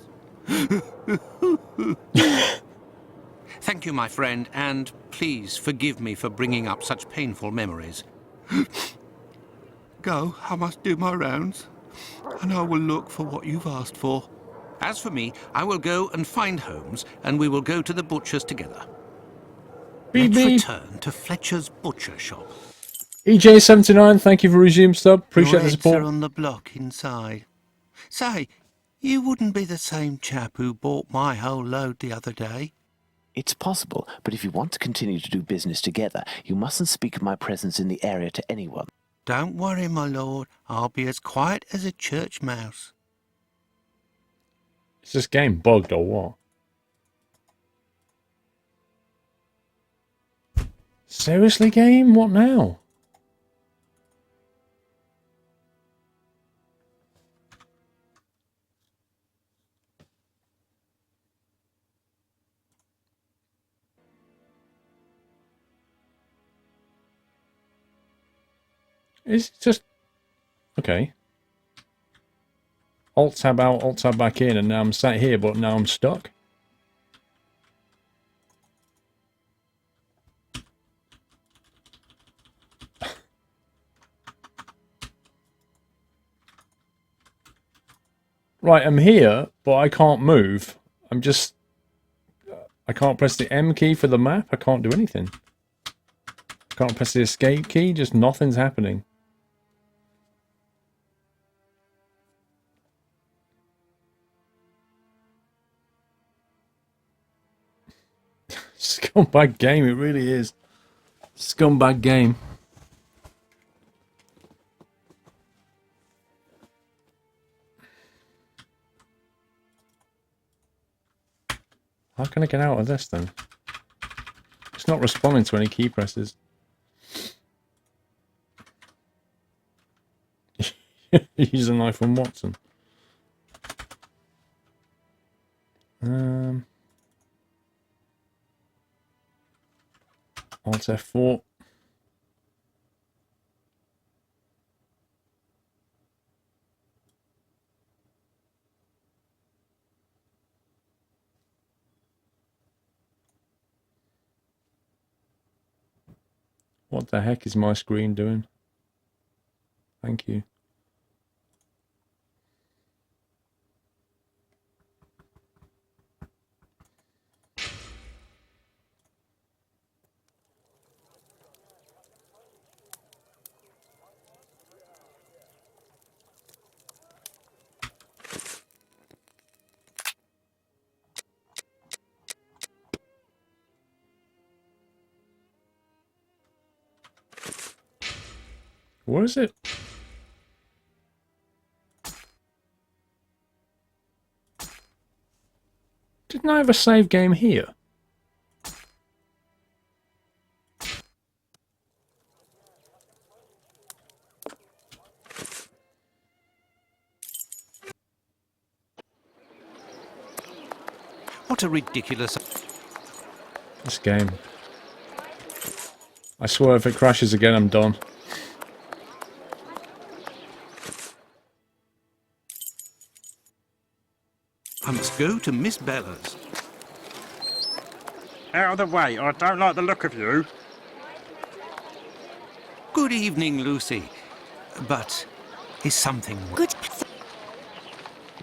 Thank you, my friend, and please forgive me for bringing up such painful memories. Go, I must do my rounds, and I will look for what you've asked for. As for me, I will go and find Holmes, and we will go to the butcher's together. Beep, Let's beep. return to Fletcher's butcher shop. EJ79, thank you for resume sub. Appreciate Your the heads support. are on the block inside. Say, you wouldn't be the same chap who bought my whole load the other day. It's possible, but if you want to continue to do business together, you mustn't speak of my presence in the area to anyone. Don't worry, my lord. I'll be as quiet as a church mouse. Is this game bugged or what? Seriously, game? What now? It's just... Okay. Alt tab out, alt tab back in, and now I'm sat here, but now I'm stuck. Right, I'm here, but I can't move. I'm just... I can't press the M key for the map. I can't do anything. Can't press the escape key. Just nothing's happening. Scumbag game, it really is. Scumbag game. How can I get out of this then? It's not responding to any key presses. Use a knife on Watson. Alt F4. What the heck is my screen doing? Thank you. Where is it? Didn't I have a save game here? What a ridiculous... This game. I swear if it crashes again, I'm done. I must go to Miss Bella's. Out of the way, I don't like the look of you. Good evening, Lucy. But is something... Good.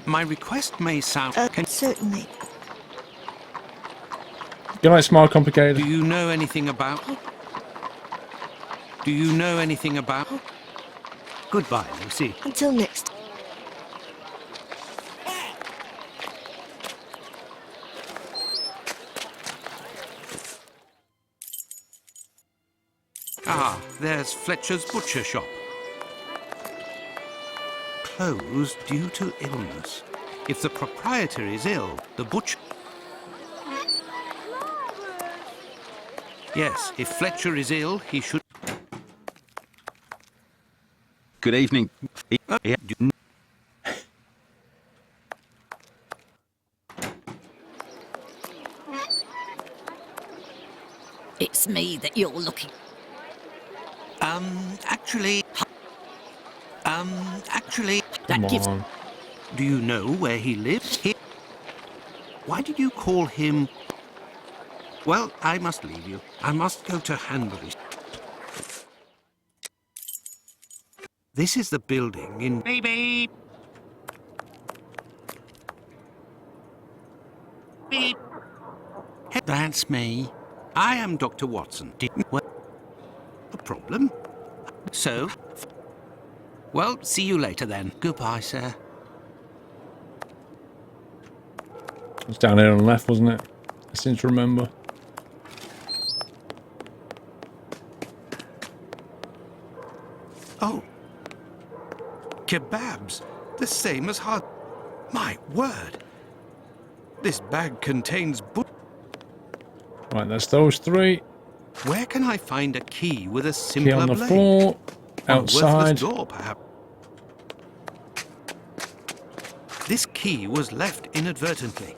My request may sound... Certainly. Good night, Smile Complicated. Do you know anything about... Do you know anything about... Goodbye, Lucy. Until next. Ah, there's Fletcher's butcher shop. Closed due to illness. If the proprietor is ill, the butcher... Yes, if Fletcher is ill, he should... Good evening. it's me that you're looking. Actually... Come on. Do you know where he lives? Why did you call him... Well, I must leave you. I must go to Hanbury. This is the building in... Beep, beep. Beep. That's me. I am Dr. Watson. What? A problem? So? Well, see you later then. Goodbye, sir. It was down here on the left, wasn't it? I seem to remember. Oh. Kebabs. The same as hot. My word. This bag contains Right, that's those three. Where can I find a key with a Key simpler on the blade? floor. On a Outside. worthless door, perhaps. This key was left inadvertently.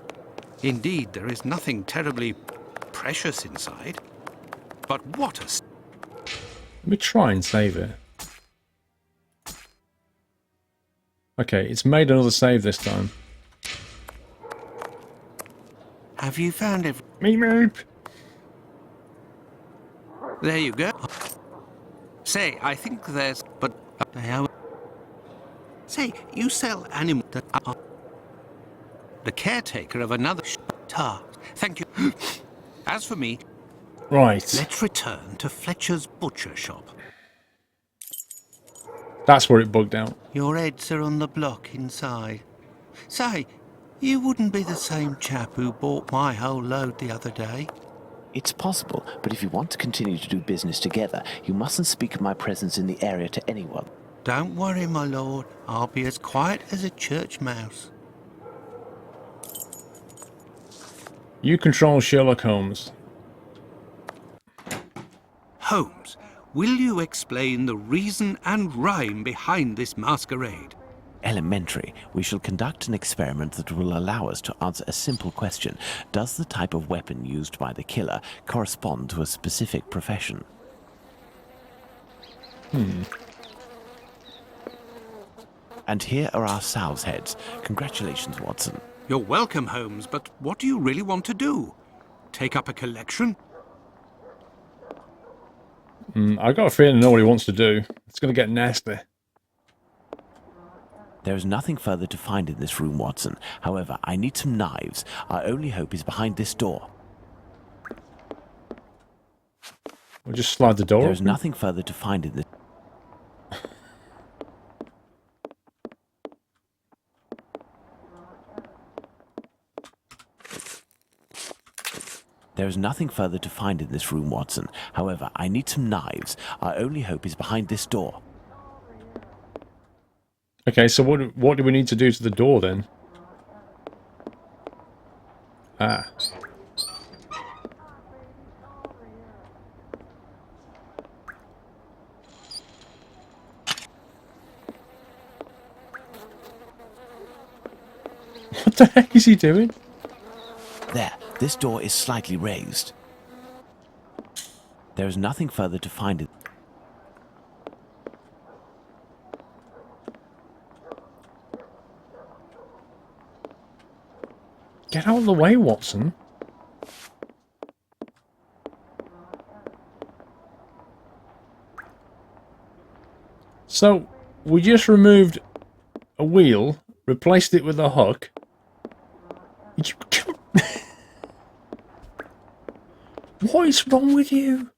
Indeed, there is nothing terribly precious inside. But what a... Let me try and save it. Okay, it's made another save this time. Have you found it? Meep meep. There you go. Say, I think there's... But... Say, you sell animals... The caretaker of another... Thank you. As for me... Right. Let's return to Fletcher's butcher shop. That's where it bugged out. Your heads are on the block inside. Say, you wouldn't be the same chap who bought my whole load the other day. It's possible, but if you want to continue to do business together, you mustn't speak of my presence in the area to anyone. Don't worry, my lord. I'll be as quiet as a church mouse. You control Sherlock Holmes. Holmes, will you explain the reason and rhyme behind this masquerade? Elementary. We shall conduct an experiment that will allow us to answer a simple question. Does the type of weapon used by the killer correspond to a specific profession? And here are our sow's heads. Congratulations, Watson. You're welcome, Holmes, but what do you really want to do? Take up a collection? I got a feeling I know what he wants to do. It's going to get nasty. There is nothing further to find in this room, Watson. However, I need some knives. Our only hope is behind this door. We'll just slide the door There is open. nothing further to find in this... There is nothing further to find in this room, Watson. However, I need some knives. Our only hope is behind this door. Okay, so what do we need to do to the door then? Ah. What the heck is he doing? There, this door is slightly raised. There is nothing further to find in... Get out of the way, Watson. So, we just removed a wheel, replaced it with a hook. What is wrong with you?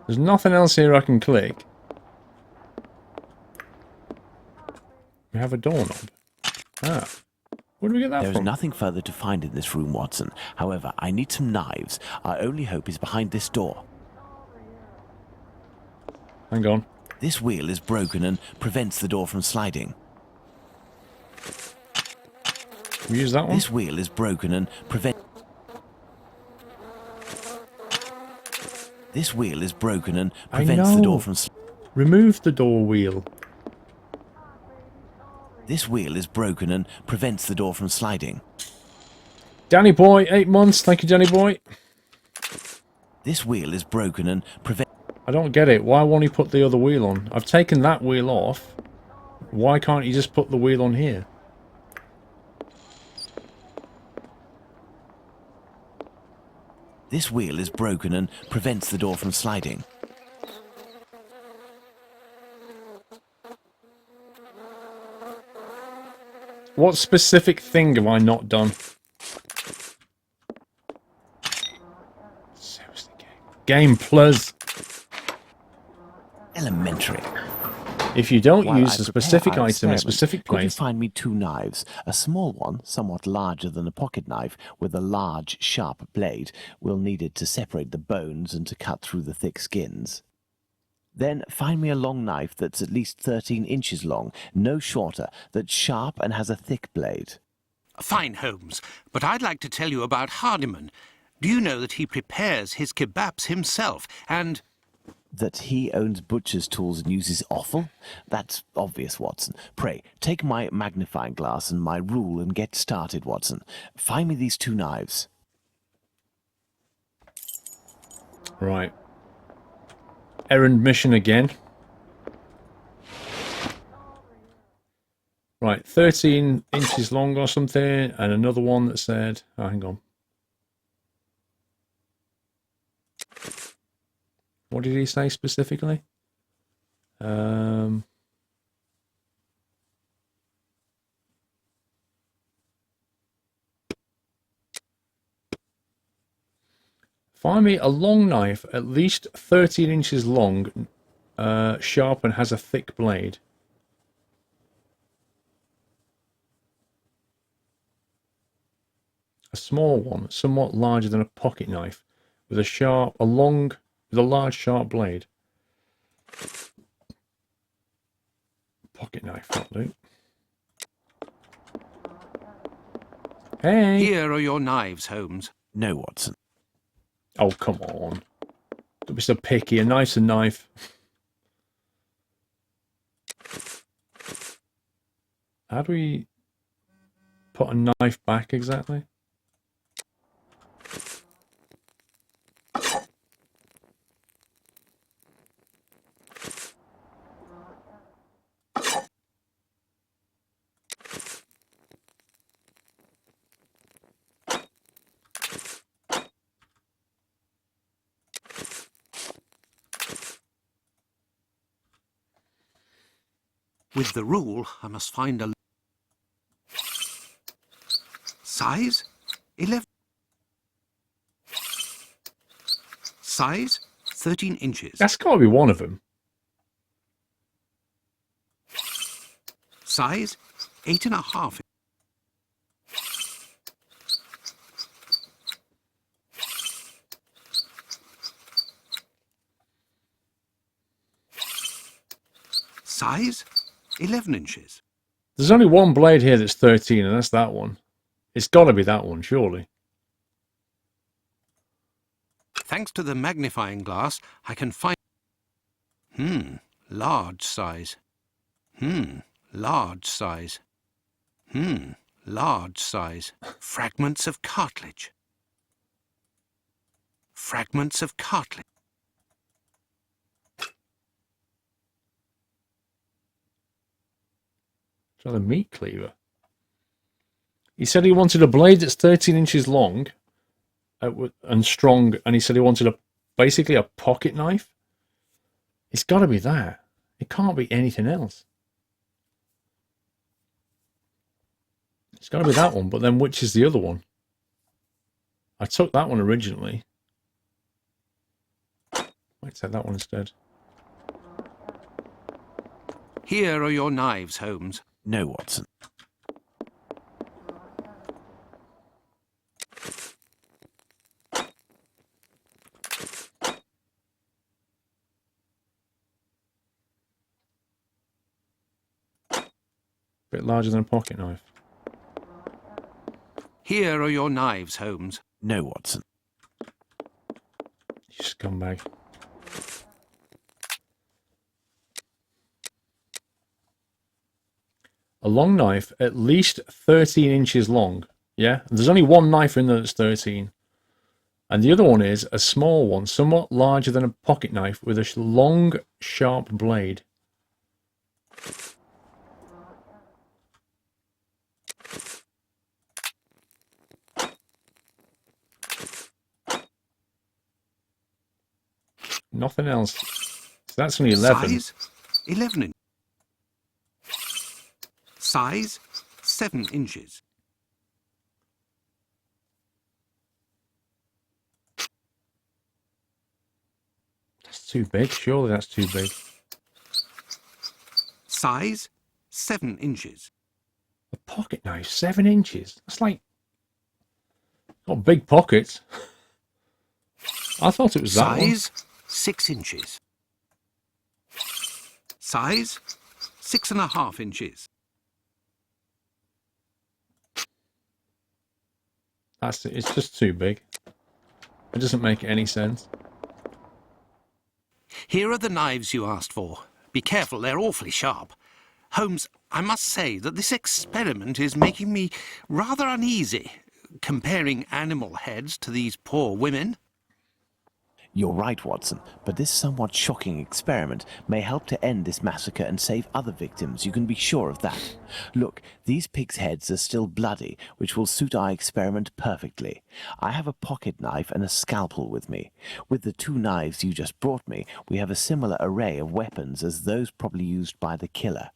There's nothing else here I can click. We have a doorknob. Ah. Where do we get that There is from? nothing further to find in this room, Watson. However, I need some knives. Our only hope is behind this door. Hang on. This wheel is broken and prevents the door from sliding. We use that one? This wheel is broken and prevents... This wheel is broken and prevents the door from... Remove the door wheel. This wheel is broken and prevents the door from sliding. Danny boy, 8 months. Thank you, Danny boy. This wheel is broken and prevents... I don't get it. Why won't he put the other wheel on? I've taken that wheel off. Why can't you just put the wheel on here? This wheel is broken and prevents the door from sliding. What specific thing have I not done? Seriously, Game Plus. Elementary. If you don't While use I a specific prepare our item in a experiment, specific could you place... find me 2 knives? A small one, somewhat larger than a pocket knife, with a large, sharp blade. We'll need it to separate the bones and to cut through the thick skins. Then find me a long knife that's at least 13 inches long, no shorter, that's sharp and has a thick blade. Fine, Holmes, but I'd like to tell you about Hardiman. Do you know that he prepares his kebabs himself, and... That he owns butcher's tools and uses offal? That's obvious, Watson. Pray, take my magnifying glass and my rule and get started, Watson. Find me these 2 knives. Right. Errand mission again. Right, 13 inches long or something, and another one that said... Oh, hang on. What did he say specifically? Find me a long knife, at least 13 inches long, sharp and has a thick blade. A small one, somewhat larger than a pocket knife, with a large sharp blade. Pocket knife, that'll do. Hey! Here are your knives, Holmes. No, Watson. Oh, come on. Don't be so picky. A knife's a knife. How do we put a knife back exactly? With the rule, I must find a... Size? 11. Size? 13 inches. That's got to be one of them. Size? 8.5. Size? 11 inches. There's only one blade here that's 13, and that's that one. It's got to be that one, surely. Thanks to the magnifying glass, I can find... large size. Large size. Large size. Fragments of cartilage. Fragments of cartilage. Try the meat cleaver. He said he wanted a blade that's 13 inches long and strong, and he said he wanted basically a pocket knife. It's got to be that. It can't be anything else. It's got to be that one, but then which is the other one? I took that one originally. Might take that one instead. Here are your knives, Holmes. No, Watson. Bit larger than a pocket knife. Here are your knives, Holmes. No, Watson. You scumbag. A long knife, at least 13 inches long. Yeah, there's only one knife in there that's 13. And the other one is a small one, somewhat larger than a pocket knife, with a long, sharp blade. Nothing else. So that's only 11. Size 11 Size 7 inches. That's too big. Surely that's too big. Size 7 inches. A pocket knife, 7 inches. That's like... got big pockets. I thought it was that one. Size 6 inches. Size 6.5 inches. It's just too big. It doesn't make any sense. Here are the knives you asked for. Be careful, they're awfully sharp. Holmes, I must say that this experiment is making me rather uneasy, comparing animal heads to these poor women. You're right, Watson, but this somewhat shocking experiment may help to end this massacre and save other victims, you can be sure of that. Look, these pigs' heads are still bloody, which will suit our experiment perfectly. I have a pocket knife and a scalpel with me. With the two knives you just brought me, we have a similar array of weapons as those probably used by the killer.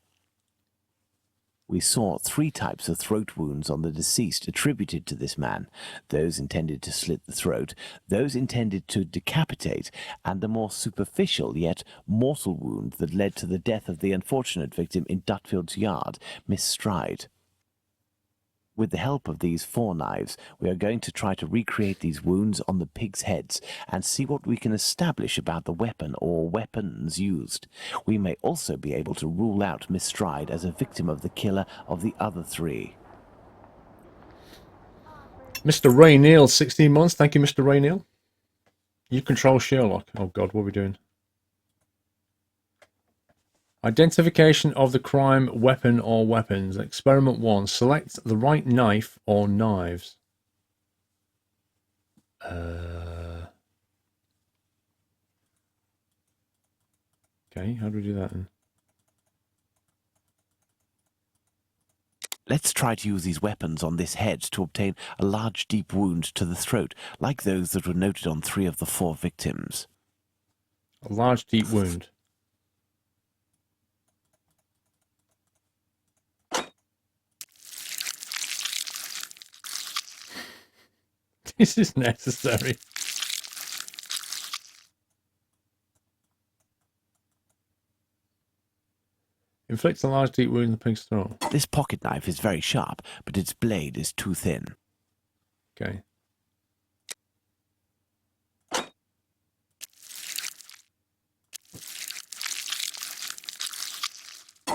We saw 3 types of throat wounds on the deceased attributed to this man, those intended to slit the throat, those intended to decapitate, and the more superficial yet mortal wound that led to the death of the unfortunate victim in Dutfield's yard, Miss Stride. With the help of these 4 knives, we are going to try to recreate these wounds on the pigs' heads and see what we can establish about the weapon or weapons used. We may also be able to rule out Miss Stride as a victim of the killer of the other 3. Mr. Ray Neal, 16 months. Thank you, Mr. Ray Neal. You control Sherlock. Oh, God, what are we doing? Identification of the crime weapon or weapons. Experiment 1. Select the right knife or knives. Okay, how do we do that then? Let's try to use these weapons on this head to obtain a large deep wound to the throat, like those that were noted on 3 of the 4 victims. A large deep wound. This is necessary. Inflicts a large deep wound in the pig's throat. This pocket knife is very sharp, but its blade is too thin. Okay.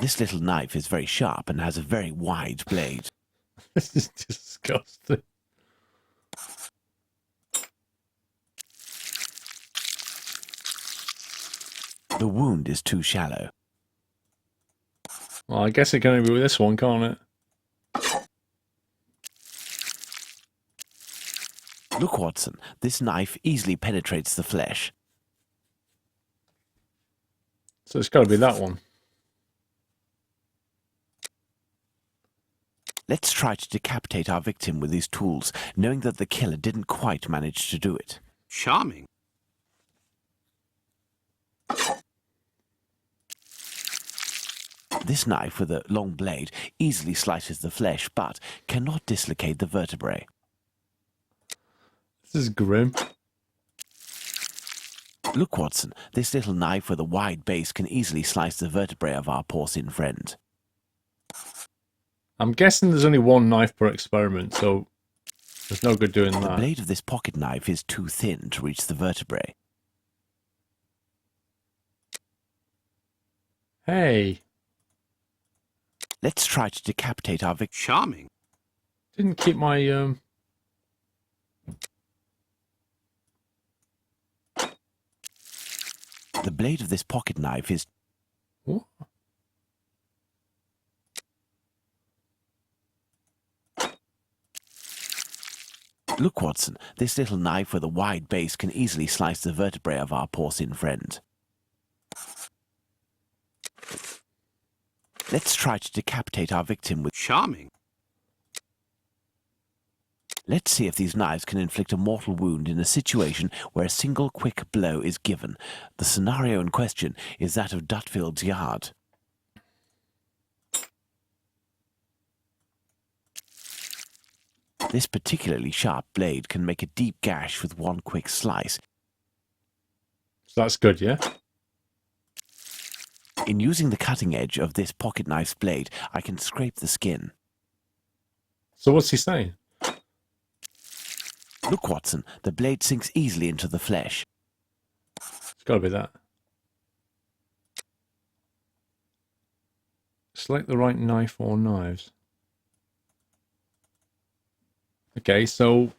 This little knife is very sharp and has a very wide blade. This is disgusting. The wound is too shallow. Well, I guess it can only be with this one, can't it? Look, Watson, this knife easily penetrates the flesh. So it's got to be that one. Let's try to decapitate our victim with these tools, knowing that the killer didn't quite manage to do it. Charming. This knife with a long blade easily slices the flesh, but cannot dislocate the vertebrae. This is grim. Look, Watson, this little knife with a wide base can easily slice the vertebrae of our porcine friend. I'm guessing there's only one knife per experiment, so there's no good doing The that. blade of this pocket knife is too thin to reach the vertebrae. Hey, Let's try to decapitate our victim. Charming. didn't keep my The blade of this pocket knife is... What? Look, Watson, this little knife with a wide base can easily slice the vertebrae of our porcine friend. Let's try to decapitate our victim with... Charming. Let's see if these knives can inflict a mortal wound in a situation where a single quick blow is given. The scenario in question is that of Dutfield's yard. This particularly sharp blade can make a deep gash with one quick slice. So that's good, yeah? In using the cutting edge of this pocket knife's blade, I can scrape the skin. So what's he saying? Look, Watson, the blade sinks easily into the flesh. It's got to be that. Select the right knife or knives. Okay, so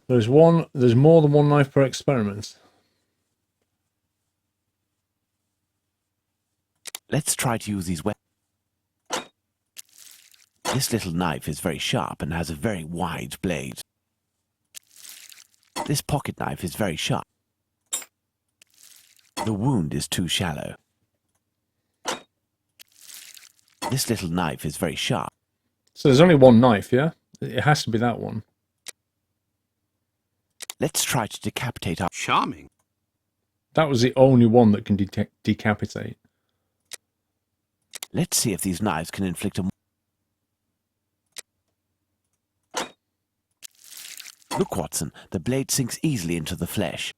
there's more than one knife per experiment. Let's try to use these weapons. This little knife is very sharp and has a very wide blade. This pocket knife is very sharp. The wound is too shallow. This little knife is very sharp. So there's only one knife, yeah? It has to be that one. Let's try to decapitate our... Charming. That was the only one that can decapitate. Let's see if these knives can inflict a... Look, Watson, the blade sinks easily into the flesh.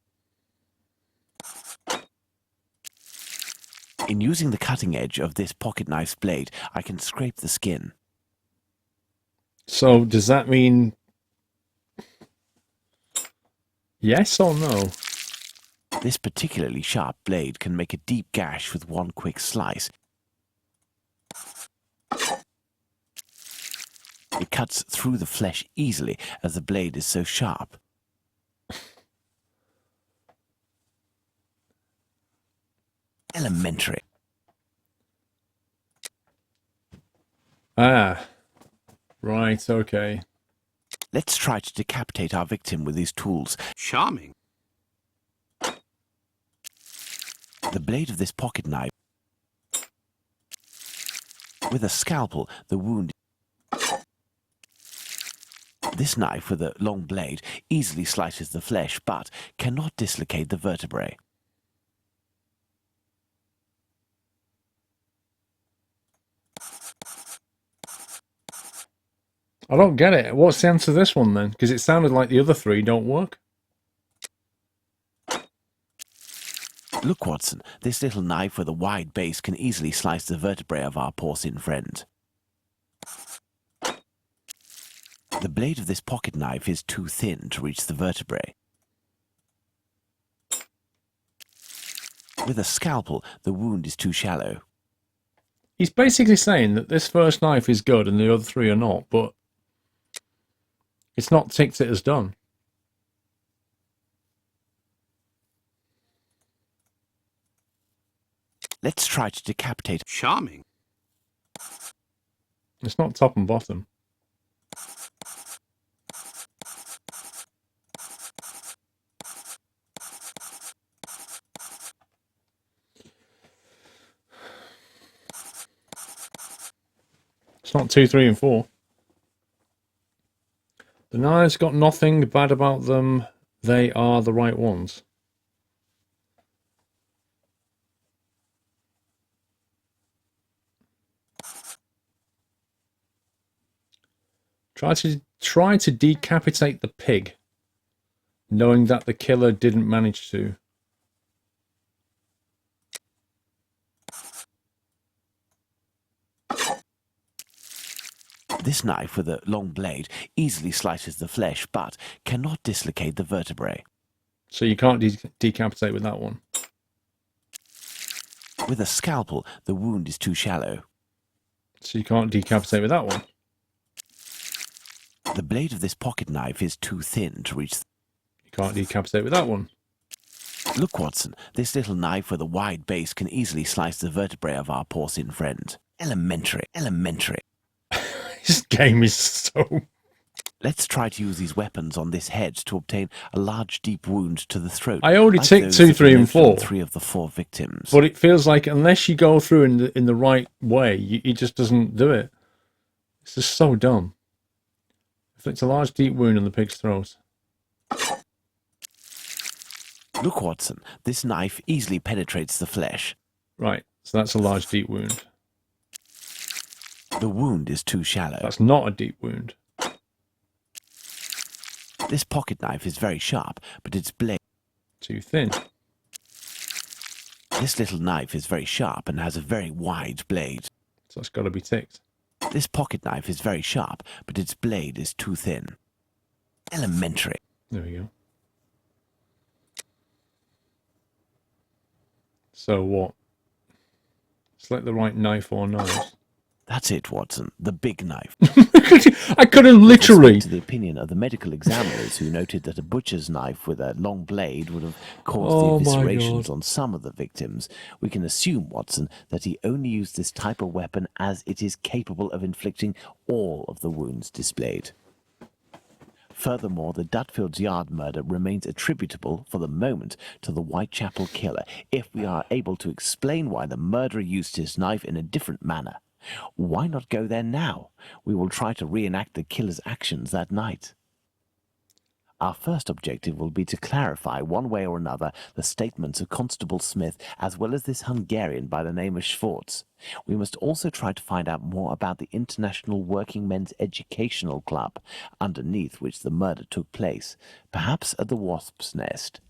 In using the cutting edge of this pocket knife's blade, I can scrape the skin. So does that mean yes or no? This particularly sharp blade can make a deep gash with one quick slice. It cuts through the flesh easily as the blade is so sharp. Elementary. Ah, right, okay. Let's try to decapitate our victim with these tools. Charming. The blade of this pocket knife. With a scalpel, the wound... This knife with a long blade easily slices the flesh, but cannot dislocate the vertebrae. I don't get it. What's the answer to this one then? Because it sounded like the other three don't work. Look, Watson, this little knife with a wide base can easily slice the vertebrae of our porcine friend. The blade of this pocket knife is too thin to reach the vertebrae. With a scalpel, the wound is too shallow. He's basically saying that this first knife is good and the other three are not, but it's not ticked it as done. Let's try to decapitate... Charming. It's not top and bottom. It's not 2, 3, and 4. The knives got nothing bad about them. They are the right ones. Try to decapitate the pig, knowing that the killer didn't manage to. This knife with a long blade easily slices the flesh, but cannot dislocate the vertebrae. So you can't decapitate with that one. With a scalpel, the wound is too shallow. So you can't decapitate with that one. The blade of this pocket knife is too thin to reach... You can't decapitate with that one. Look, Watson, this little knife with a wide base can easily slice the vertebrae of our porcine friend. Elementary. Just game is so... Let's try to use these weapons on this head to obtain a large, deep wound to the throat. I already like ticked those 2, that 3, were and noted on 4. 3 of the 4 victims. But it feels like unless you go through in the right way, he just doesn't do it. It's just so dumb. Inflicts a large, deep wound on the pig's throat. Look, Watson, this knife easily penetrates the flesh. Right, so that's a large, deep wound. The wound is too shallow. That's not a deep wound. This pocket knife is very sharp, but its blade... Too thin. This little knife is very sharp and has a very wide blade. So it's got to be ticked. This pocket knife is very sharp, but its blade is too thin. Elementary. There we go. So what? Select the right knife or knives. That's it, Watson. The big knife. I couldn't literally. To the opinion of the medical examiners who noted that a butcher's knife with a long blade would have caused the eviscerations on some of the victims, we can assume, Watson, that he only used this type of weapon as it is capable of inflicting all of the wounds displayed. Furthermore, the Dutfield's Yard murder remains attributable, for the moment, to the Whitechapel killer, if we are able to explain why the murderer used his knife in a different manner. Why not go there now? We will try to reenact the killer's actions that night. Our first objective will be to clarify, one way or another, the statements of Constable Smith, as well as this Hungarian by the name of Schwartz. We must also try to find out more about the International Working Men's Educational Club, underneath which the murder took place, perhaps at the Wasp's Nest.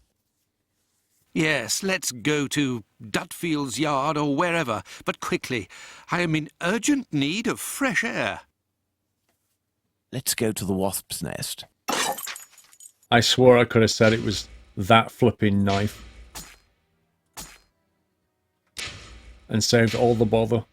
Yes, let's go to Dutfield's Yard or wherever, but quickly. I am in urgent need of fresh air. Let's go to the Wasp's Nest. I swore I could have said it was that flipping knife. And saved all the bother.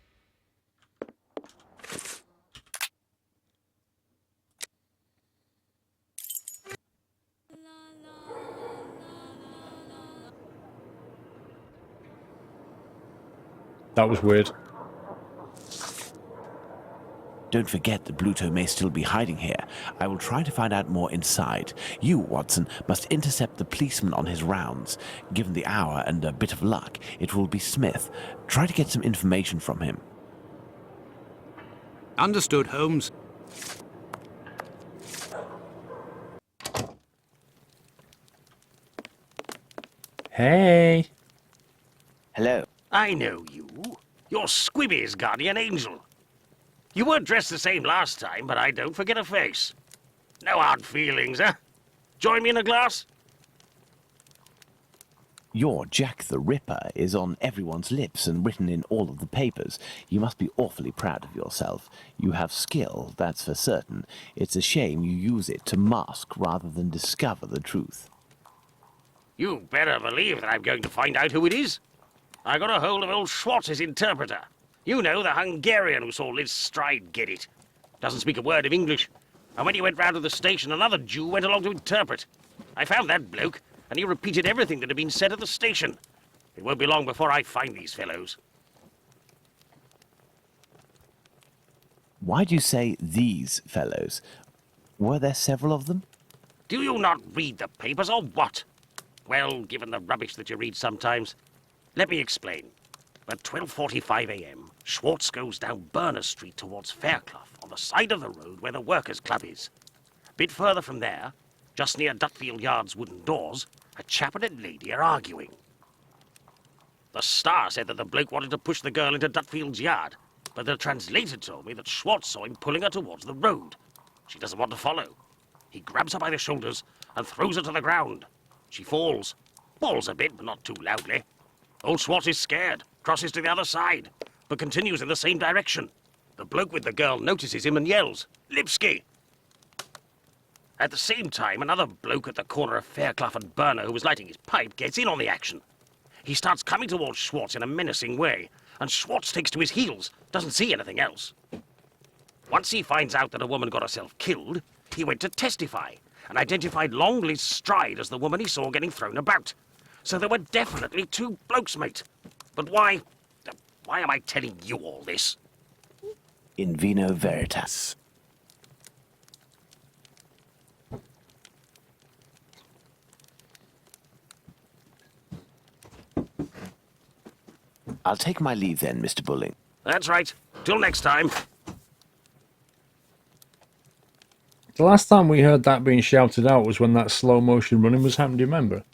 That was weird. Don't forget that Bluto may still be hiding here. I will try to find out more inside. You, Watson, must intercept the policeman on his rounds. Given the hour and a bit of luck, it will be Smith. Try to get some information from him. Understood, Holmes. Hey. Hello. I know you. You're Squibby's guardian angel. You weren't dressed the same last time, but I don't forget a face. No hard feelings, huh? Join me in a glass? Your Jack the Ripper is on everyone's lips and written in all of the papers. You must be awfully proud of yourself. You have skill, that's for certain. It's a shame you use it to mask rather than discover the truth. You better believe that I'm going to find out who it is. I got a hold of old Schwartz's interpreter. You know, the Hungarian who saw Liz Stride get it. Doesn't speak a word of English. And when he went round to the station, another Jew went along to interpret. I found that bloke, and he repeated everything that had been said at the station. It won't be long before I find these fellows. Why do you say these fellows? Were there several of them? Do you not read the papers, or what? Well, given the rubbish that you read sometimes, let me explain. At 12:45 a.m., Schwartz goes down Burner Street towards Fairclough, on the side of the road where the Workers' Club is. A bit further from there, just near Dutfield Yard's wooden doors, a chap and a lady are arguing. The Star said that the bloke wanted to push the girl into Dutfield's yard, but the translator told me that Schwartz saw him pulling her towards the road. She doesn't want to follow. He grabs her by the shoulders and throws her to the ground. She falls a bit, but not too loudly. Old Schwartz is scared, crosses to the other side, but continues in the same direction. The bloke with the girl notices him and yells, "Lipsky!" At the same time, another bloke at the corner of Fairclough and Burner who was lighting his pipe gets in on the action. He starts coming towards Schwartz in a menacing way, and Schwartz takes to his heels, doesn't see anything else. Once he finds out that a woman got herself killed, he went to testify and identified Long Liz Stride as the woman he saw getting thrown about. So there were definitely two blokes, mate. But why am I telling you all this? In vino veritas. I'll take my leave then, Mr. Bulling. That's right. Till next time. The last time we heard that being shouted out was when that slow motion running was happening, do you remember?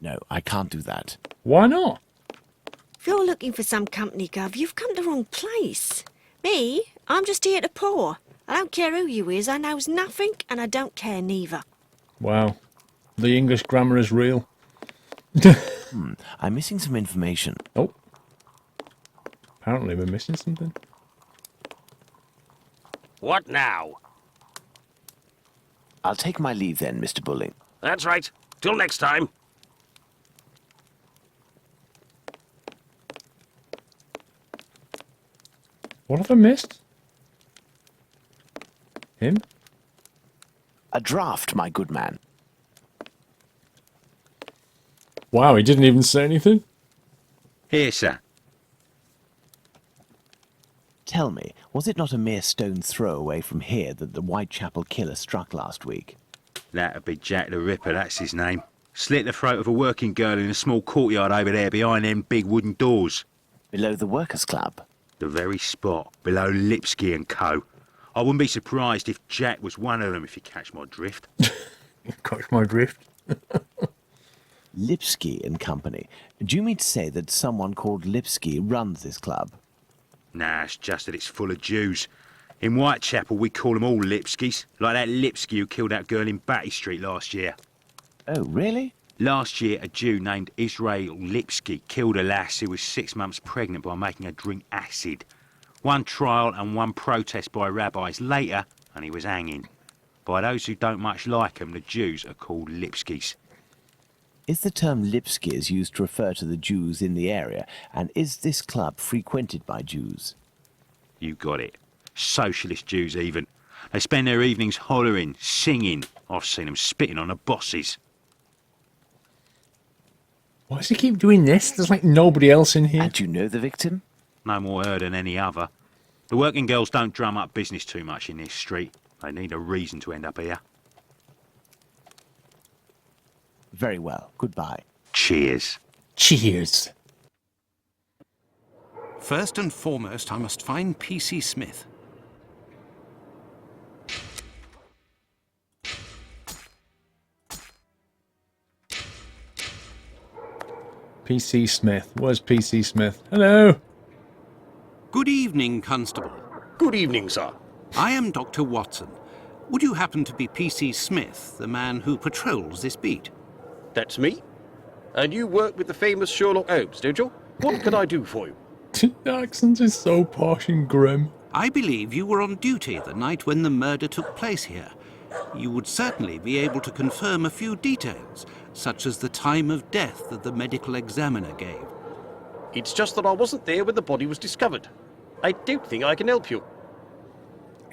No, I can't do that. Why not? If you're looking for some company, Gov, you've come to the wrong place. Me, I'm just here to pour. I don't care who you is, I knows nothing, and I don't care neither. Wow. The English grammar is real. I'm missing some information. Oh. Apparently we're missing something. What now? I'll take my leave then, Mr. Bulling. That's right. Till next time. What have I missed? Him? A draft, my good man. Wow, he didn't even say anything. Here, sir. Tell me, was it not a mere stone's throw away from here that the Whitechapel killer struck last week? That'd be Jack the Ripper, that's his name. Slit the throat of a working girl in a small courtyard over there behind them big wooden doors. Below the Workers' Club? The very spot, below Lipsky and Co. I wouldn't be surprised if Jack was one of them, if you catch my drift. Catch my drift? Lipsky and Company. Do you mean to say that someone called Lipsky runs this club? Nah, it's just that it's full of Jews. In Whitechapel, we call them all Lipskys, like that Lipsky who killed that girl in Batty Street last year. Oh, really? Last year, a Jew named Israel Lipsky killed a lass who was 6 months pregnant by making her drink acid. One trial and one protest by rabbis later, and he was hanging. By those who don't much like him, the Jews are called Lipskys. Is the term Lipskys used to refer to the Jews in the area, and is this club frequented by Jews? You got it. Socialist Jews even. They spend their evenings hollering, singing. I've seen them spitting on the bosses. Why does he keep doing this? There's like nobody else in here. And you know the victim? No more her than any other. The working girls don't drum up business too much in this street. They need a reason to end up here. Very well. Goodbye. Cheers. Cheers. First and foremost, I must find P.C. Smith. PC Smith. Where's PC Smith? Hello. Good evening, Constable. Good evening, sir. I am Dr. Watson. Would you happen to be P.C. Smith, the man who patrols this beat? That's me. And you work with the famous Sherlock Holmes, don't you? What can I do for you? The accent is so posh and grim. I believe you were on duty the night when the murder took place here. You would certainly be able to confirm a few details, such as the time of death that the medical examiner gave. It's just that I wasn't there when the body was discovered. I don't think I can help you.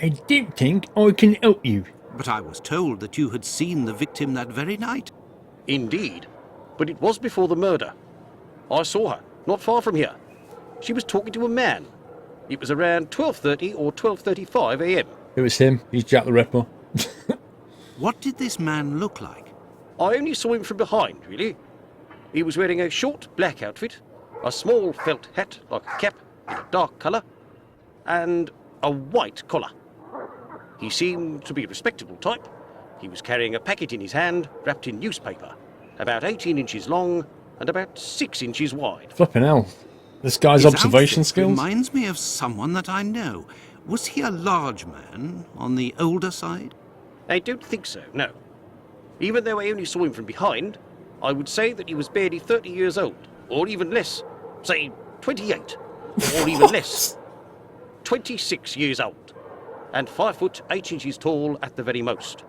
I don't think I can help you. But I was told that you had seen the victim that very night. Indeed. But it was before the murder. I saw her, not far from here. She was talking to a man. It was around 12:30 or 12:35 a.m. It was him. He's Jack the Ripper. What did this man look like? I only saw him from behind, really. He was wearing a short black outfit, a small felt hat like a cap in a dark colour, and a white collar. He seemed to be a respectable type. He was carrying a packet in his hand, wrapped in newspaper, about 18 inches long and about 6 inches wide. Flipping hell. This guy's His observation outfit skills? reminds me of someone that I know. Was he a large man, on the older side? I don't think so, no. Even though I only saw him from behind, I would say that he was barely 30 years old, or even less. Say, 28, or even less. 26 years old, and 5 foot 8 inches tall at the very most.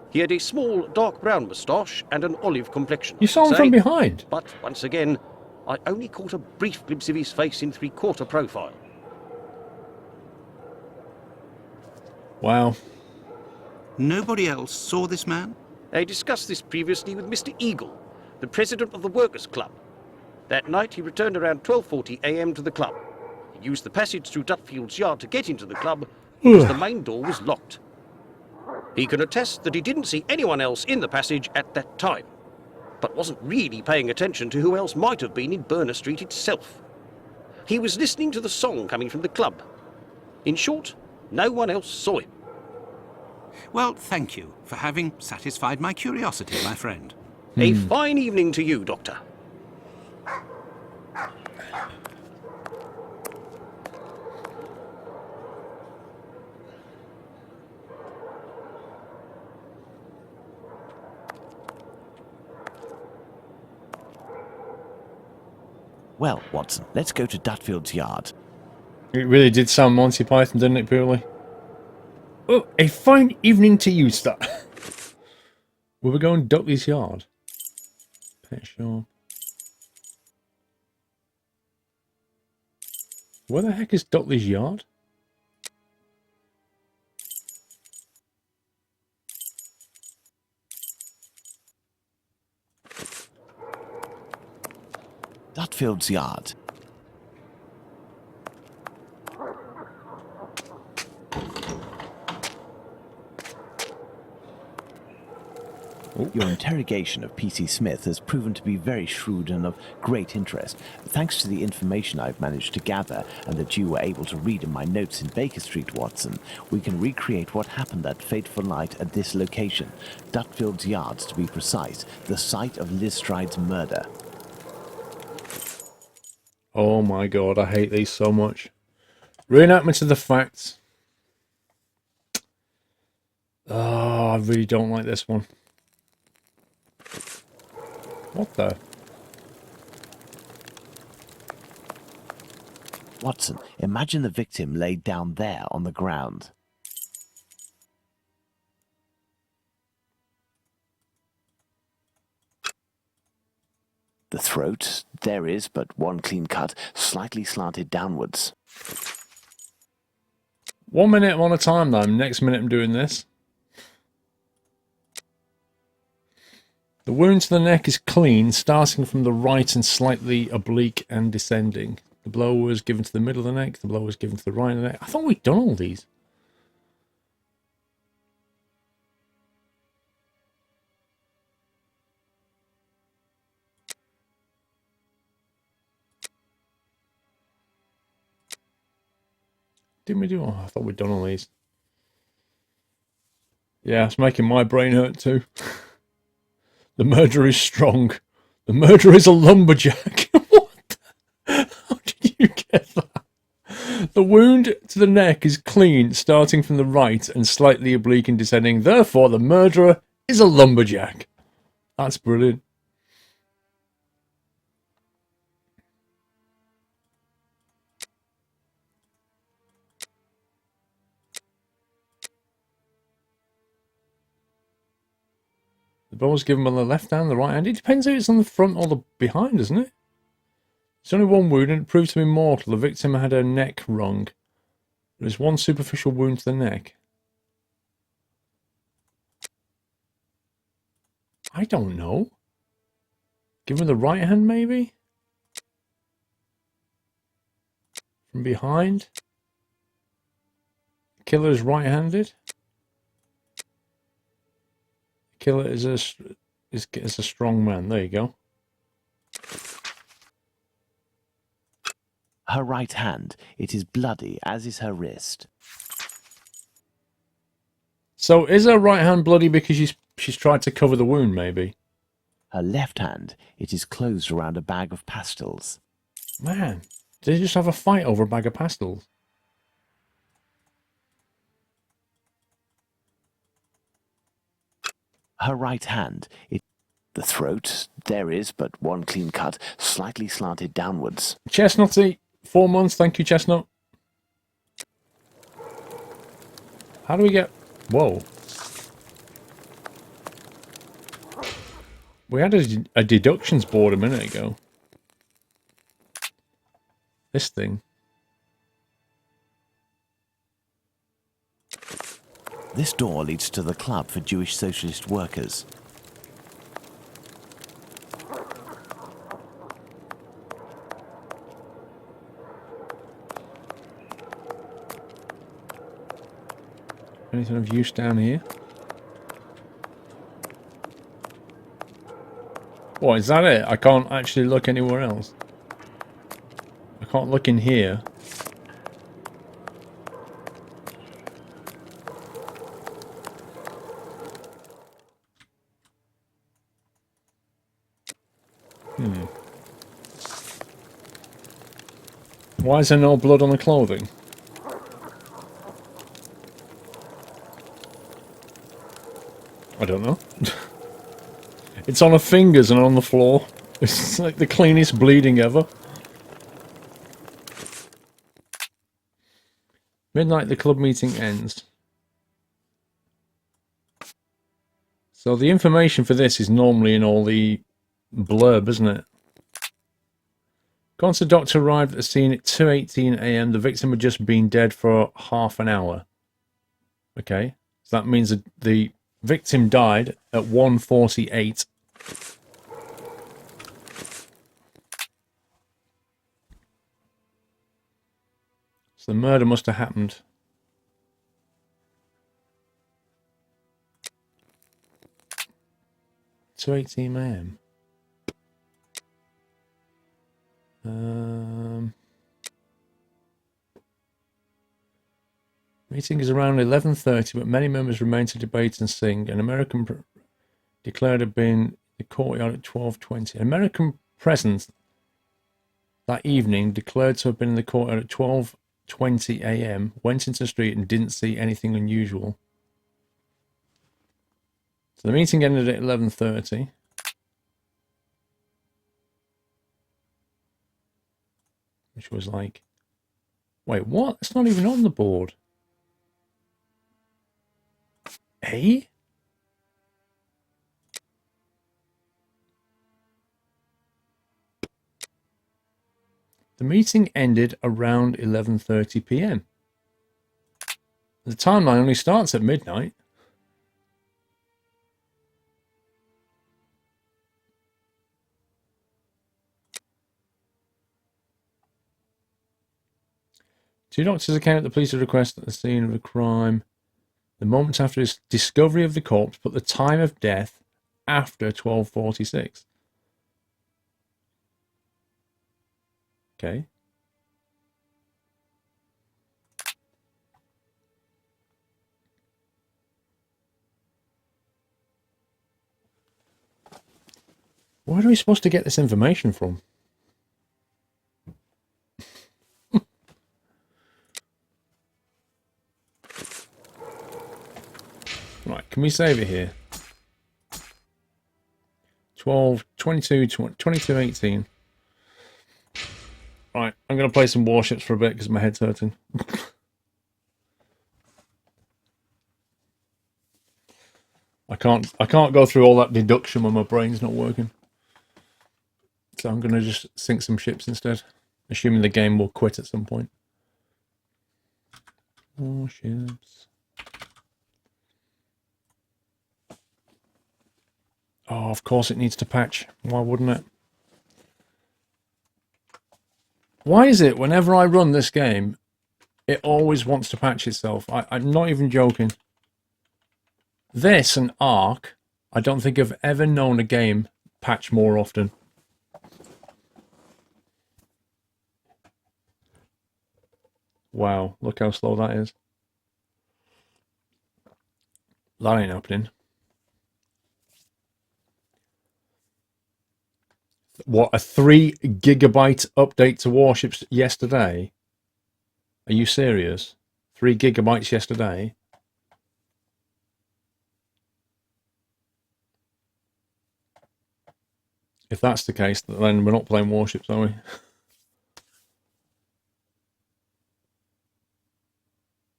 He had a small dark brown moustache and an olive complexion. You saw him from behind? But once again, I only caught a brief glimpse of his face in three-quarter profile. Wow. Nobody else saw this man? I discussed this previously with Mr. Eagle, the president of the Workers' Club. That night he returned around 12:40 a.m. to the club. He used the passage through Dutfield's yard to get into the club because the main door was locked. He can attest that he didn't see anyone else in the passage at that time. but wasn't really paying attention to who else might have been in Burner Street itself. He was listening to the song coming from the club. In short, no one else saw him. Well, thank you for having satisfied my curiosity, my friend. A fine evening to you, Doctor. Well, Watson, let's go to Dutfield's yard. It really did sound Monty Python, didn't it, purely? Oh, a fine evening to you, sir. We were going Dudley's yard. Pet shop. Where the heck is Dudley's yard? Dutfield's yard. Your interrogation of P.C. Smith has proven to be very shrewd and of great interest. Thanks to the information I've managed to gather and that you were able to read in my notes in Baker Street, Watson, we can recreate what happened that fateful night at this location, Dutfield's Yards to be precise, the site of Liz Stride's murder. Oh my god, I hate these so much. Reenactment of the facts. Oh, I really don't like this one. What the? Watson, imagine the victim laid down there on the ground. The throat, there is but one clean cut, slightly slanted downwards. 1 minute on a time though, next minute I'm doing this. The wound to the neck is clean, starting from the right and slightly oblique and descending. The blow was given to the middle of the neck, the blow was given to the right of the neck. I thought we'd done all these. Didn't we do all? I thought we'd done all these. Yeah, it's making my brain hurt too. The murderer is strong. The murderer is a lumberjack. What? How did you get that? The wound to the neck is clean, starting from the right and slightly oblique and descending. Therefore, the murderer is a lumberjack. That's brilliant. The blow was given on the left hand, the right hand. It depends if it's on the front or the behind, doesn't it? It's only one wound and it proved to be mortal. The victim had her neck wrung. There's one superficial wound to the neck. I don't know. Give him the right hand, maybe? From behind? Killer is right-handed. Killer is a strong man. There you go. Her right hand, it is bloody, as is her wrist. So is her right hand bloody because she's tried to cover the wound, maybe? Her left hand, it is closed around a bag of pastils. Man, did they just have a fight over a bag of pastils? Her right hand, the throat, there is but one clean cut, slightly slanted downwards. Chestnutty, 4 months, thank you, Chestnut. How do we get... Whoa. We had a deductions board a minute ago. This thing. This door leads to the club for Jewish socialist workers. Anything of use down here? What, is that it? I can't actually look anywhere else. I can't look in here. Why is there no blood on the clothing? I don't know. It's on her fingers and on the floor. It's like the cleanest bleeding ever. Midnight, the club meeting ends. So the information for this is normally in all the blurb, isn't it? Concert doctor arrived at the scene at 2:18 a.m. The victim had just been dead for half an hour. Okay, so that means that the victim died at 1:48. So the murder must have happened. 2:18 a.m. Meeting is around 11:30, but many members remain to debate and sing. An American declared to have been in the courtyard at 12:20. An American present that evening declared to have been in the courtyard at 12:20 a.m., went into the street and didn't see anything unusual. So the meeting ended at 11:30. Which was like, wait, what? It's not even on the board. Eh? The meeting ended around 11:30 p.m. The timeline only starts at midnight. Two doctors came at the police request at the scene of the crime. The moment after his discovery of the corpse, put the time of death after 12:46. Okay. Where are we supposed to get this information from? Right, can we save it here? 12, 22, 22, 18. Right, I'm going to play some Warships for a bit because my head's hurting. I can't go through all that deduction when my brain's not working. So I'm going to just sink some ships instead, assuming the game will quit at some point. Warships. Oh, of course it needs to patch. Why wouldn't it? Why is it whenever I run this game, it always wants to patch itself? I'm not even joking. This and Ark, I don't think I've ever known a game patch more often. Wow, look how slow that is. That ain't happening. What, a 3 gigabyte update to Warships yesterday? Are you serious? 3 gigabytes yesterday? If that's the case, then we're not playing Warships, are we?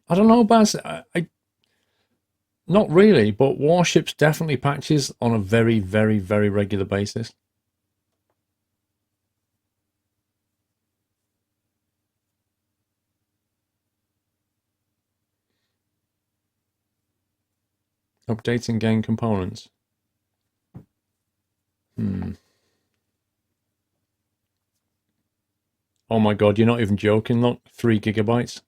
I don't know, Baz. Not really, but Warships definitely patches on a very, very, very regular basis. Updating game components. Oh my god, you're not even joking, look. 3 gigabytes.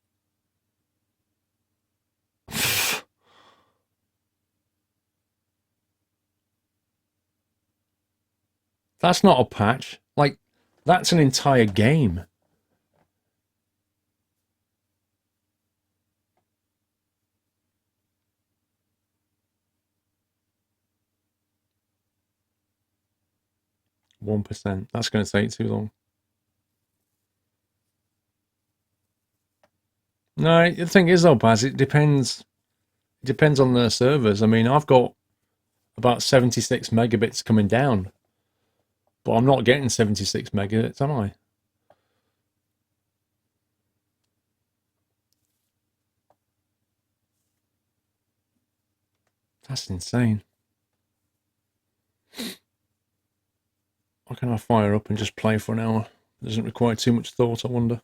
That's not a patch. Like, that's an entire game. %. That's going to take too long. No, the thing is though, Baz, it depends. It depends on the servers. I mean, I've got about 76 megabits coming down, but I'm not getting 76 megabits, am I? That's insane. Why can't I fire up and just play for an hour? It doesn't require too much thought, I wonder.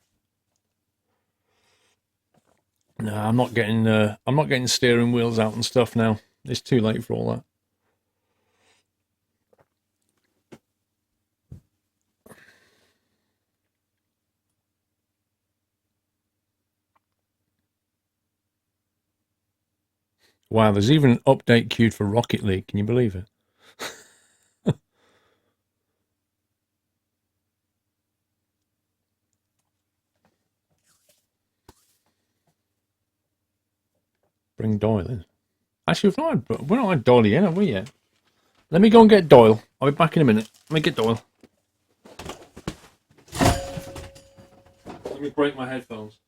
No, I'm not getting steering wheels out and stuff now. It's too late for all that. Wow, there's even an update queued for Rocket League. Can you believe it? Bring Doyle in. Actually, we're not had Doyle in, have we yet? Let me go and get Doyle. I'll be back in a minute. Let me get Doyle. Let me break my headphones.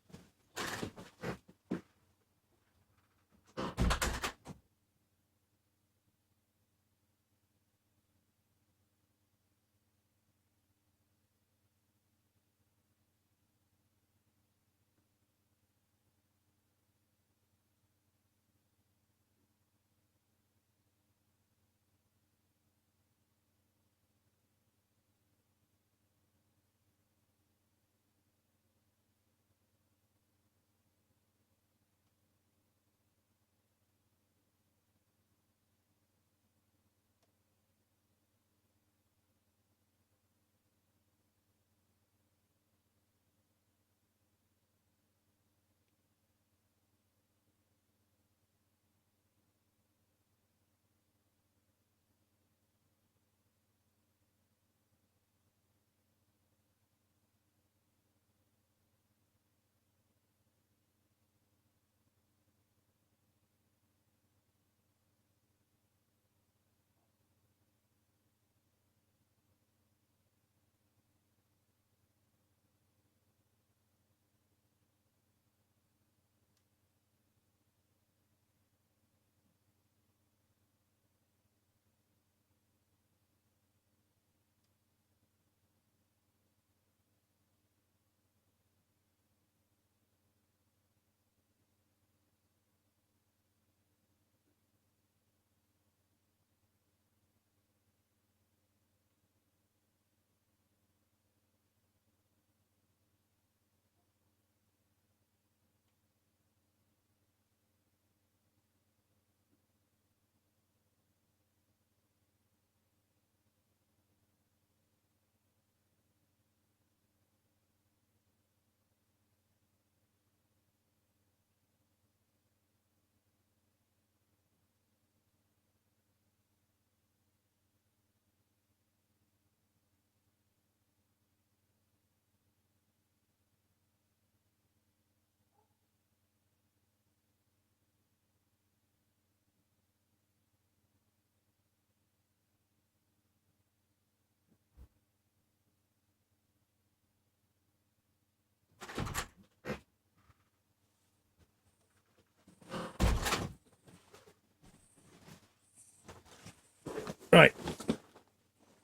Right.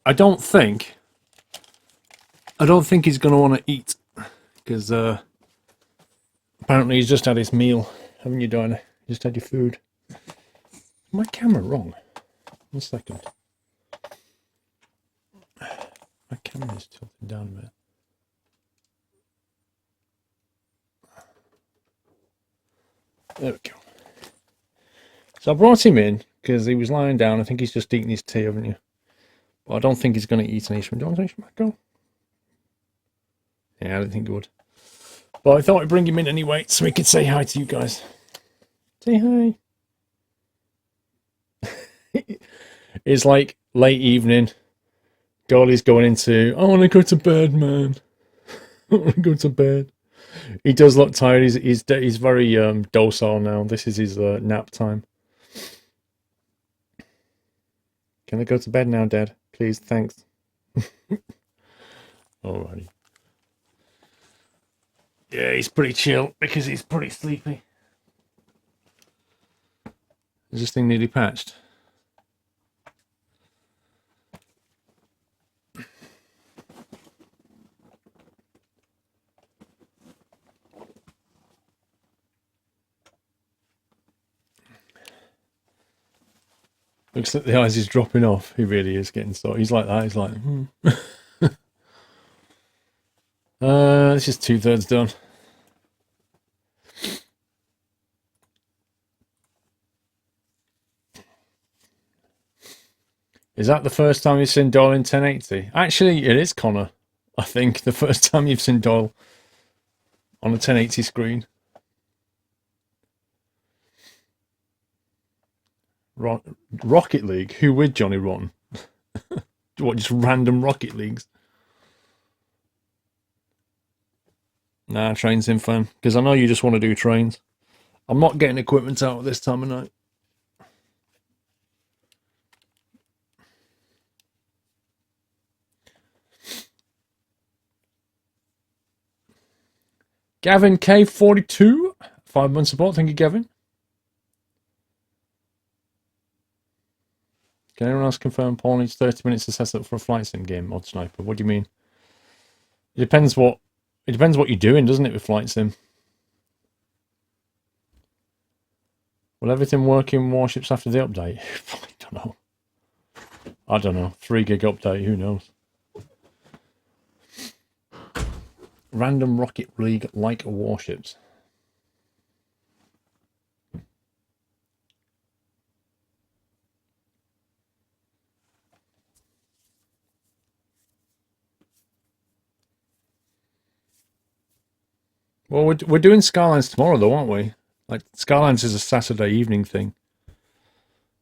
I don't think he's going to want to eat because apparently he's just had his meal. Haven't you, Dinah? You just had your food. Is my camera wrong? 1 second. My camera is tilted down a bit. There we go. So I brought him in because he was lying down. I think he's just eating his tea, haven't you? But I don't think he's going to eat any shrimp. Do you want any shrimp, Michael? Yeah, I don't think he would. But I thought I'd bring him in anyway so he could say hi to you guys. Say hi. It's like late evening. Dolly's going into, I want to go to bed, man. I want to go to bed. He does look tired. He's very docile now. This is his nap time. Can I go to bed now, Dad? Please, thanks. Alrighty. Yeah, he's pretty chill because he's pretty sleepy. Is this thing nearly patched? Looks like the eyes is dropping off. He really is getting so. He's like that. He's like, this is 2/3 done. Is that the first time you've seen Doyle in 1080? Actually, it is, Connor. I think the first time you've seen Doyle on a 1080 screen. Rocket League? Who with Johnny Rotten? What, just random Rocket Leagues? Nah, trains in fun. Because I know you just want to do trains. I'm not getting equipment out at this time of night. Gavin K42, 5 months support. Thank you, Gavin. Can anyone else confirm Paul needs 30 minutes to set up for a flight sim game? Odd Sniper. What do you mean? It depends what you're doing, doesn't it, with flight sim? Will everything work in Warships after the update? I don't know. 3 gig update, who knows? Random Rocket League like Warships. Well, we're doing Skylines tomorrow, though, aren't we? Like, Skylines is a Saturday evening thing.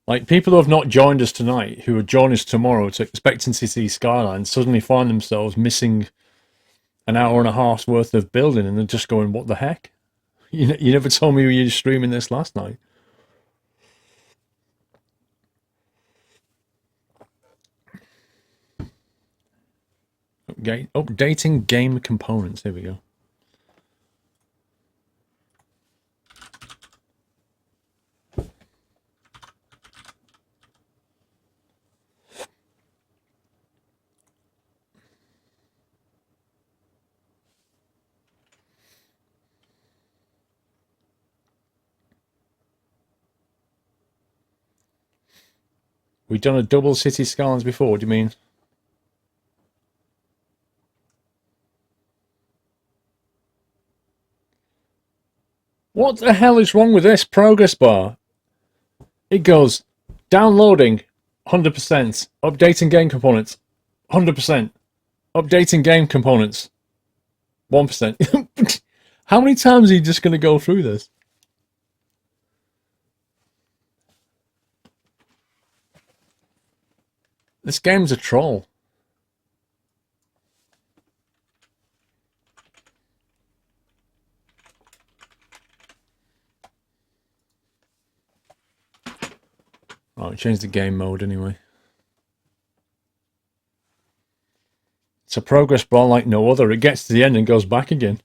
Like, people who have not joined us tonight, who would join us tomorrow to expecting to see Skylines, suddenly find themselves missing an hour and a half's worth of building, and they're just going, what the heck? You never told me you were streaming this last night. Okay, updating game components. Here we go. We've done a double City Skylines before. What do you mean? What the hell is wrong with this progress bar? It goes downloading 100%, updating game components 100%, updating game components 1%. How many times are you just going to go through this? This game's a troll. Oh, change the game mode anyway. It's a progress bar like no other. It gets to the end and goes back again.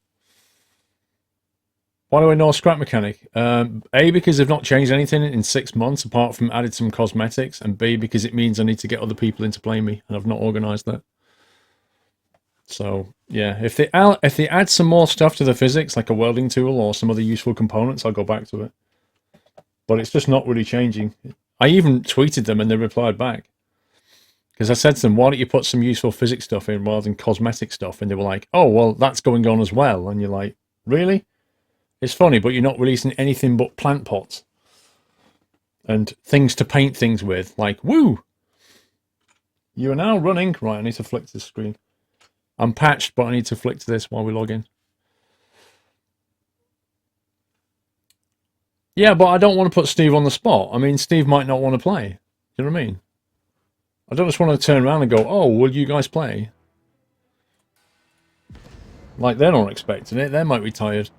Why do I know scrap mechanic? A, because they've not changed anything in 6 months apart from added some cosmetics, and B, because it means I need to get other people in to play me, and I've not organised that. So yeah, if they add some more stuff to the physics, like a welding tool or some other useful components, I'll go back to it. But it's just not really changing. I even tweeted them and they replied back. Because I said to them, why don't you put some useful physics stuff in rather than cosmetic stuff? And they were like, oh, well, that's going on as well. And you're like, really? It's funny, but you're not releasing anything but plant pots. And things to paint things with. Like, woo! You are now running. Right, I need to flick to the screen. I'm patched, but I need to flick to this while we log in. Yeah, but I don't want to put Steve on the spot. I mean, Steve might not want to play. Do you know what I mean? I don't just want to turn around and go, oh, will you guys play? Like, they're not expecting it. They might be tired.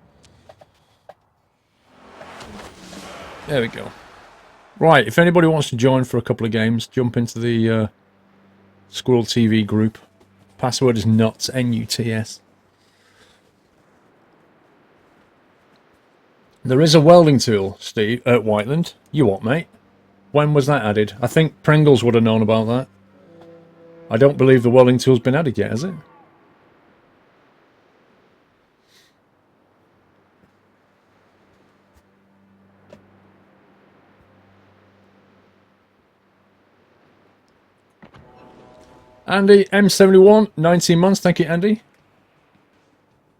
There we go. Right, if anybody wants to join for a couple of games, jump into the Squirrel TV group. Password is nuts, N-U-T-S. There is a welding tool, Steve, at Whiteland. You what, mate? When was that added? I think Pringles would have known about that. I don't believe the welding tool's been added yet, has it? Andy, M71, 19 months. Thank you, Andy.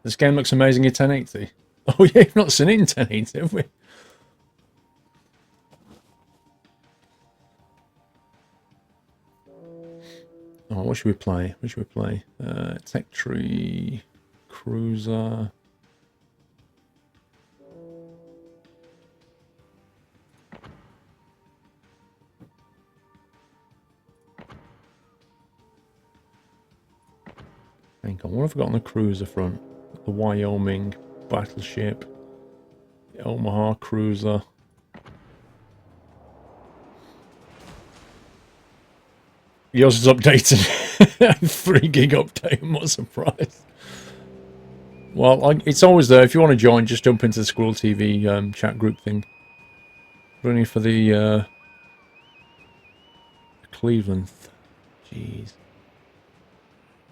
This game looks amazing in 1080. Oh yeah, you've not seen it in 1080, have we? Oh, what should we play? What should we play? Tech Tree, Cruiser. Hang on, what have I got on the cruiser front? The Wyoming battleship, the Omaha cruiser. Yours is updated. 3 gig update, I'm not surprised. Well, it's always there. If you want to join, just jump into the Squirrel TV chat group thing. Running for the Cleveland. Jeez.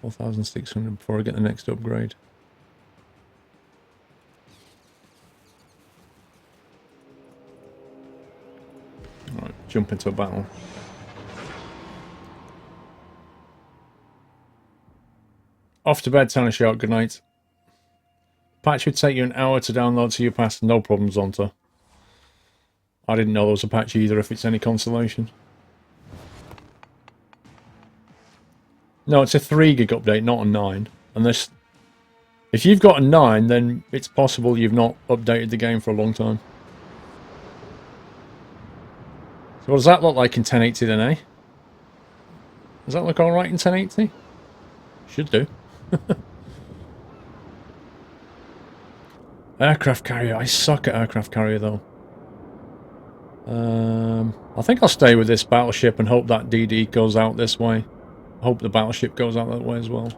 4,600 before I get the next upgrade. Alright, jump into a battle. Off to bed, Tanner Shark, good night. Patch would take you an hour to download, so you passed, no problems, Zonta. I didn't know there was a patch either, if it's any consolation. No, it's a 3 gig update, not a 9. Unless, if you've got a 9, then it's possible you've not updated the game for a long time. So what does that look like in 1080 then, eh? Does that look alright in 1080? Should do. Aircraft carrier. I suck at aircraft carrier though. I think I'll stay with this battleship and hope that DD goes out this way. I hope the battleship goes out that way as well.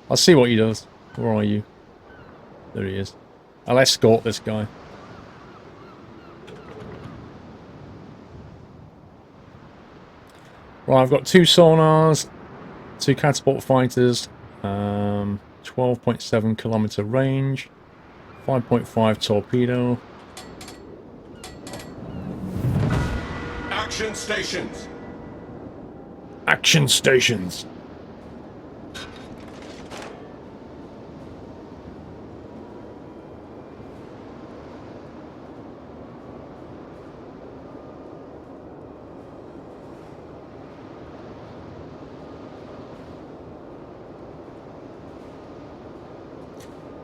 I'll see what he does. Where are you? There he is. I'll escort this guy. Right, I've got 2 sonars, 2 catapult fighters, 12.7 kilometer range, 5.5 torpedo. Action stations. Action stations.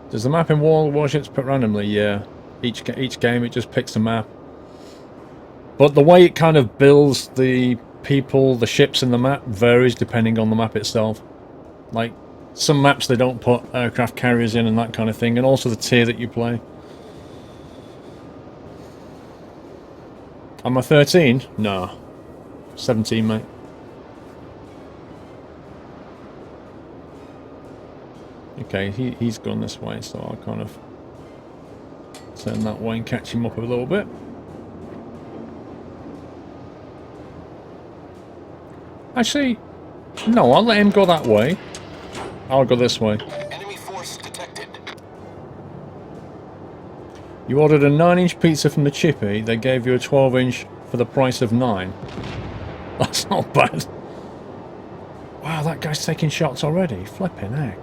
Does the map in Warships pick randomly? Yeah. Each game it just picks a map. But the way it kind of builds the people, the ships in the map varies depending on the map itself. Like, some maps they don't put aircraft carriers in and that kind of thing, and also the tier that you play. Am I 13? No. 17, mate. Okay, he's gone this way, so I'll kind of turn that way and catch him up a little bit. Actually, no, I'll let him go that way. I'll go this way. Enemy force detected. You ordered a 9-inch pizza from the Chippy, they gave you a 12-inch for the price of 9. That's not bad. Wow, that guy's taking shots already. Flipping heck.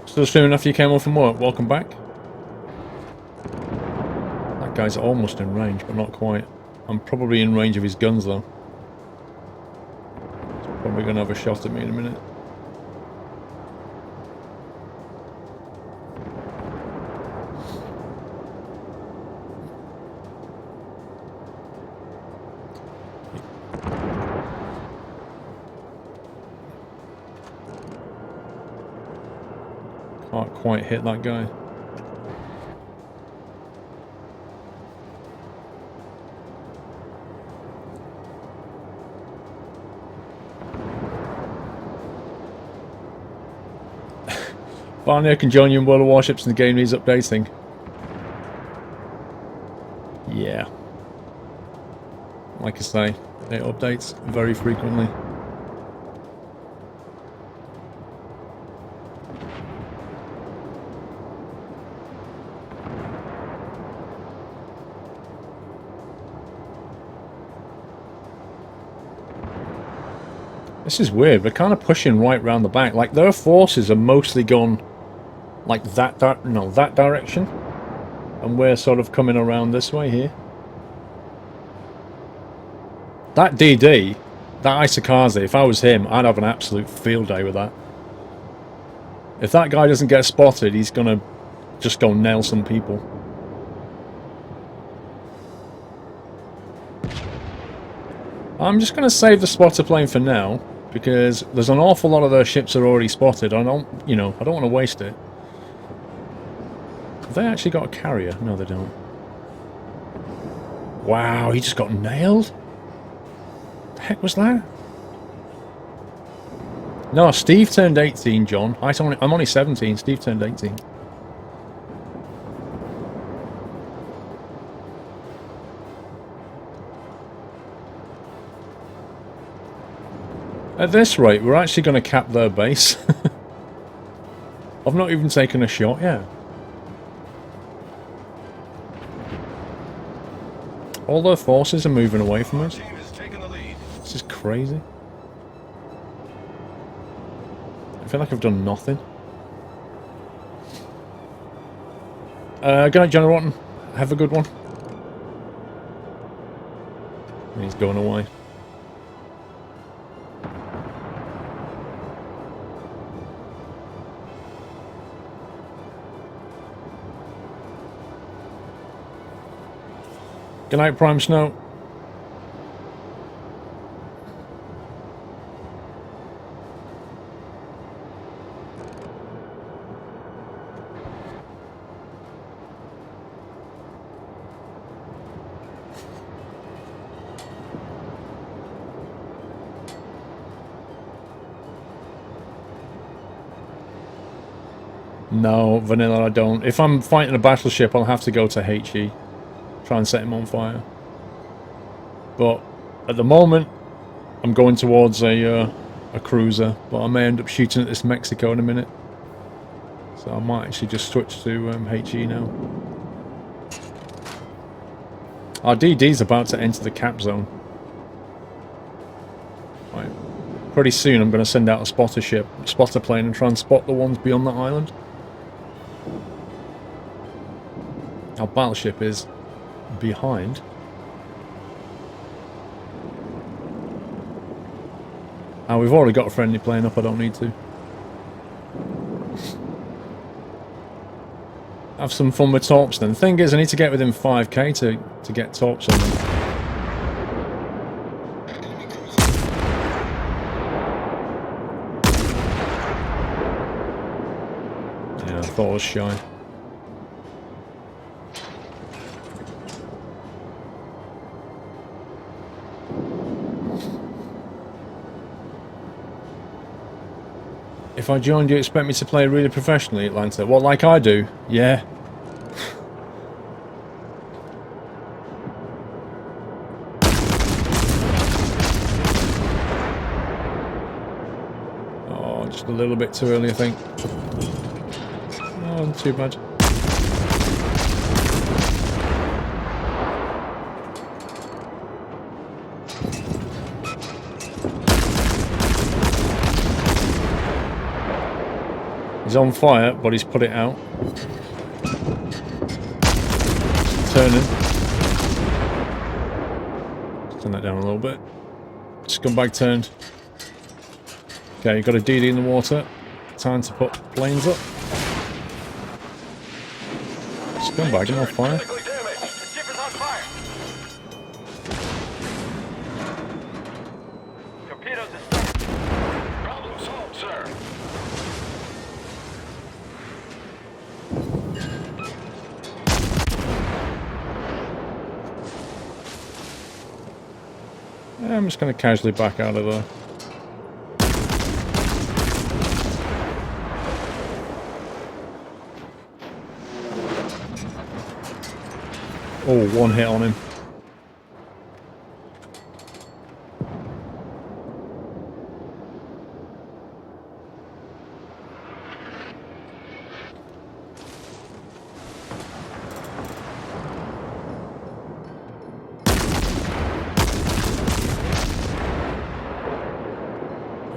Still soon after you came home from work. Welcome back. That guy's almost in range, but not quite. I'm probably in range of his guns, though. He's probably going to have a shot at me in a minute. Can't quite hit that guy. Finally, I can join you in World of Warships and the game needs updating. Yeah. Like I say, it updates very frequently. This is weird. We're kind of pushing right round the back. Like, their forces are mostly gone like that direction. And we're sort of coming around this way here. That DD, that Isakaze, if I was him, I'd have an absolute field day with that. If that guy doesn't get spotted, he's gonna just go nail some people. I'm just gonna save the spotter plane for now, because there's an awful lot of their ships that are already spotted. I don't want to waste it. Have they actually got a carrier? No, they don't. Wow, he just got nailed? The heck was that? No, Steve turned 18, John. I'm only 17. Steve turned 18. At this rate, we're actually going to cap their base. I've not even taken a shot yet. All their forces are moving away from us. This is crazy. I feel like I've done nothing. Good night, General Rotten. Have a good one. He's going away. Good night, Prime Snow. No, Vanilla, I don't. If I'm fighting a battleship, I'll have to go to HE. Try and set him on fire. But at the moment, I'm going towards a cruiser. But I may end up shooting at this Mexico in a minute. So I might actually just switch to HE now. Our DD's about to enter the cap zone. Right. Pretty soon I'm going to send out a spotter plane and try and spot the ones beyond that island. Our battleship is behind. Oh, we've already got a friendly plane up, I don't need to. Have some fun with torps then. The thing is, I need to get within 5k to get torps on them. Yeah, I thought I was shy. If I joined you, expect me to play really professionally, Atlanta? Well, like I do, yeah. Oh, just a little bit too early, I think. Oh, not too bad. He's on fire, but he's put it out. Turning. Turn that down a little bit. Scumbag turned. Okay, got a DD in the water. Time to put planes up. Scumbag, I'm on fire. Yeah, I'm just going to casually back out of there. Oh, one hit on him.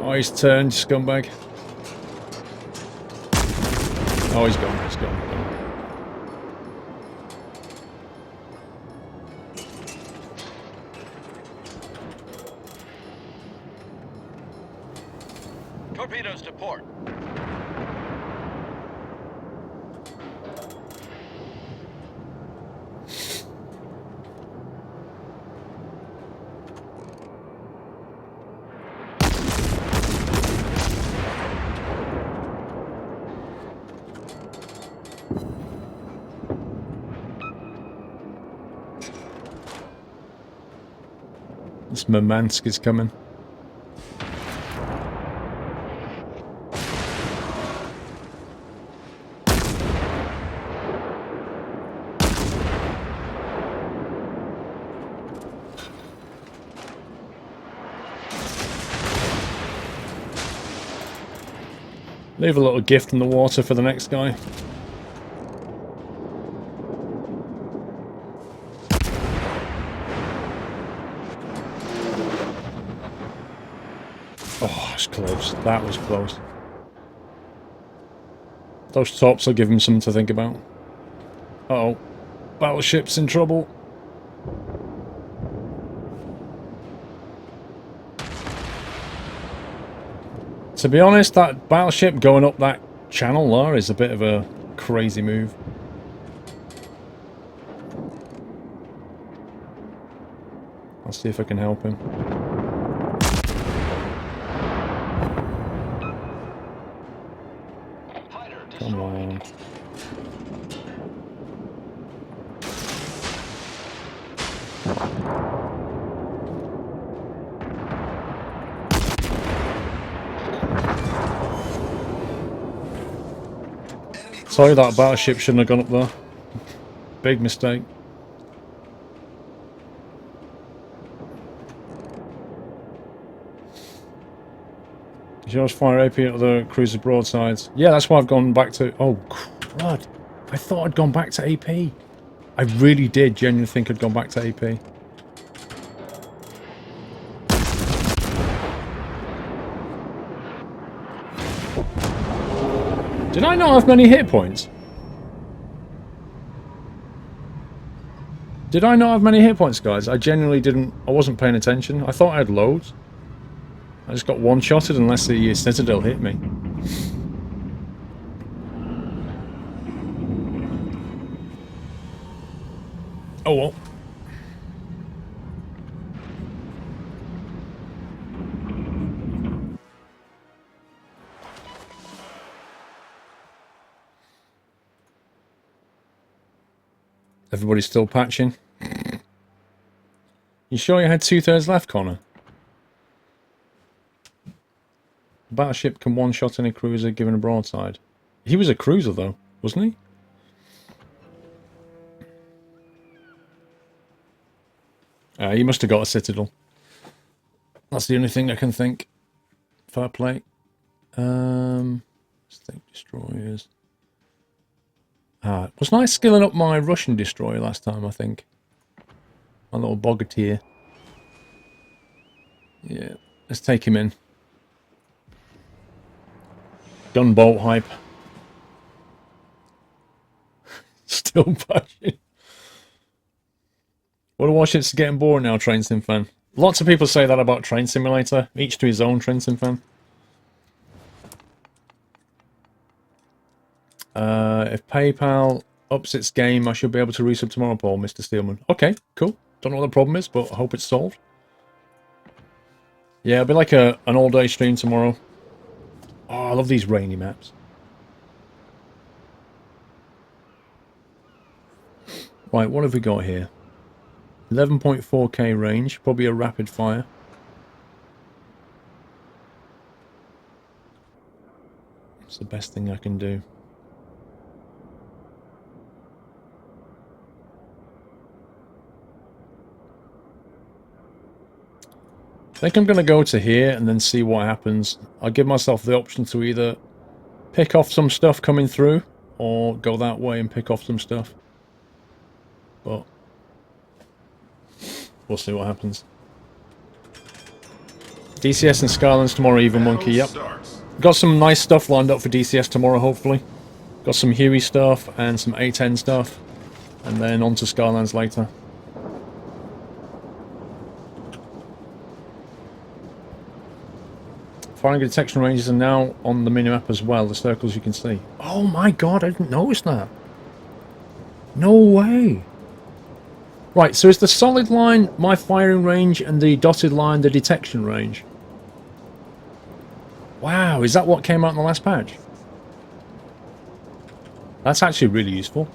Oh, he's turned, scumbag. Oh, he's gone, he's gone. Torpedoes to port. This Murmansk is coming. Leave a little gift in the water for the next guy. Oh, it's close. That was close. Those tops will give him something to think about. Uh-oh. Battleship's in trouble. To be honest, that battleship going up that channel there is a bit of a crazy move. I'll see if I can help him. Come on. Sorry, that battleship shouldn't have gone up there. Big mistake. Did you always fire AP at the cruiser broadsides? Yeah, that's why I've gone back to... Oh, crud. I thought I'd gone back to AP. I really did genuinely think I'd gone back to AP. Did I not have many hit points? Did I not have many hit points, guys? I genuinely didn't... I wasn't paying attention. I thought I had loads. I just got one-shotted unless the Citadel hit me. Oh well. Everybody's still patching. You sure you had 2/3 left, Connor? Battleship can one-shot any cruiser given a broadside. He was a cruiser, though, wasn't he? He must have got a Citadel. That's the only thing I can think. Fair play. Let's think destroyers. Wasn't I skilling up my Russian destroyer last time, I think? My little Bogatyr. Yeah, let's take him in. Gunboat hype. Still patching. What are Warships getting bored now, Train Sim fan? Lots of people say that about Train Simulator. Each to his own, Train Sim fan. If PayPal ups its game, I should be able to resub tomorrow, Paul, Mr. Steelman. Okay, cool. Don't know what the problem is, but I hope it's solved. Yeah, it'll be like an all-day stream tomorrow. Oh, I love these rainy maps. Right, what have we got here? 11.4k range, probably a rapid fire. It's the best thing I can do. I think I'm going to go to here and then see what happens. I'll give myself the option to either pick off some stuff coming through or go that way and pick off some stuff. But we'll see what happens. DCS and Skylands tomorrow, Even Monkey, yep. Got some nice stuff lined up for DCS tomorrow, hopefully. Got some Huey stuff and some A10 stuff. And then on to Skylands later. Firing detection ranges are now on the minimap as well, the circles you can see. Oh my god, I didn't notice that. No way. Right, so is the solid line my firing range and the dotted line the detection range? Wow, is that what came out in the last patch? That's actually really useful.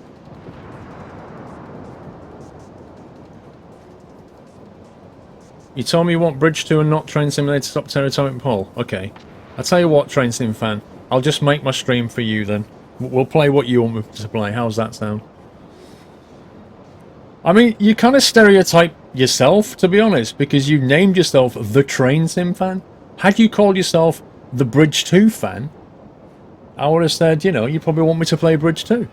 You told me you want Bridge 2 and not Train Simulator Stop Teratomic Pole. Okay. I'll tell you what, Train Sim fan. I'll just make my stream for you then. We'll play what you want me to play. How's that sound? I mean, you kind of stereotype yourself, to be honest, because you named yourself the Train Sim fan. Had you called yourself the Bridge 2 fan, I would have said, you know, you probably want me to play Bridge 2.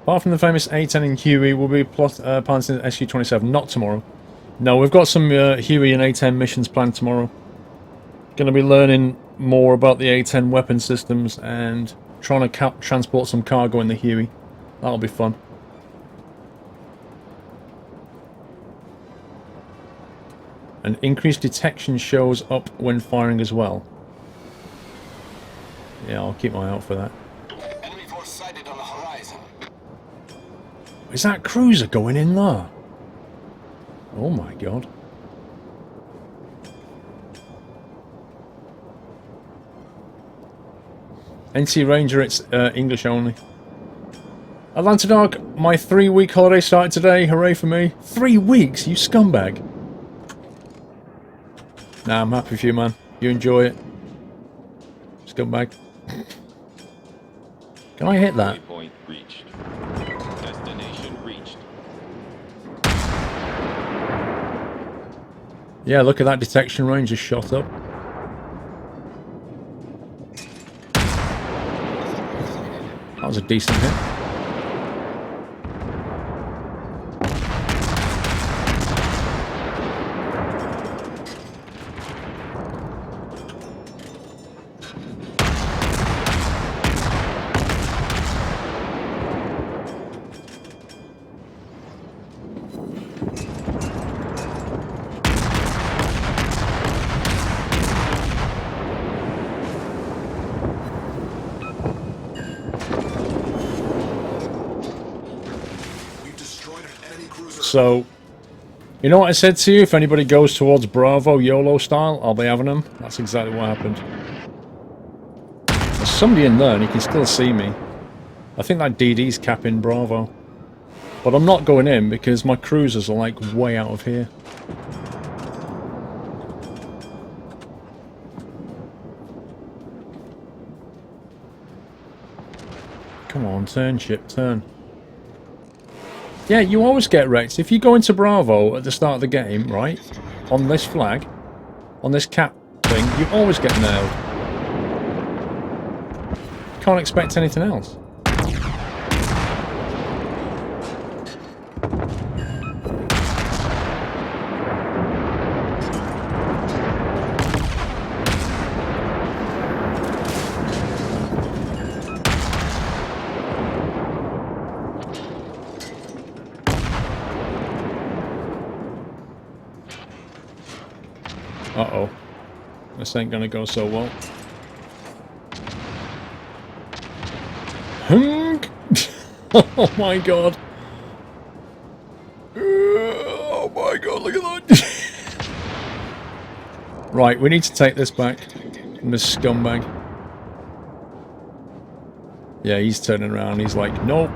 Apart from the famous A10 and Huey, we'll be piloting SU-27, not tomorrow. No, we've got some Huey and A10 missions planned tomorrow. Going to be learning more about the A10 weapon systems and trying to transport some cargo in the Huey. That'll be fun. And increased detection shows up when firing as well. Yeah, I'll keep my eye out for that. Enemy force sighted on the horizon. Is that cruiser going in there? Oh my god. NC Ranger, it's English only. Atlanta Dog, my 3-week holiday started today. Hooray for me. 3 weeks, you scumbag. Nah, I'm happy for you, man. You enjoy it. Scumbag. Can I hit that? Waypoint reached. Destination reached. Yeah, look at that detection range just shot up. That was a decent hit. So, you know what I said to you? If anybody goes towards Bravo YOLO style, I'll be having them. That's exactly what happened. There's somebody in there and he can still see me. I think that DD's capping Bravo. But I'm not going in because my cruisers are like way out of here. Come on, turn ship, turn. Yeah, you always get wrecked. If you go into Bravo at the start of the game, right, on this flag, on this cap thing, you always get nailed. Can't expect anything else. Uh-oh. This ain't gonna go so well. Hunk! Oh my god. Oh my god, look at that. Right, we need to take this back from this scumbag. Yeah, he's turning around. He's like, nope.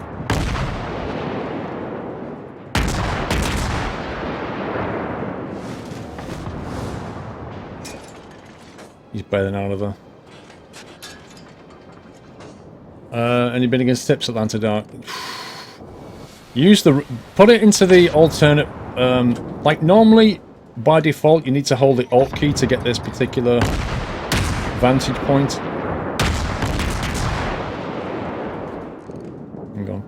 He's bailing out of there. Any been against tips, Atlanta Dark? Put it into the alternate, like normally, by default, you need to hold the Alt key to get this particular vantage point. Hang on.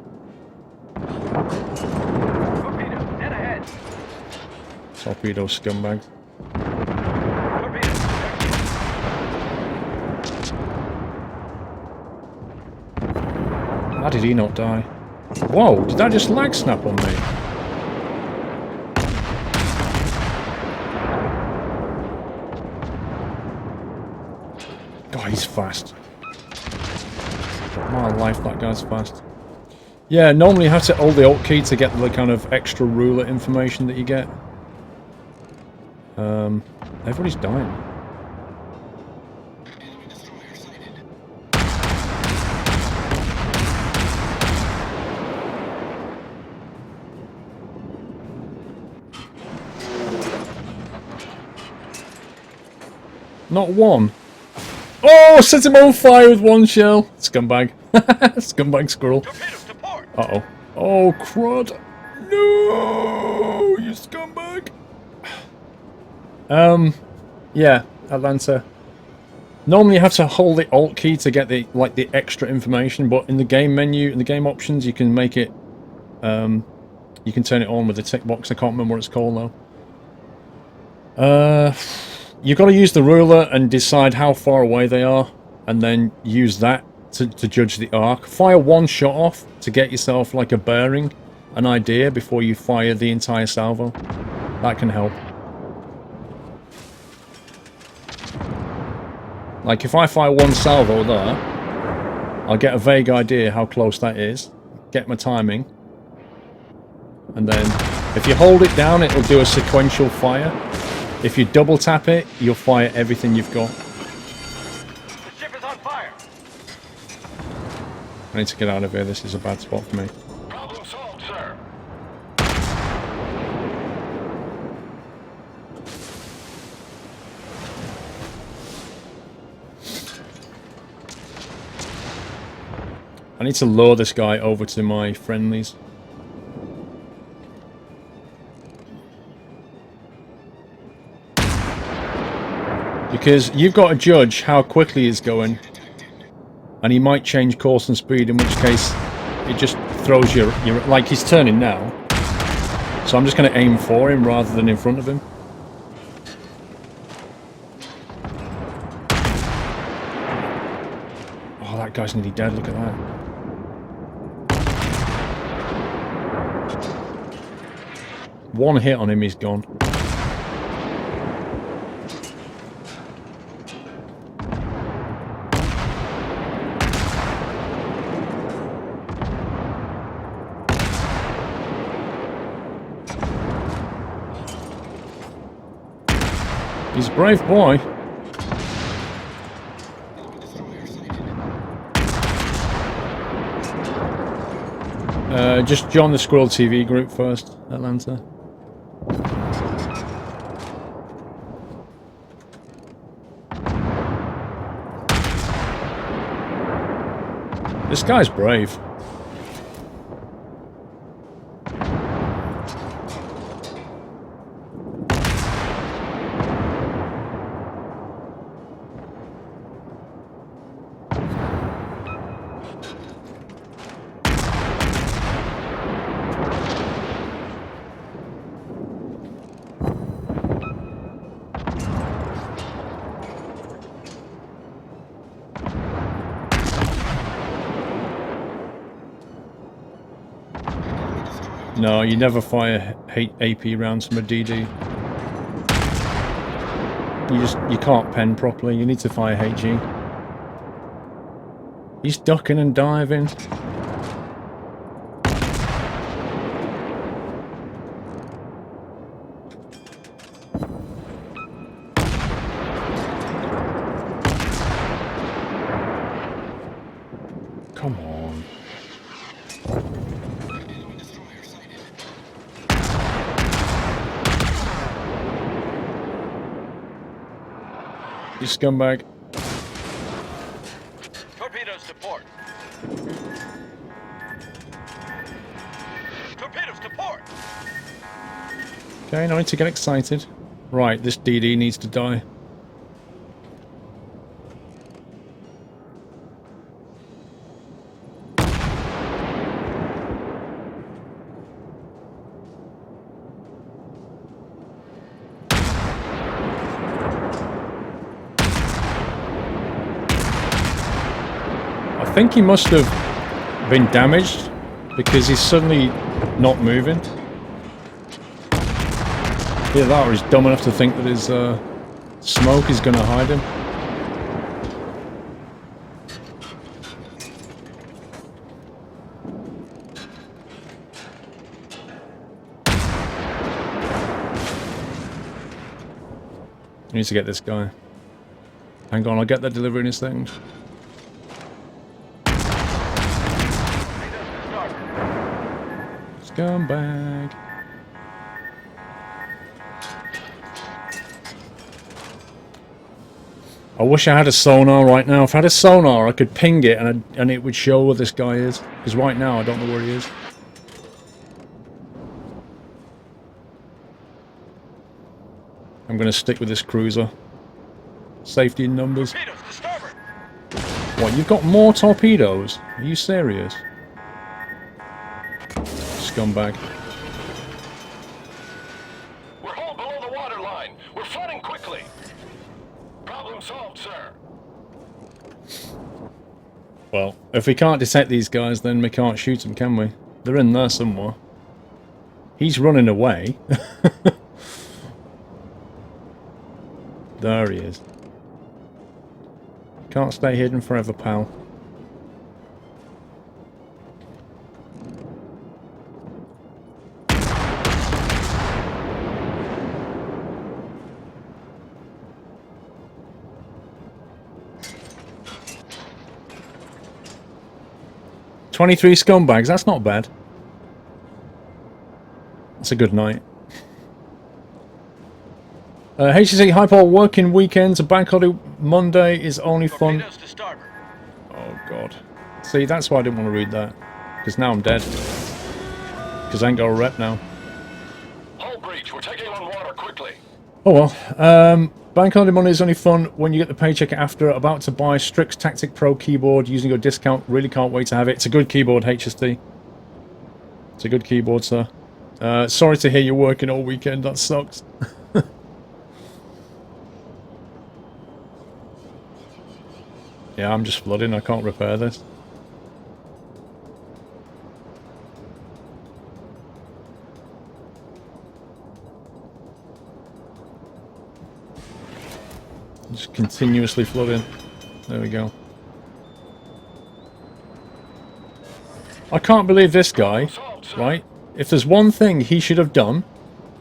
Torpedo scumbags. How did he not die? Whoa, did that just lag snap on me? God, he's fast. My life, that guy's fast. Yeah, normally you have to hold the Alt key to get the kind of extra ruler information that you get. Everybody's dying. Not one. Oh, set him on fire with one shell. Scumbag. Scumbag squirrel. Uh-oh. Oh, crud. No, you scumbag. Yeah, Atlanta. Normally you have to hold the Alt key to get the extra information, but in the game menu, in the game options, you can make it, you can turn it on with the tick box. I can't remember what it's called though. You've got to use the ruler and decide how far away they are, and then use that to judge the arc. Fire one shot off to get yourself like a bearing, an idea before you fire the entire salvo. That can help. Like if I fire one salvo there, I'll get a vague idea how close that is, get my timing, and then if you hold it down it'll do a sequential fire. If you double tap it, you'll fire everything you've got. The ship is on fire. I need to get out of here, this is a bad spot for me. Problem solved, sir. I need to lure this guy over to my friendlies. Because you've got to judge how quickly he's going. And he might change course and speed, in which case it just throws your like he's turning now. So I'm just going to aim for him rather than in front of him. Oh, that guy's nearly dead, look at that. One hit on him, he's gone. He's a brave boy. Just join the Squirrel TV group first, Atlanta. This guy's brave. No, you never fire AP rounds from a DD. You can't pen properly. You need to fire HE. He's ducking and diving. Come on. You scumbag. Torpedoes to port. Torpedoes to port. Okay, no need to get excited. Right, this DD needs to die. I think he must have been damaged because he's suddenly not moving. Either that or he's dumb enough to think that his smoke is going to hide him. I need to get this guy. Hang on, I'll get that delivery in a second. Scumbag. I wish I had a sonar right now. If I had a sonar, I could ping it and it would show where this guy is. Because right now, I don't know where he is. I'm going to stick with this cruiser. Safety in numbers. What, you've got more torpedoes? Are you serious? Scumbag. We're hauled below the waterline. We're flooding quickly. Problem solved, sir. Well, if we can't detect these guys, then we can't shoot them, can we? They're in there somewhere. He's running away. There he is. Can't stay hidden forever, pal. "23 scumbags, that's not bad. That's a good night. HCC Hyper working weekends, a bank holiday Monday is only fun. Oh god. See, that's why I didn't want to read that. Because now I'm dead. Because I ain't got a rep now. Hull breach. We're taking on water quickly. Oh well. Bank holiday Monday is only fun when you get the paycheck after. About to buy Strix Tactic Pro keyboard using your discount. Really can't wait to have it. It's a good keyboard, HST. It's a good keyboard, sir. Sorry to hear you're working all weekend. That sucks. Yeah, I'm just flooding. I can't repair this. Just continuously flooding. There we go. I can't believe this guy, right? If there's one thing he should have done,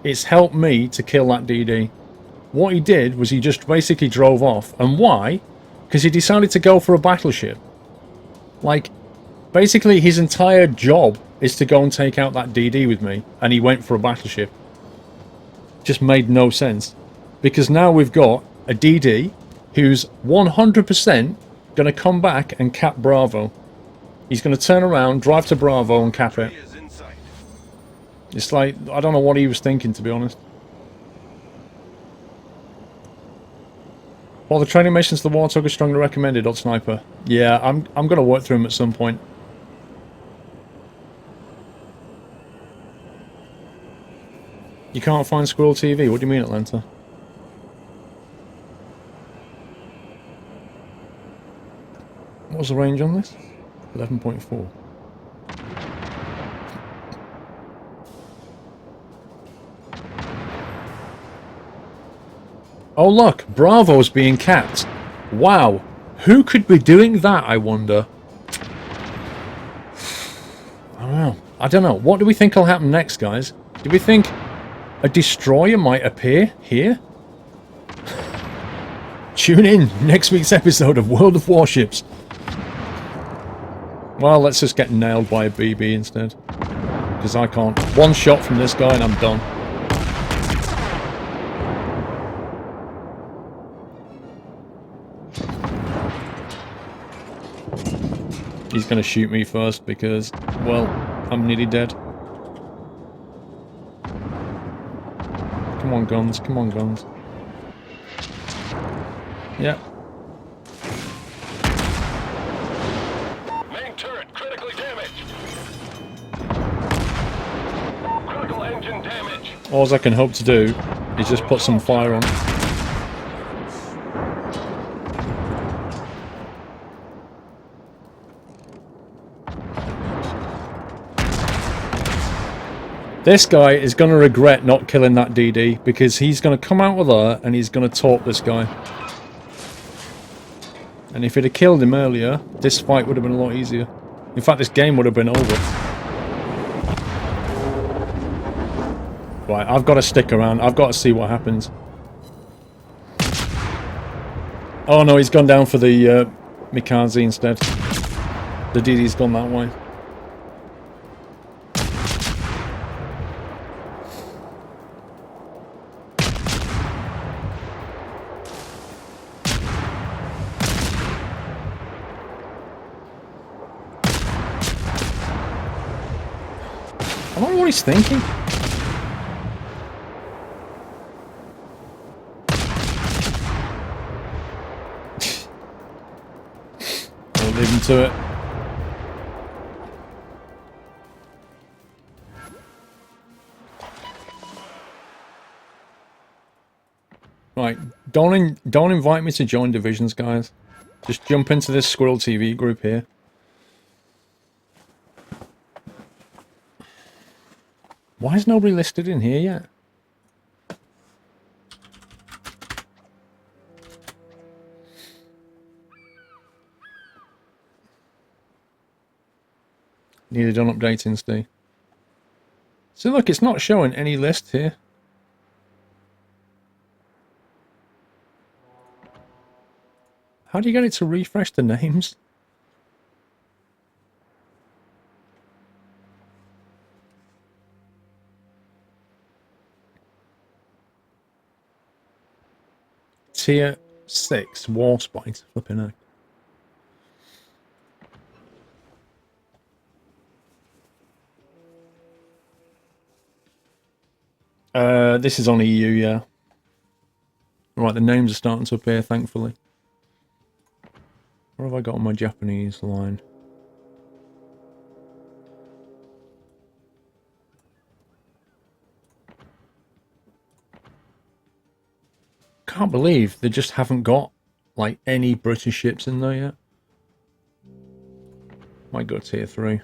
it's help me to kill that DD. What he did was he just basically drove off. And why? Because he decided to go for a battleship. Like, basically his entire job is to go and take out that DD with me. And he went for a battleship. Just made no sense. Because now we've got a DD who's 100% going to come back and cap Bravo. He's going to turn around, drive to Bravo and cap it. It's like, I don't know what he was thinking, to be honest. Well, the training missions to the Warthog are strongly recommended, Odd Sniper. Yeah, I'm going to work through them at some point. You can't find Squirrel TV? What do you mean, Atlanta? What was the range on this? 11.4. Oh look, Bravo's being capped. Wow, who could be doing that, I wonder? I don't know. What do we think will happen next, guys? Do we think a destroyer might appear here? Tune in next week's episode of World of Warships. Well, let's just get nailed by a BB instead. Because I can't. One shot from this guy and I'm done. He's going to shoot me first because, well, I'm nearly dead. Come on, guns. Come on, guns. Yeah. Main turret critically damaged. Critical engine damage. All I can hope to do is just put some fire on. This guy is going to regret not killing that DD because he's going to come out with her and he's going to taunt this guy. And if he'd have killed him earlier, this fight would have been a lot easier. In fact, this game would have been over. Right, I've got to stick around. I've got to see what happens. Oh no, he's gone down for the Mikaze instead. The DD's gone that way. I don't know what he's thinking. I'll leave him to it. Right, don't invite me to join divisions, guys. Just jump into this Squirrel TV group here. Why is nobody listed in here yet? Needed done updating, Steve. So look, it's not showing any list here. How do you get it to refresh the names? Tier 6 Warspite, flipping heck. This is on EU, yeah. Right, the names are starting to appear, thankfully. What have I got on my Japanese line? Can't believe they just haven't got like any British ships in there yet. Might go tier 3.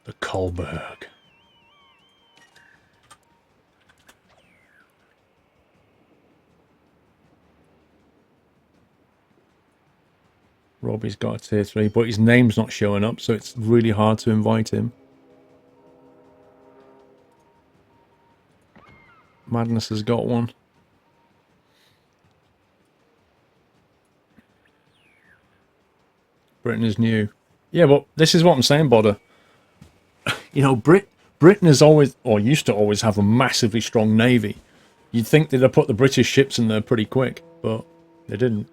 The Kolberg. Robbie's got a tier 3, but his name's not showing up, so it's really hard to invite him. Madness has got one. Britain is new. Yeah, but this is what I'm saying, Bodder. You know, Britain has always, or used to always have a massively strong navy. You'd think they'd have put the British ships in there pretty quick, but they didn't.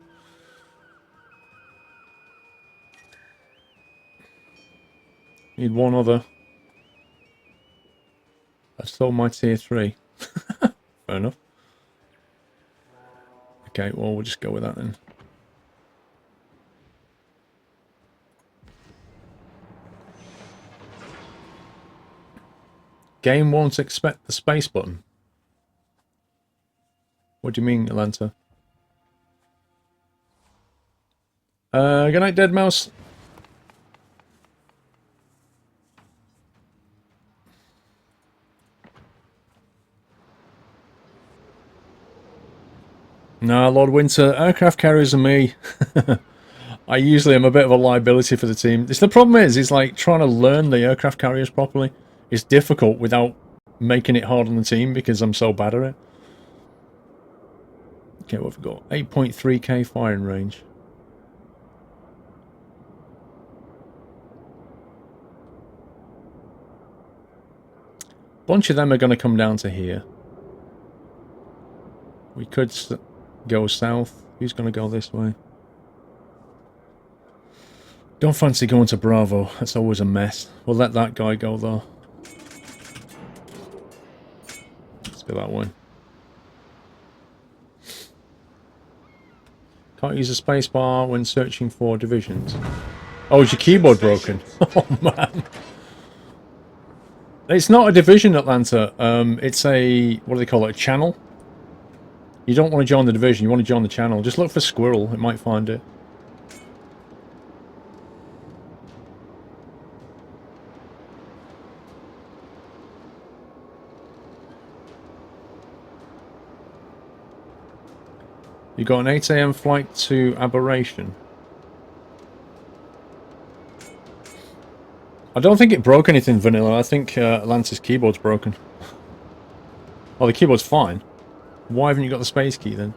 Need one other. I stole my tier 3. Fair enough. Okay, well, we'll just go with that then. Game won't expect the space button. What do you mean, Atlanta? Good night, Dead Mouse. No, Lord Winter, aircraft carriers are me. I usually am a bit of a liability for the team. The problem is like trying to learn the aircraft carriers properly. It's difficult without making it hard on the team because I'm so bad at it. Okay, what have we got? 8.3k firing range. Bunch of them are going to come down to here. We could go south. Who's going to go this way? Don't fancy going to Bravo. That's always a mess. We'll let that guy go, though. Let's go that way. Can't use a spacebar when searching for divisions. Oh, is your keyboard broken? Oh, man. It's not a division, Atlanta. It's a... what do they call it? A channel? You don't want to join the division. You want to join the channel. Just look for Squirrel. It might find it. You got an 8 AM flight to Aberration. I don't think it broke anything, Vanilla. I think Atlanta's keyboard's broken. Oh, the keyboard's fine. Why haven't you got the space key then?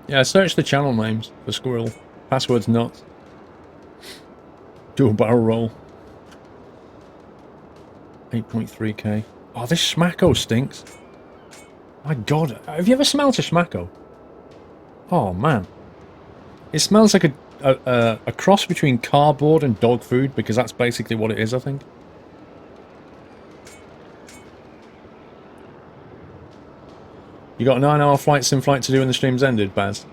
Yeah, search the channel names for Squirrel. Password's not. Do a barrel roll. 8.3k. Oh, this Schmacko stinks. My god, have you ever smelled a Schmacko? Oh man. It smells like a cross between cardboard and dog food, because that's basically what it is, I think. You got a 9-hour flight sim flight to do when the stream's ended, Baz?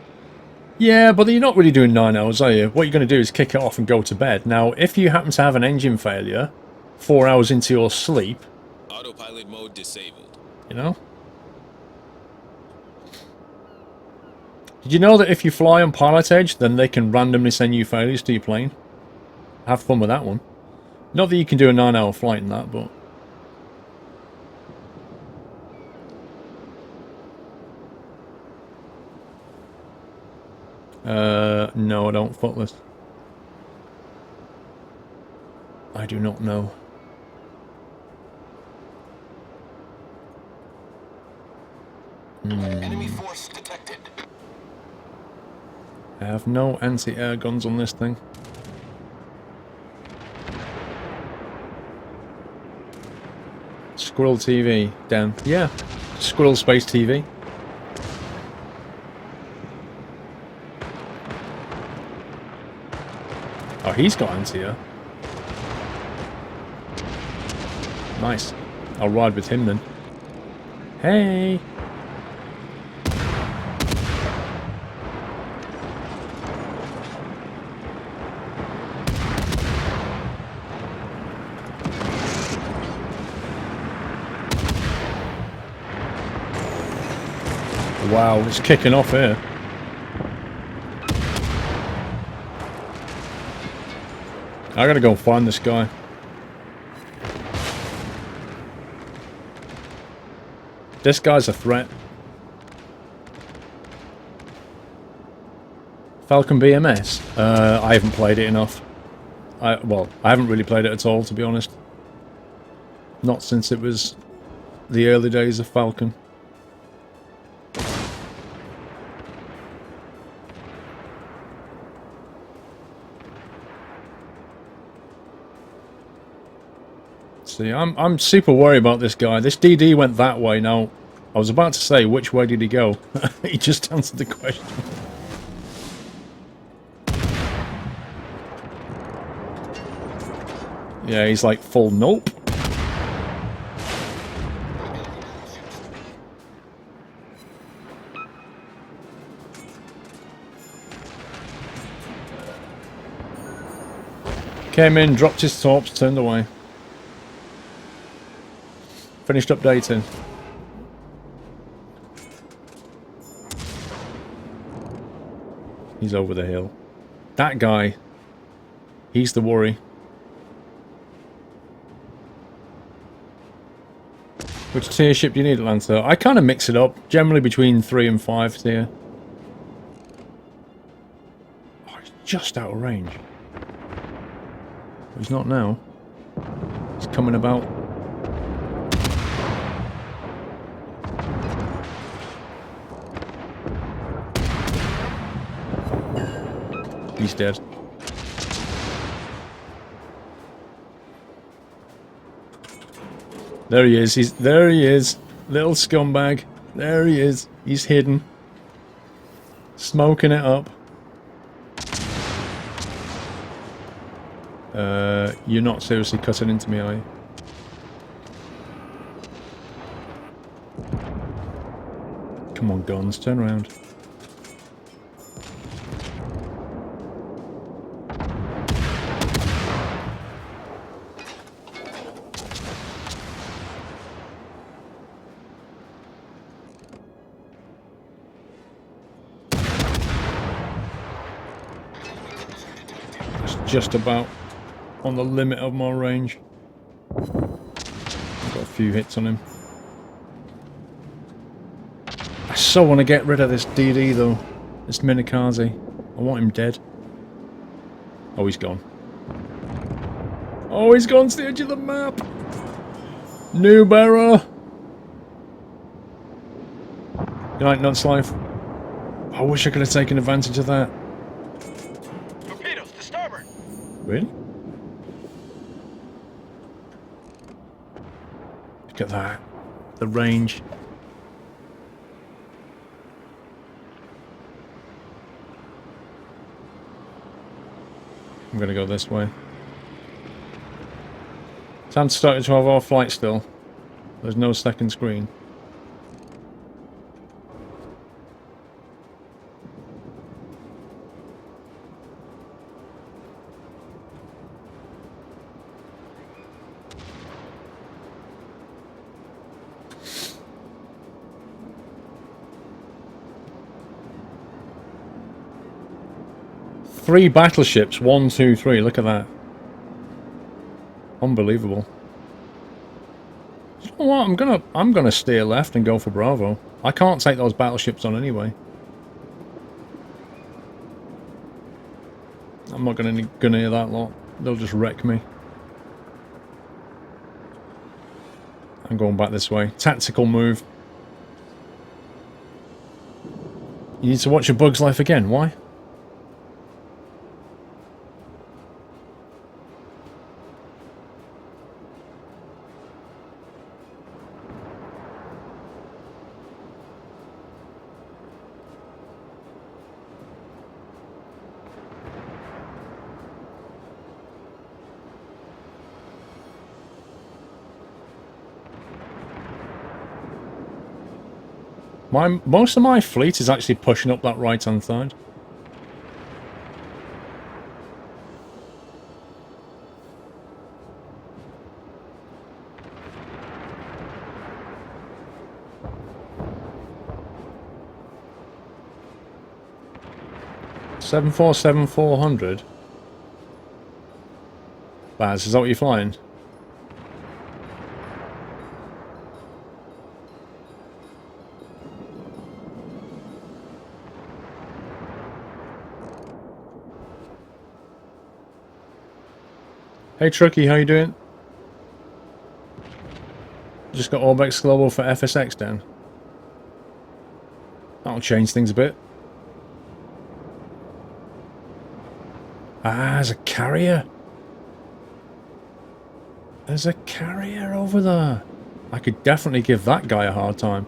Yeah, but you're not really doing 9 hours, are you? What you're going to do is kick it off and go to bed. Now, if you happen to have an engine failure 4 hours into your sleep... Autopilot mode disabled. You know? Did you know that if you fly on pilot edge, then they can randomly send you failures to your plane? Have fun with that one. Not that you can do a 9-hour flight in that, but... no, I don't, Footless. I do not know. Enemy force detected. I have no anti-air guns on this thing. Squirrel TV, Dan. Yeah, Squirrel Space TV. Oh, he's got anti-air. Nice. I'll ride with him then. Hey! Wow, it's kicking off here. I gotta go find this guy. This guy's a threat. Falcon BMS? I haven't played it enough. Well, I haven't really played it at all, to be honest. Not since it was the early days of Falcon. See, I'm super worried about this guy. This DD went that way. Now, I was about to say, which way did he go? He just answered the question. Yeah, he's like full nope. Came in, dropped his torps, turned away. Finished updating. He's over the hill. That guy, he's the worry. Which tier ship do you need, Atlanta? I kind of mix it up, generally between 3 and 5 tier. Oh, he's just out of range. But he's not now. He's coming about. He's dead. There he is. There he is. Little scumbag. There he is. He's hidden. Smoking it up. You're not seriously cutting into me, are you? Come on, guns. Turn around. Just about on the limit of my range. I've got a few hits on him. I so want to get rid of this DD though. This Minikaze. I want him dead. Oh, he's gone. Oh, he's gone to the edge of the map. New bearer. Good night, Nuts Life. I wish I could have taken advantage of that. Really? Look at that. The range. I'm gonna go this way. Sounds starting to have our flight still. There's no second screen. Three battleships, 1, 2, 3. Look at that. Unbelievable. You know what? I'm gonna steer left and go for Bravo. I can't take those battleships on anyway. I'm not gonna near that lot. They'll just wreck me. I'm going back this way. Tactical move. You need to watch A Bug's Life again. Why? Most of my fleet is actually pushing up that right-hand side. $747-400. Baz, is that what you're flying? Hey Truckee, how you doing? Just got Orbex Global for FSX down. That'll change things a bit. Ah, there's a carrier. There's a carrier over there. I could definitely give that guy a hard time.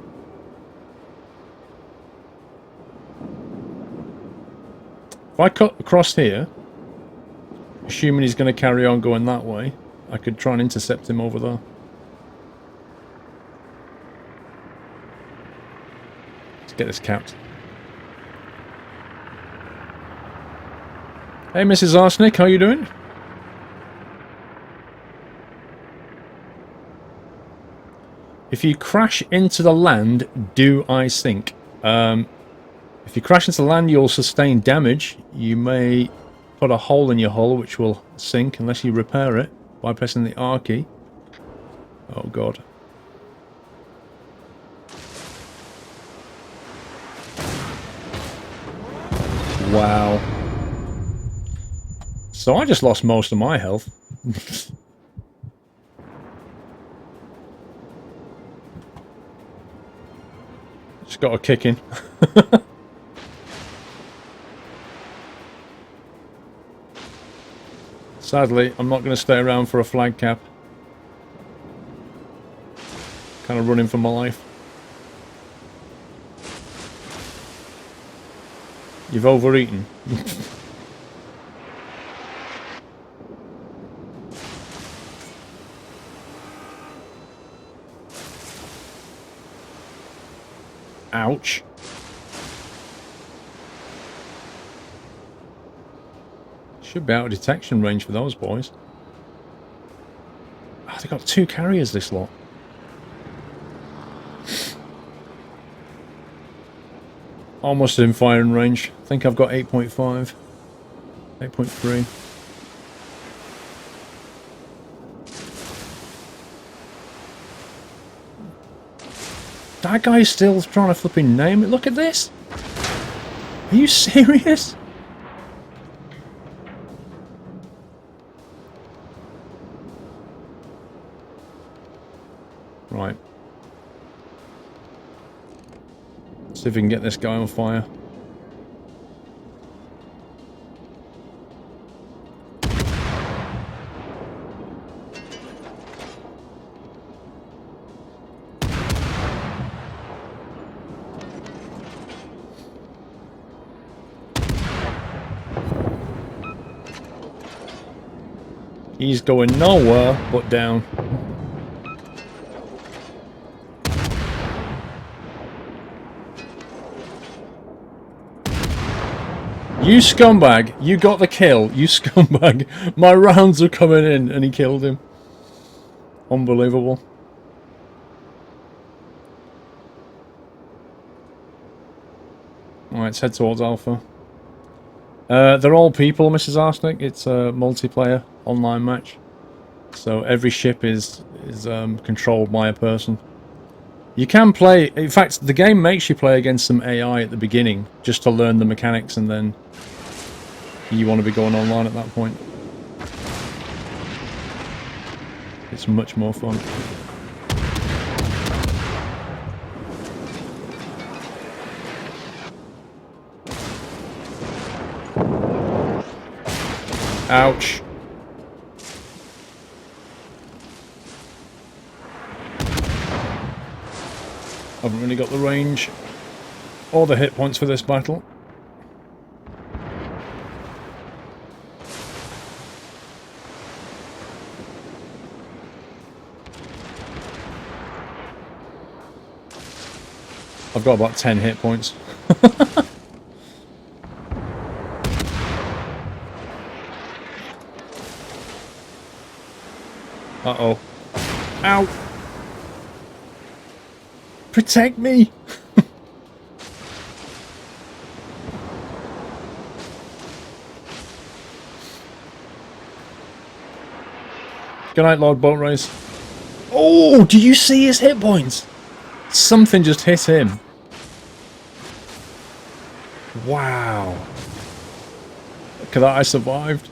If I cut across here, assuming he's going to carry on going that way, I could try and intercept him over there. Let's get this capped. Hey Mrs. Arsenic, how you doing? If you crash into the land, do I sink? If you crash into the land, you'll sustain damage. You may put a hole in your hull which will sink unless you repair it by pressing the R key. Oh god. Wow. So I just lost most of my health. Just got a kick in. Sadly, I'm not going to stay around for a flag cap. Kind of running for my life. You've overeaten. Ouch. Should be out of detection range for those boys. Oh, they've got 2 carriers, this lot. Almost in firing range. I think I've got 8.5. 8.3. That guy's still trying to flipping name it. Look at this. Are you serious? Right. See if we can get this guy on fire. He's going nowhere but down. You scumbag! You got the kill, you scumbag! My rounds are coming in and he killed him. Unbelievable. Alright, let's head towards Alpha. They're all people, Mrs. Arsenic. It's a multiplayer online match. So every ship is controlled by a person. You can play... In fact, the game makes you play against some AI at the beginning, just to learn the mechanics, and then you want to be going online at that point. It's much more fun. Ouch. Haven't really got the range or the hit points for this battle. I've got about 10 hit points. Uh-oh. Ow! Protect me! Good night, Lord Boat Race. Oh, did you see his hit points? Something just hit him. Wow. Look at that, I survived.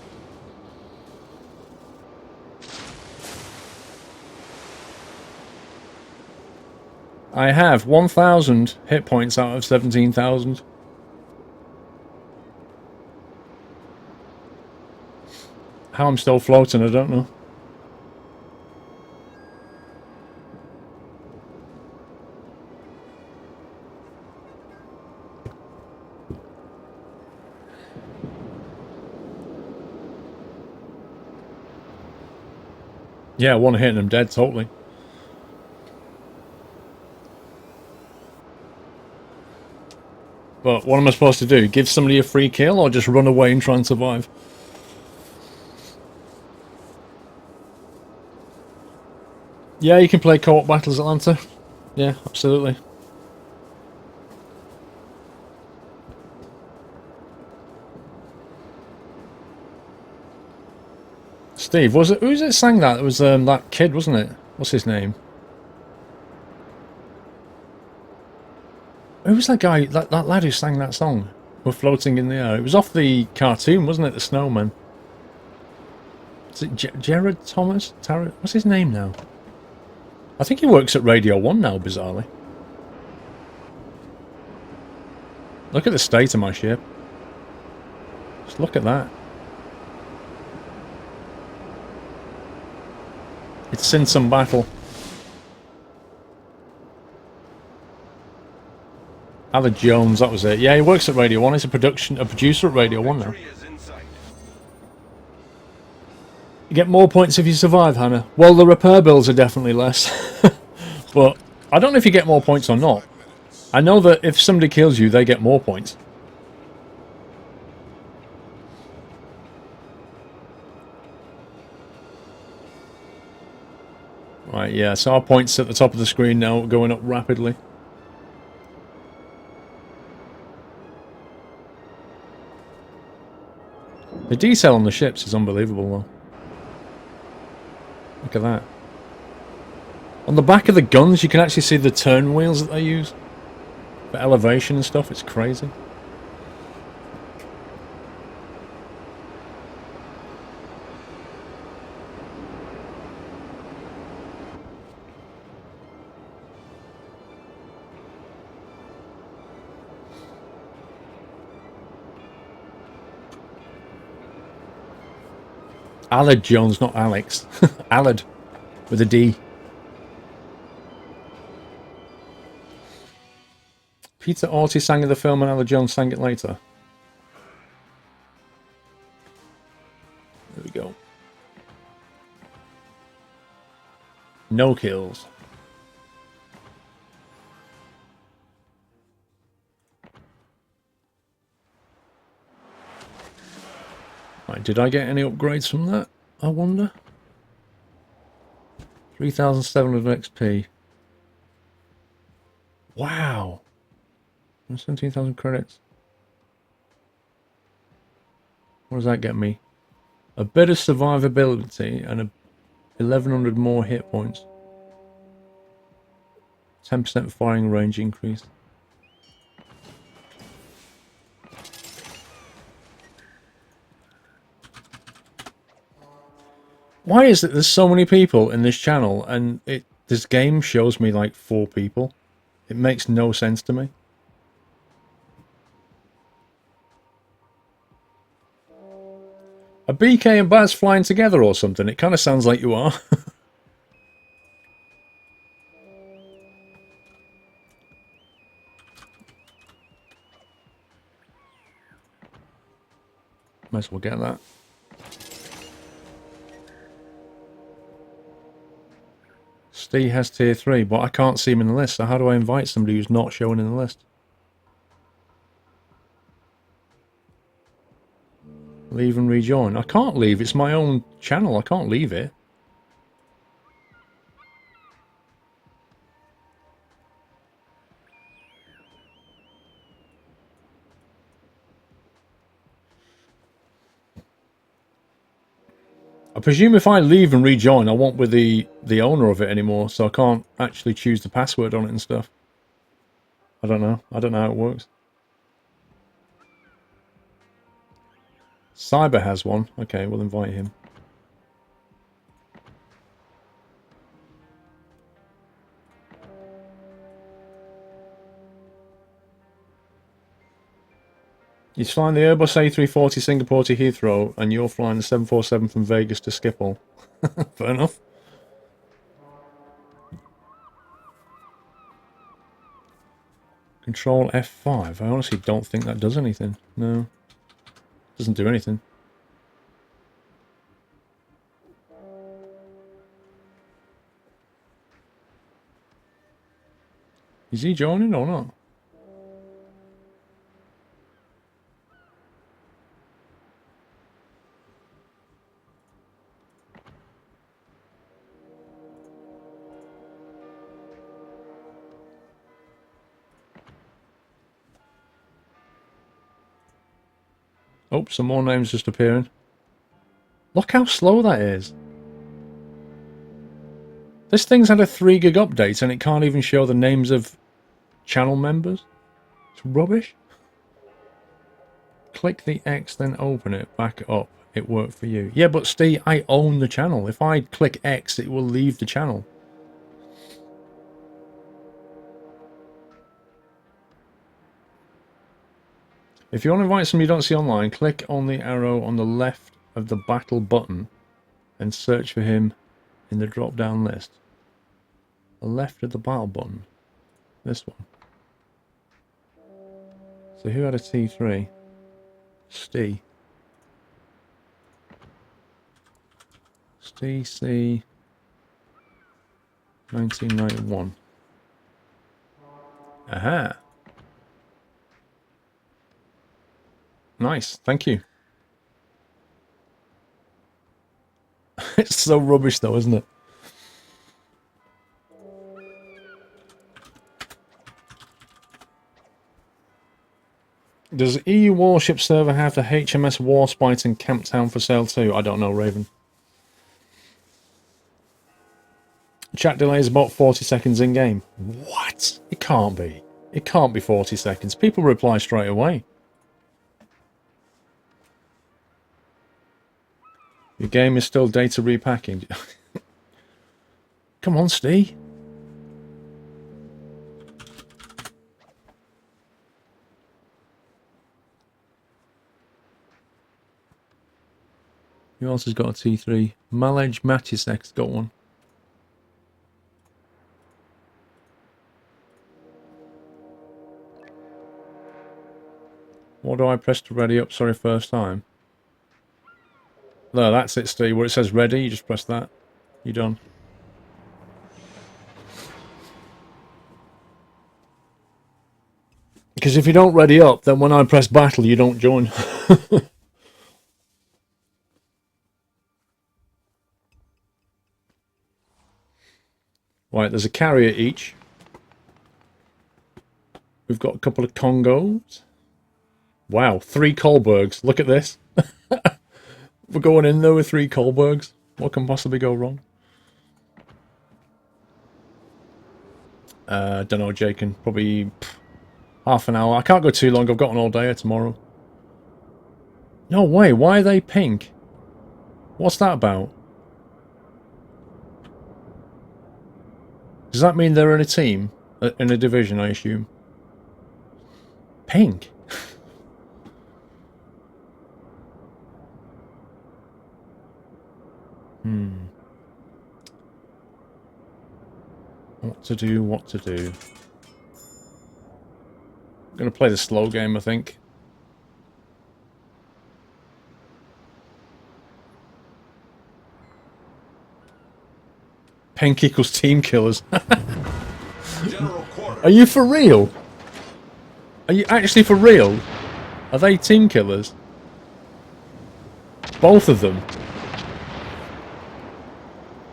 I have 1,000 hit points out of 17,000. How I'm still floating, I don't know. Yeah, one hit and I'm dead, totally. But what am I supposed to do? Give somebody a free kill or just run away and try and survive? Yeah, you can play co-op battles, Atlanta. Yeah, absolutely. Steve, was it? Who's it sang that? It was that kid, wasn't it? What's his name? Who was that guy, that lad who sang that song? We're floating in the air. It was off the cartoon, wasn't it? The Snowman. Is it Jared Thomas? What's his name now? I think he works at Radio 1 now, bizarrely. Look at the state of my ship. Just look at that. It's seen some battle. Alan Jones, that was it. Yeah, he works at Radio 1. He's a producer at Radio 1 now. You get more points if you survive, Hannah. Well, the repair bills are definitely less. But I don't know if you get more points or not. I know that if somebody kills you, they get more points. Right, yeah, so our points at the top of the screen now going up rapidly. The detail on the ships is unbelievable, though. Look at that. On the back of the guns, you can actually see the turn wheels that they use. For elevation and stuff, it's crazy. Alad Jones, not Alex. Alad, with a D. Peter Orty sang in the film and Alad Jones sang it later. There we go. No kills. Right, did I get any upgrades from that? I wonder. 3,700 XP. Wow. 17,000 credits. What does that get me? A bit of survivability and 1,100 more hit points. 10% firing range increase. Why is it there's so many people in this channel and this game shows me like 4 people? It makes no sense to me. Are BK and Baz flying together or something? It kind of sounds like you are. Might as well get that. Steve has tier 3, but I can't see him in the list, so how do I invite somebody who's not showing in the list? Leave and rejoin. I can't leave, it's my own channel, I can't leave it. I presume if I leave and rejoin, I won't be the owner of it anymore, so I can't actually choose the password on it and stuff. I don't know. I don't know how it works. Cyber has one. Okay, we'll invite him. He's flying the Airbus A340 Singapore to Heathrow, and you're flying the 747 from Vegas to Schiphol. Fair enough. Control F5. I honestly don't think that does anything. No. Doesn't do anything. Is he joining or not? Oh, some more names just appearing. Look how slow that is. This thing's had a 3 gig update and it can't even show the names of channel members. It's rubbish. Click the X, then open it back up. It worked for you. Yeah, but Steve, I own the channel. If I click X, it will leave the channel. If you want to invite somebody you don't see online, click on the arrow on the left of the battle button and search for him in the drop-down list. The left of the battle button. This one. So who had a T3? Stee. Stee C. 1991. Aha. Nice, thank you. It's so rubbish though, isn't it? Does EU Warship server have the HMS Warspite and Camptown for sale too? I don't know, Raven. Chat delay is about 40 seconds in game. What? It can't be. It can't be 40 seconds. People reply straight away. Your game is still data repacking. Come on, Steve. Who else has got a T3? Malej Matisek's got one. What do I press to ready up? Sorry, first time. No, that's it, Steve. Where it says ready, you just press that. You're done. Because if you don't ready up, then when I press battle, you don't join. Right, there's a carrier each. We've got a couple of Congos. Wow, 3 Kohlbergs. Look at this. We're going in there with 3 Kohlbergs. What can possibly go wrong? Don't know, Jakin. Probably half an hour. I can't go too long. I've got an all day tomorrow. No way. Why are they pink? What's that about? Does that mean they're in a team? In a division, I assume. Pink? What to do, what to do. I'm going to play the slow game, I think. Pink equals team killers. Are you for real? Are you actually for real? Are they team killers? Both of them?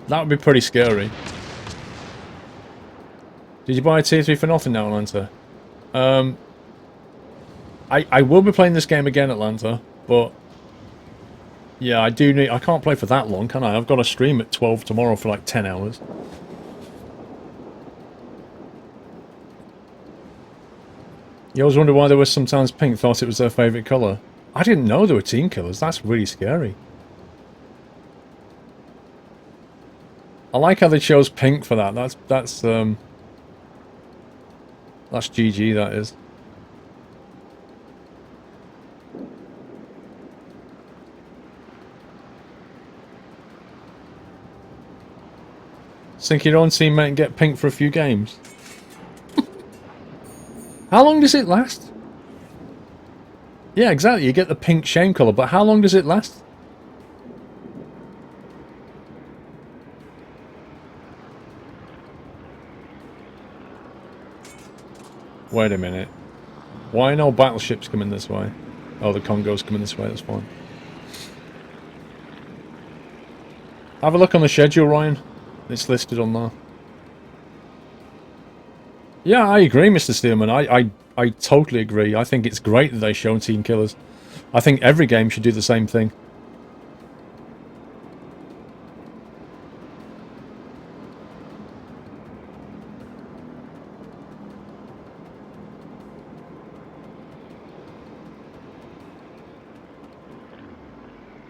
That would be pretty scary. Did you buy a tier 3 for nothing now, Atlanta? I will be playing this game again, Atlanta, but yeah, I can't play for that long, can I? I've got to stream at 12 tomorrow for like 10 hours. You always wonder why there was sometimes pink, thought it was their favourite colour. I didn't know there were team killers, that's really scary. I like how they chose pink for that, that's GG, that is. Sink your own teammate and get pink for a few games. How long does it last? Yeah, exactly, you get the pink shame colour, but how long does it last? Wait a minute. Why are no battleships coming this way? Oh, the Congo's coming this way, that's fine. Have a look on the schedule, Ryan. It's listed on there. Yeah, I agree, Mr. Steelman. I totally agree. I think it's great that they show team killers. I think every game should do the same thing.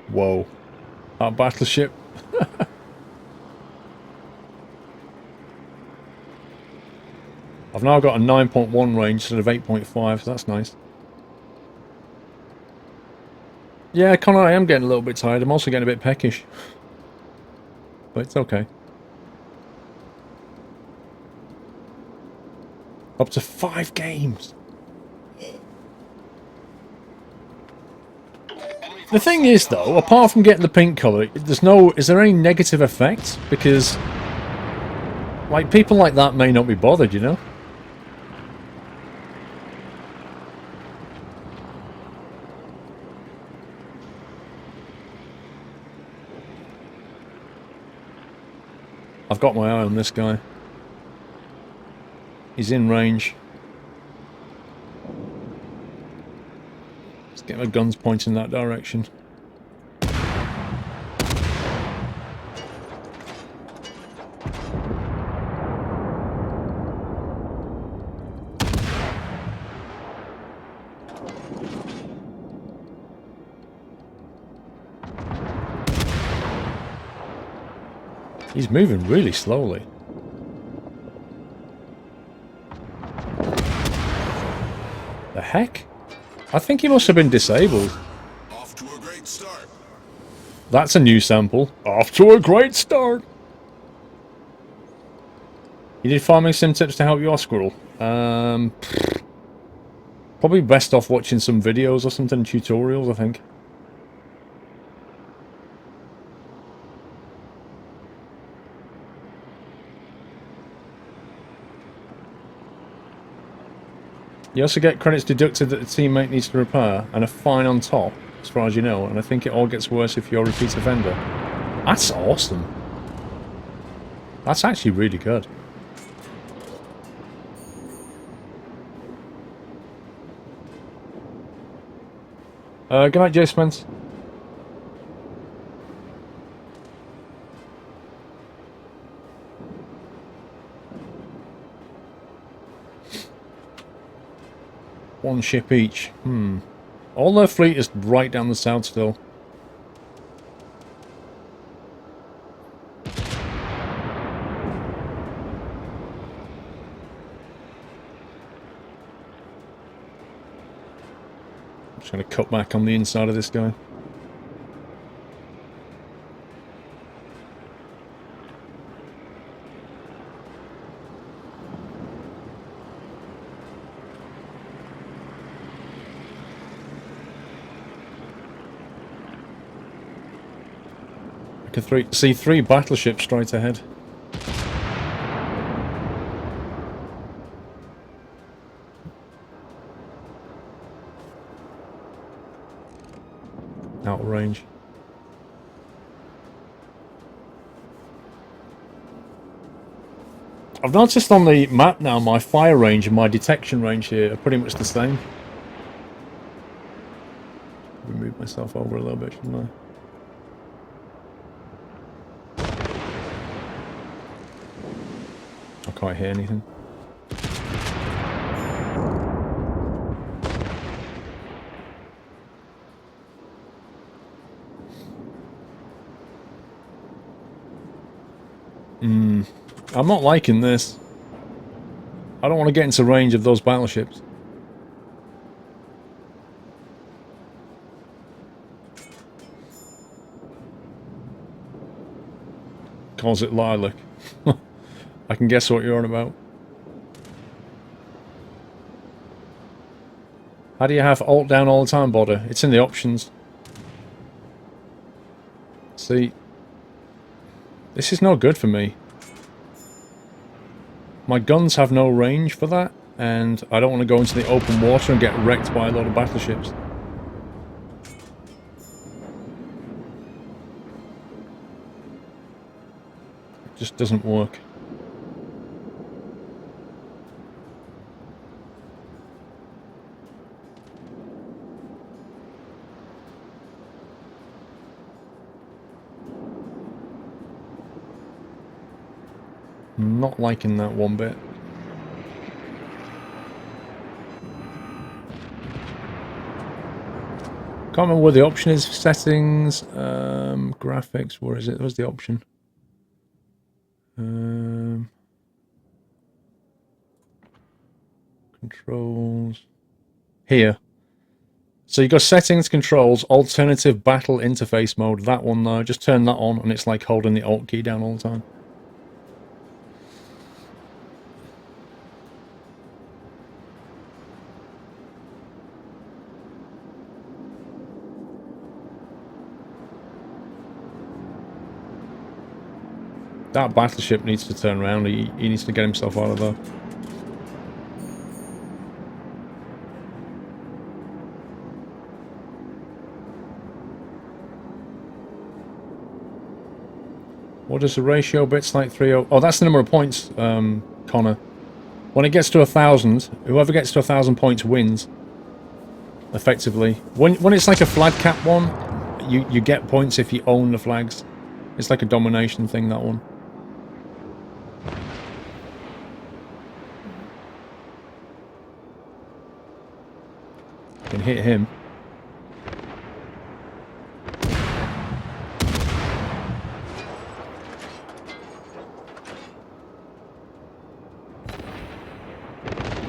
Whoa. Our battleship. I've now got a 9.1 range instead of 8.5, so that's nice. Yeah, Connor, I am getting a little bit tired. I'm also getting a bit peckish. But it's okay. Up to 5 games. The thing is, though, apart from getting the pink colour, there's no... Is there any negative effect? Because, like, people like that may not be bothered, you know? I've got my eye on this guy. He's in range. Let's get my guns pointing that direction. He's moving really slowly. The heck? I think he must have been disabled. Off to a great start. That's a new sample. Off to a great start. You did farming sim tips to help your squirrel. Probably best off watching some videos or something, tutorials, I think. You also get credits deducted that the teammate needs to repair, and a fine on top, as far as you know, and I think it all gets worse if you're a repeat offender. That's awesome. That's actually really good. Good night, Jay Spence. One ship each. All their fleet is right down the south still. I'm just going to cut back on the inside of this guy. I can see three battleships straight ahead. Out of range. I've noticed on the map now my fire range and my detection range here are pretty much the same. Move myself over a little bit, shouldn't I? I can't hear anything. I'm not liking this. I don't want to get into range of those battleships. Calls it lilac. I can guess what you're on about. How do you have alt down all the time, Bodder? It's in the options. See, this is no good for me. My guns have no range for that, and I don't want to go into the open water and get wrecked by a lot of battleships. It just doesn't work. Not liking that one bit. Can't remember where the option is. Settings, graphics. Where is it? Where's the option? Controls. Here. So you got settings, controls, alternative battle interface mode. That one though. Just turn that on, and it's like holding the Alt key down all the time. That battleship needs to turn around. He needs to get himself out of there. What is the ratio? Bits like 3. Oh, that's the number of points, Connor. When it gets to 1,000, whoever gets to 1,000 points wins. Effectively. When it's like a flag cap one, you get points if you own the flags. It's like a domination thing, that one. Can hit him.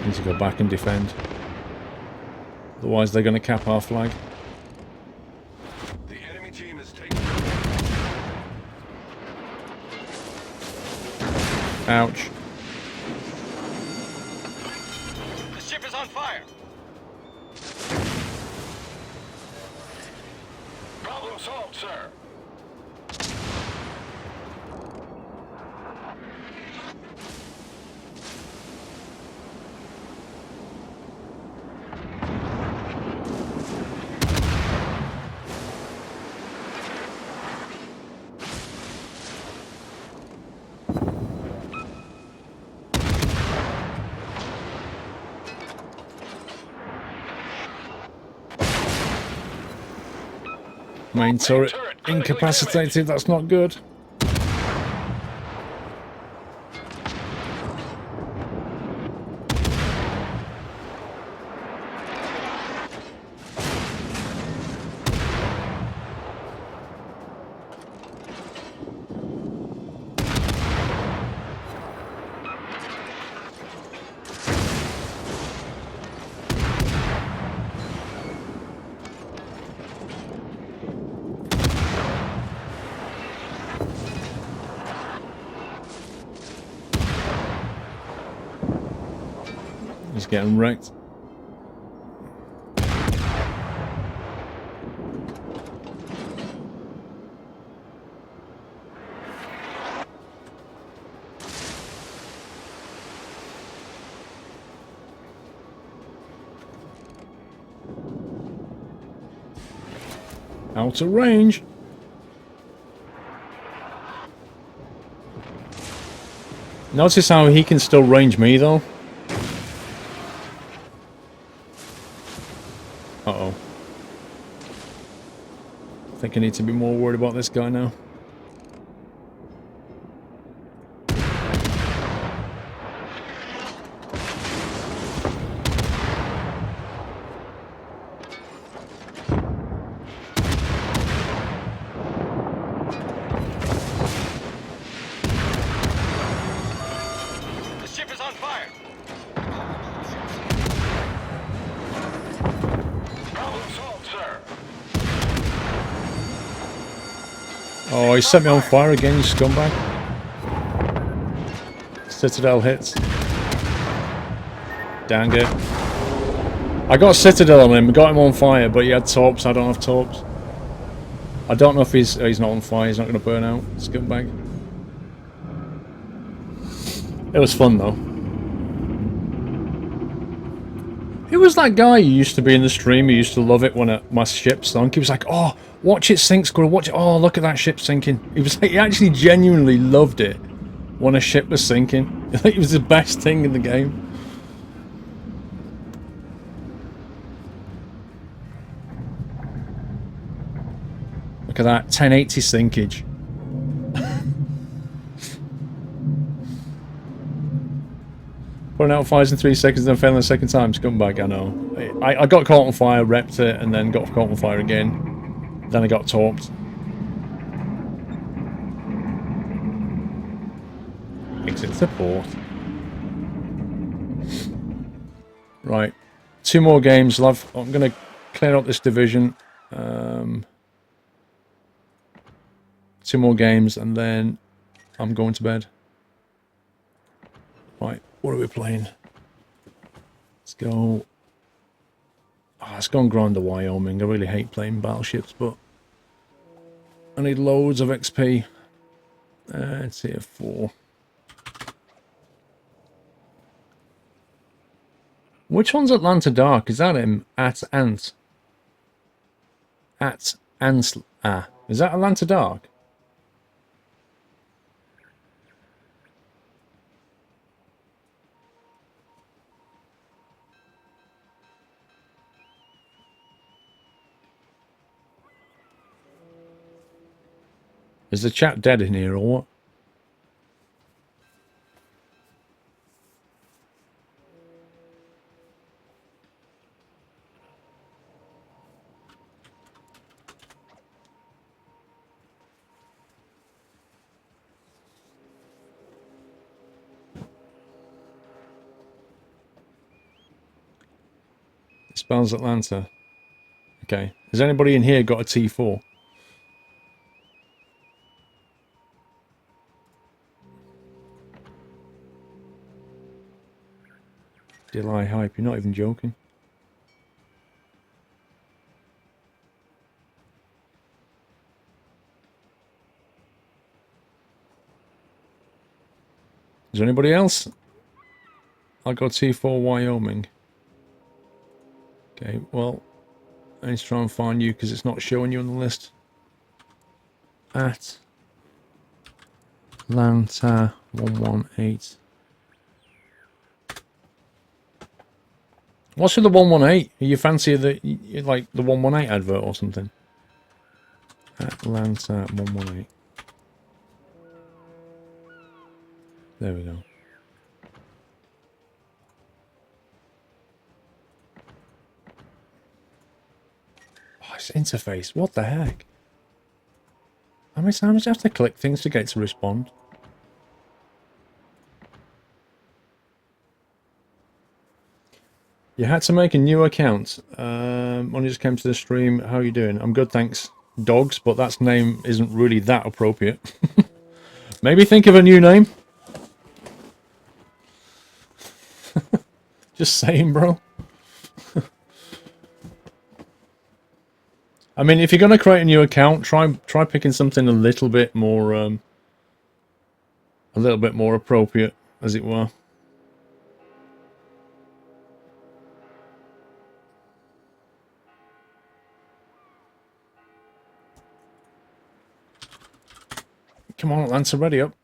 Need to go back and defend. Otherwise they're going to cap our flag. The enemy team is taking. Ouch. The ship is on fire. Problem solved, sir. Main turret incapacitated, that's not good. He's getting wrecked. Out of range. Notice how he can still range me though. Uh-oh. I think I need to be more worried about this guy now. The ship is on fire. Oh, he set me on fire again, you scumbag. Citadel hits. Dang it. I got Citadel on him, got him on fire, but he had torps, I don't have torps. I don't know if he's not on fire, he's not going to burn out. Scumbag. It was fun though. Who was that guy who used to be in the stream? He used to love it when my ship sunk. He was like, "Oh, watch it sink, Squirrel. Watch it. Oh, look at that ship sinking." He was like, he actually genuinely loved it when a ship was sinking. It was the best thing in the game. Look at that 1080 sinkage. Putting out fires in 3 seconds, then failing the second time. Scumbag, I know. I got caught on fire, repped it, and then got caught on fire again. Then I got torped. Exit to port. Right. 2 more games, love. I'm going to clear up this division. 2 more games, and then I'm going to bed. Right. What are we playing? Let's go. Oh, let's go on Grand to Wyoming. I really hate playing battleships, but I need loads of XP. It's here 4. Which one's Atlanta Dark? Is that him? At Ant. At Ants. Ah, is that Atlanta Dark? Is the chat dead in here or what? It spells Atlanta. Okay. Has anybody in here got a T4? Delay hype, you're not even joking. Is there anybody else? I got T4 Wyoming. Okay, well, I need to try and find you because it's not showing you on the list. At Atlanta 118. What's with the 118? Are you fancy like the 118 advert or something? Atlanta 118. There we go. Oh, it's interface. What the heck? How many times do you have to click things to get it to respond? You had to make a new account. When you just came to the stream, how are you doing? I'm good, thanks. Dogs, but that name isn't really that appropriate. Maybe think of a new name. Just saying, bro. I mean, if you're going to create a new account, try picking something a little bit more appropriate, as it were. Come on, Atlanta, ready up.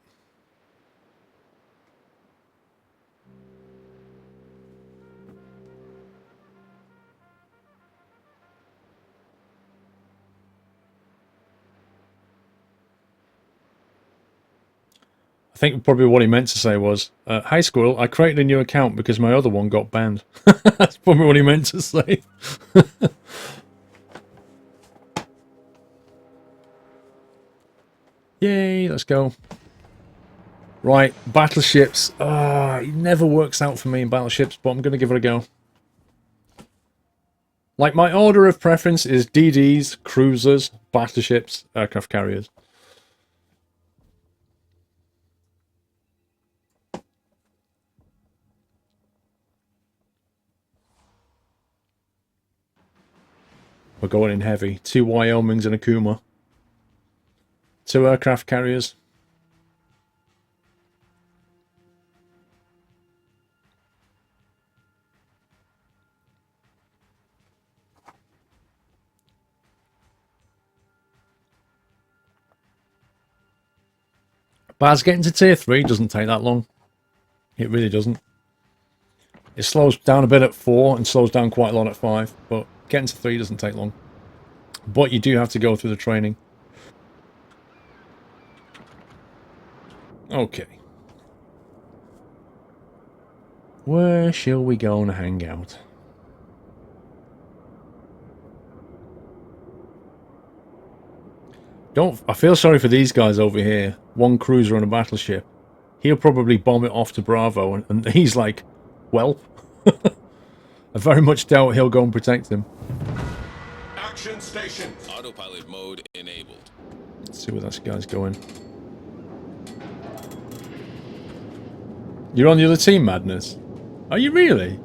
I think probably what he meant to say was, "Hi Squirrel, I created a new account because my other one got banned." That's probably what he meant to say. Yay, let's go. Right, battleships. It never works out for me in battleships, but I'm going to give it a go. Like, my order of preference is DDs, cruisers, battleships, aircraft carriers. We're going in heavy. 2 Wyomings and a Kuma. 2 aircraft carriers. Baz, getting to tier 3 doesn't take that long. It really doesn't. It slows down a bit at 4 and slows down quite a lot at 5, but getting to 3 doesn't take long. But you do have to go through the training. Okay. Where shall we go and hang out? I feel sorry for these guys over here. 1 cruiser and a battleship. He'll probably bomb it off to Bravo, and he's like, well, I very much doubt he'll go and protect him. Action station. Autopilot mode enabled. Let's see where this guy's going. You're on the other team, Madness? Are you really?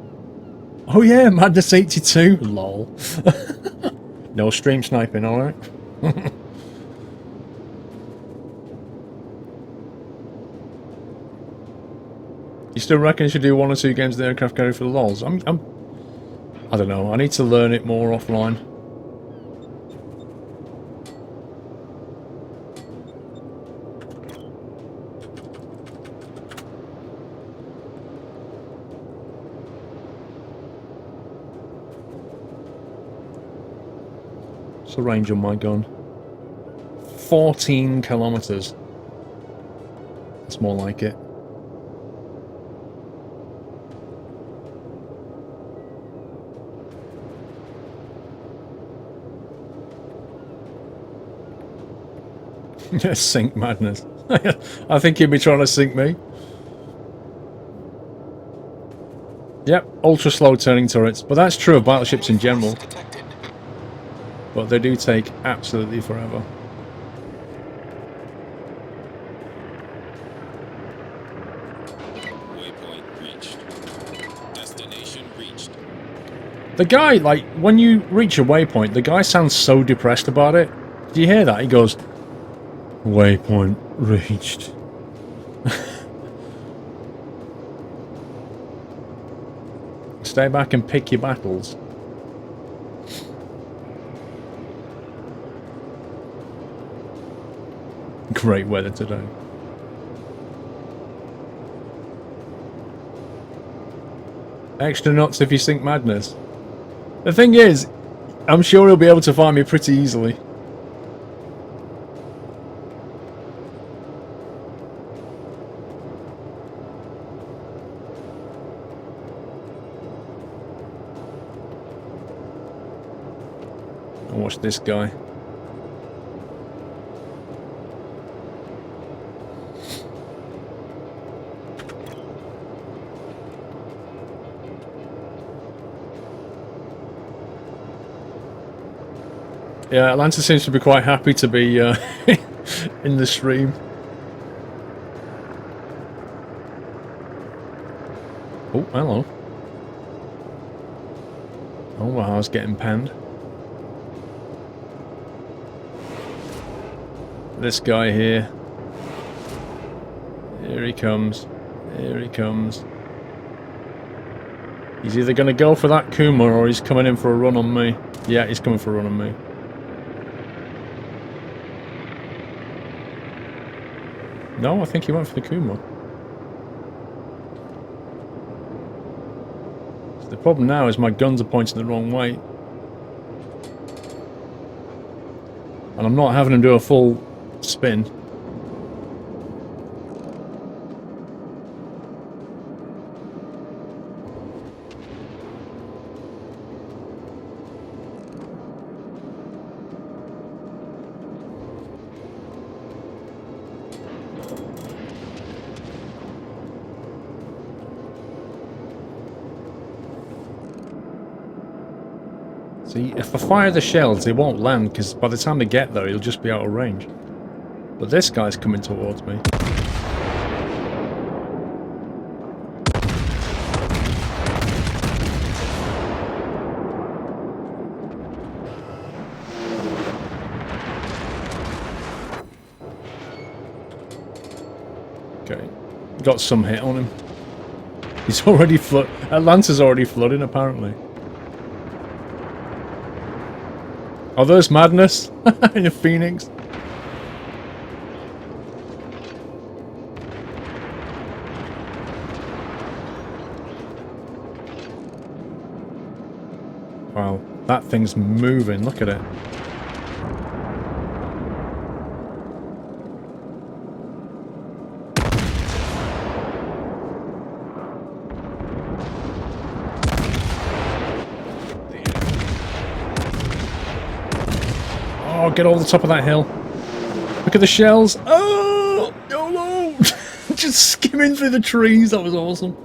Oh yeah, Madness 82. Lol. No stream sniping, alright? You still reckon you should do 1 or 2 games of the aircraft carrier for the lols? I don't know. I need to learn it more offline. What's the range on my gun? 14 kilometers. That's more like it. Sink madness. I think he'd be trying to sink me. Yep, ultra slow turning turrets. But that's true of battleships in general. But they do take absolutely forever. Waypoint reached. Destination reached. The guy, like, when you reach a waypoint, the guy sounds so depressed about it. Do you hear that? He goes, waypoint reached. Stay back and pick your battles. Great weather today. Extra nuts if you sink madness. The thing is, I'm sure he'll be able to find me pretty easily. And watch this guy. Yeah, Atlanta seems to be quite happy to be in the stream. Oh, hello. Oh, wow, I was getting panned. This guy here. Here he comes. Here he comes. He's either going to go for that Kuma or he's coming in for a run on me. Yeah, he's coming for a run on me. No, I think he went for the Kuma. The problem now is my guns are pointing the wrong way. And I'm not having him do a full spin. See, if I fire the shells, they won't land, because by the time they get there, he'll just be out of range. But this guy's coming towards me. Okay, got some hit on him. He's already Atlanta's already flooding, apparently. Oh, there's madness in a Phoenix. Wow, that thing's moving. Look at it. Oh, get over the top of that hill. Look at the shells. Oh, YOLO! Just skimming through the trees. That was awesome.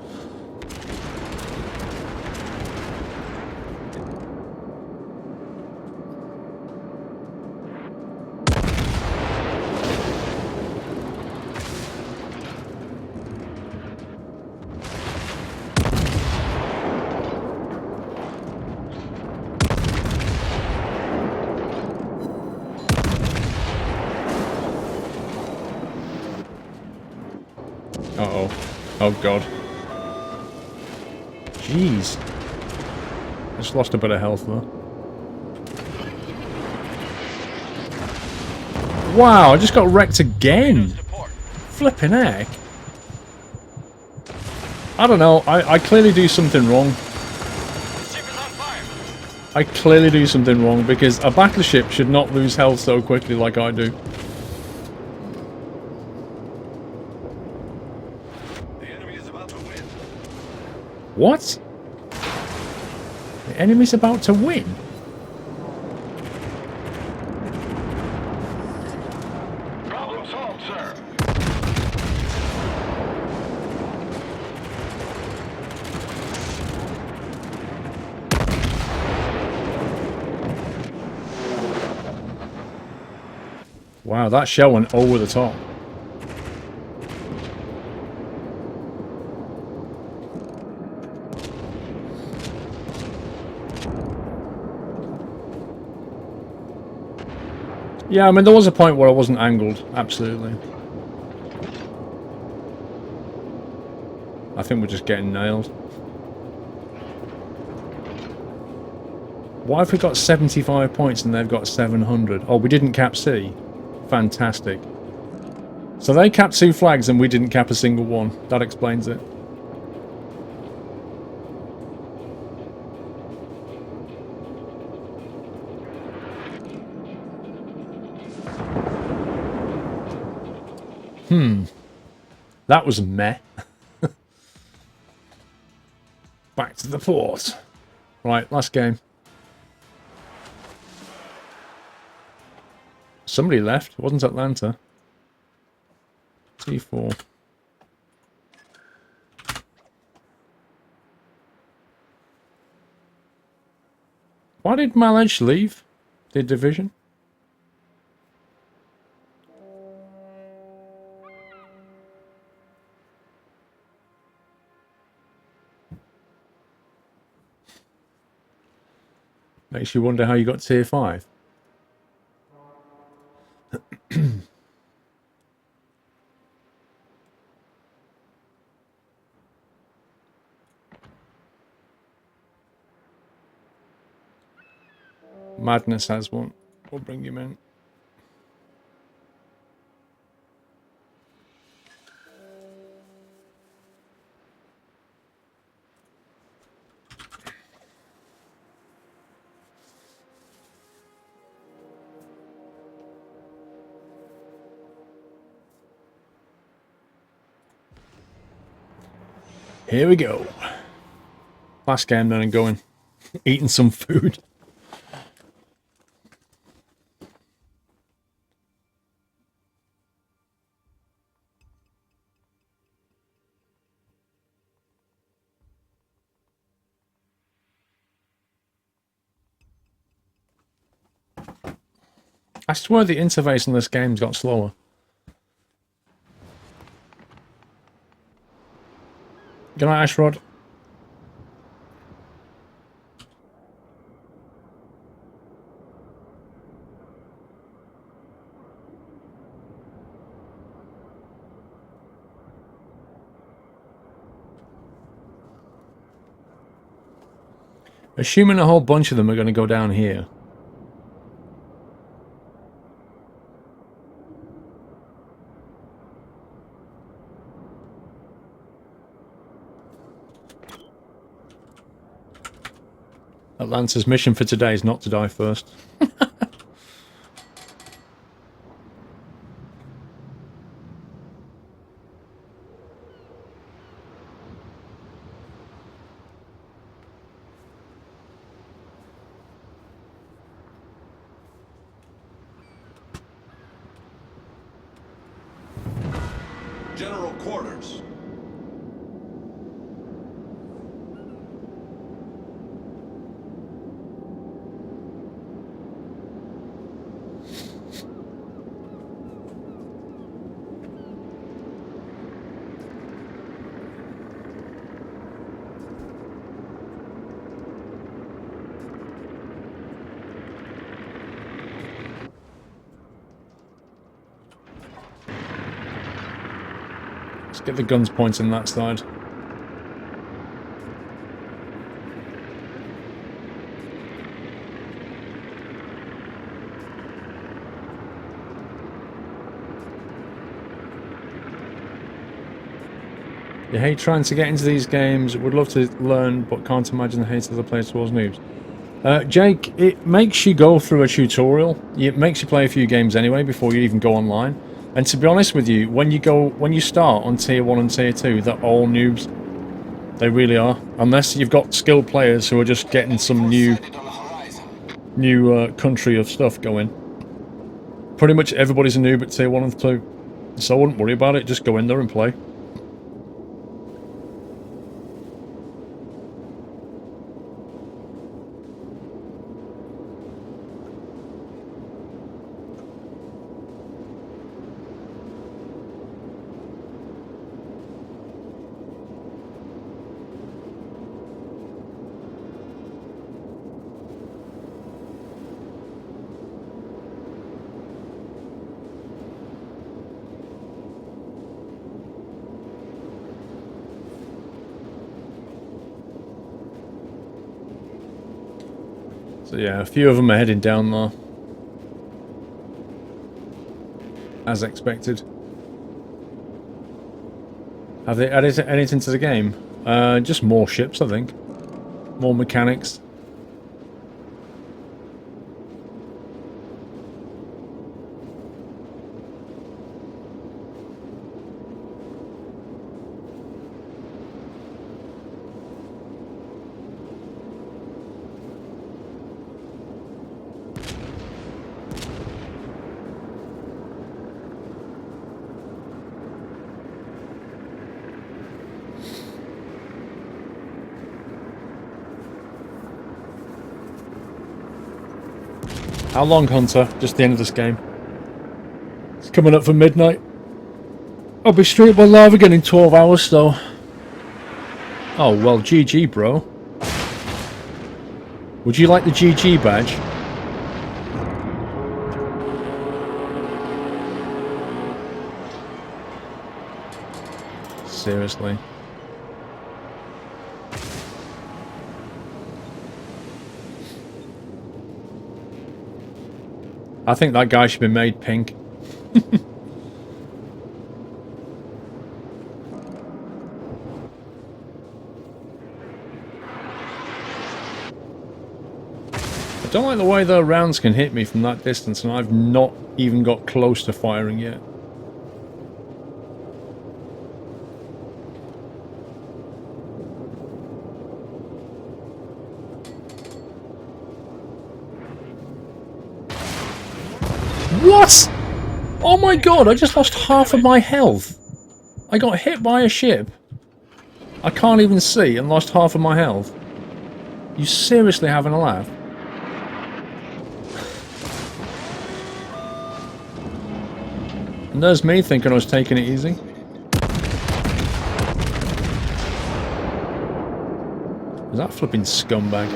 Uh-oh. Oh, God. Jeez. I just lost a bit of health though. Wow, I just got wrecked again. Flipping heck. I don't know, I clearly do something wrong. I clearly do something wrong because a battleship should not lose health so quickly like I do. The enemy is about to win. What? The enemy's about to win? Problem solved, sir. Wow, that shell went over the top. Yeah, I mean, there was a point where I wasn't angled. Absolutely. I think we're just getting nailed. Why have we got 75 points and they've got 700? Oh, we didn't cap C. Fantastic. So they capped 2 flags and we didn't cap a single one. That explains it. That was meh. Back to the port. Right, last game. Somebody left. It wasn't Atlanta. T4. Why did Malage leave the division? Makes you wonder how you got tier 5. Madness has one. We'll bring him in. Here we go. Last game then and going. Eating some food. I swear the interface in this game's got slower. Good night, Ashrod. Assuming a whole bunch of them are going to go down here. Atlanta's mission for today is not to die first. General quarters. Let's get the guns pointing that side. You hate trying to get into these games. Would love to learn, but can't imagine the hate of the players towards noobs. Jake, it makes you go through a tutorial. It makes you play a few games anyway before you even go online. And to be honest with you, when you start on tier 1 and tier 2, they're all noobs. They really are. Unless you've got skilled players who are just getting some new country of stuff going. Pretty much everybody's a noob at tier 1 and 2. So I wouldn't worry about it, just go in there and play. So yeah, a few of them are heading down there. As expected. Have they added anything to the game? Just more ships, I think. More mechanics. How long, Hunter? Just the end of this game. It's coming up for midnight. I'll be straight by live again in 12 hours, though. Oh, well, GG, bro. Would you like the GG badge? Seriously. I think that guy should be made pink. I don't like the way the rounds can hit me from that distance, and I've not even got close to firing yet. What? Oh my god, I just lost half of my health. I got hit by a ship I can't even see and lost half of my health. You seriously having a laugh? And there's me thinking I was taking it easy. Is that flipping scumbag?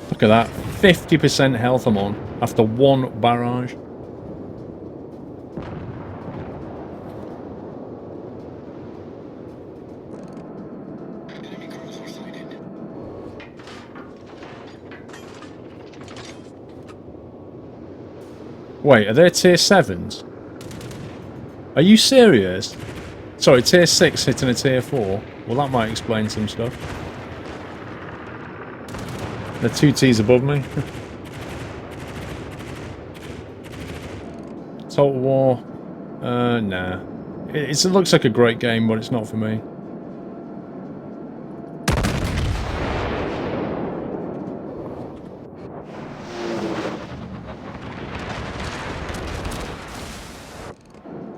Look at that. 50% health I'm on after one barrage. Wait, are there tier 7s? Are you serious? Sorry, tier 6 hitting a tier 4? Well, that might explain some stuff. They're 2 T's above me. Total War. Nah. It looks like a great game, but it's not for me.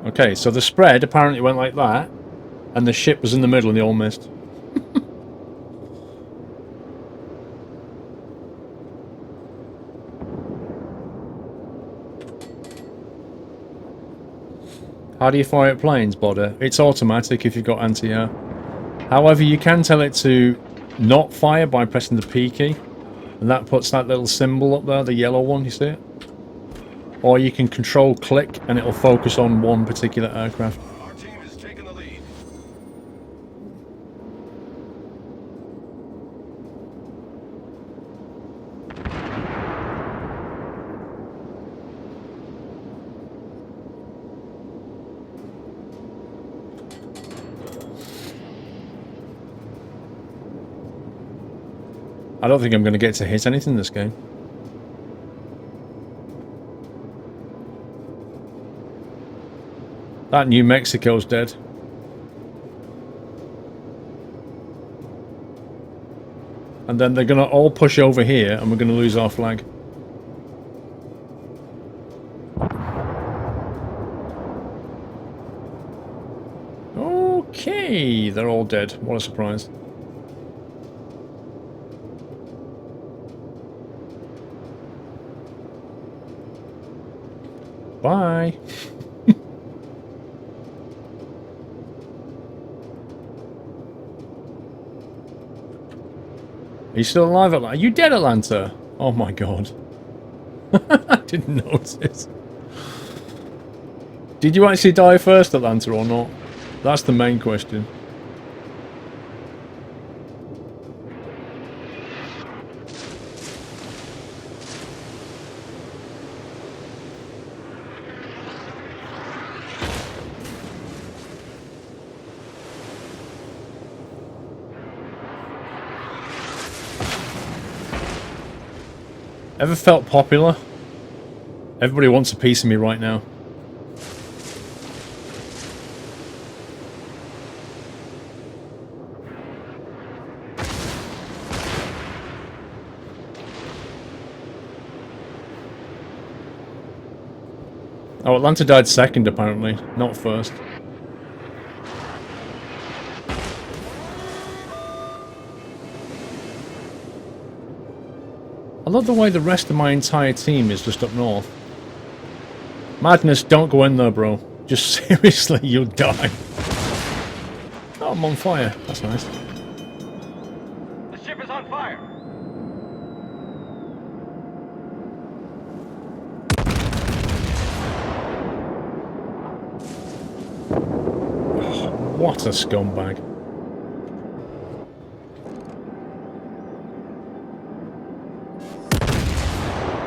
Okay, so the spread apparently went like that, and the ship was in the middle and they all missed. How do you fire at planes, Bodder? It's automatic if you've got anti-air. However, you can tell it to not fire by pressing the P key, and that puts that little symbol up there, the yellow one, you see it? Or you can control click and it'll focus on one particular aircraft. Our team is taking the lead. I don't think I'm going to get to hit anything this game. That New Mexico's dead. And then they're going to all push over here and we're going to lose our flag. Okay, they're all dead. What a surprise. Bye. Are you still alive, Atlanta? Are you dead, Atlanta? Oh my god. I didn't notice. Did you actually die first, Atlanta, or not? That's the main question. Ever felt popular? Everybody wants a piece of me right now. Oh, Atlanta died second apparently, not first. I love the way the rest of my entire team is just up north. Madness, don't go in there, bro. Just seriously, you'll die. Oh, I'm on fire. That's nice. The ship is on fire. What a scumbag.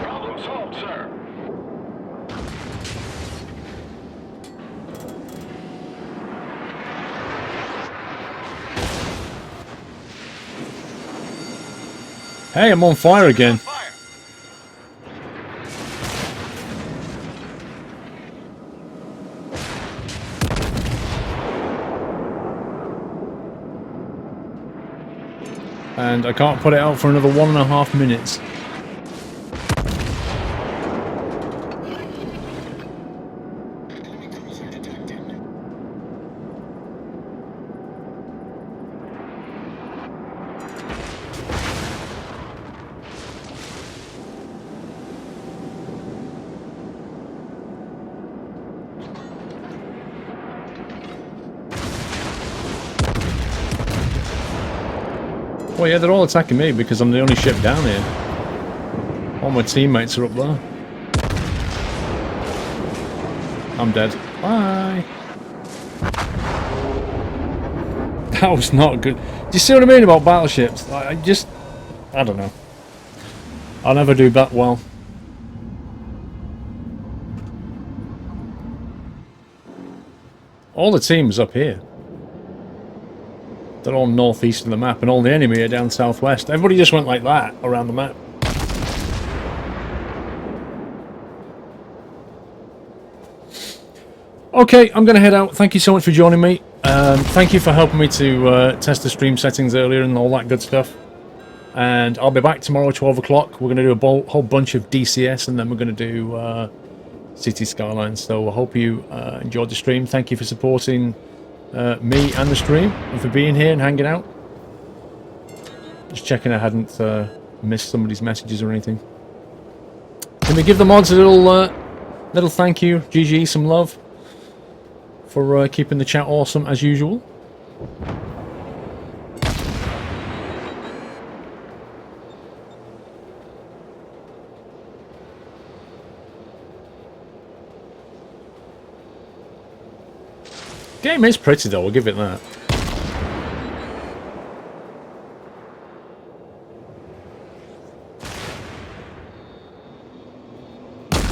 Problem solved, sir. Hey, I'm on fire again. And I can't put it out for another 1.5 minutes. Well, yeah, they're all attacking me because I'm the only ship down here. All my teammates are up there. I'm dead. Bye. That was not good. Do you see what I mean about battleships? I don't know. I'll never do that well. All the teams up here. They're all northeast of the map, and all the enemy are down southwest. Everybody just went like that around the map. Okay, I'm going to head out. Thank you so much for joining me. Thank you for helping me to test the stream settings earlier and all that good stuff. And I'll be back tomorrow at 12 o'clock. We're going to do a whole bunch of DCS, and then we're going to do City Skylines. So I hope you enjoyed the stream. Thank you for supporting me and the stream, and for being here and hanging out. Just checking I hadn't missed somebody's messages or anything. Can we give the mods a little thank you, GG, some love for keeping the chat awesome as usual. Game is pretty though, I'll give it that.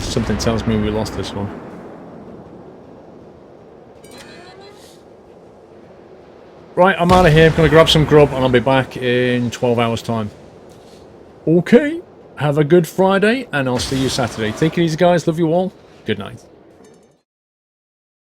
Something tells me we lost this one. Right, I'm out of here. I'm going to grab some grub and I'll be back in 12 hours time. Okay, have a good Friday, and I'll see you Saturday. Take it easy, guys. Love you all. Good night.